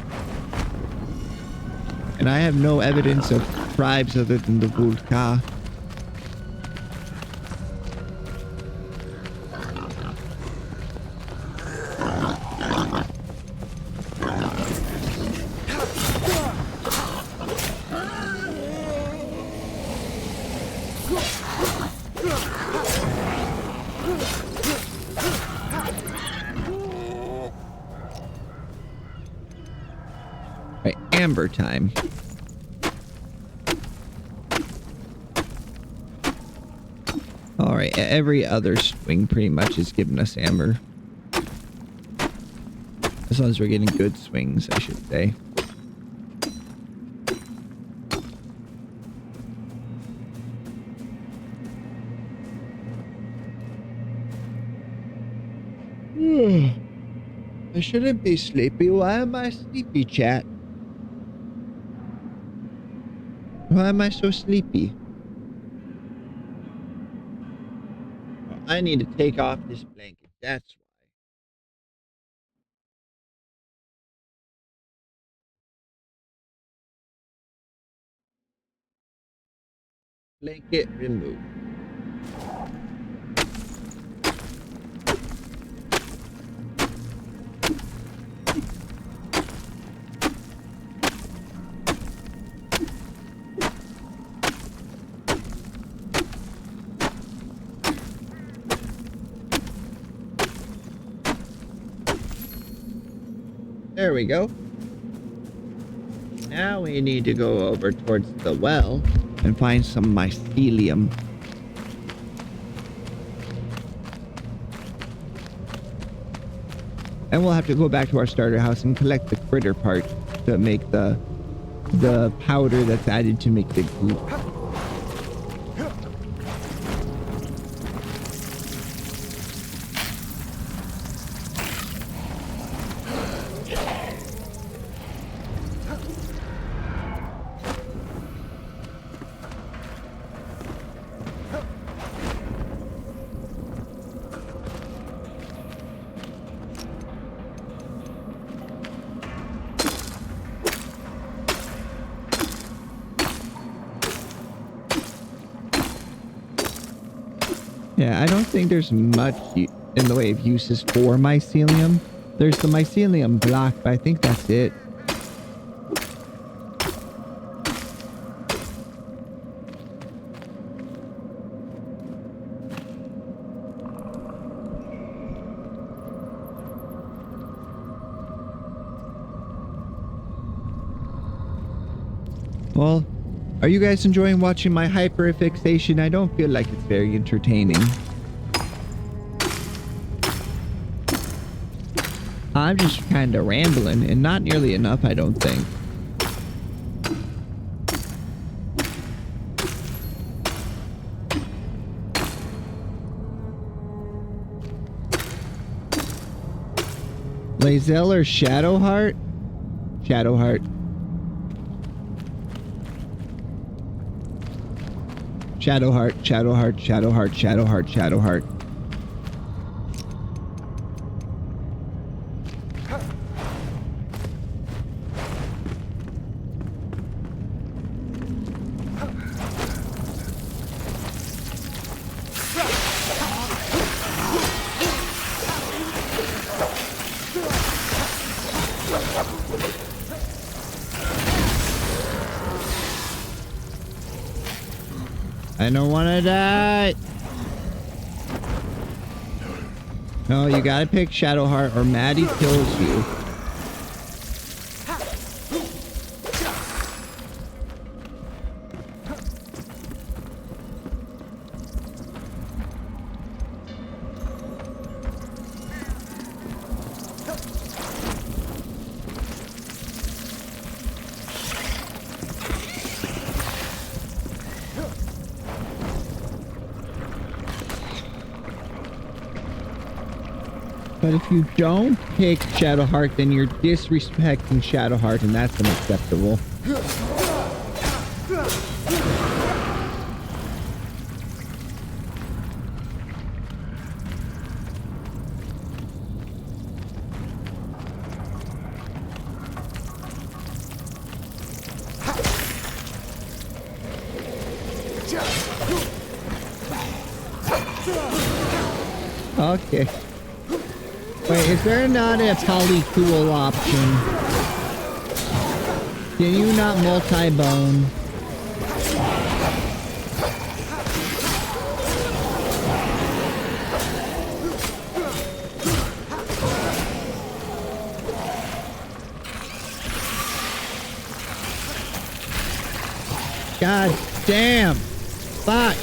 And I have no evidence of tribes other than the Vulka. Right, amber time. Alright, every other swing pretty much is giving us amber. As long as we're getting good swings, I should say. I shouldn't be sleepy. Why am I sleepy, chat? Why am I so sleepy? I need to take off this blanket. That's why. Blanket removed. There we go. Now we need to go over towards the well and find some mycelium. And we'll have to go back to our starter house and collect the critter part to make the powder that's added to make the goop. Yeah, I don't think there's much in the way of uses for mycelium. There's the mycelium block, but I think that's it. Well, are you guys enjoying watching my hyperfixation? I don't feel like it's very entertaining. I'm just kind of rambling, and not nearly enough, I don't think. Lae'zel or Shadowheart? Shadowheart. Shadow heart, shadow heart, shadow heart, shadow heart, shadow heart. I don't want to die. No, you gotta pick Shadowheart or Maddie kills you. But if you don't pick Shadowheart, then you're disrespecting Shadowheart, and that's unacceptable. Okay. Wait, is there not a polycool option? Can you not multi-bone? God damn! Fuck!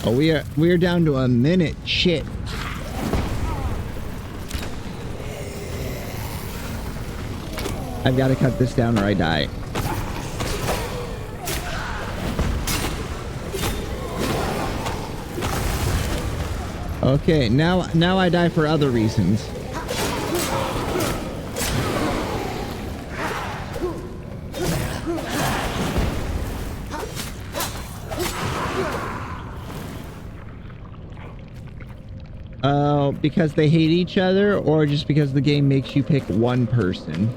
Oh, we are down to a minute. Shit. I've got to cut this down or I die. Okay, now I die for other reasons. Oh, because they hate each other, or just because the game makes you pick one person?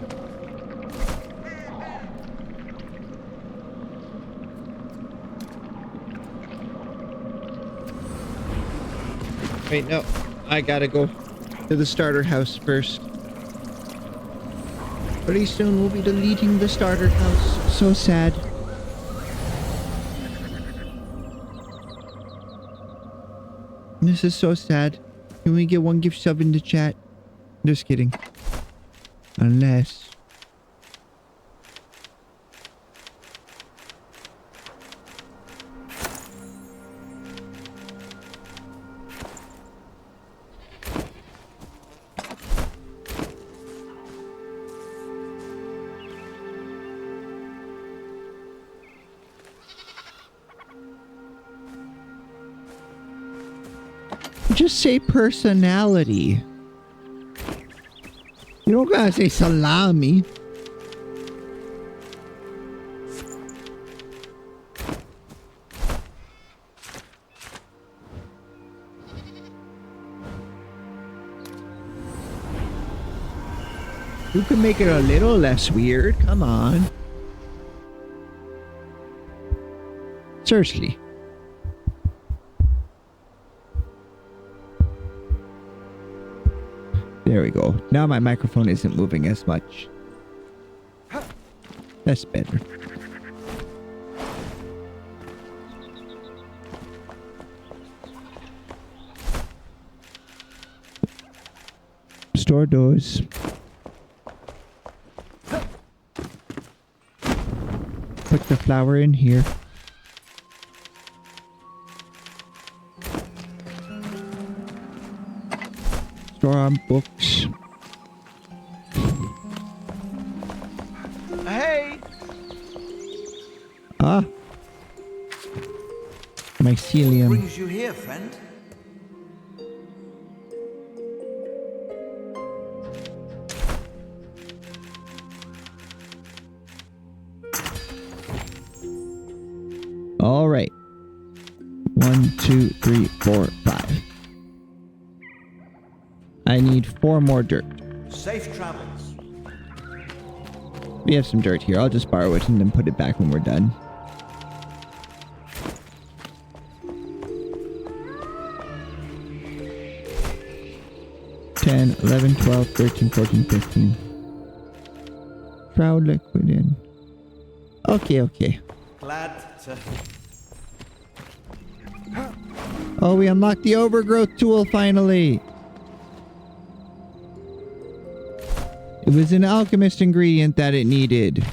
Wait, no. I gotta go to the starter house first. Pretty soon we'll be deleting the starter house. So sad. This is so sad. Can we get one gift sub in the chat? Just kidding. Unless... Just say personality. You don't gotta say salami. You can make it a little less weird. Come on. Seriously. There we go. Now my microphone isn't moving as much. That's better. Store doors. Put the flower in here. Store on books. Hey! Ah. Mycelium. Brings you here, friend? 1, 2, 3, 4, 5. I need 4 more dirt. Safe travels. We have some dirt here. I'll just borrow it and then put it back when we're done. $10, $11, $12, $13, $14, $15. Shroud liquid in. Okay. Glad to. Oh, we unlocked the overgrowth tool finally. It was an alchemist ingredient that it needed.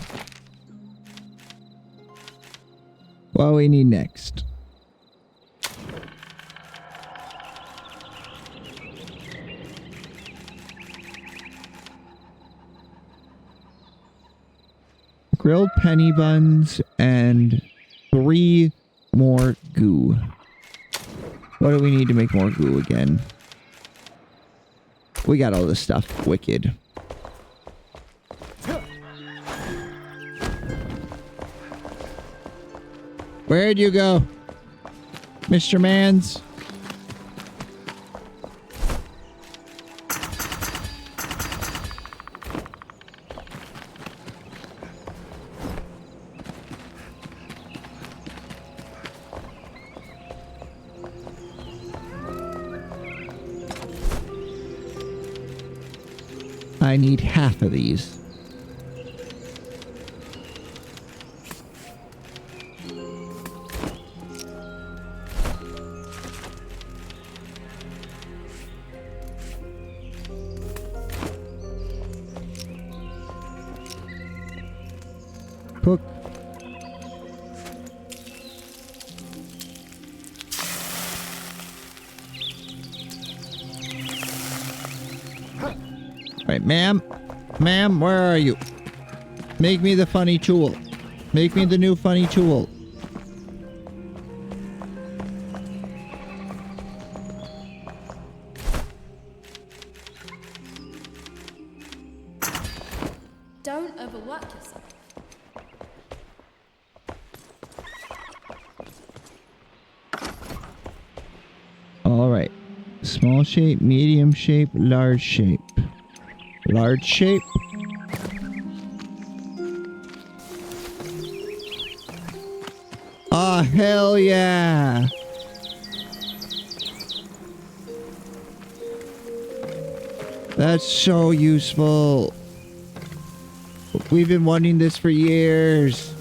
What do we need next? Grilled penny buns and 3 more goo. What do we need to make more goo again? We got all this stuff. Wicked. Where'd you go? Mr. Mans? I need half of these. Cook. Alright, ma'am. Ma'am, where are you? Make me the funny tool. Make me the new funny tool. Don't overwork yourself. Alright. Small shape, medium shape, large shape. Large shape. Ah, hell yeah! That's so useful. We've been wanting this for years.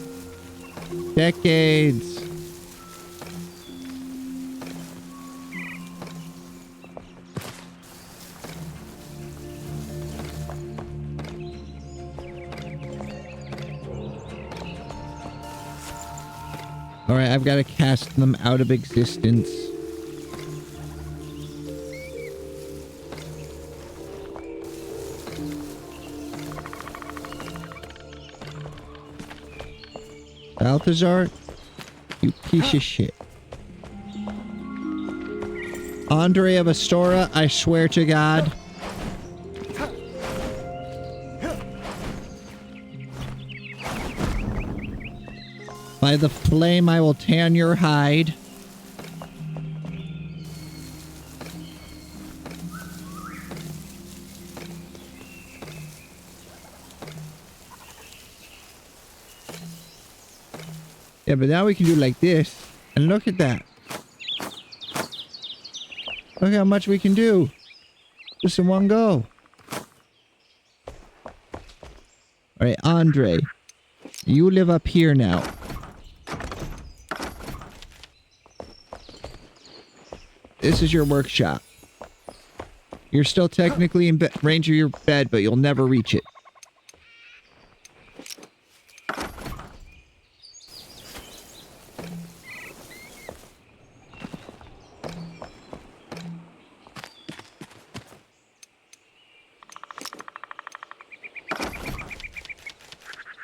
Decades. Alright, I've got to cast them out of existence. Balthazar, you piece of shit. Andre of Astora, I swear to God. By the flame, I will tan your hide. Yeah, but now we can do it like this. And look at that. Look how much we can do. Just in one go. Alright, Andre. You live up here now. This is your workshop. You're still technically in range of your bed, but you'll never reach it.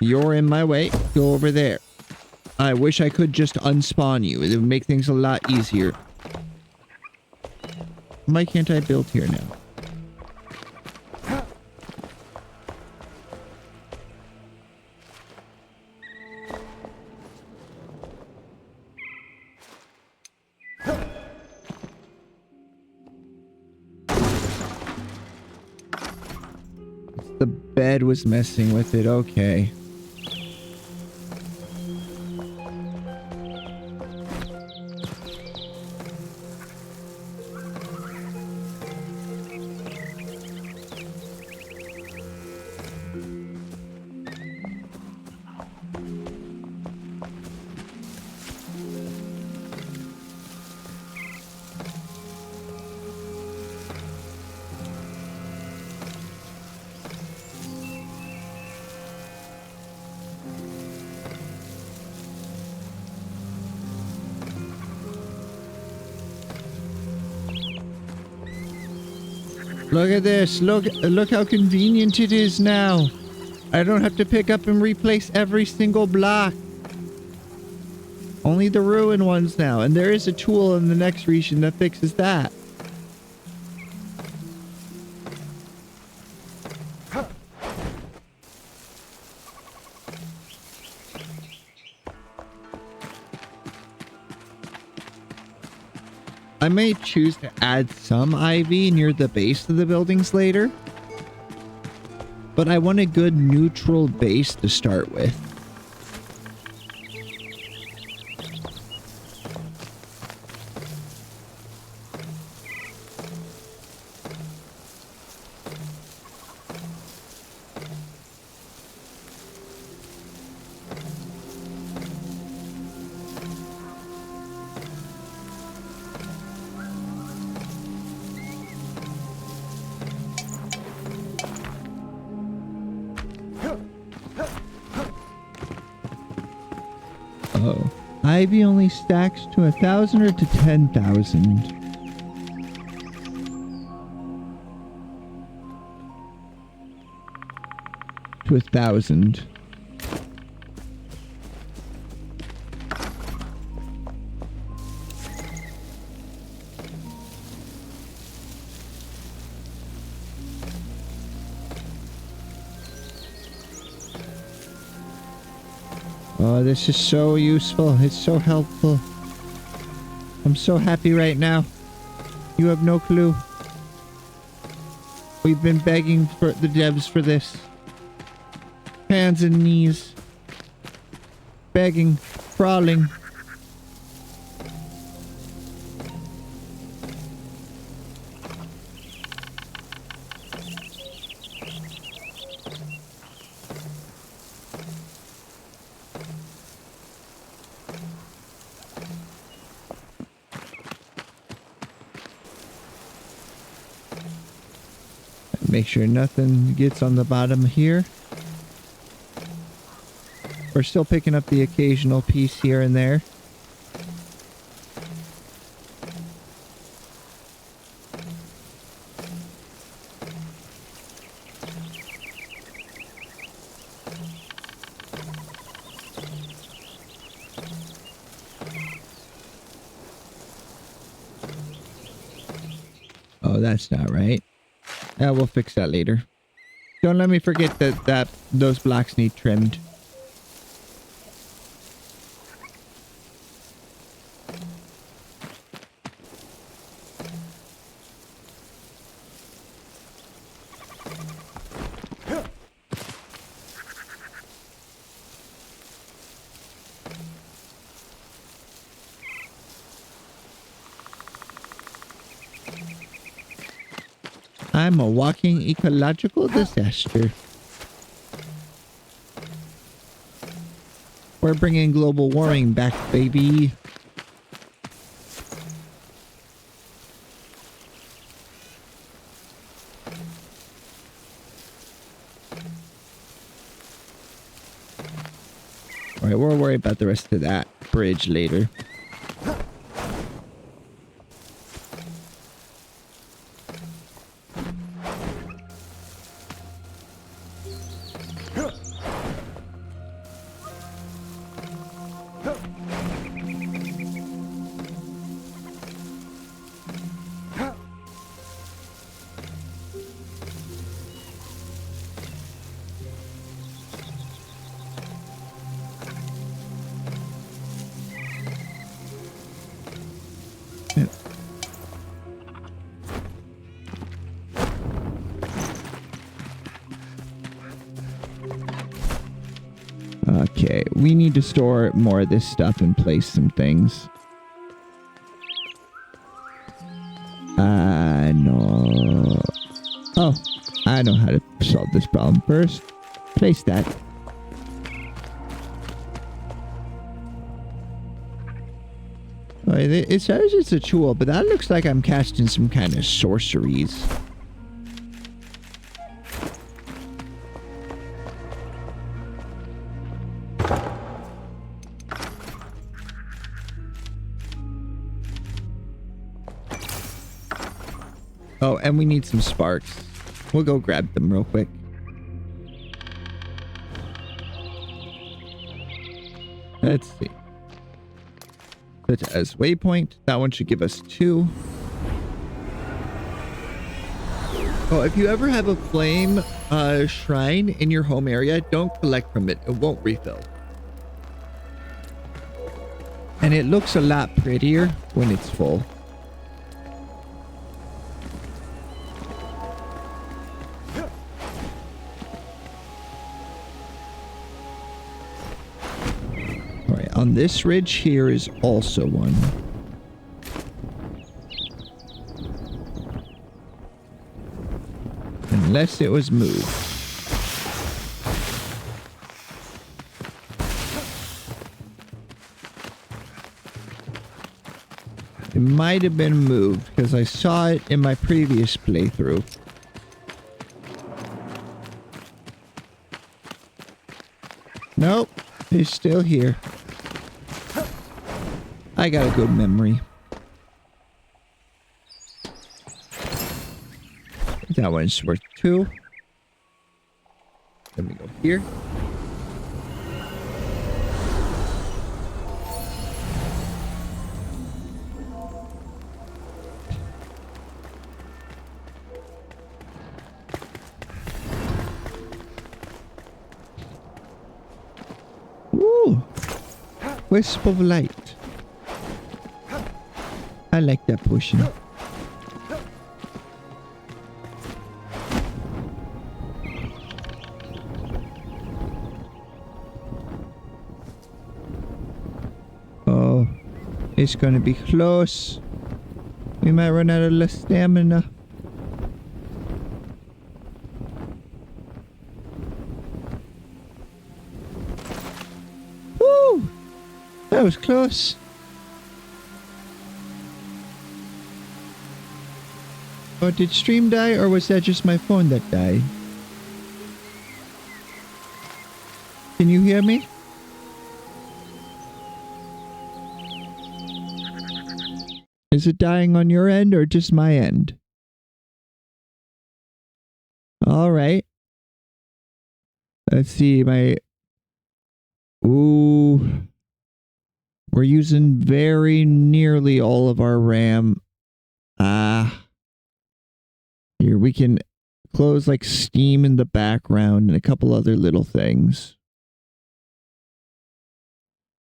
You're in my way. Go over there. I wish I could just unspawn you. It would make things a lot easier. Why can't I build here now? bed was messing with it. Okay. Look at this. Look how convenient it is now. I don't have to pick up and replace every single block. Only the ruined ones now. And there is a tool in the next region that fixes that. I may choose to add some ivy near the base of the buildings later, but I want a good neutral base to start with. Oh, ivy only stacks to 1,000 or to 10,000. To 1,000. Oh, this is so useful. It's so helpful. I'm so happy right now. You have no clue. We've been begging for the devs for this. Hands and knees. Begging. Crawling. Make sure nothing gets on the bottom here. We're still picking up the occasional piece here and there. Oh, that's not right. Yeah, we'll fix that later. Don't let me forget that those blocks need trimmed. I'm a walking ecological disaster. We're bringing global warming back, baby. Alright, we'll worry about the rest of that bridge later. Okay, we need to store more of this stuff and place some things. No. Oh, I know how to solve this problem. First, place that. Oh, it says it's a tool, but that looks like I'm casting some kind of sorceries. Oh, and we need some sparks. We'll go grab them real quick. Let's see. Put it as waypoint. That one should give us 2. Oh, if you ever have a flame shrine in your home area, don't collect from it. It won't refill. And it looks a lot prettier when it's full. On this ridge here is also one. Unless it was moved. It might have been moved because I saw it in my previous playthrough. Nope, it's still here. I got a good memory. That one's worth 2. Then we go here. Ooh! Wisp of light. I like that potion. Oh, it's gonna be close. We might run out of stamina. Woo! That was close. Oh, did stream die, or was that just my phone that died? Can you hear me? Is it dying on your end or just my end? All right. Let's see, Ooh. We're using very nearly all of our RAM. Here, we can close like Steam in the background and a couple other little things.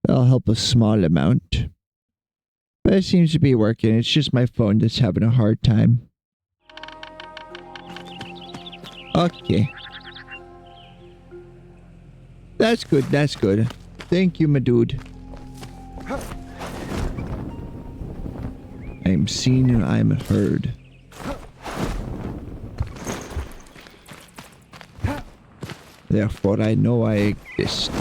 That'll help a small amount. But it seems to be working. It's just my phone that's having a hard time. Okay. That's good, that's good. Thank you, my dude. I am seen and I am heard. Therefore, I know I exist.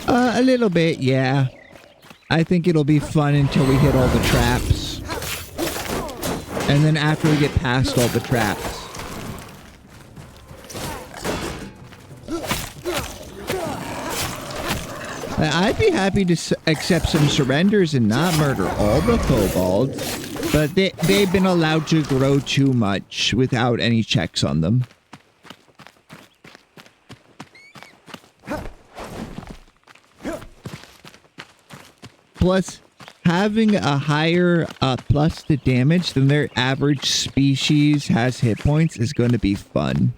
A little bit, yeah. I think it'll be fun until we hit all the traps. And then after we get past all the traps. I'd be happy to accept some surrenders and not murder all the kobolds. But they've been allowed to grow too much without any checks on them. Plus, having a higher plus to damage than their average species has hit points is going to be fun.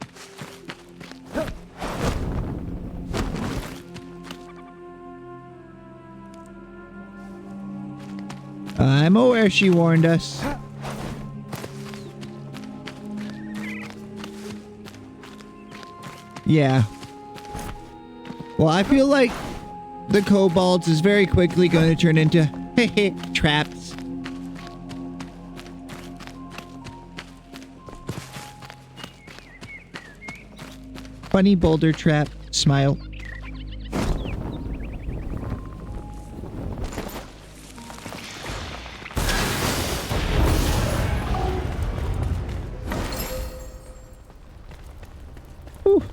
I'm aware she warned us. Yeah. Well, I feel like the kobolds is very quickly going to turn into traps. Funny boulder trap. Smile. Whew.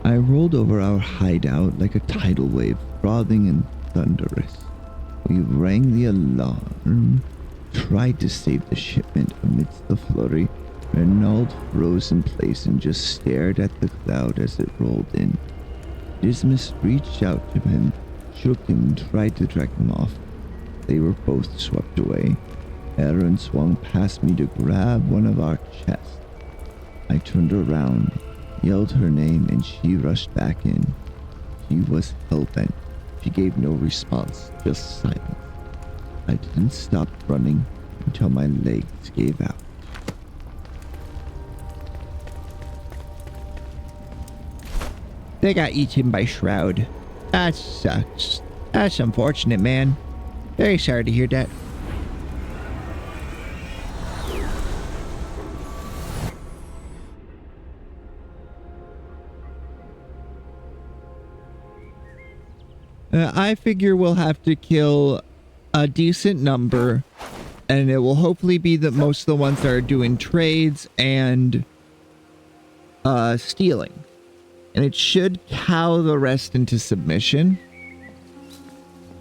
I rolled over our hideout like a tidal wave, frothing and thunderous. We rang the alarm, tried to save the shipment amidst the flurry. Renault froze in place and just stared at the cloud as it rolled in. Dismas reached out to him, shook him, and tried to drag him off. They were both swept away. Erin swung past me to grab one of our chests. I turned around, yelled her name, and she rushed back in. She was hellbent. She gave no response, just silence. I didn't stop running until my legs gave out. They got eaten by Shroud. That sucks. That's unfortunate, man. Very sorry to hear that. I figure we'll have to kill a decent number, and it will hopefully be that most of the ones that are doing trades and stealing. And it should cow the rest into submission.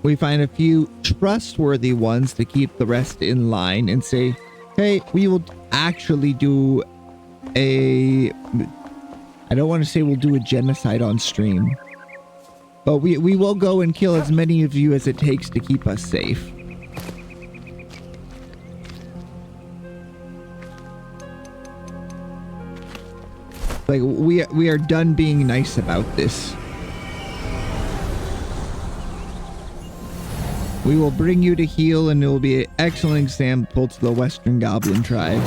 We find a few trustworthy ones to keep the rest in line and say, hey, we will actually do a... I don't want to say we'll do a genocide on stream. But we will go and kill as many of you as it takes to keep us safe. Like, we are done being nice about this. We will bring you to heal, and it will be an excellent example to the Western Goblin tribe.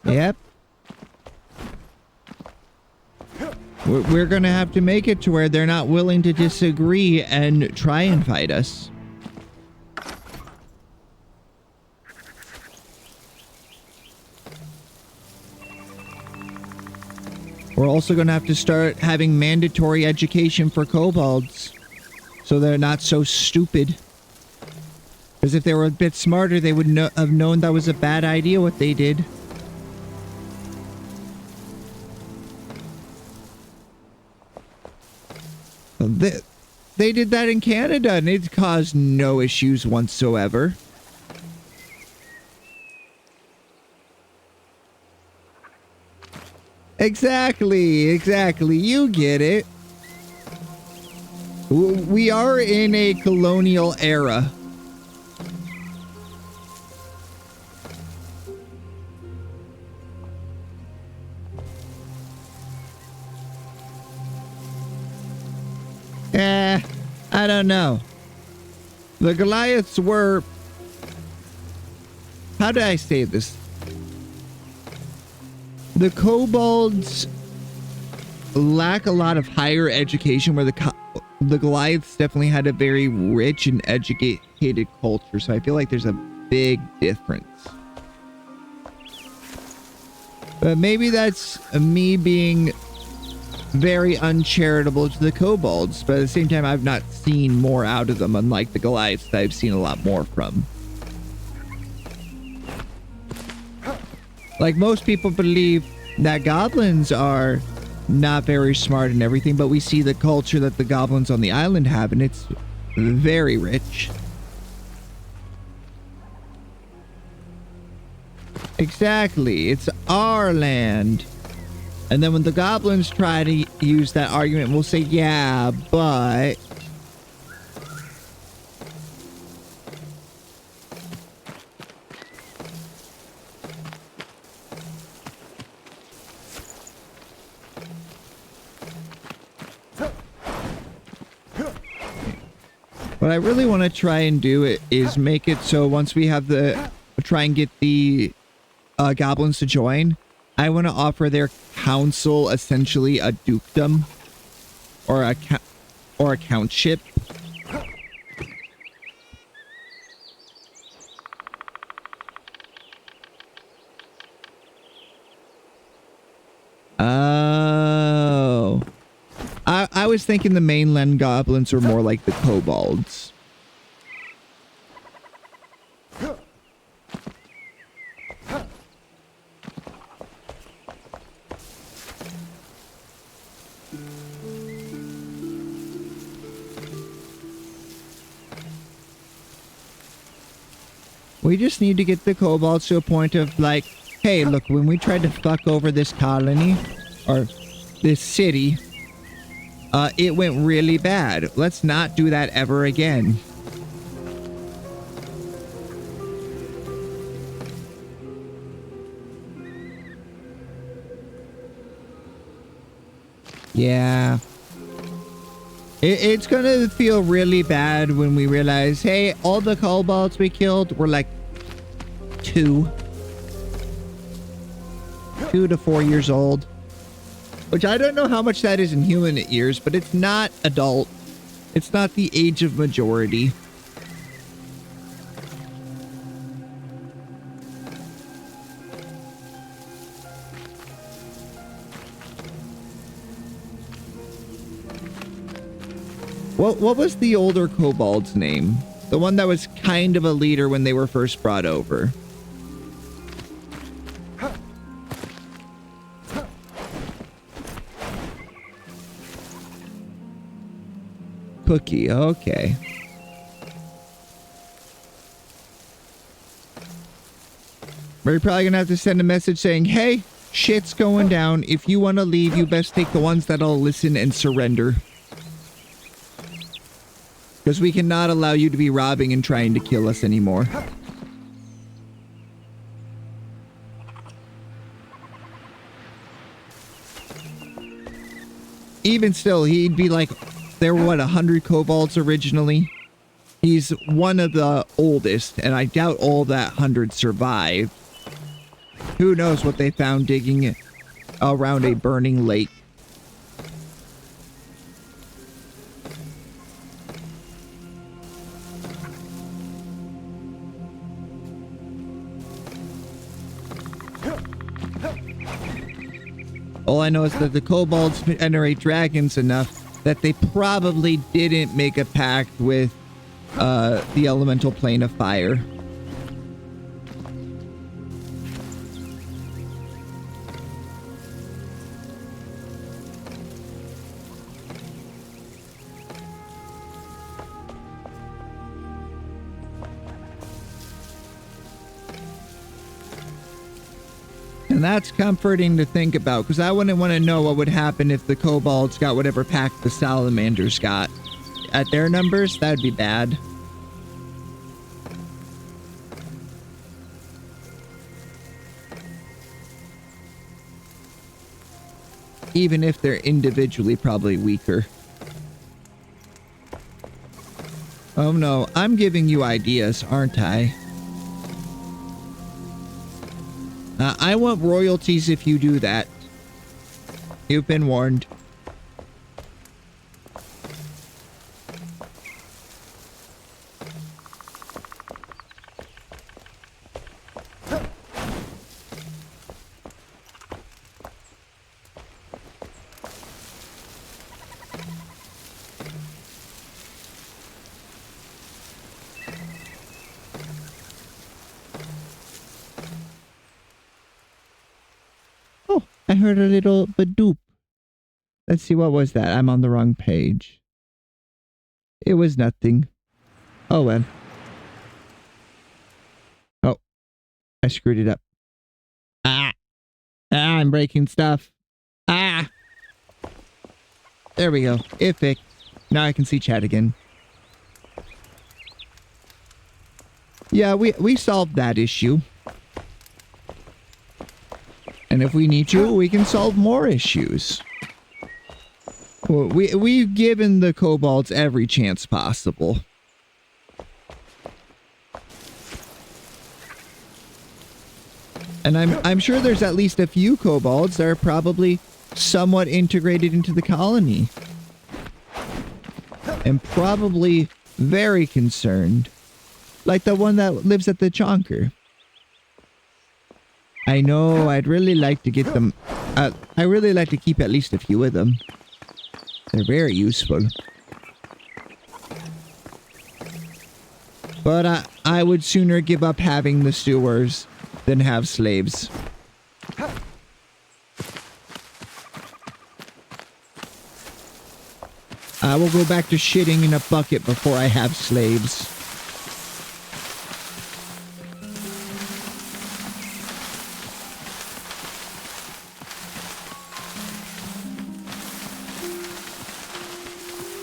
Yep. We're gonna have to make it to where they're not willing to disagree and try and fight us. We're also gonna have to start having mandatory education for kobolds, so they're not so stupid. Because if they were a bit smarter, they would have known that was a bad idea what they did. They did that in Canada, and it caused no issues whatsoever. Exactly. You get it. We are in a colonial era. I don't know. The Goliaths were... How do I say this? The kobolds lack a lot of higher education, where the Goliaths definitely had a very rich and educated culture, so I feel like there's a big difference. But maybe that's me being very uncharitable to the kobolds, but at the same time, I've not seen more out of them, unlike the Goliaths that I've seen a lot more from. Like, most people believe that goblins are not very smart and everything, but we see the culture that the goblins on the island have, and it's very rich. Exactly. It's our land. And then when the goblins try to use that argument, we'll say, yeah, but... What I really want to try and do is make it so once we have try and get the goblins to join, I want to offer their council essentially a dukedom or a countship. Oh. I was thinking the mainland goblins are more like the kobolds. We just need to get the kobolds to a point of like, hey, look, when we tried to fuck over this colony or this city, it went really bad. Let's not do that ever again. Yeah. It's gonna feel really bad when we realize, hey, all the kobolds we killed were like 2 to 4 years old. Which I don't know how much that is in human years, but it's not adult. It's not the age of majority. What was the older kobold's name? The one that was kind of a leader when they were first brought over. Cookie, okay. We're probably gonna have to send a message saying, hey, shit's going down. If you want to leave, you best take the ones that'll listen and surrender. Because we cannot allow you to be robbing and trying to kill us anymore. Even still, he'd be like, there were, what, 100 kobolds originally? He's one of the oldest, and I doubt all that 100 survived. Who knows what they found digging around a burning lake. All I know is that the kobolds generate dragons enough that they probably didn't make a pact with the elemental plane of fire. And that's comforting to think about, because I wouldn't want to know what would happen if the kobolds got whatever pack the salamanders got. At their numbers, that'd be bad. Even if they're individually probably weaker. Oh no, I'm giving you ideas, aren't I? I want royalties if you do that. You've been warned. I heard a little badoop. Let's see, what was that? I'm on the wrong page. It was nothing. Oh well. Oh, I screwed it up. time breaking stuff. Ah! There we go. It fixed. Now I can see chat again. Yeah, we solved that issue. And if we need to, we can solve more issues. Well, we've given the kobolds every chance possible. And I'm sure there's at least a few kobolds that are probably somewhat integrated into the colony. And probably very concerned. Like the one that lives at the Chonker. I know, I'd really like to get them... I really like to keep at least a few of them. They're very useful. But I would sooner give up having the sewers than have slaves. I will go back to shitting in a bucket before I have slaves.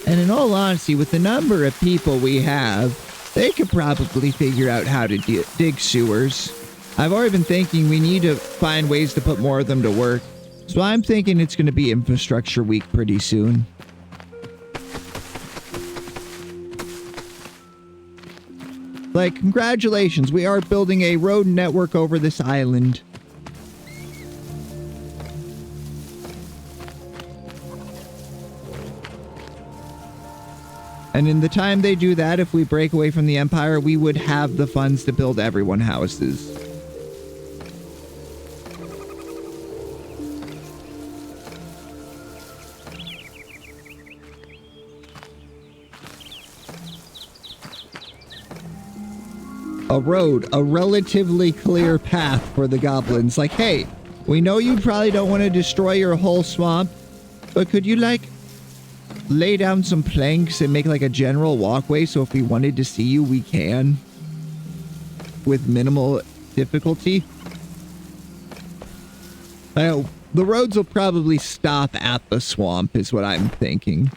And in all honesty, with the number of people we have, they could probably figure out how to dig sewers. I've already been thinking we need to find ways to put more of them to work. So I'm thinking it's going to be Infrastructure Week pretty soon. Like, congratulations, we are building a road network over this island. And in the time they do that, if we break away from the Empire, we would have the funds to build everyone houses. A road, a relatively clear path for the goblins. Like, hey, we know you probably don't want to destroy your whole swamp, but could you, like, lay down some planks and make, like, a general walkway so if we wanted to see you, we can? With minimal difficulty? The roads will probably stop at the swamp, is what I'm thinking.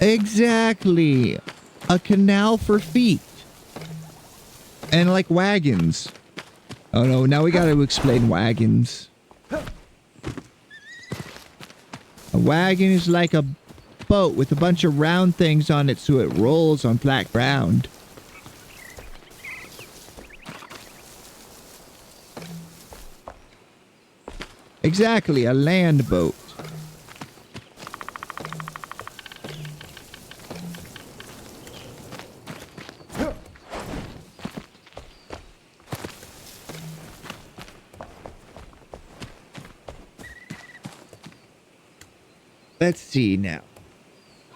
Exactly. A canal for feet. And like wagons. Oh no, now we gotta explain wagons. A wagon is like a boat with a bunch of round things on it so it rolls on flat ground. Exactly, a land boat. Let's see now.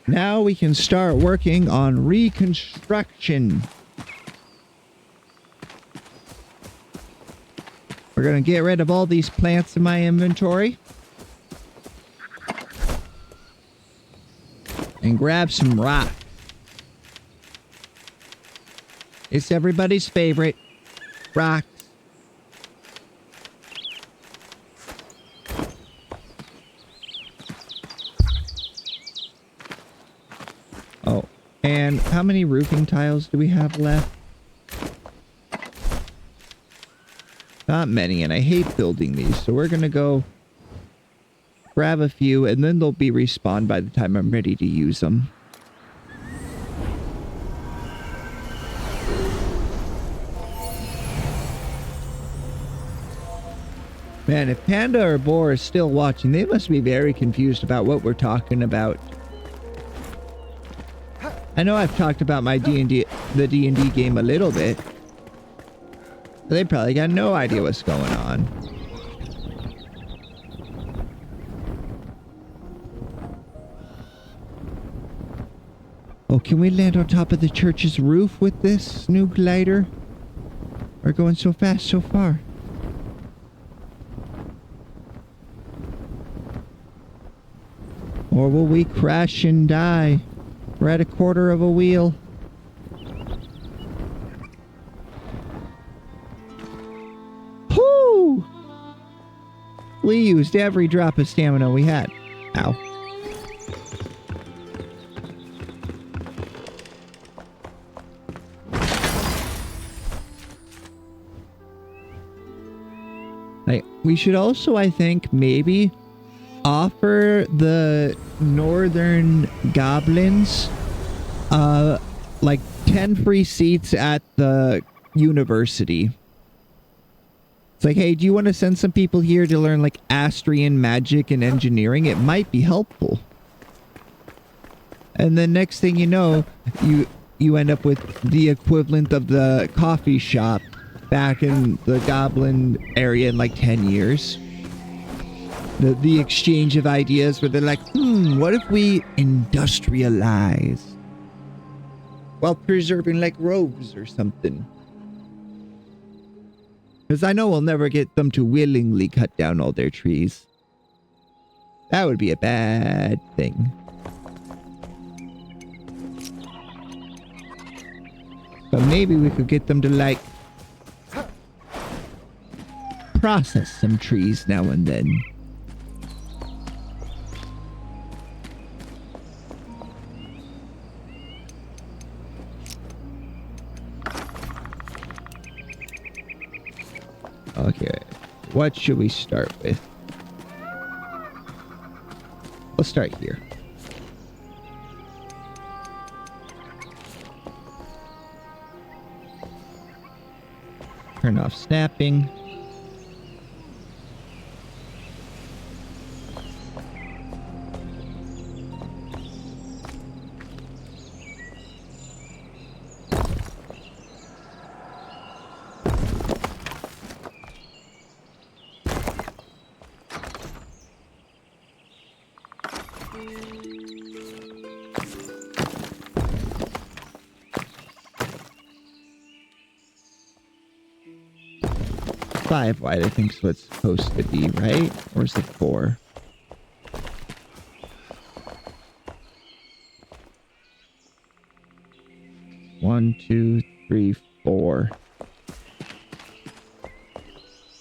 Now we can start working on reconstruction. We're going to get rid of all these plants in my inventory. And grab some rock. It's everybody's favorite. Rock. Oh, and how many roofing tiles do we have left? Not many, and I hate building these, so we're gonna go grab a few, and then they'll be respawned by the time I'm ready to use them. Man, if Panda or Boar is still watching, they must be very confused about what we're talking about. I know I've talked about my the D&D game a little bit. But they probably got no idea what's going on. Oh, can we land on top of the church's roof with this new glider? We're going so fast so far. Or will we crash and die? We're at a quarter of a wheel. Whoo! We used every drop of stamina we had. Ow. We should also, I think, maybe offer the northern goblins like 10 free seats at the university. It's like, hey, do you want to send some people here to learn like Astrian magic and engineering? It might be helpful. And then next thing you know, you end up with the equivalent of the coffee shop back in the goblin area in like 10 years. The exchange of ideas where they're like, what if we industrialize while preserving like robes or something? Because I know we'll never get them to willingly cut down all their trees. That would be a bad thing. But maybe we could get them to like process some trees now and then. Okay, what should we start with? Let's start here. Turn off snapping. Five wide, I think is what it's supposed to be, right? Or is it 4? One, 2, 3, 4.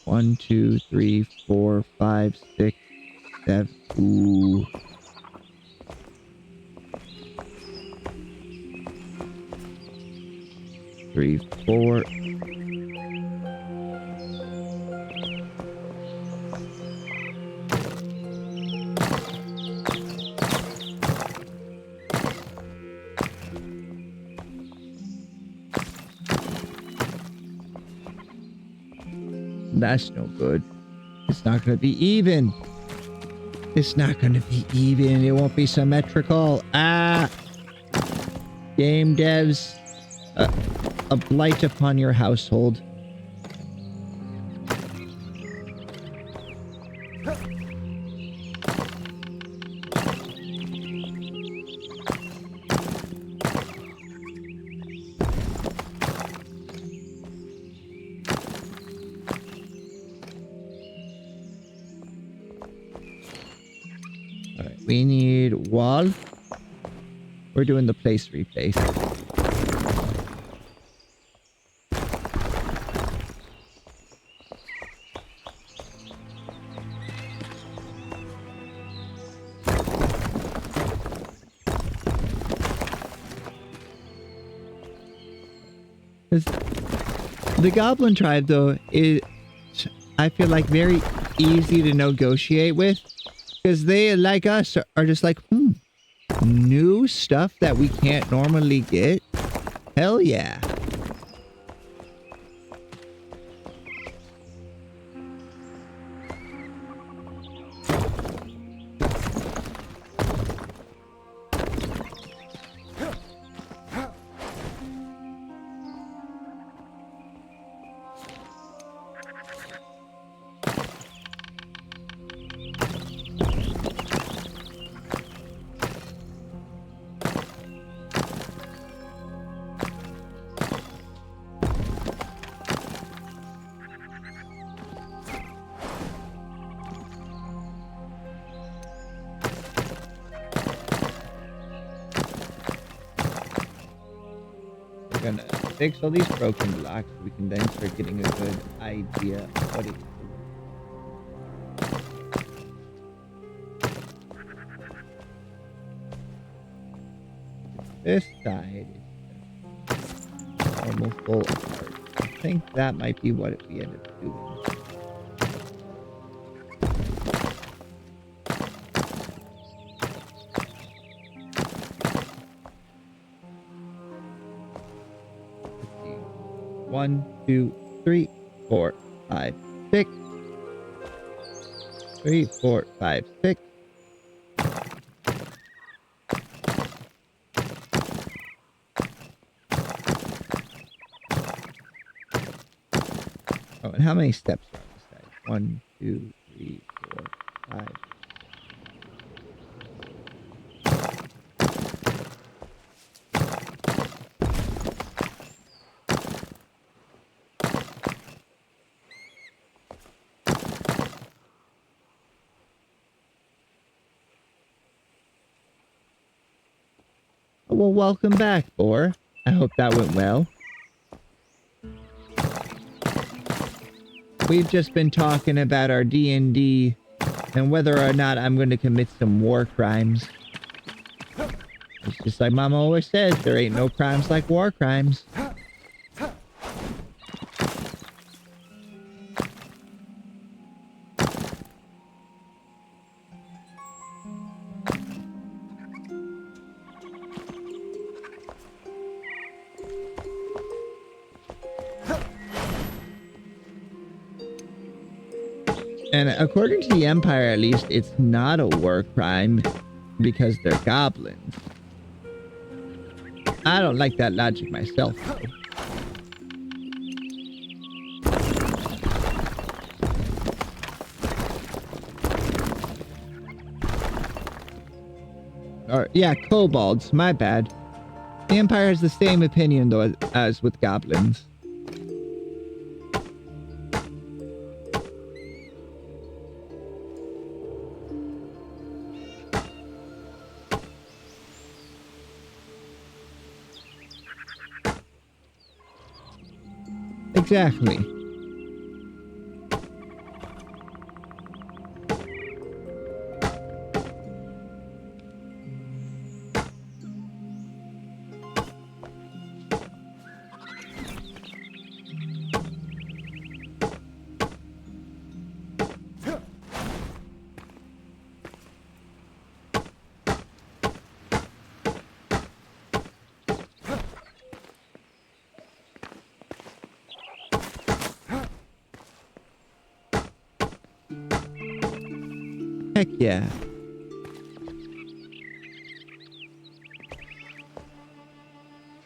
1, 2, 3, 4, 5, 6, 7. Ooh. Three, 4. That's no good. It's not going to be even. It's not going to be even. It won't be symmetrical. Ah! Game devs. A blight upon your household. We need wall. We're doing the place replace. The Goblin tribe, though, is, I feel like, very easy to negotiate with. Because they, like us, are just like, new stuff that we can't normally get? Hell yeah. We're gonna fix all these broken blocks. We can then start getting a good idea of what it's doing. This side is normal full art. I think that might be what we ended up doing. Let's see. 1, 2, 3, 4, 5, 6. 3, 4, 5, 6. Oh, and how many steps are on this side? 1, 2, 3, 4, 5. Well, welcome back, Boar. I hope that went well. We've just been talking about our D&D and whether or not I'm going to commit some war crimes. It's just like Mama always says, there ain't no crimes like war crimes. And according to the Empire, at least, it's not a war crime because they're goblins. I don't like that logic myself, though. Or, yeah, kobolds. My bad. The Empire has the same opinion, though, as with goblins. Exactly. Heck yeah.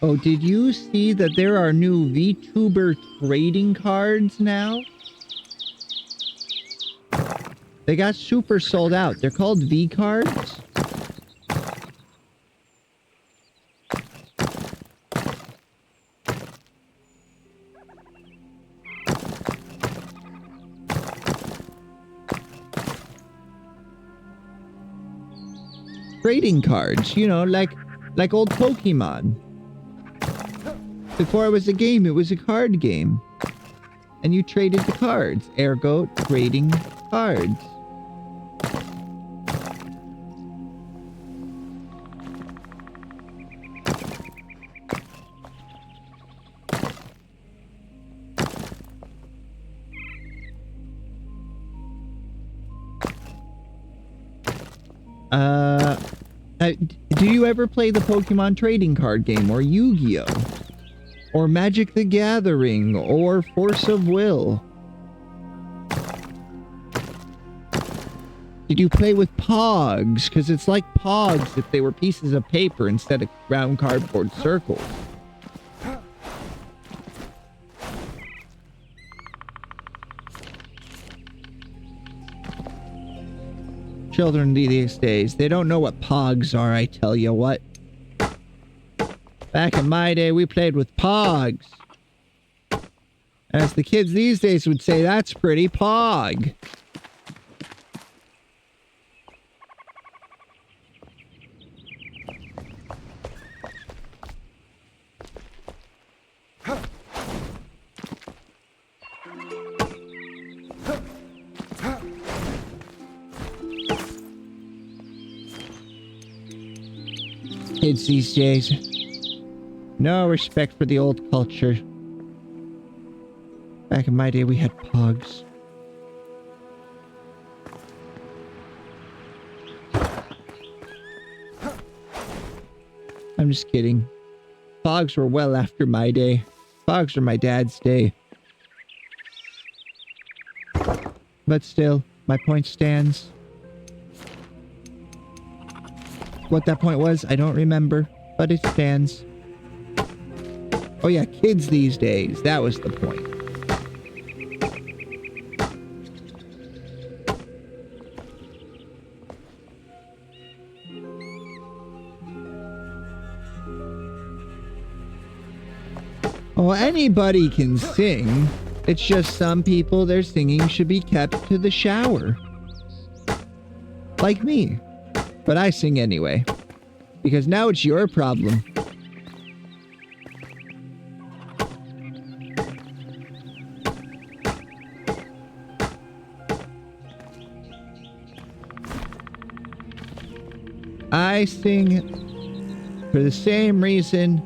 Oh, did you see that there are new VTuber trading cards now? They got super sold out. They're called V cards. Trading cards, you know, like old Pokemon. Before it was a game, it was a card game. And you traded the cards. Ergo, trading cards. Do you ever play the Pokemon trading card game, or Yu-Gi-Oh? Or Magic the Gathering, or Force of Will? Did you play with Pogs? Because it's like Pogs if they were pieces of paper instead of round cardboard circles. Children these days, they don't know what Pogs are, I tell you what. Back in my day, we played with Pogs. As the kids these days would say, that's pretty Pog. Kids these days. No respect for the old culture. Back in my day, we had pogs. I'm just kidding. Pogs were well after my day. Pogs were my dad's day. But still, my point stands. What that point was, I don't remember, but it stands. Oh yeah, kids these days. That was the point. Well, anybody can sing. It's just some people, their singing should be kept to the shower. Like me. But I sing anyway. Because now it's your problem. I sing for the same reason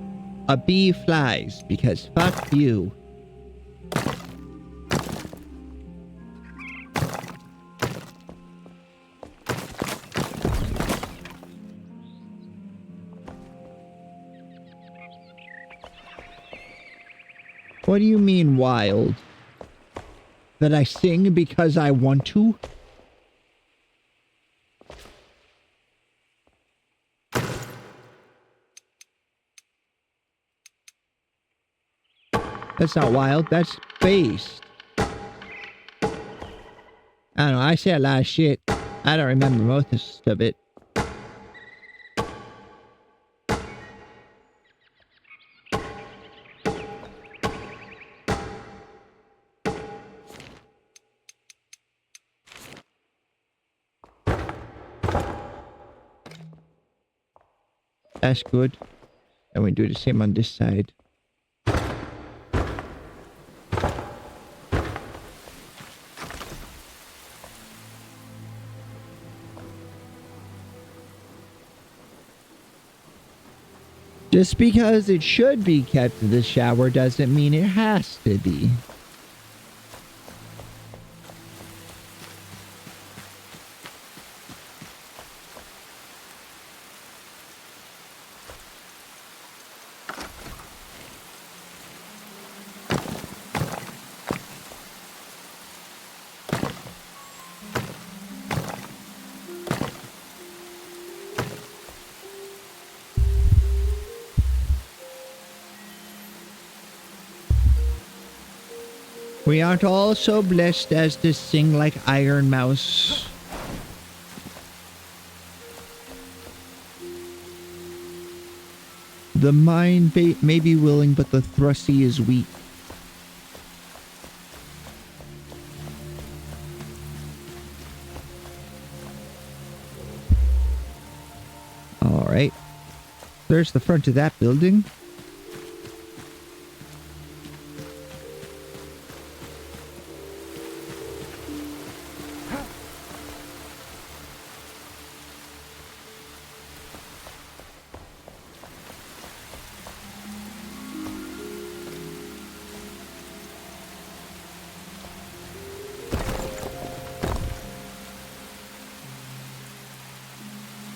a bee flies, because fuck you. What do you mean wild? That I sing because I want to? That's not wild, that's based. I don't know, I say a lot of shit. I don't remember most of it. That's good. And we do the same on this side. Just because it should be kept to the shower doesn't mean it has to be. We aren't all so blessed as to sing like Iron Mouse. The mind may be willing, but the thrusty is weak. Alright. There's the front of that building.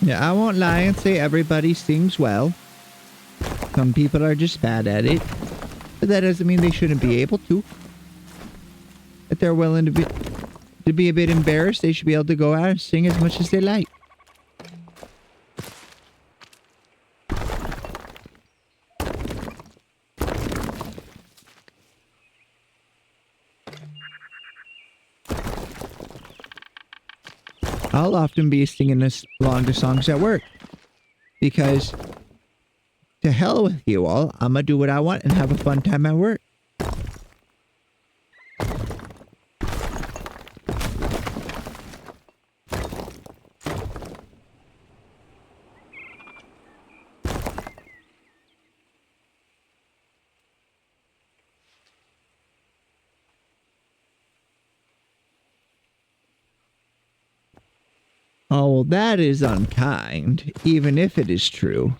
Yeah, I won't lie and say everybody sings well. Some people are just bad at it. But that doesn't mean they shouldn't be able to. If they're willing to be a bit embarrassed, they should be able to go out and sing as much as they like. I'll often be singing along to songs at work. Because to hell with you all, I'm gonna do what I want and have a fun time at work. Oh, well, that is unkind, even if it is true.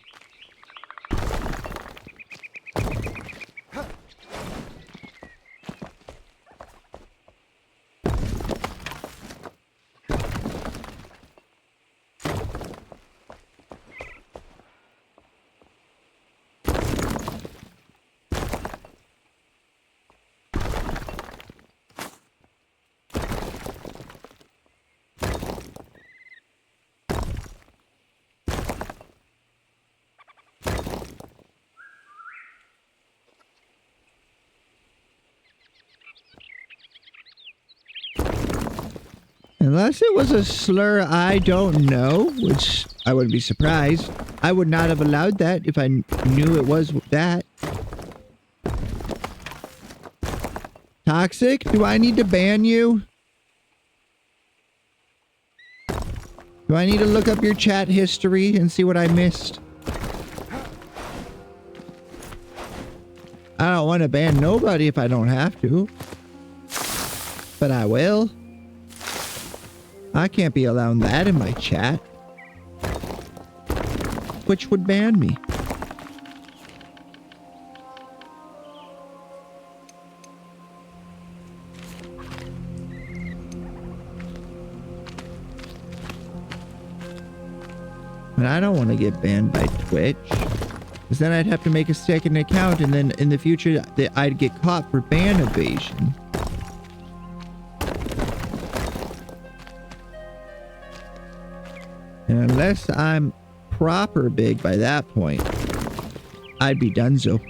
Unless it was a slur I don't know, which I wouldn't be surprised. I would not have allowed that if I knew it was that. Toxic, do I need to ban you? Do I need to look up your chat history and see what I missed? I don't want to ban nobody if I don't have to. But I will. I can't be allowing that in my chat. Which would ban me. And I don't want to get banned by Twitch. Because then I'd have to make a second account, and then in the future I'd get caught for ban evasion. And unless I'm proper big by that point, I'd be donezo.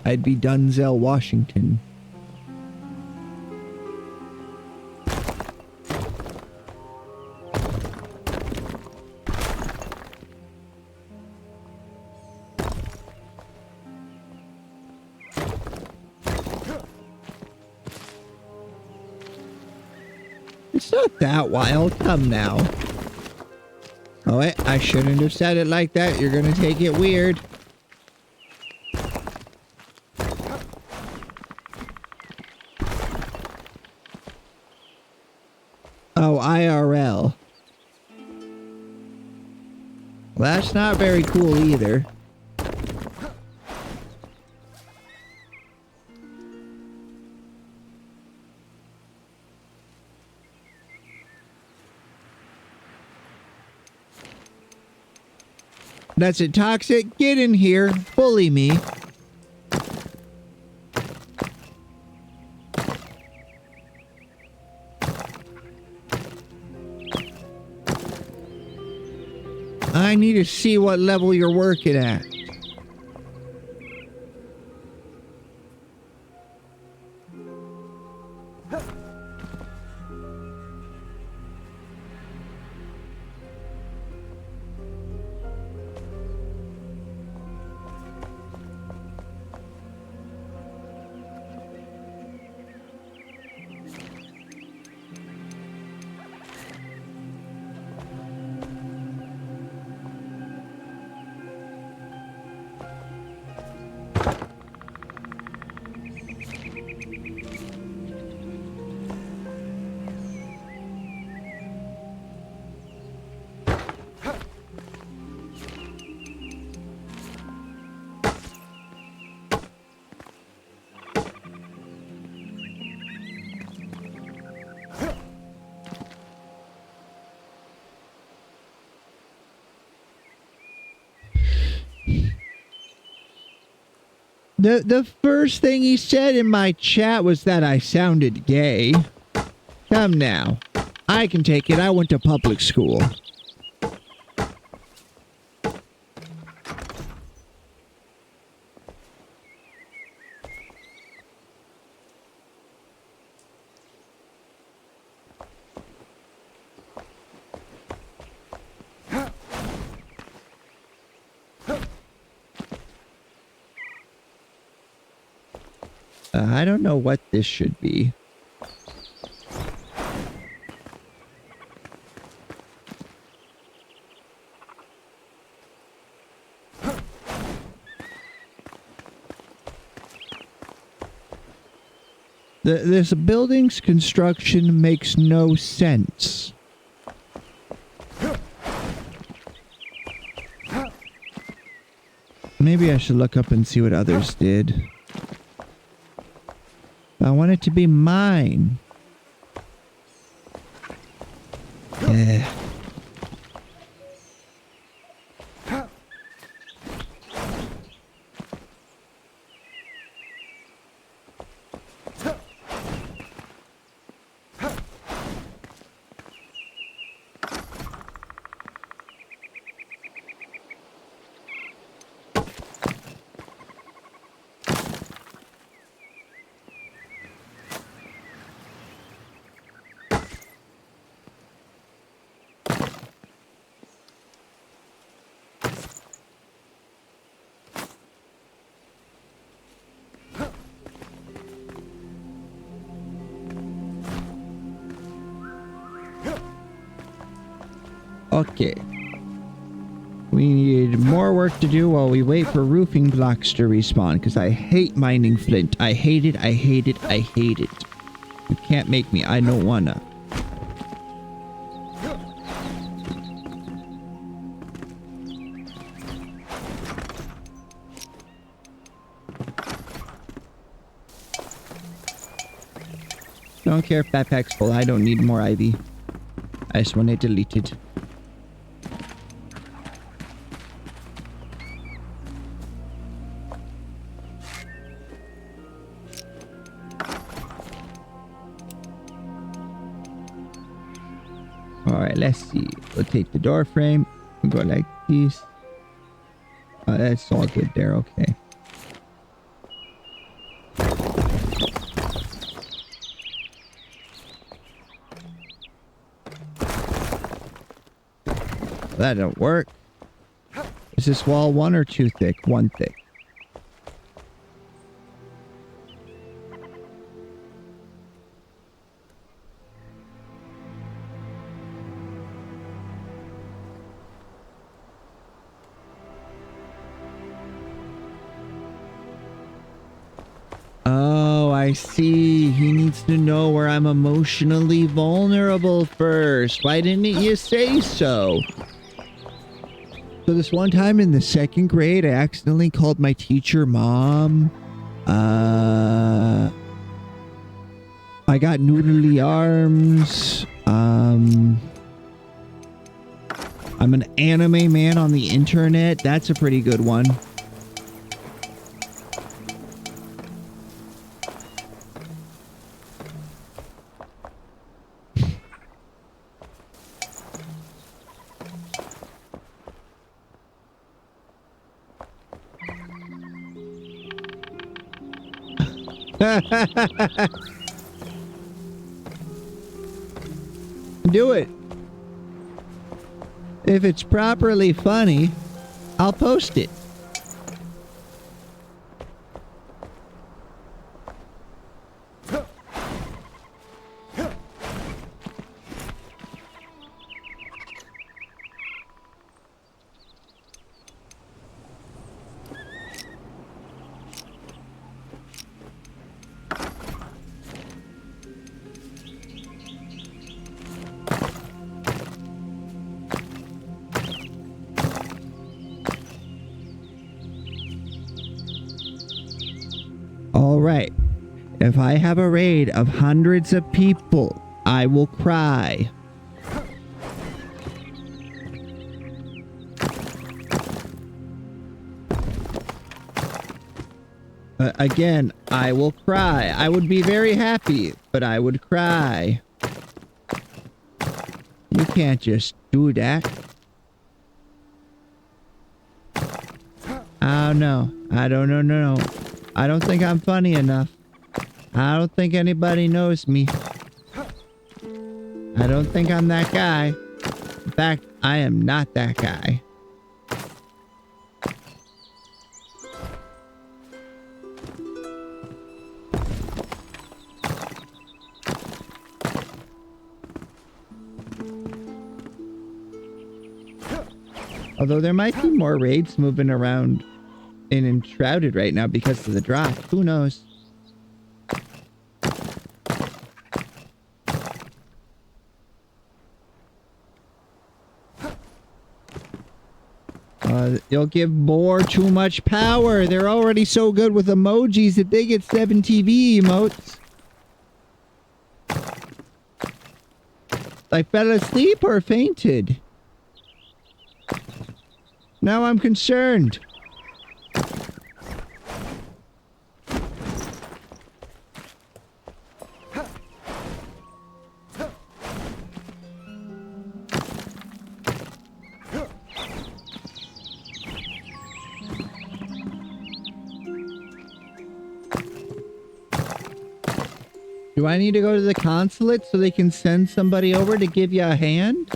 I'd be Dunzel Washington. It's not that wild. Come now. Oh, wait, I shouldn't have said it like that. You're gonna take it weird. Oh, IRL. Well, that's not very cool either. That's it, Toxic. Get in here. Bully me. I need to see what level you're working at. The first thing he said in my chat was that I sounded gay. Come now. I can take it. I went to public school. I don't know what this should be. This building's construction makes no sense. Maybe I should look up and see what others did. I want it to be mine. Yeah. Okay. We need more work to do while we wait for roofing blocks to respawn, because I hate mining flint. I hate it, I hate it, I hate it. You can't make me. I don't wanna. Don't care if backpack's full. I don't need more ivy. I just want it deleted. Alright, let's see. We'll take the door frame. We'll go like this. Oh, that's all good there. Okay. That don't work. Is this wall 1 or 2 thick? 1 thick. Oh, I see. He needs to know where I'm emotionally vulnerable first. Why didn't you say so? So this one time in the 2nd grade, I accidentally called my teacher mom. I got noodly arms. I'm an anime man on the internet. That's a pretty good one. Do it. If it's properly funny, I'll post it. All right. If I have a raid of hundreds of people, I will cry. Again, I will cry. I would be very happy, but I would cry. You can't just do that. Oh no. I don't know. No. I don't think I'm funny enough. I don't think anybody knows me. I don't think I'm that guy. In fact, I am not that guy. Although there might be more raids moving around in Enshrouded right now because of the drop. Who knows? You'll give Boar too much power. They're already so good with emojis that they get 7 TV emotes. I fell asleep or fainted. Now I'm concerned. Do I need to go to the consulate so they can send somebody over to give you a hand?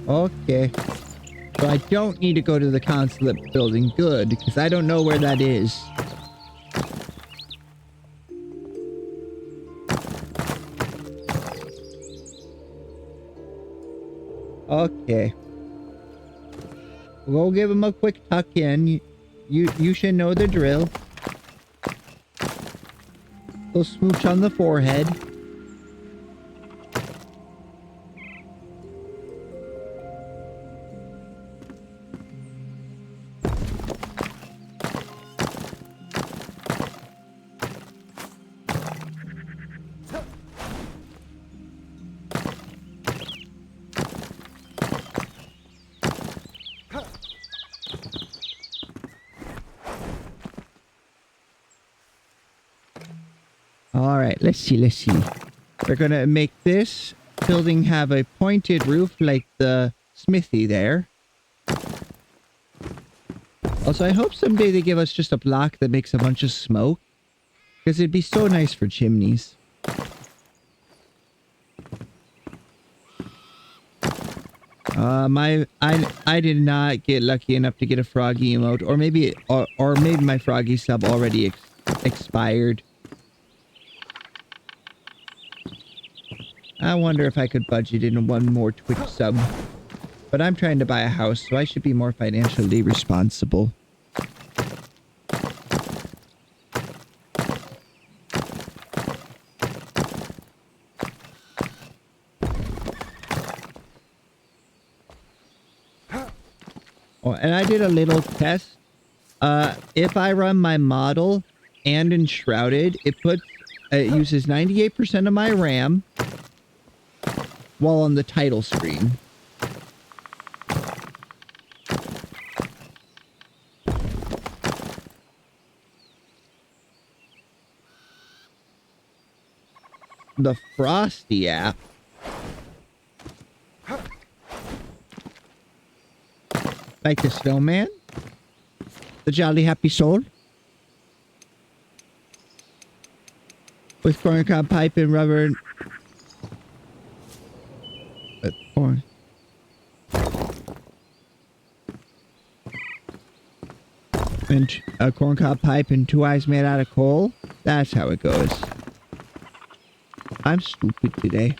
Okay. So I don't need to go to the consulate building. Good, because I don't know where that is. Okay. We'll give him a quick tuck in. You should know the drill. Little smooch on the forehead. Alright, let's see. We're gonna make this building have a pointed roof like the smithy there. Also, I hope someday they give us just a block that makes a bunch of smoke. Because it'd be so nice for chimneys. I did not get lucky enough to get a froggy emote. Or maybe my froggy sub already expired. I wonder if I could budget in one more Twitch sub. But I'm trying to buy a house, so I should be more financially responsible. Oh, and I did a little test. If I run my model and Enshrouded, it uses 98% of my RAM while on the title screen. The Frosty app. Like the snowman? The jolly happy soul? With corncob pipe and rubber... corn. And a corncob pipe and 2 eyes made out of coal? That's how it goes. I'm stupid today.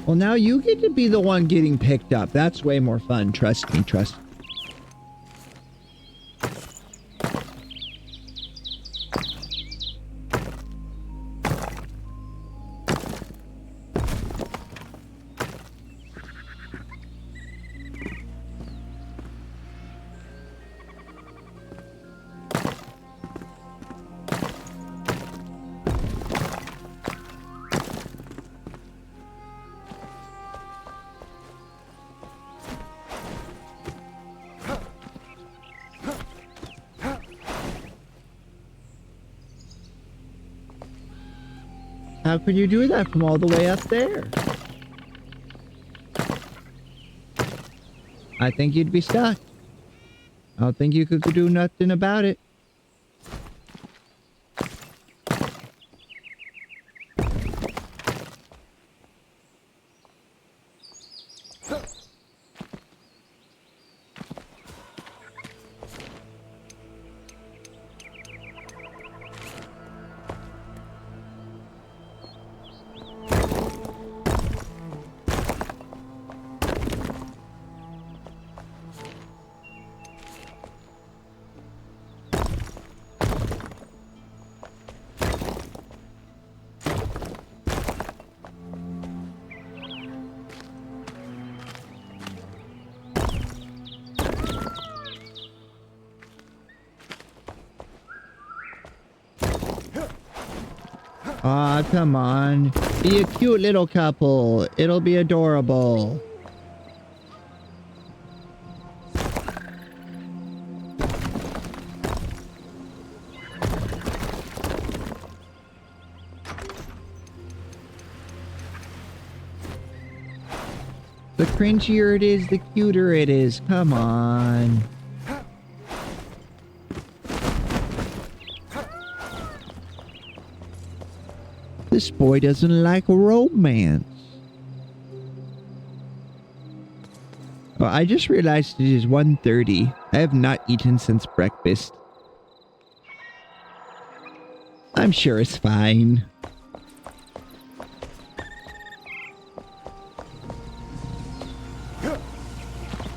Well, now you get to be the one getting picked up. That's way more fun. Trust me, trust me. How could you do that from all the way up there? I think you'd be stuck. I don't think you could do nothing about it. Aw, come on. Be a cute little couple. It'll be adorable. The cringier it is, the cuter it is. Come on. This boy doesn't like romance. Oh, I just realized it is 1:30. I have not eaten since breakfast. I'm sure it's fine.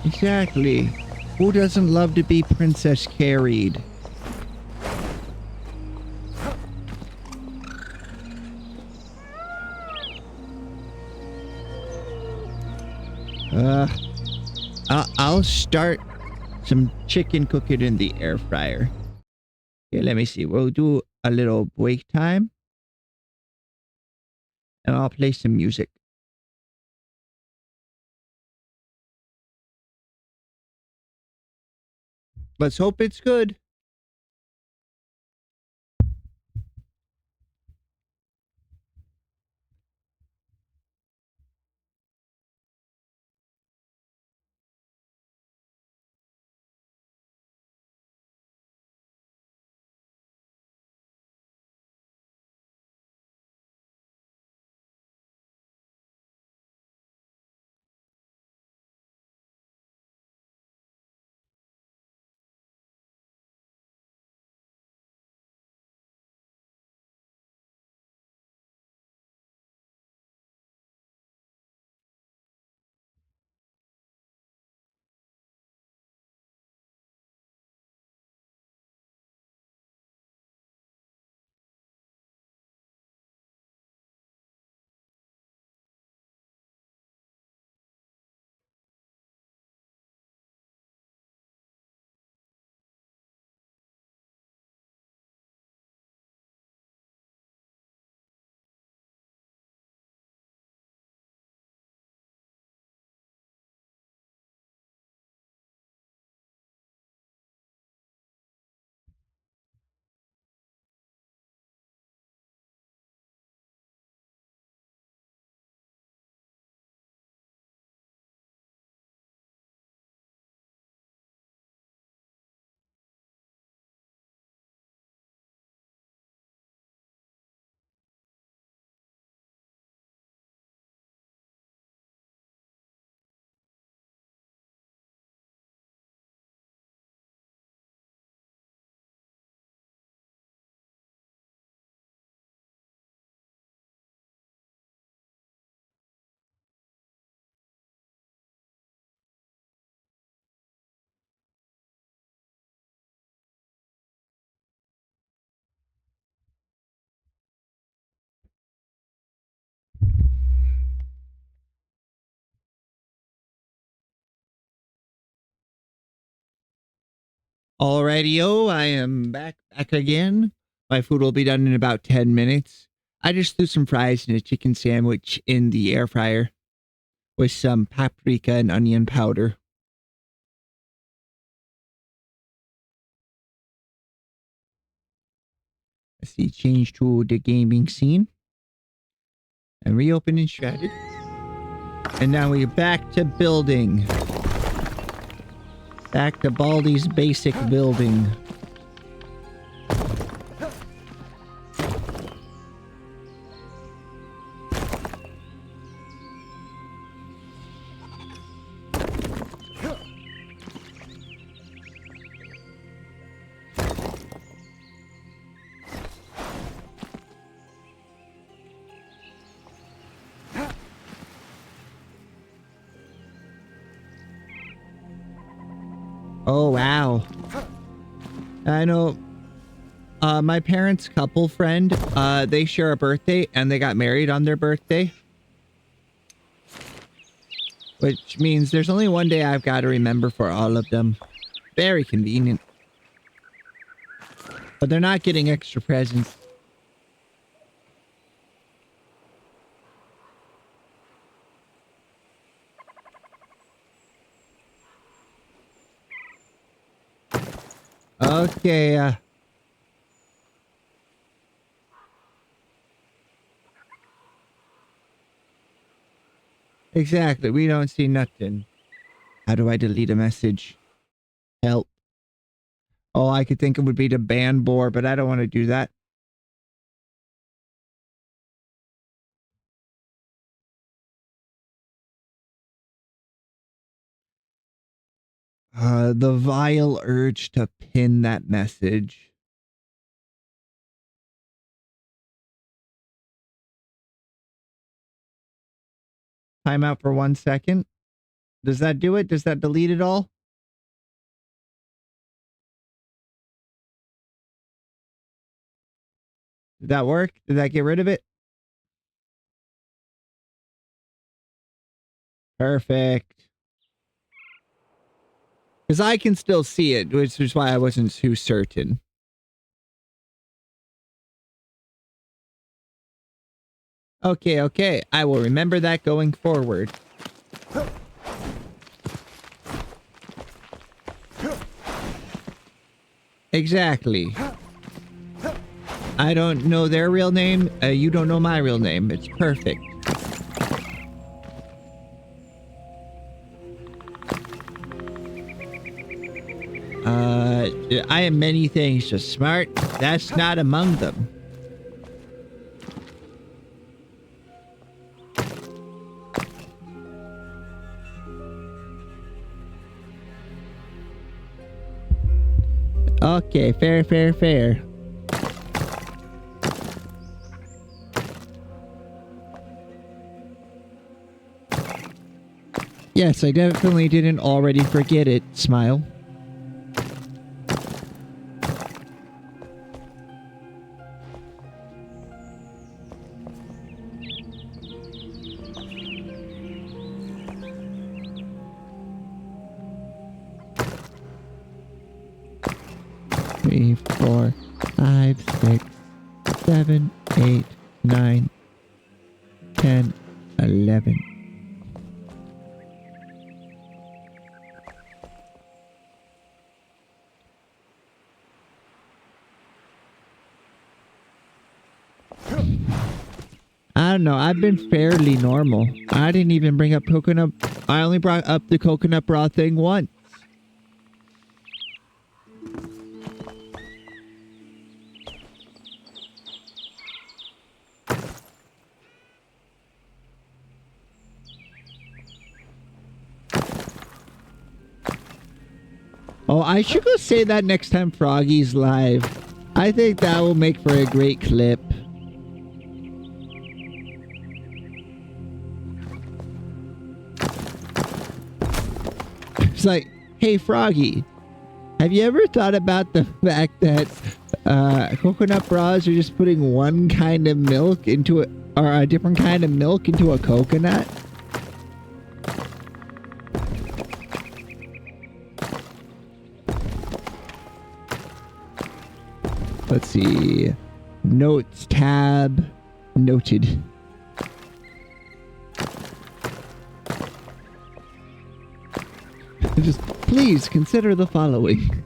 Exactly. Who doesn't love to be princess carried? I'll start some chicken cooking in the air fryer. Okay, let me see. We'll do a little wait time. And I'll play some music. Let's hope it's good. Alrighty-o, I am back again. My food will be done in about 10 minutes. I just threw some fries and a chicken sandwich in the air fryer with some paprika and onion powder. Let's see, change to the gaming scene. And reopen and shredded. And now we're back to building. Back to Baldi's basic building. Oh, wow. I know. My parents' couple friend, they share a birthday and they got married on their birthday. Which means there's only one day I've got to remember for all of them. Very convenient. But they're not getting extra presents. Okay, Exactly. We don't see nothing. How do I delete a message? Help. Oh, I could think it would be to ban Boar, but I don't want to do that. The vile urge to pin that message. Time out for 1 second. Does that do it? Does that delete it all? Did that work? Did that get rid of it? Perfect. Because I can still see it, which is why I wasn't too certain. Okay, okay. I will remember that going forward. Exactly. I don't know their real name. You don't know my real name. It's perfect. I am many things, just smart. That's not among them. Okay, fair, fair, fair. Yes, I definitely didn't already forget it, Smile. Three, 4, 5, 6, 7, 8, 9, 10, 11. I don't know. I've been fairly normal. I didn't even bring up coconut. I only brought up the coconut broth thing once. Oh, I should go say that next time Froggy's live. I think that will make for a great clip. It's like, hey Froggy, have you ever thought about the fact that coconut bras are just putting one kind of milk into or a different kind of milk into a coconut? Let's see. Notes tab. Noted. Just please consider the following.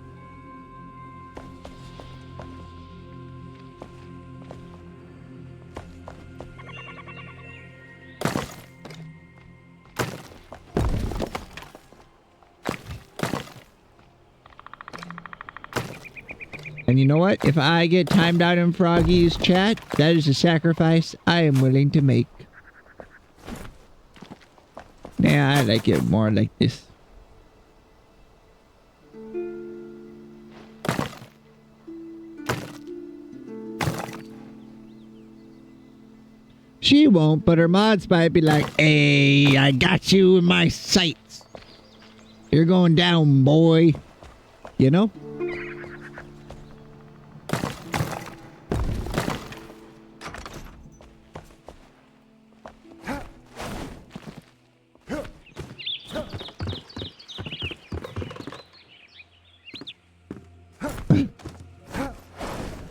And you know what? If I get timed out in Froggy's chat, that is a sacrifice I am willing to make. Nah, I like it more like this. She won't, but her mods might be like, hey, I got you in my sights. You're going down, boy. You know?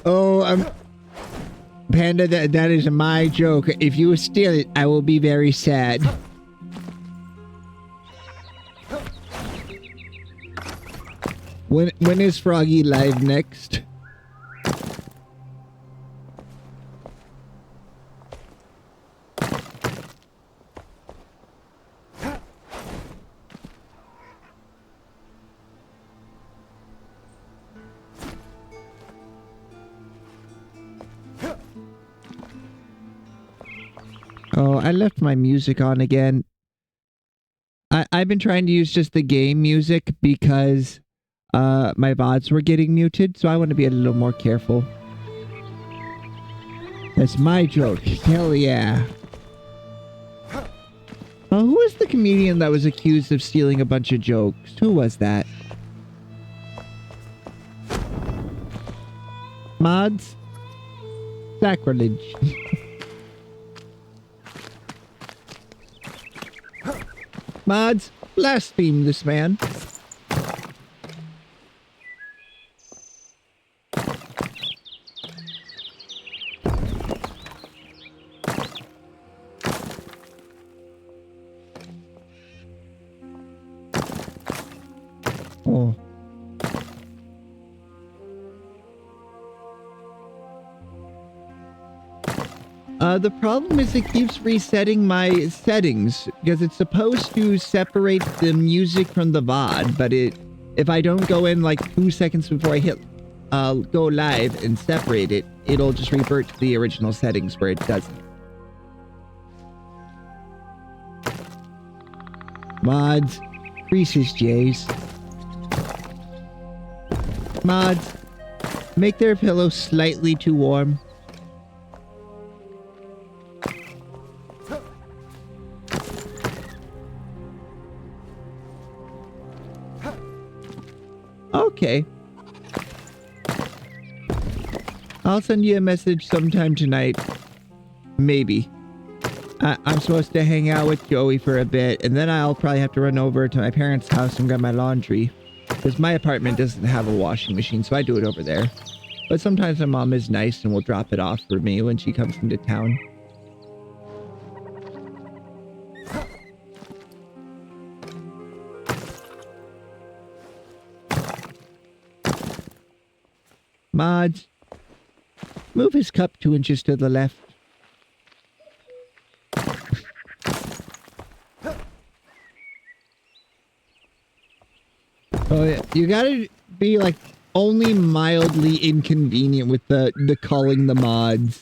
Oh, Panda, that is my joke. If you steal it, I will be very sad. When is Froggy live next? Oh, I left my music on again. I've been trying to use just the game music because my VODs were getting muted, so I want to be a little more careful. That's my joke. Hell yeah. Oh, who was the comedian that was accused of stealing a bunch of jokes? Who was that? Mods? Sacrilege. Mods, blaspheme this man. Oh. The problem is it keeps resetting my settings because it's supposed to separate the music from the VOD, but if I don't go in like 2 seconds before I hit go live and separate it, it'll just revert to the original settings where it doesn't. Mods, Reese's J's. Mods, make their pillow slightly too warm. Okay. I'll send you a message sometime tonight. Maybe. I'm supposed to hang out with Joey for a bit, and then I'll probably have to run over to my parents' house and grab my laundry. Because my apartment doesn't have a washing machine, so I do it over there. But sometimes my mom is nice and will drop it off for me when she comes into town. Mods, move his cup 2 inches to the left. Oh yeah, you gotta be like only mildly inconvenient with the calling the mods.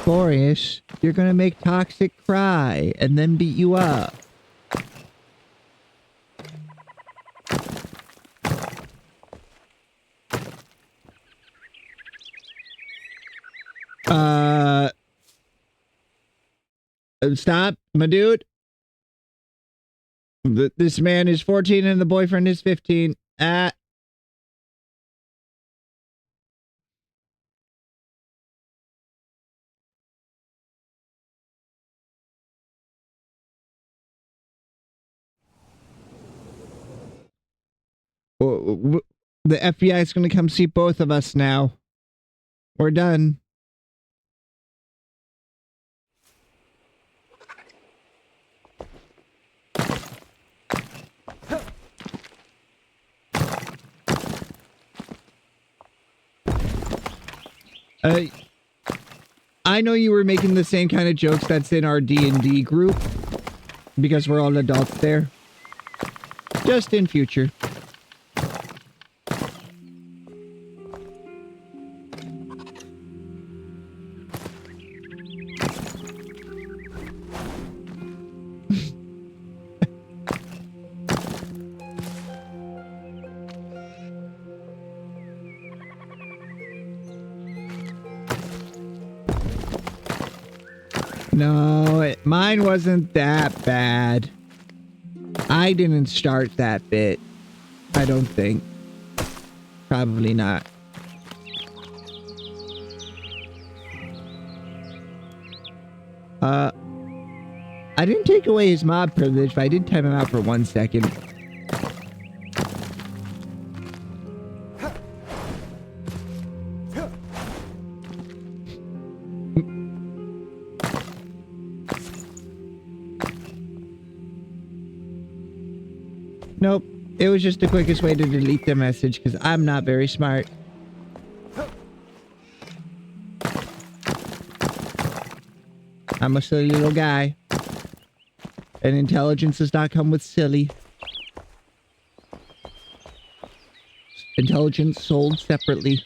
Boris, you're gonna make Toxic cry and then beat you up. Stop, my dude. This man is 14 and the boyfriend is 15. The FBI is going to come see both of us now. We're done. I know you were making the same kind of jokes that's in our D&D group because we're all adults there. Just in future. No, mine wasn't that bad. I didn't start that bit. I don't think. Probably not. I didn't take away his mob privilege, but I did time him out for 1 second. Nope. It was just the quickest way to delete the message because I'm not very smart. I'm a silly little guy. And intelligence does not come with silly. Intelligence sold separately.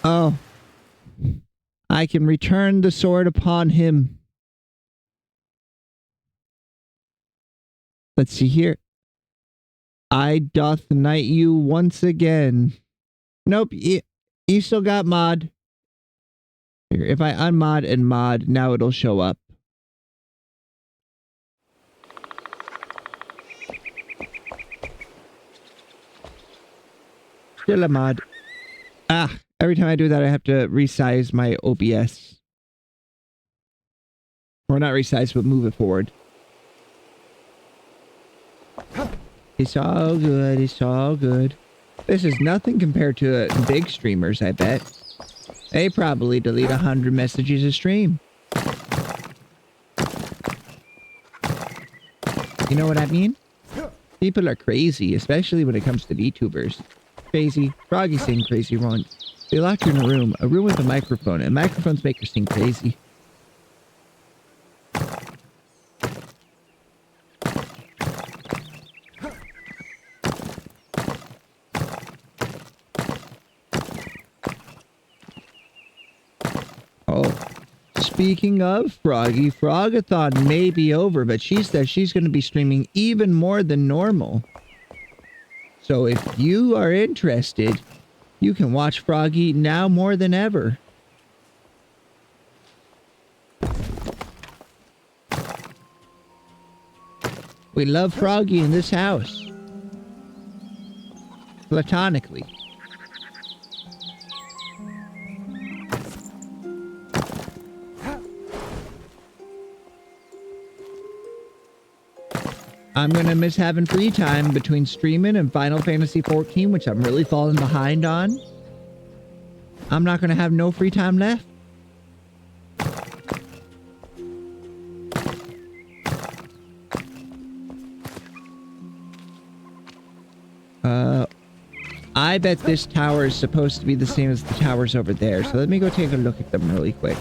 Oh. I can return the sword upon him. Let's see here. I doth knight you once again. Nope, you still got mod. Here, if I unmod and mod, now it'll show up. Still a mod. Ah, every time I do that, I have to resize my OBS. Or not resize, but move it forward. It's all good. It's all good. This is nothing compared to big streamers, I bet. They probably delete 100 messages a stream. You know what I mean? People are crazy, especially when it comes to VTubers. Crazy. Froggy saying crazy wrong. They locked her in a room with a microphone, and microphones make her sing crazy. Speaking of Froggy, Frogathon may be over, but she says she's going to be streaming even more than normal. So if you are interested, you can watch Froggy now more than ever. We love Froggy in this house. Platonically. I'm gonna miss having free time between streaming and Final Fantasy XIV, which I'm really falling behind on. I'm not gonna have no free time left. I bet this tower is supposed to be the same as the towers over there, so let me go take a look at them really quick.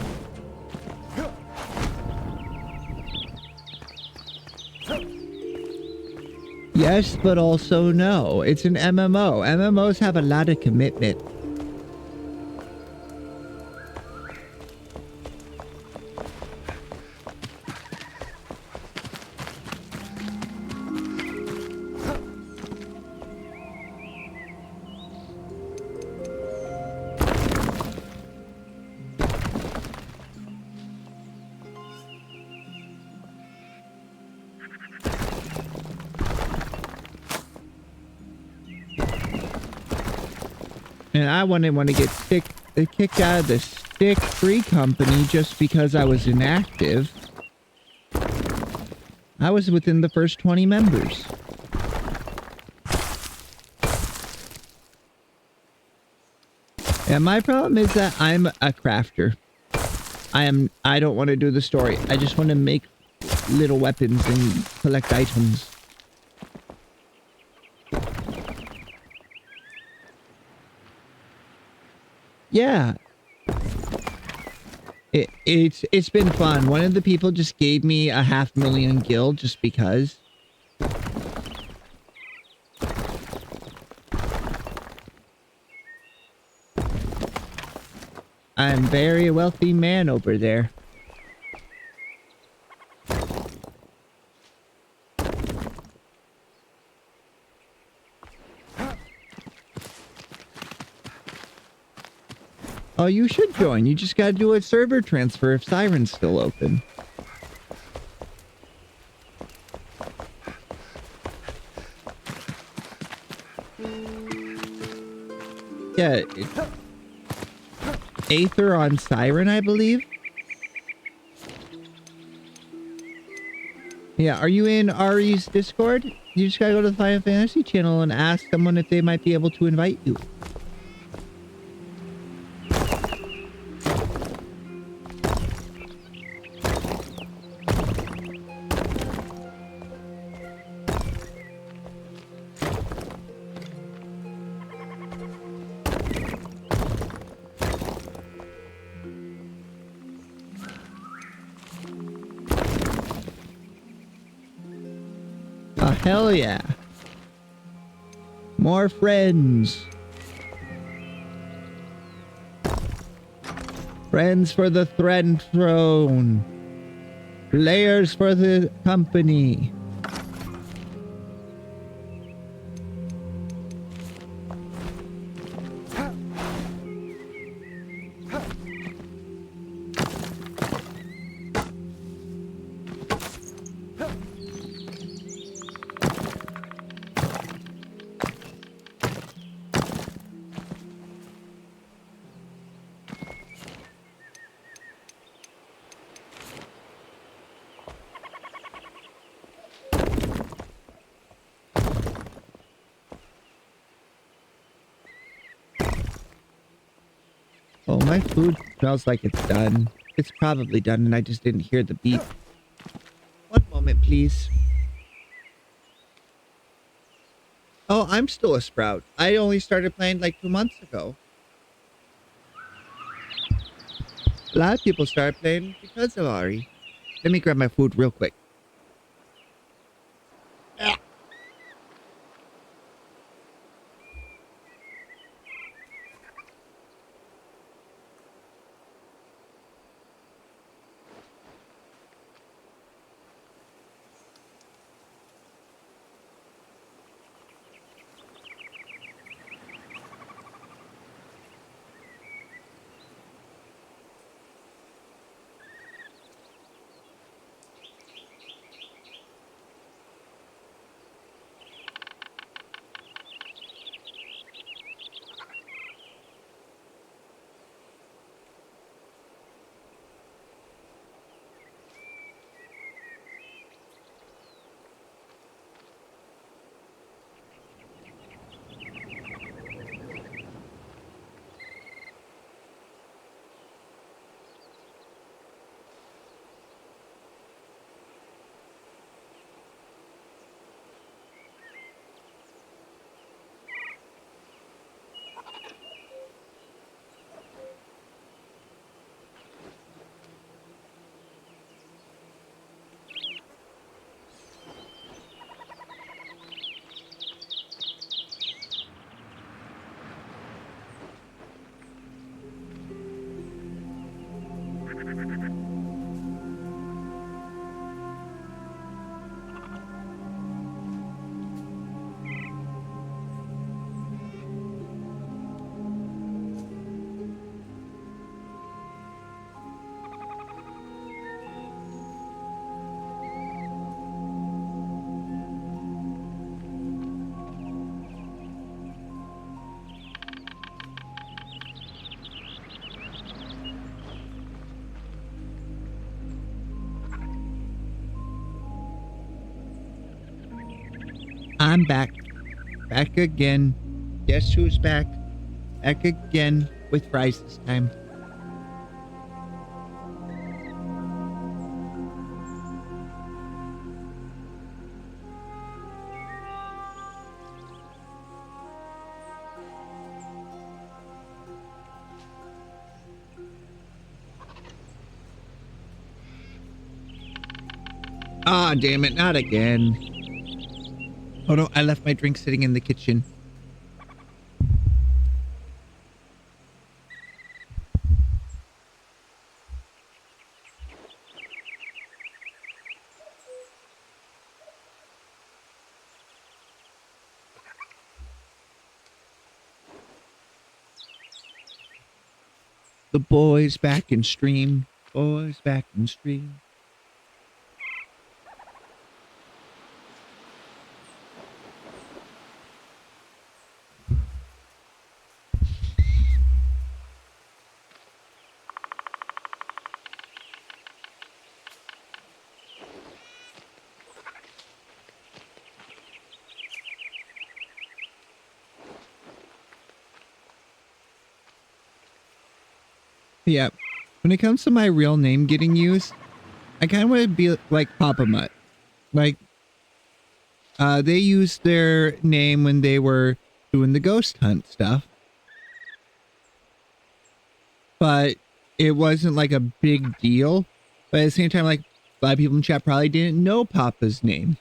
Yes, but also no. It's an MMO. MMOs have a lot of commitment. And I wouldn't want to get kicked out of the Stick Free Company just because I was inactive. I was within the first 20 members. And my problem is that I'm a crafter. I don't want to do the story. I just want to make little weapons and collect items. Yeah. It's been fun. One of the people just gave me a 500,000 gil just because. I'm very wealthy man over there. Oh, you should join. You just gotta do a server transfer if Siren's still open. Yeah. Aether on Siren, I believe. Yeah, are you in Ari's Discord? You just gotta go to the Final Fantasy channel and ask someone if they might be able to invite you. Hell yeah. More friends. Friends for the throne. Players for the company. Oh, my food smells like it's done. It's probably done and I just didn't hear the beep. One moment, please. Oh, I'm still a sprout. I only started playing like 2 months ago. A lot of people started playing because of Ari. Let me grab my food real quick. I'm back. Back again. Guess who's back? Back again with fries this time. Ah, damn it, not again. Oh no, I left my drink sitting in the kitchen. The boys back in stream. Boys back in stream. Yeah. When it comes to my real name getting used, I kind of want to be like Papa Mutt. Like, they used their name when they were doing the ghost hunt stuff. But it wasn't like a big deal. But at the same time, like, a lot of people in chat probably didn't know Papa's name.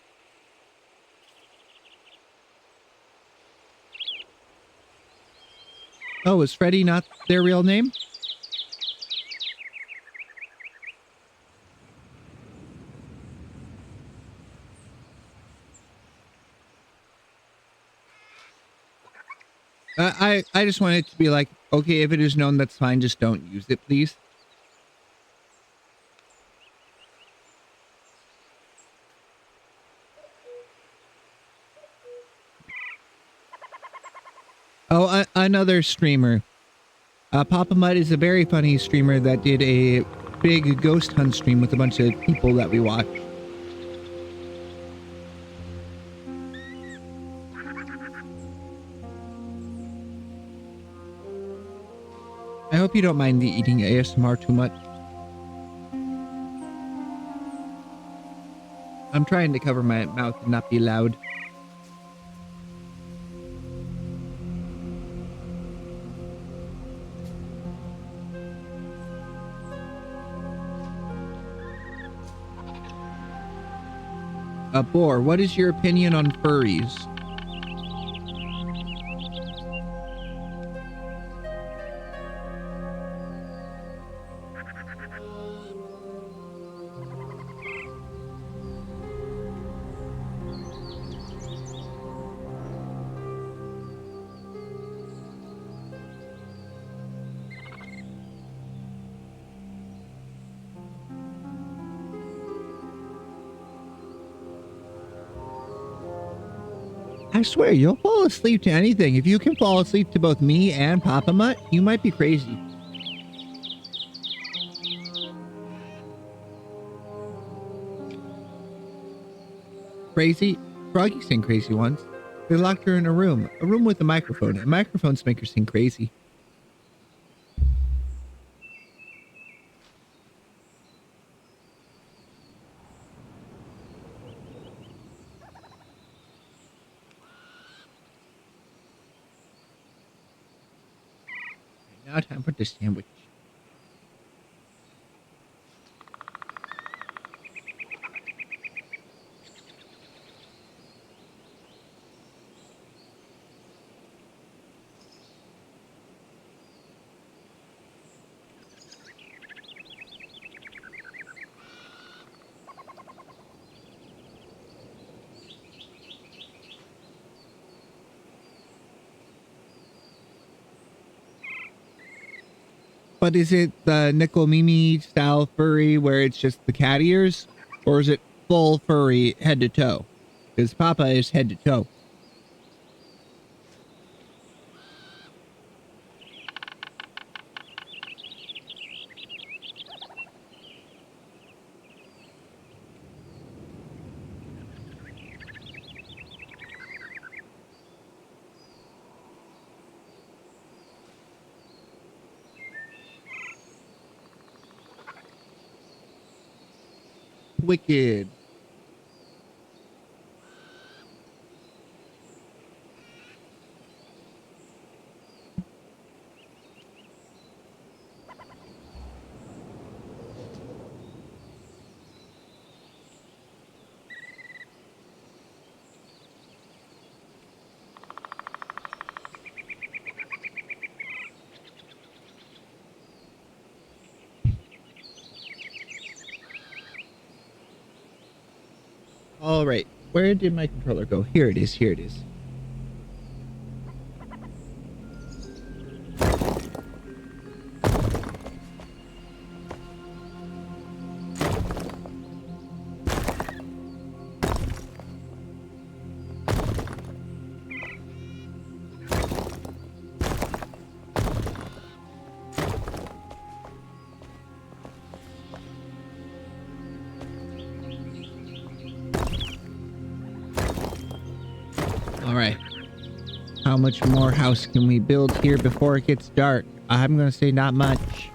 Oh, is Freddy not their real name? I just want it to be like, okay, if it is known, that's fine. Just don't use it, please. Oh, another streamer. Papa Mutt is a very funny streamer that did a big ghost hunt stream with a bunch of people that we watch. I hope you don't mind the eating ASMR too much. I'm trying to cover my mouth and not be loud. Boar, what is your opinion on furries? I swear, you'll fall asleep to anything. If you can fall asleep to both me and Papa Mutt, you might be crazy. Crazy? Froggy sang crazy once. They locked her in a room with a microphone. And microphones make her sing crazy. Now time for the sandwich. But is it the Nickel Mimi style furry where it's just the cat ears? Or is it full furry head to toe? Because Papa is head to toe. Wicked. All right. Where did my controller go? Here it is. Here it is. All right. How much more house can we build here before it gets dark? I'm going to say not much.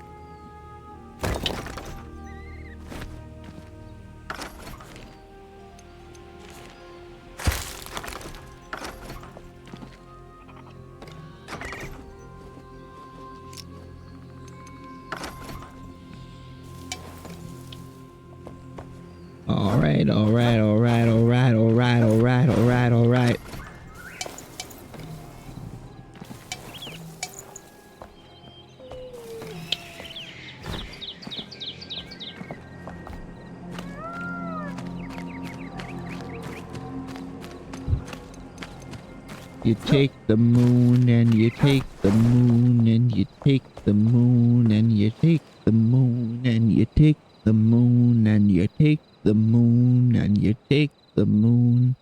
All right, all right, all right, all right, all right, all right, all right, all right. You take the moon and you take the moon and you take the moon and you take the moon and you take the moon and you take the moon and you take the moon.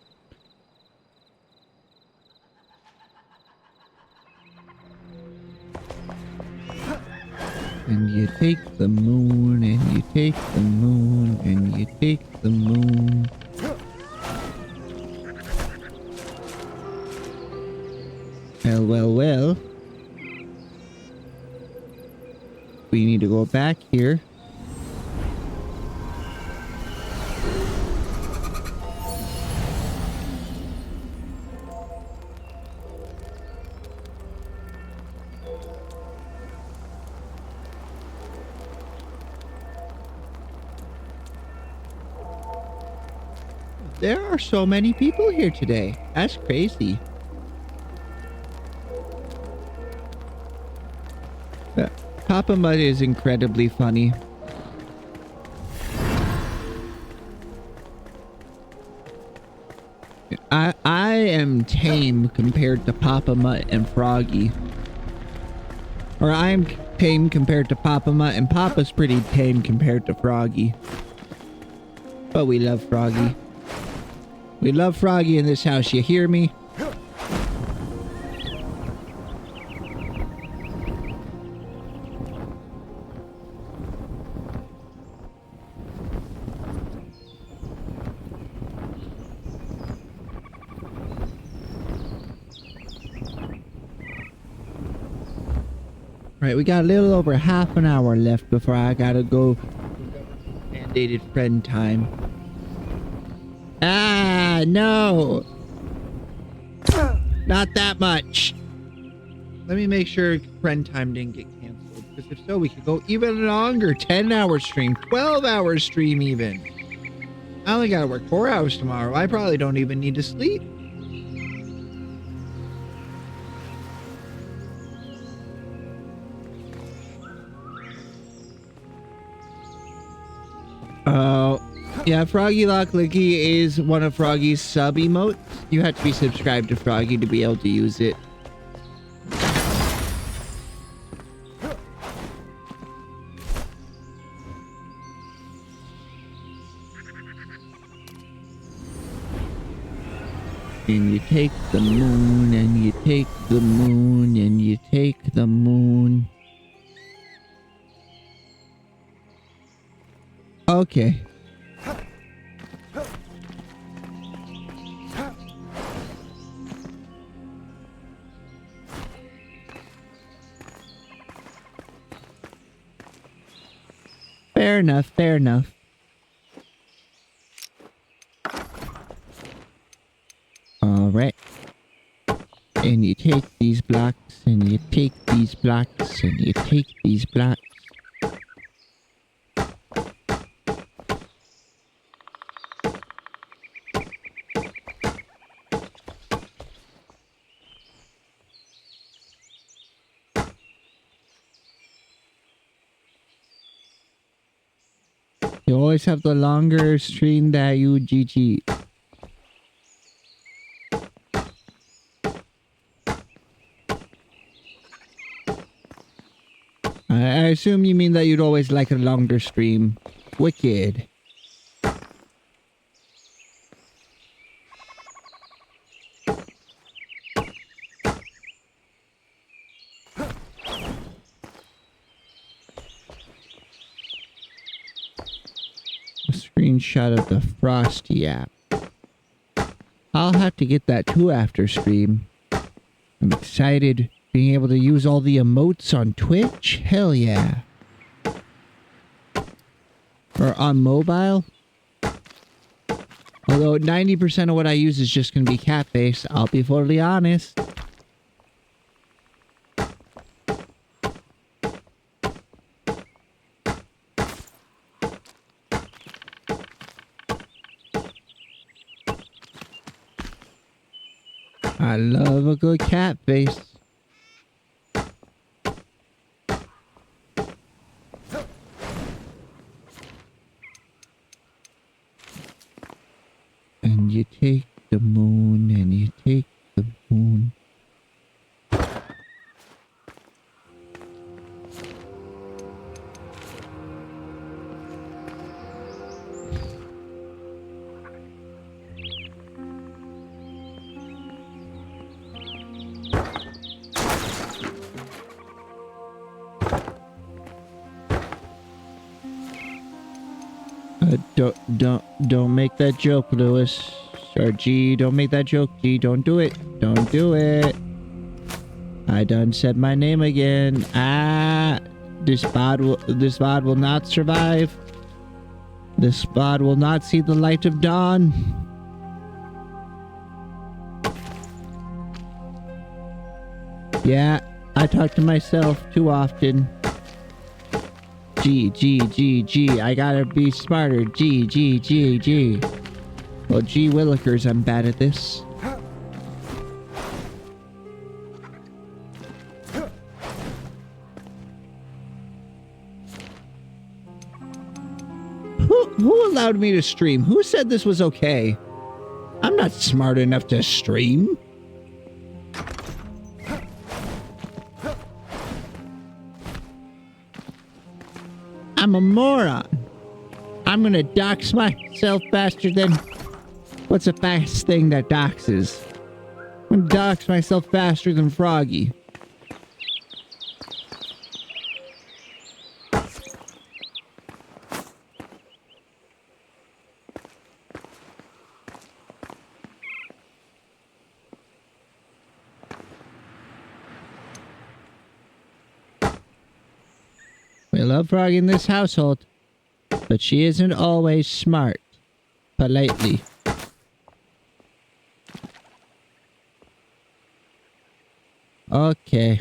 And you take the moon and you take the moon and you take the moon. Well, well, well. We need to go back here. There are so many people here today. That's crazy. Papa Mud is incredibly funny. I am tame compared to Papa Mutt and Froggy. Or I'm tame compared to Papa Mutt, and Papa's pretty tame compared to Froggy. But we love Froggy. We love Froggy in this house, you hear me? Right, we got a little over half an hour left before I gotta go mandated friend time. Ah, no! Not that much! Let me make sure friend time didn't get canceled, because if so, we could go even longer. 10-hour stream, 12-hour stream even. I only gotta work 4 hours tomorrow. I probably don't even need to sleep. Oh, yeah, Froggy Lock Licky is one of Froggy's sub emotes. You have to be subscribed to Froggy to be able to use it. And you take the moon, and you take the moon, and you take the moon. Okay. Fair enough, fair enough. Alright. And you take these blocks, and you take these blocks, and you take these blocks. You always have the longer stream that you GG. I assume you mean that you'd always like a longer stream. Wicked. A screenshot of the Frosty app. I'll have to get that too after stream. I'm excited being able to use all the emotes on Twitch. Hell yeah. Or on mobile. Although 90% of what I use is just going to be cat face. I'll be fully honest. I love a good cat face. And you take the moon, and you take the moon. Don't make that joke, Lewis. Or G, don't make that joke. G, don't do it. Don't do it. I done said my name again. Ah, this pod will not survive. This pod will not see the light of dawn. Yeah, I talk to myself too often. G, I gotta be smarter. G. Well, gee willikers, I'm bad at this. Who allowed me to stream? Who said this was okay? I'm not smart enough to stream. I'm a moron. I'm gonna dox myself faster than... What's a fast thing that doxes? I'm gonna dox myself faster than Froggy. We love Froggy in this household, but she isn't always smart. Politely. Okay.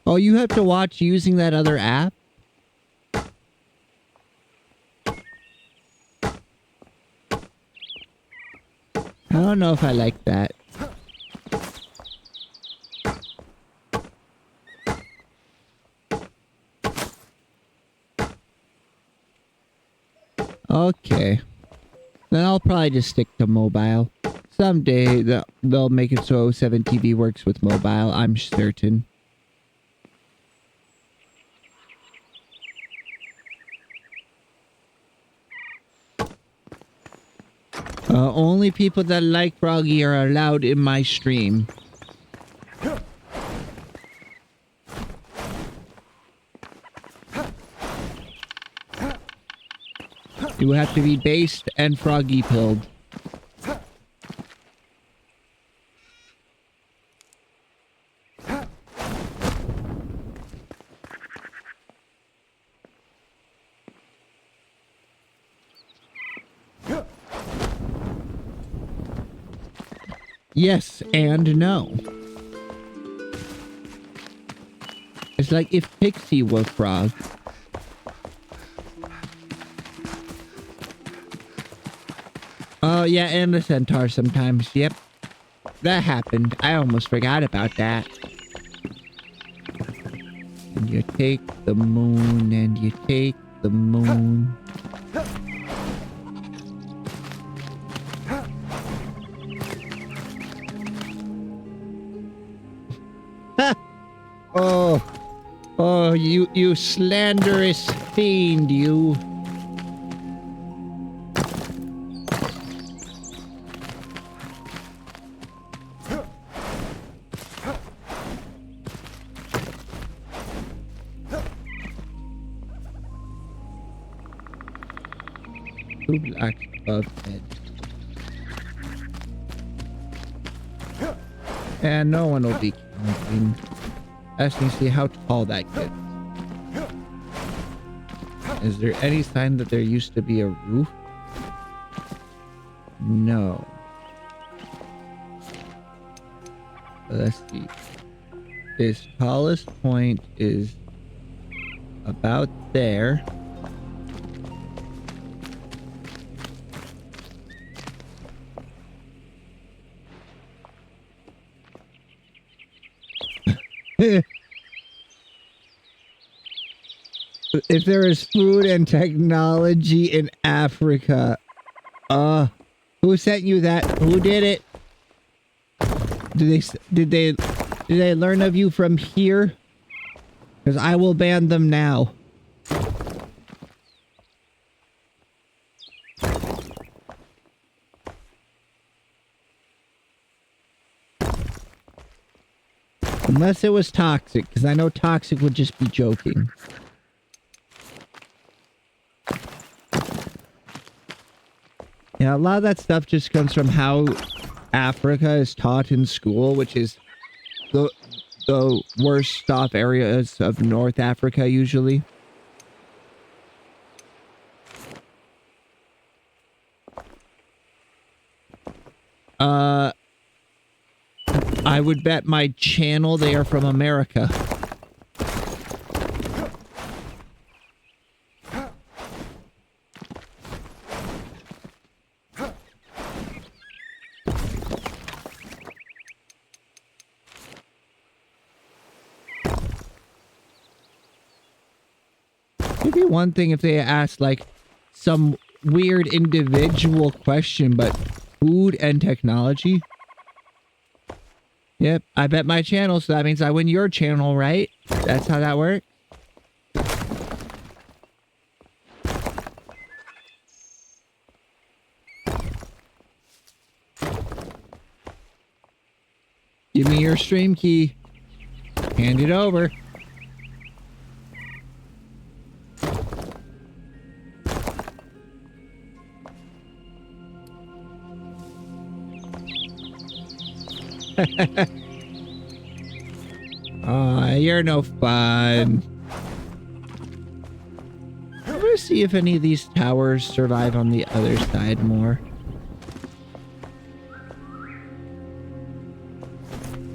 Oh, you have to watch using that other app? I don't know if I like that. Okay. Then I'll probably just stick to mobile. Someday they'll make it so 7 TV works with mobile, I'm certain. Only people that like Froggy are allowed in my stream. You have to be based and Froggy pilled. Yes and no. It's like if Pixie were Frog. Oh yeah, and the centaur sometimes. Yep. That happened. I almost forgot about that. And you take the moon and you take the moon. Oh, you slanderous fiend, you. Two blocks above head. And no one will be counting. Ask me to see how tall that gets. Is there any sign that there used to be a roof? No. Let's see. This tallest point is about there. If there is food and technology in Africa, who sent you that? Who did it? Did they learn of you from here? Because I will ban them now. Unless it was Toxic, because I know Toxic would just be joking. Yeah, a lot of that stuff just comes from how Africa is taught in school, which is the worst off areas of North Africa usually. I would bet my channel they are from America. It'd be one thing if they asked like some weird individual question, but food and technology? Yep, I bet my channel, so that means I win your channel, right? That's how that works? Give me your stream key. Hand it over. You're no fun. I'm gonna see if any of these towers survive on the other side more.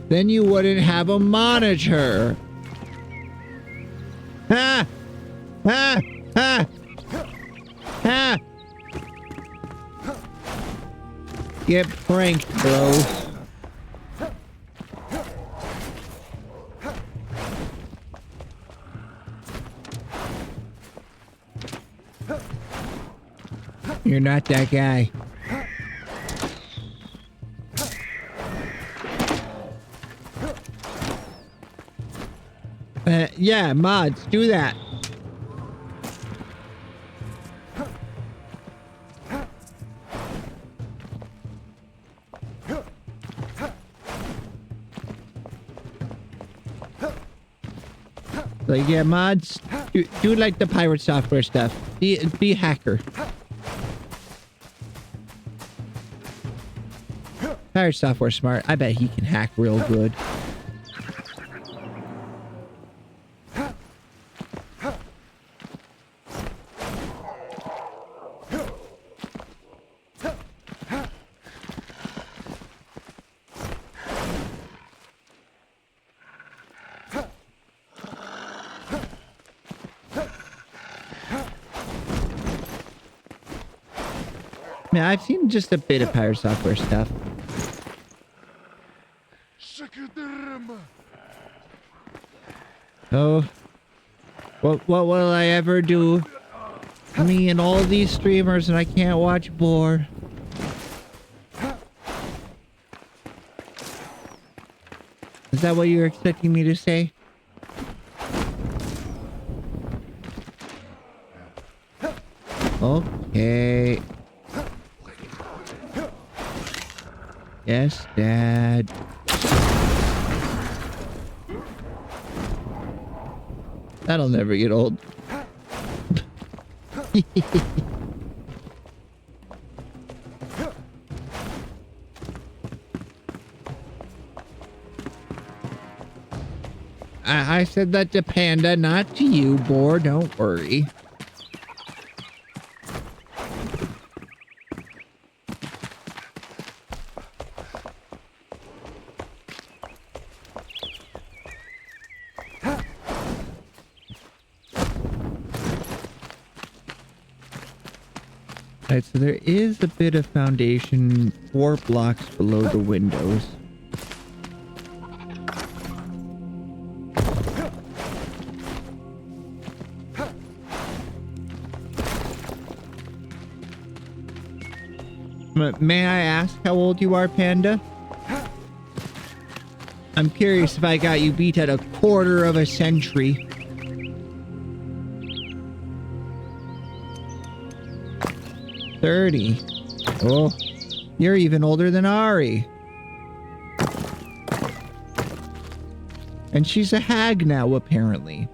Then you wouldn't have a monitor. Ha! Ha! Ha! Ha! Get pranked, bro. You're not that guy. Yeah, mods, do that. Like, yeah, mods, do like the pirate software stuff. Be a hacker. Pirate software smart. I bet he can hack real good. Yeah, I've seen just a bit of pirate software stuff. Oh, what will I ever do? Me and all these streamers, and I can't watch more. Is that what you're expecting me to say? Okay. Yes, Dad. That'll never get old. I said that to Panda, not to you, Boar. Don't worry. Alright, so there is a bit of foundation 4 blocks below the windows. May I ask how old you are, Panda? I'm curious if I got you beat at a quarter of a century. $30. Oh, you're even older than Ari. And she's a hag now, apparently.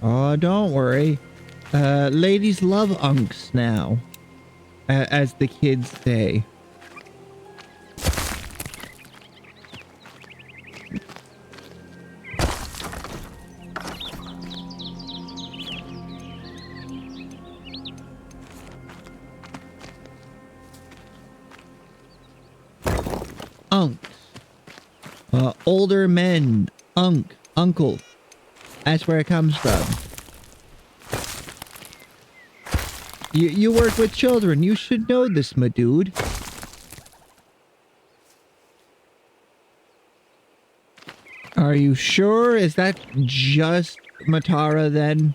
Oh, don't worry. Ladies love unks now, as the kids say. Unks. Older men. Uncle. That's where it comes from. You work with children. You should know this, my dude. Are you sure? Is that just Matara then?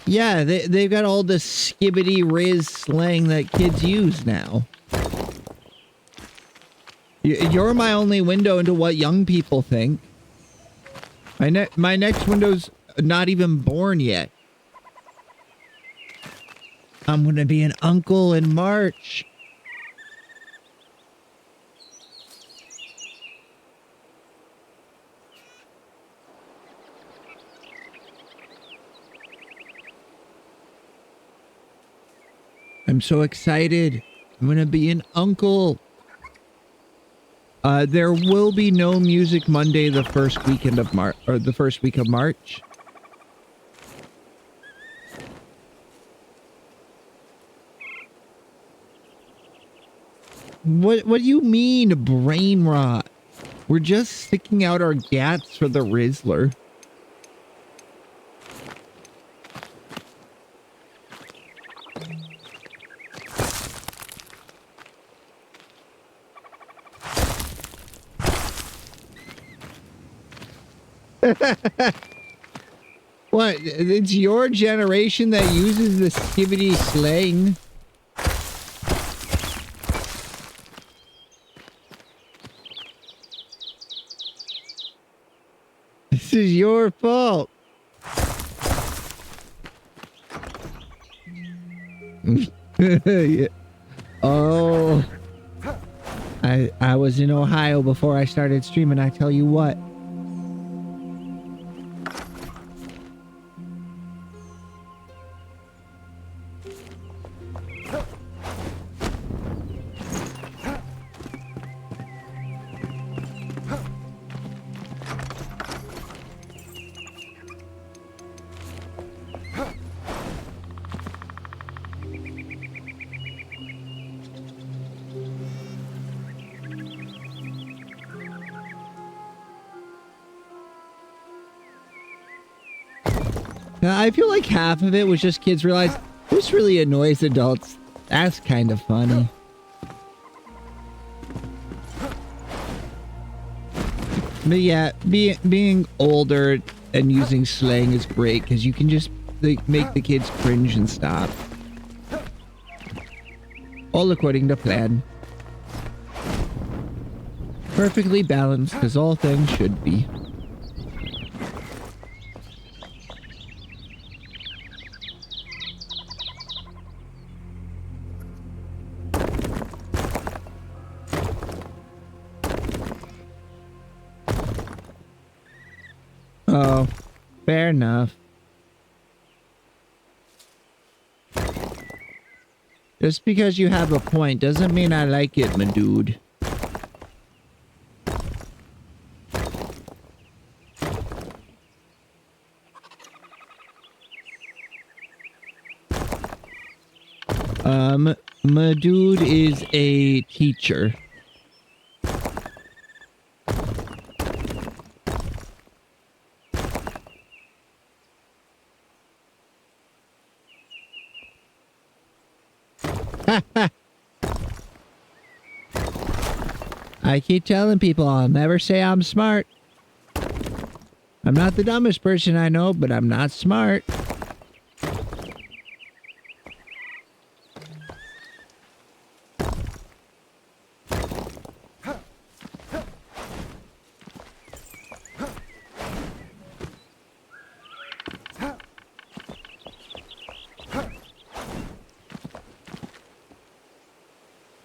Yeah, they've got all the skibbity riz slang that kids use now. You're my only window into what young people think. My next window's not even born yet. I'm gonna be an uncle in March. I'm so excited. I'm gonna be an uncle. There will be no Music Monday the first weekend of March, or the first week of March. What do you mean, brain rot? We're just sticking out our gats for the Rizzler. What? It's your generation that uses the skibbity slang. This is your fault. Yeah. Oh. I was in Ohio before I started streaming, I tell you what. I feel like half of it was just kids realized this really annoys adults. That's kind of funny. But yeah, being older and using slang is great because you can just make the kids cringe and stop. All according to plan. Perfectly balanced as all things should be. Oh, fair enough. Just because you have a point doesn't mean I like it, my dude. My dude is a teacher. I keep telling people I'll never say I'm smart. I'm not the dumbest person I know, but I'm not smart.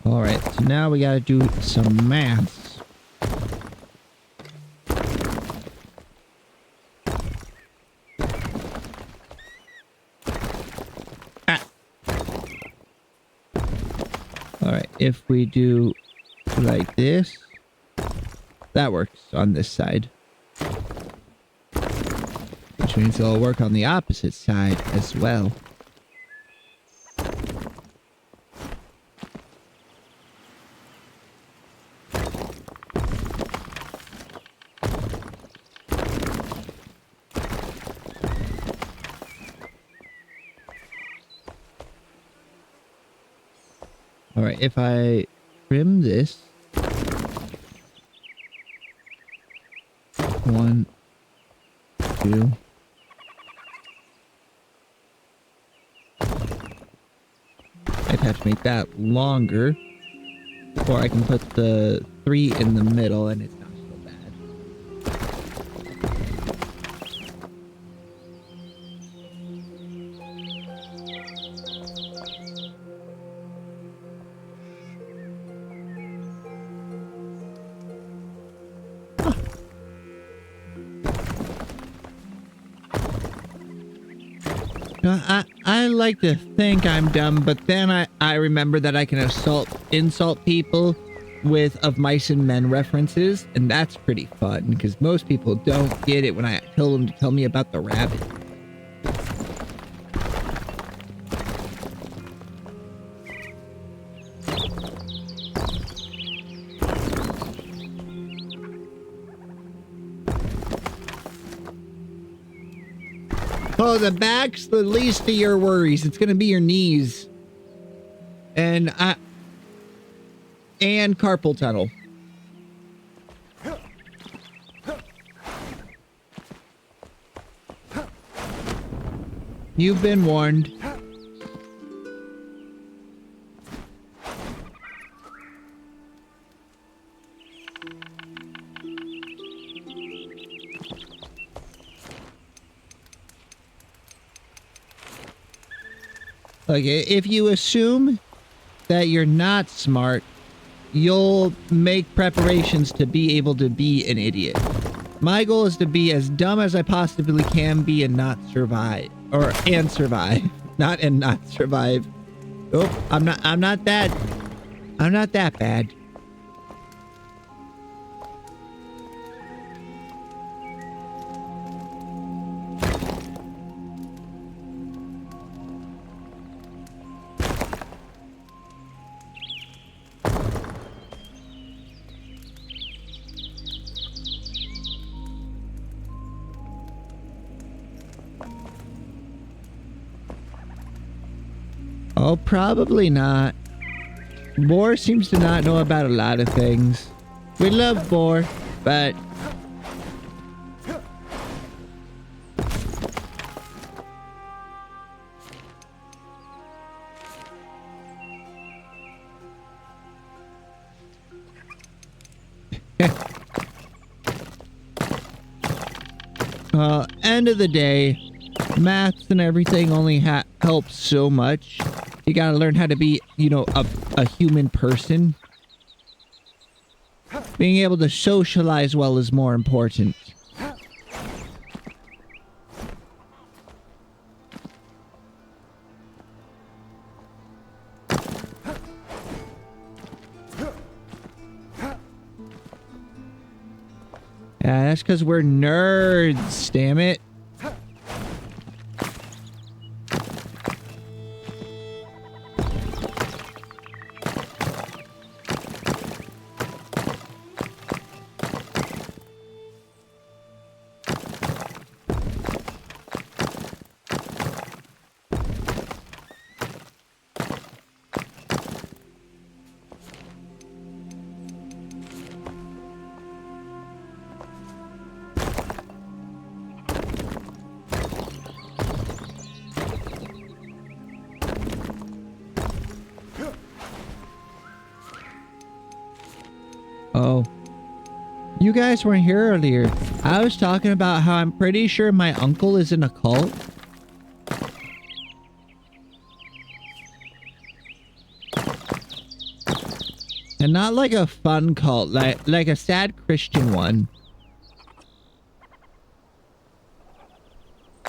Alright, so now we gotta do some maths. if we do like this, that works on this side. Which means it'll work on the opposite side as well. All right, if I trim this, 1, 2. I'd have to make that longer before I can put the 3 in the middle, and it's not so bad. I like to think I'm dumb, but then I remember that I can insult people with Of Mice and Men references, and that's pretty fun, because most people don't get it when I tell them to tell me about the rabbit. Oh, the back's the least of your worries. It's gonna be your knees. And carpal tunnel. You've been warned. Okay, if you assume that you're not smart, you'll make preparations to be able to be an idiot. My goal is to be as dumb as I possibly can be and not survive. And survive. Not survive. Oh, I'm not that bad. Oh, probably not. Boar seems to not know about a lot of things. We love Boar, but... end of the day, maths and everything only helps so much. You gotta learn how to be, a human person. Being able to socialize well is more important. Yeah, that's because we're nerds, damn it. Oh. You guys weren't here earlier. I was talking about how I'm pretty sure my uncle is in a cult. And not like a fun cult, like a sad Christian one.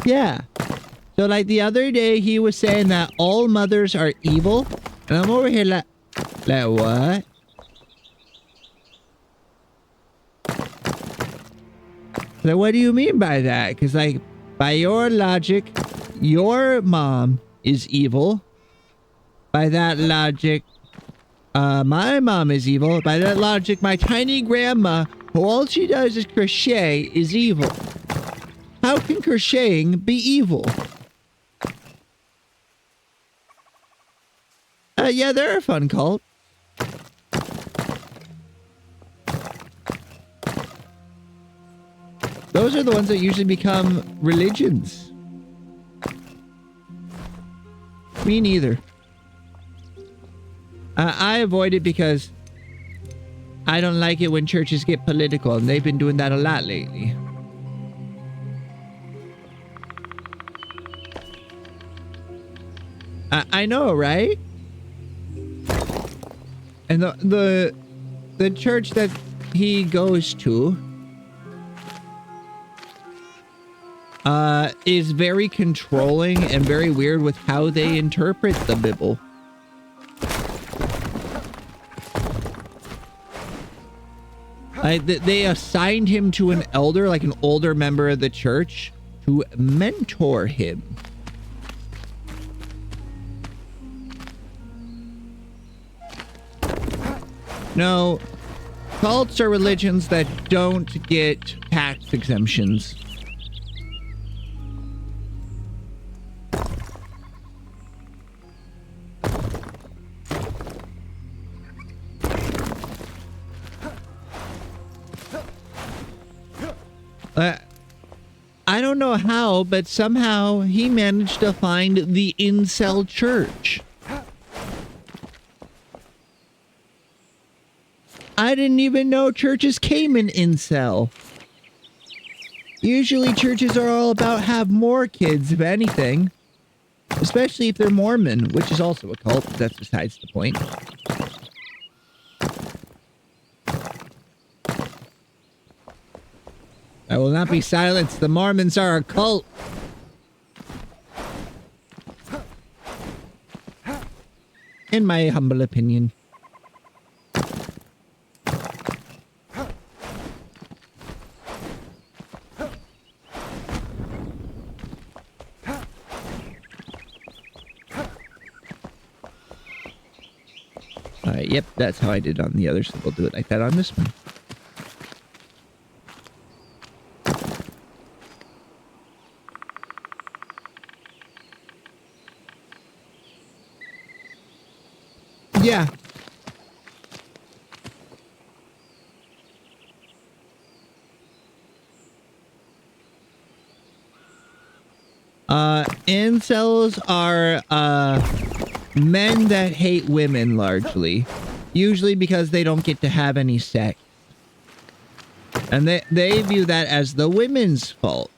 Yeah. So like the other day he was saying that all mothers are evil. And I'm over here like, Like what? So what do you mean by that? Because like, by your logic, your mom is evil. By that logic, my mom is evil. By that logic, my tiny grandma, who all she does is crochet, is evil. How can crocheting be evil? Yeah, they're a fun cult. Those are the ones that usually become religions. Me neither. I avoid it because I don't like it when churches get political, and they've been doing that a lot lately. I know, right? And the church that he goes to is very controlling and very weird with how they interpret the Bible. They assigned him to an elder, like an older member of the church, to mentor him. No, cults are religions that don't get tax exemptions. I don't know how, but somehow he managed to find the incel church. I didn't even know churches came in incel. Usually churches are all about have more kids, if anything. Especially if they're Mormon, which is also a cult, but that's besides the point. I will not be silenced. The Mormons are a cult. In my humble opinion. Yep, that's how I did on the other, so we'll do it like that on this one. Yeah. Incels are, men that hate women largely. Usually because they don't get to have any sex. And they view that as the women's fault.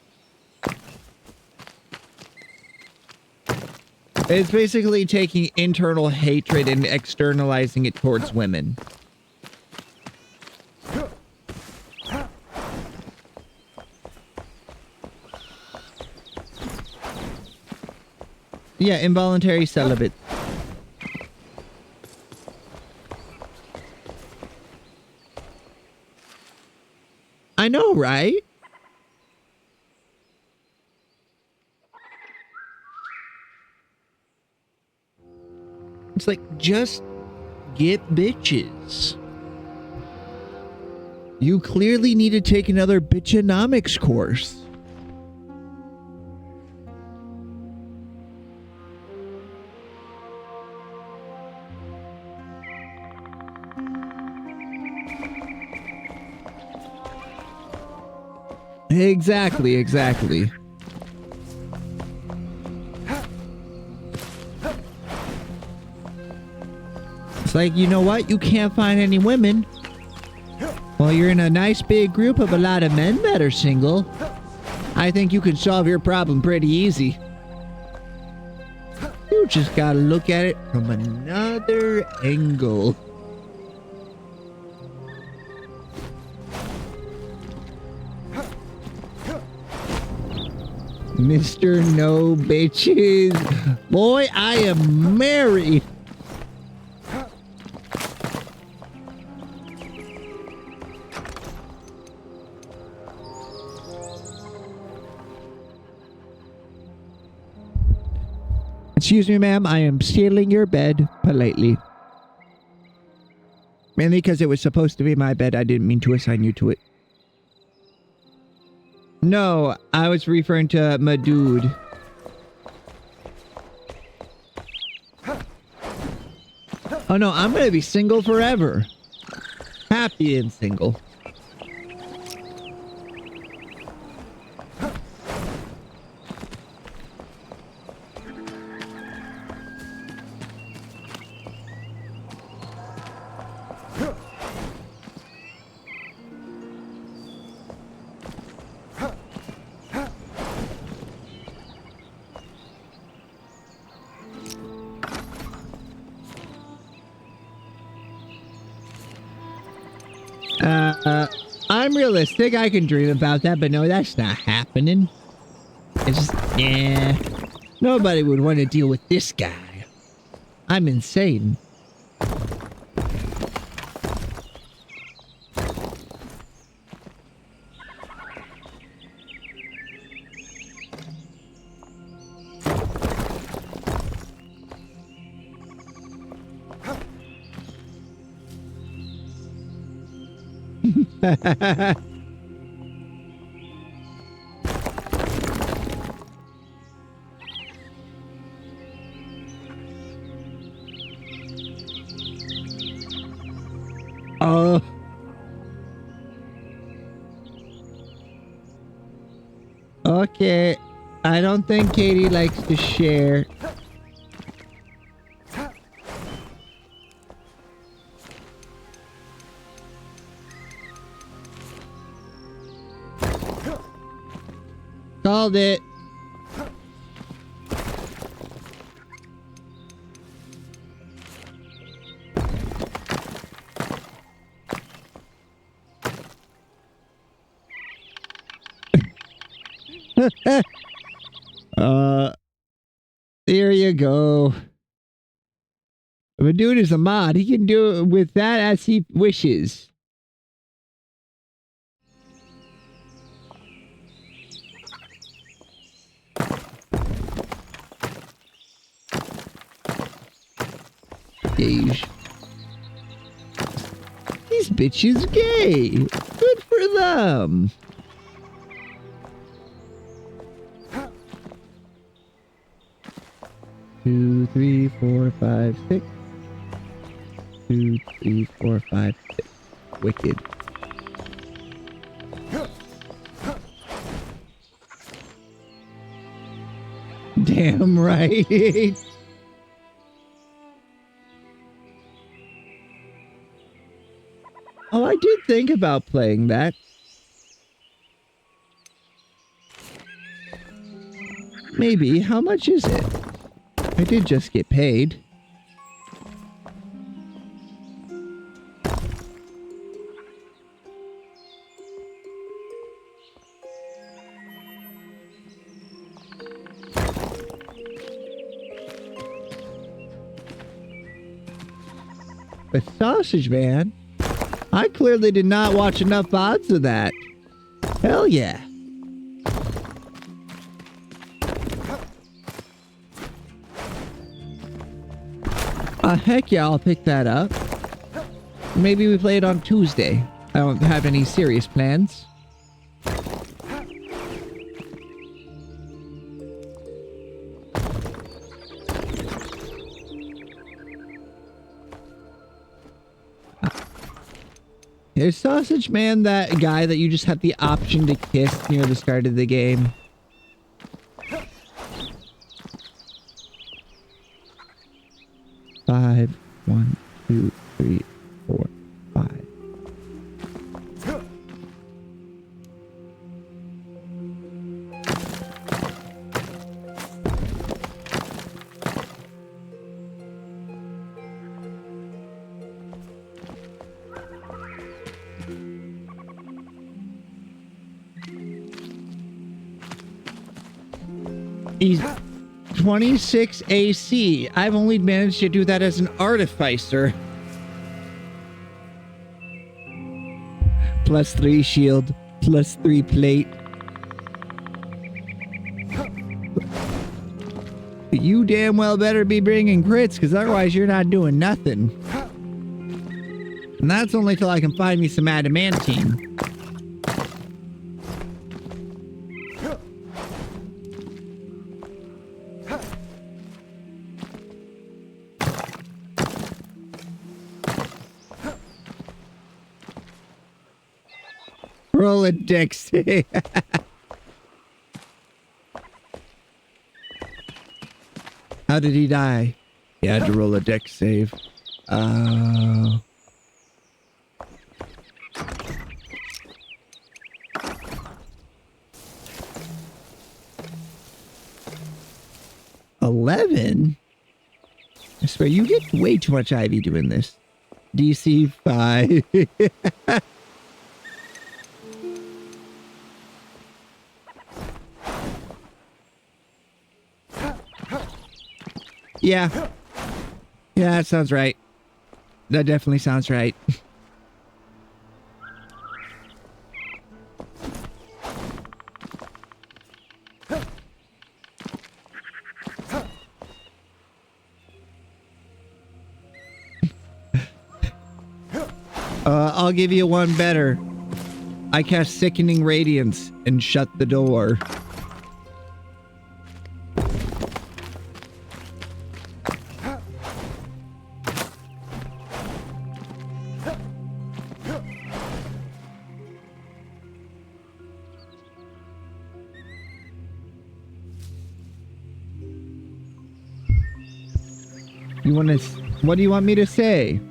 It's basically taking internal hatred and externalizing it towards women. Yeah, involuntary celibate. I know, right? It's like, just get bitches. You clearly need to take another bitchonomics course. Exactly, exactly. It's like, you know what? You can't find any women. Well, you're in a nice big group of a lot of men that are single. I think you can solve your problem pretty easy. You just gotta look at it from another angle. Mr. No Bitches. Boy, I am married. Excuse me, ma'am. I am stealing your bed politely. Mainly because it was supposed to be my bed. I didn't mean to assign you to it. No, I was referring to my dude. Oh no, I'm gonna be single forever. Happy and single. I'm realistic. I can dream about that, but no, that's not happening. It's just, yeah. Nobody would want to deal with this guy. I'm insane. Oh. Okay. I don't think Katie likes to share. Called it. There you go. If a dude is a mod, he can do it with that as he wishes. Gage. These bitches gay. Good for them. Two, three, four, five, six. 2, 3, 4, 5, 6. Wicked. Damn right. Oh, I did think about playing that. Maybe. How much is it? I did just get paid. A sausage man? I clearly did not watch enough VODs of that. Hell yeah. Heck yeah, I'll pick that up. Maybe we play it on Tuesday. I don't have any serious plans. Is Sausage Man that guy that you just have the option to kiss near the start of the game? Five, 1, 2, 3, 4, 5. He's 26 AC. I've only managed to do that as an artificer. +3 shield, +3 plate. You you damn well better be bringing crits, because otherwise you're not doing nothing. And that's only till I can find me some adamantine. Roll a dex. How did he die? He had to roll a dex save. 11? I swear, you get way too much Ivy doing this. DC 5. Yeah. Yeah, that sounds right. That definitely sounds right. I'll give you one better. I cast Sickening Radiance and shut the door. You want to... What do you want me to say?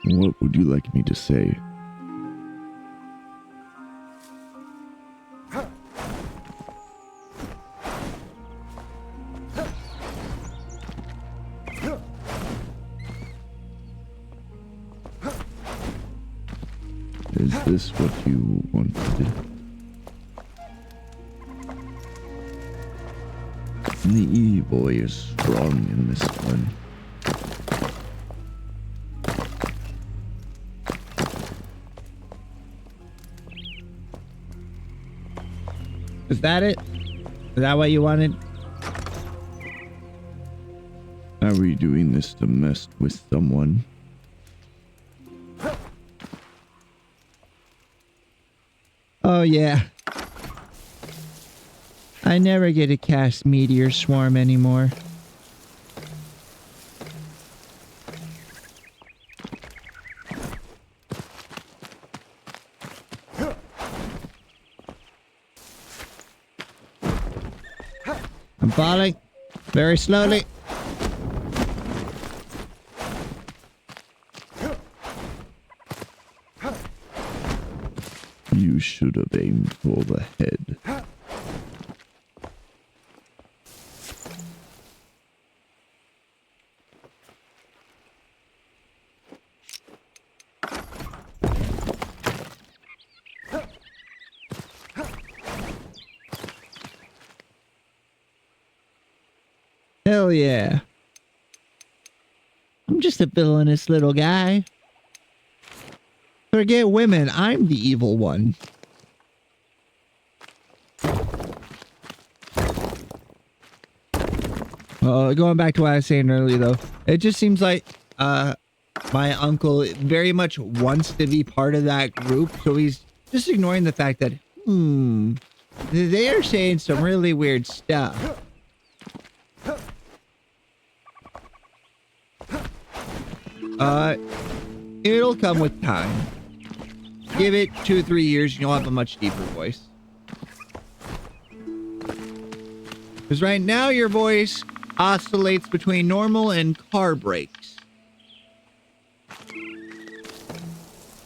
What would you like me to say? Is this what you wanted? The E-boy is strong in this one. Is that it? Is that what you wanted? Are we doing this to mess with someone? Oh, yeah. I never get to cast Meteor Swarm anymore. I'm falling. Very slowly. You should have aimed for the head. Hell yeah. I'm just a villainous little guy. Forget women, I'm the evil one. Going back to what I was saying earlier though, it just seems like my uncle very much wants to be part of that group, so he's just ignoring the fact that they are saying some really weird stuff. It'll come with time. Give it 2 or 3 years and you'll have a much deeper voice. Because right now your voice oscillates between normal and car brakes.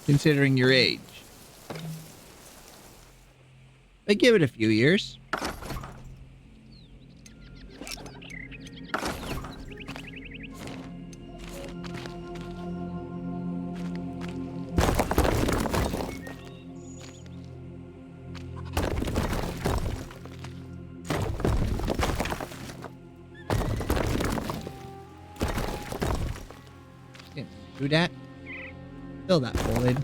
Considering your age. But give it a few years. Do that. Fill that hole in.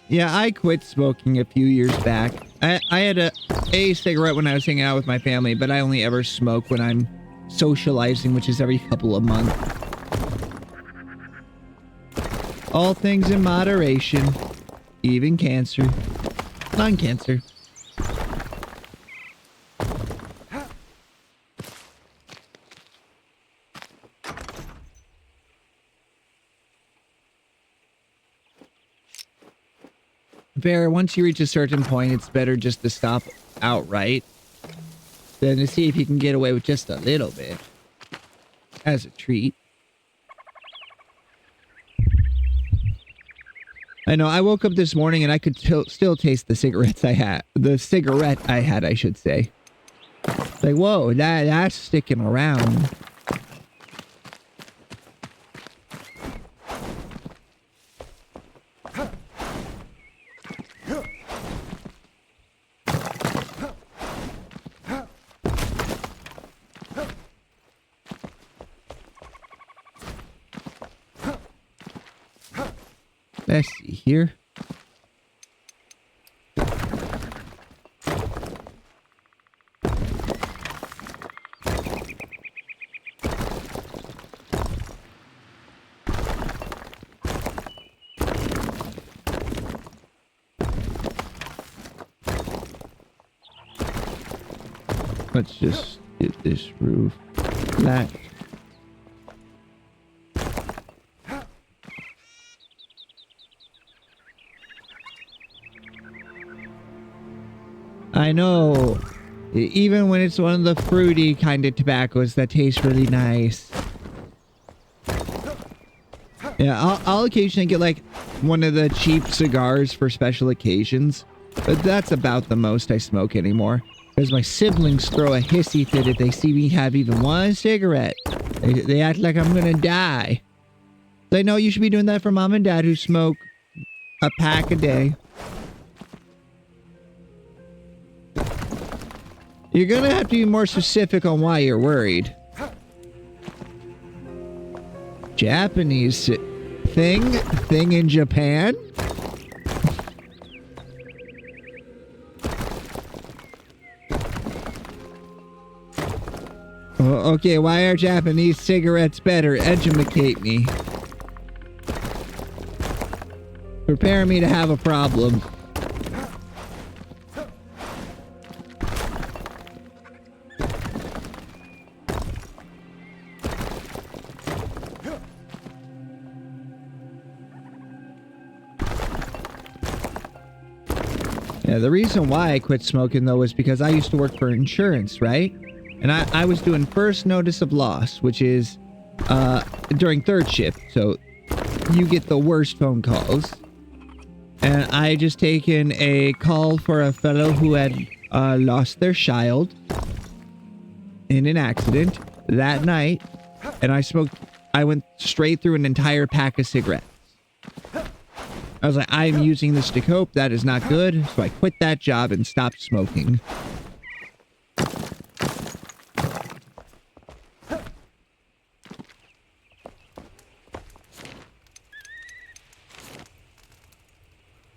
Yeah, I quit smoking a few years back. I had a cigarette when I was hanging out with my family, but I only ever smoke when I'm socializing, which is every couple of months. All things in moderation, even cancer, lung cancer. Bear, once you reach a certain point, it's better just to stop outright than to see if you can get away with just a little bit as a treat. I know, I woke up this morning and I could still taste the cigarettes I had. The cigarette I had, I should say. Like, whoa, that's sticking around. Let's see here. Let's just get this roof flat. I know, even when it's one of the fruity kind of tobaccos that taste really nice. Yeah, I'll occasionally get like one of the cheap cigars for special occasions, but that's about the most I smoke anymore. Because my siblings throw a hissy fit if they see me have even one cigarette. They act like I'm gonna die. They know you should be doing that for mom and dad who smoke a pack a day. You're gonna have to be more specific on why you're worried. Japanese thing in Japan? Oh, okay, why are Japanese cigarettes better? Educate me. Prepare me to have a problem. Yeah, the reason why I quit smoking though was because I used to work for insurance, right? And I was doing first notice of loss, which is during third shift. So you get the worst phone calls. And I just taken a call for a fellow who had lost their child in an accident that night. And I went straight through an entire pack of cigarettes. I was like, I'm using this to cope. That is not good. So I quit that job and stopped smoking.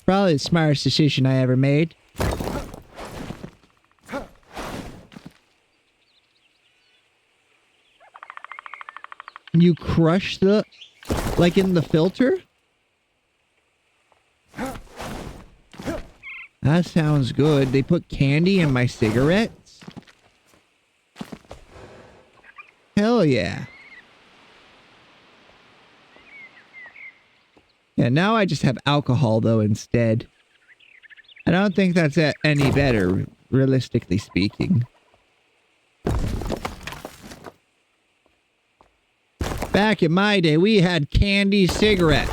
Probably the smartest decision I ever made. You crush the... like in the filter? That sounds good. They put candy in my cigarettes? Hell yeah. Yeah, now I just have alcohol, though, instead. I don't think that's any better, realistically speaking. Back in my day, we had candy cigarettes.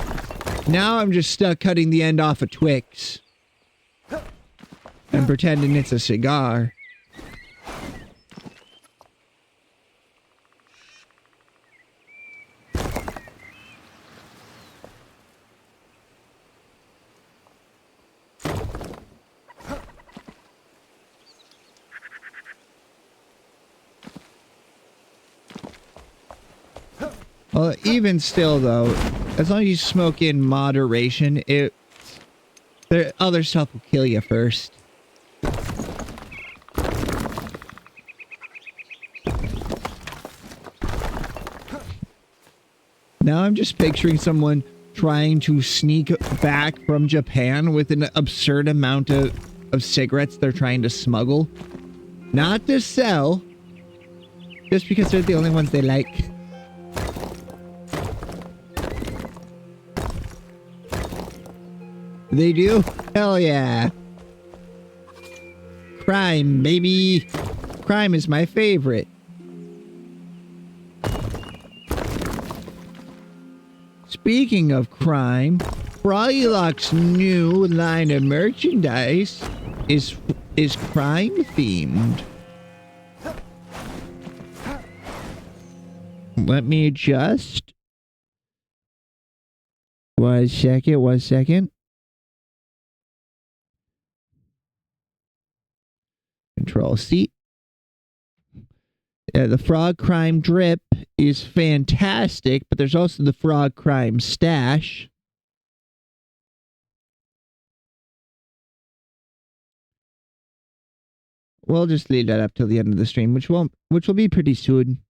Now I'm just stuck cutting the end off a Twix. And pretending it's a cigar. Well, even still, though, as long as you smoke in moderation, the other stuff will kill you first. Now I'm just picturing someone trying to sneak back from Japan with an absurd amount of cigarettes they're trying to smuggle. Not to sell, just because they're the only ones they like. They do? Hell yeah. Crime, baby. Crime is my favorite. Speaking of crime, Froggylock's new line of merchandise is crime themed. Let me adjust. 1 second, 1 second. Control C. The Frog Crime Drip is fantastic, but there's also the Frog Crime Stash. We'll just leave that up till the end of the stream, which will be pretty soon.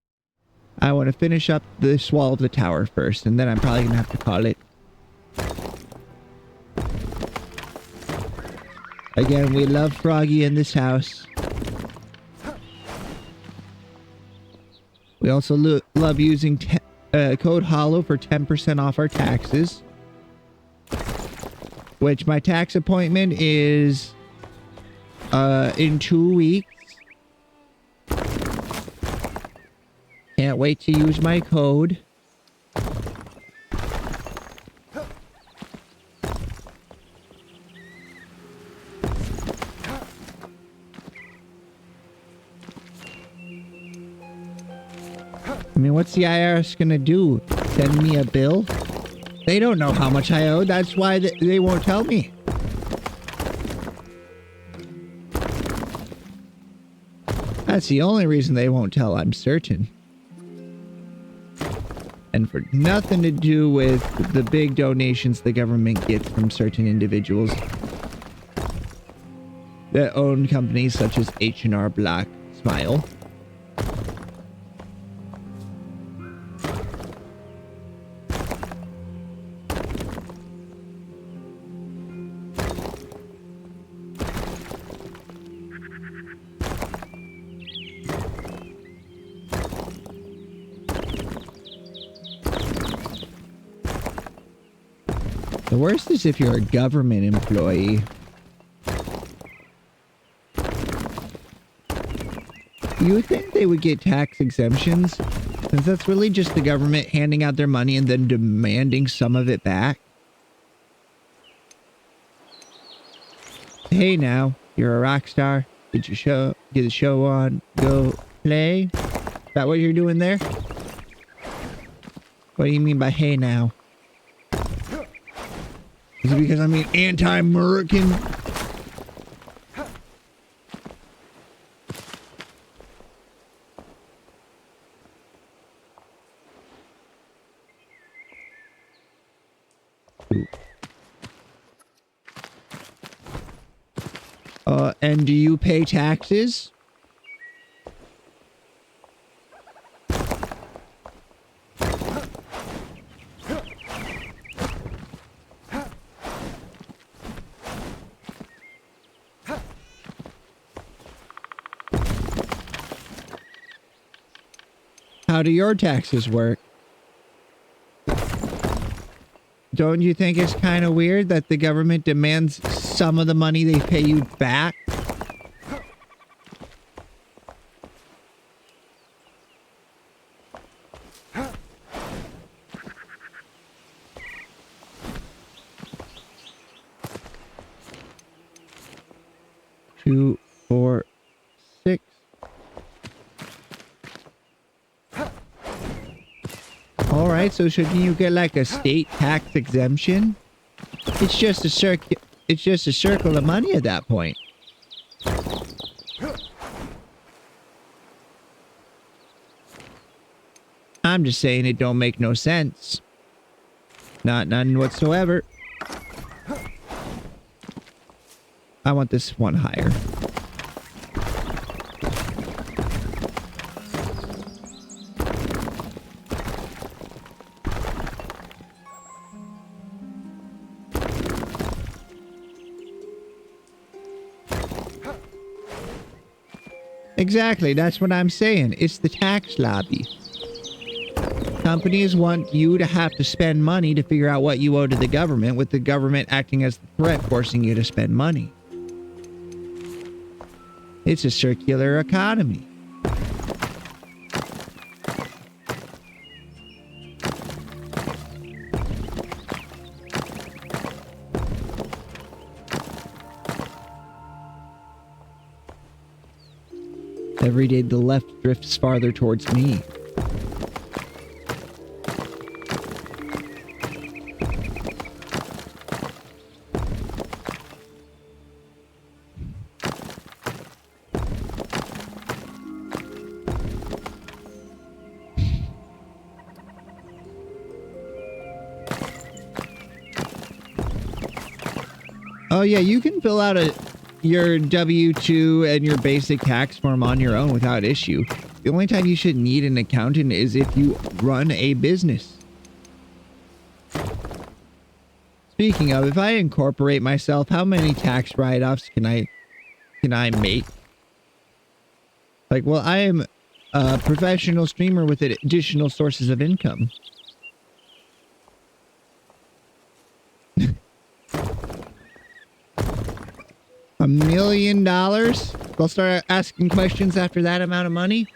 I want to finish up this wall of the tower first, and then I'm probably gonna have to call it. Again, we love Froggy in this house. We also love using code HOLLOW for 10% off our taxes. Which my tax appointment is in 2 weeks. Can't wait to use my code. I mean, what's the IRS gonna do? Send me a bill? They don't know how much I owe. That's why they won't tell me. That's the only reason they won't tell, I'm certain. And for nothing to do with the big donations the government gets from certain individuals that own companies such as H&R Block Smile. The worst is if you're a government employee. You would think they would get tax exemptions, since that's really just the government handing out their money and then demanding some of it back. Hey now, you're a rock star. Get the show on, go play. Is that what you're doing there? What do you mean by hey now? Is it because I'm an anti-American? And do you pay taxes? How do your taxes work? Don't you think it's kind of weird that the government demands some of the money they pay you back? Two, 4, 6. All right, so shouldn't you get like a state tax exemption? It's just a circle of money at that point. I'm just saying it don't make no sense. None whatsoever. I want this one higher. Exactly, that's what I'm saying. It's the tax lobby. Companies want you to have to spend money to figure out what you owe to the government, with the government acting as the threat, forcing you to spend money. It's a circular economy. Every day the left drifts farther towards me. Oh yeah, you can fill out your W-2 and your basic tax form on your own without issue. The only time you should need an accountant is if you run a business. Speaking of, if I incorporate myself, how many tax write-offs can I make? Like, well, I am a professional streamer with additional sources of income. $1 million? They'll start asking questions after that amount of money?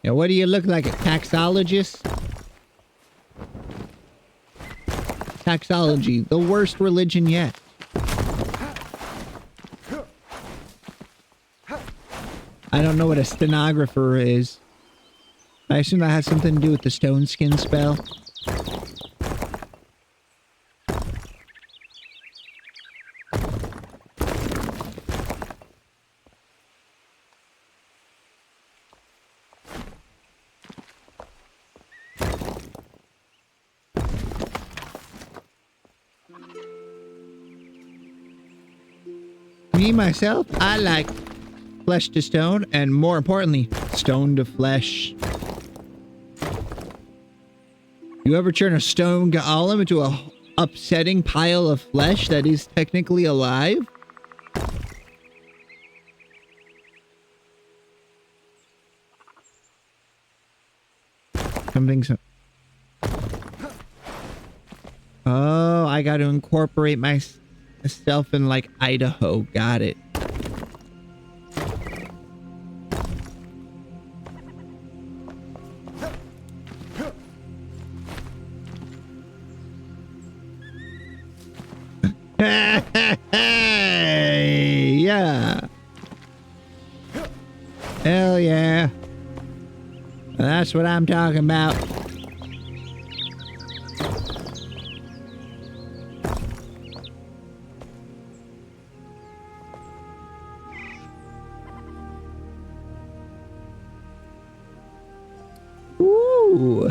Yeah, what do you look like, a taxologist? Taxology, the worst religion yet. I don't know what a stenographer is. I assume that has something to do with the stone skin spell. Me, myself, I like flesh to stone, and more importantly, stone to flesh. You ever turn a stone golem into a upsetting pile of flesh that is technically alive? Something's... Oh, I got to incorporate myself in, like, Idaho. Got it. Hey, yeah. Hell yeah. That's what I'm talking about. Ooh.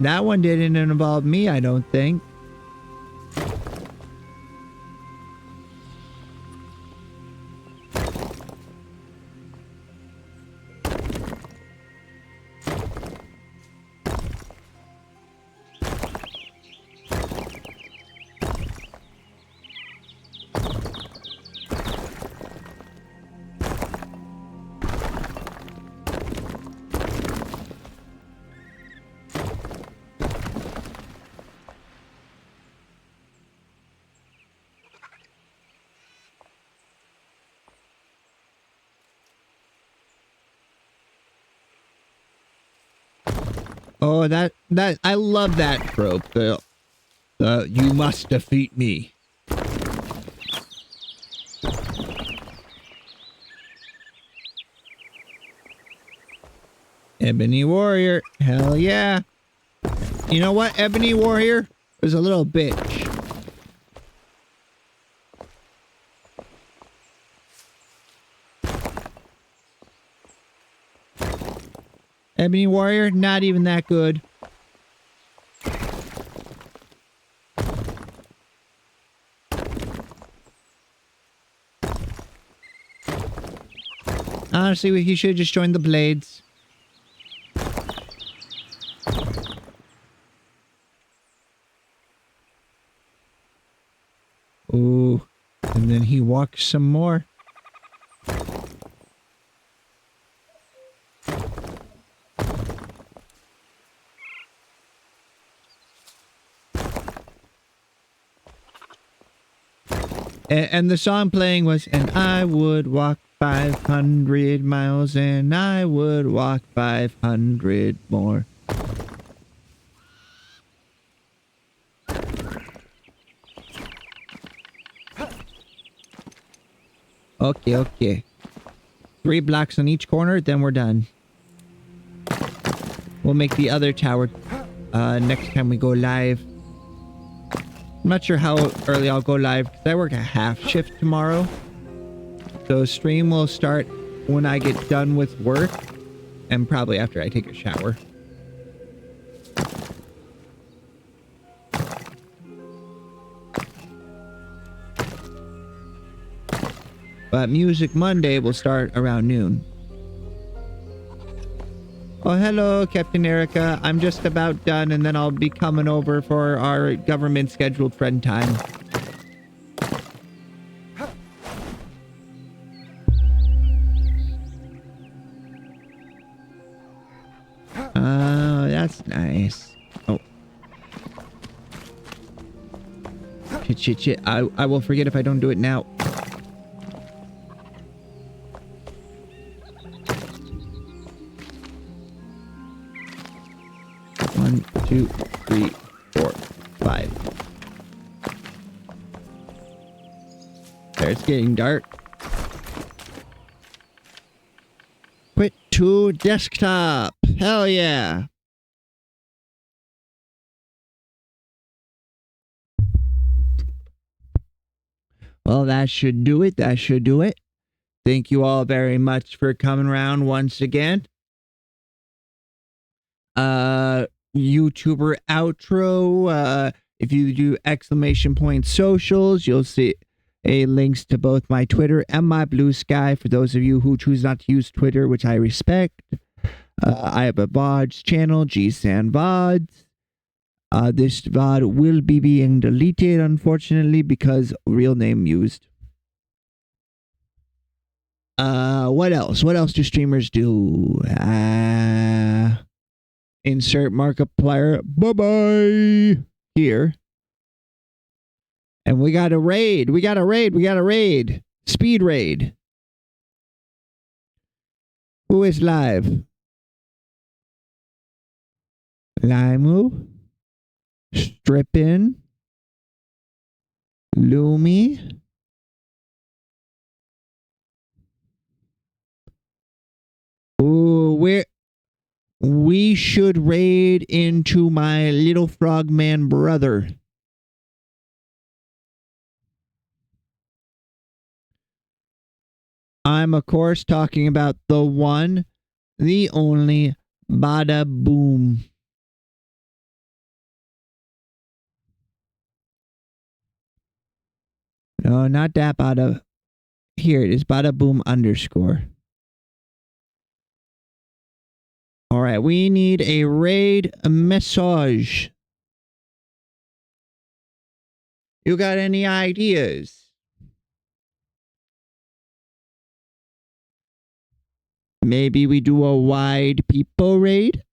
That one didn't involve me, I don't think. Oh, that I love that trope. The you must defeat me. Ebony warrior, hell yeah. You know what, Ebony Warrior? Was a little bitch. Ebony Warrior, not even that good. Honestly, he should have just joined the Blades. Ooh. And then he walks some more. And the song playing was, and I would walk 500 miles and I would walk 500 more. Okay, okay. 3 blocks on each corner, then we're done. We'll make the other tower next time we go live. I'm not sure how early I'll go live because I work a half shift tomorrow. So stream will start when I get done with work and probably after I take a shower. But Music Monday will start around noon. Oh, hello, Captain Erica. I'm just about done and then I'll be coming over for our government scheduled friend time. Oh, that's nice. Oh. Shit. I will forget if I don't do it now. One, 2, 3, 4, 5. There, it's getting dark. Quit to desktop. Hell yeah. Well, that should do it. That should do it. Thank you all very much for coming around once again. YouTuber outro. If you do !point socials, you'll see links to both my Twitter and my Blue Sky for those of you who choose not to use Twitter, which I respect. I have a VODs channel, GSAN VODs. This VOD will be being deleted, unfortunately, because real name used. What else? What else do streamers do? Insert Markiplier. Bye-bye. Here. And we got a raid. We got a raid. Speed raid. Who is live? Limu. Strippin. Lumi. Ooh, we should raid into my little frogman brother. I'm, of course, talking about the one, the only Bada Boom. No, not that Bada. Here it is, Bada Boom _ All right, we need a raid message. You got any ideas? Maybe we do a wide people raid?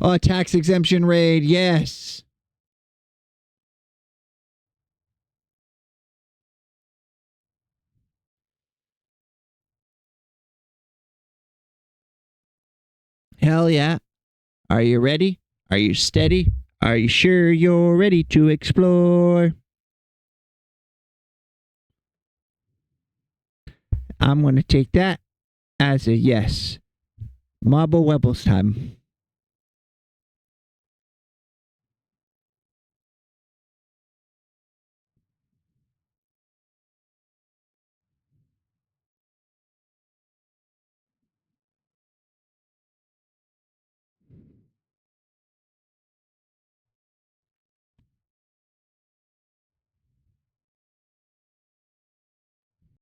Oh, tax exemption raid, yes. Hell yeah. Are you ready? Are you steady? Are you sure you're ready to explore? I'm going to take that As a yes. Marble Webbles time.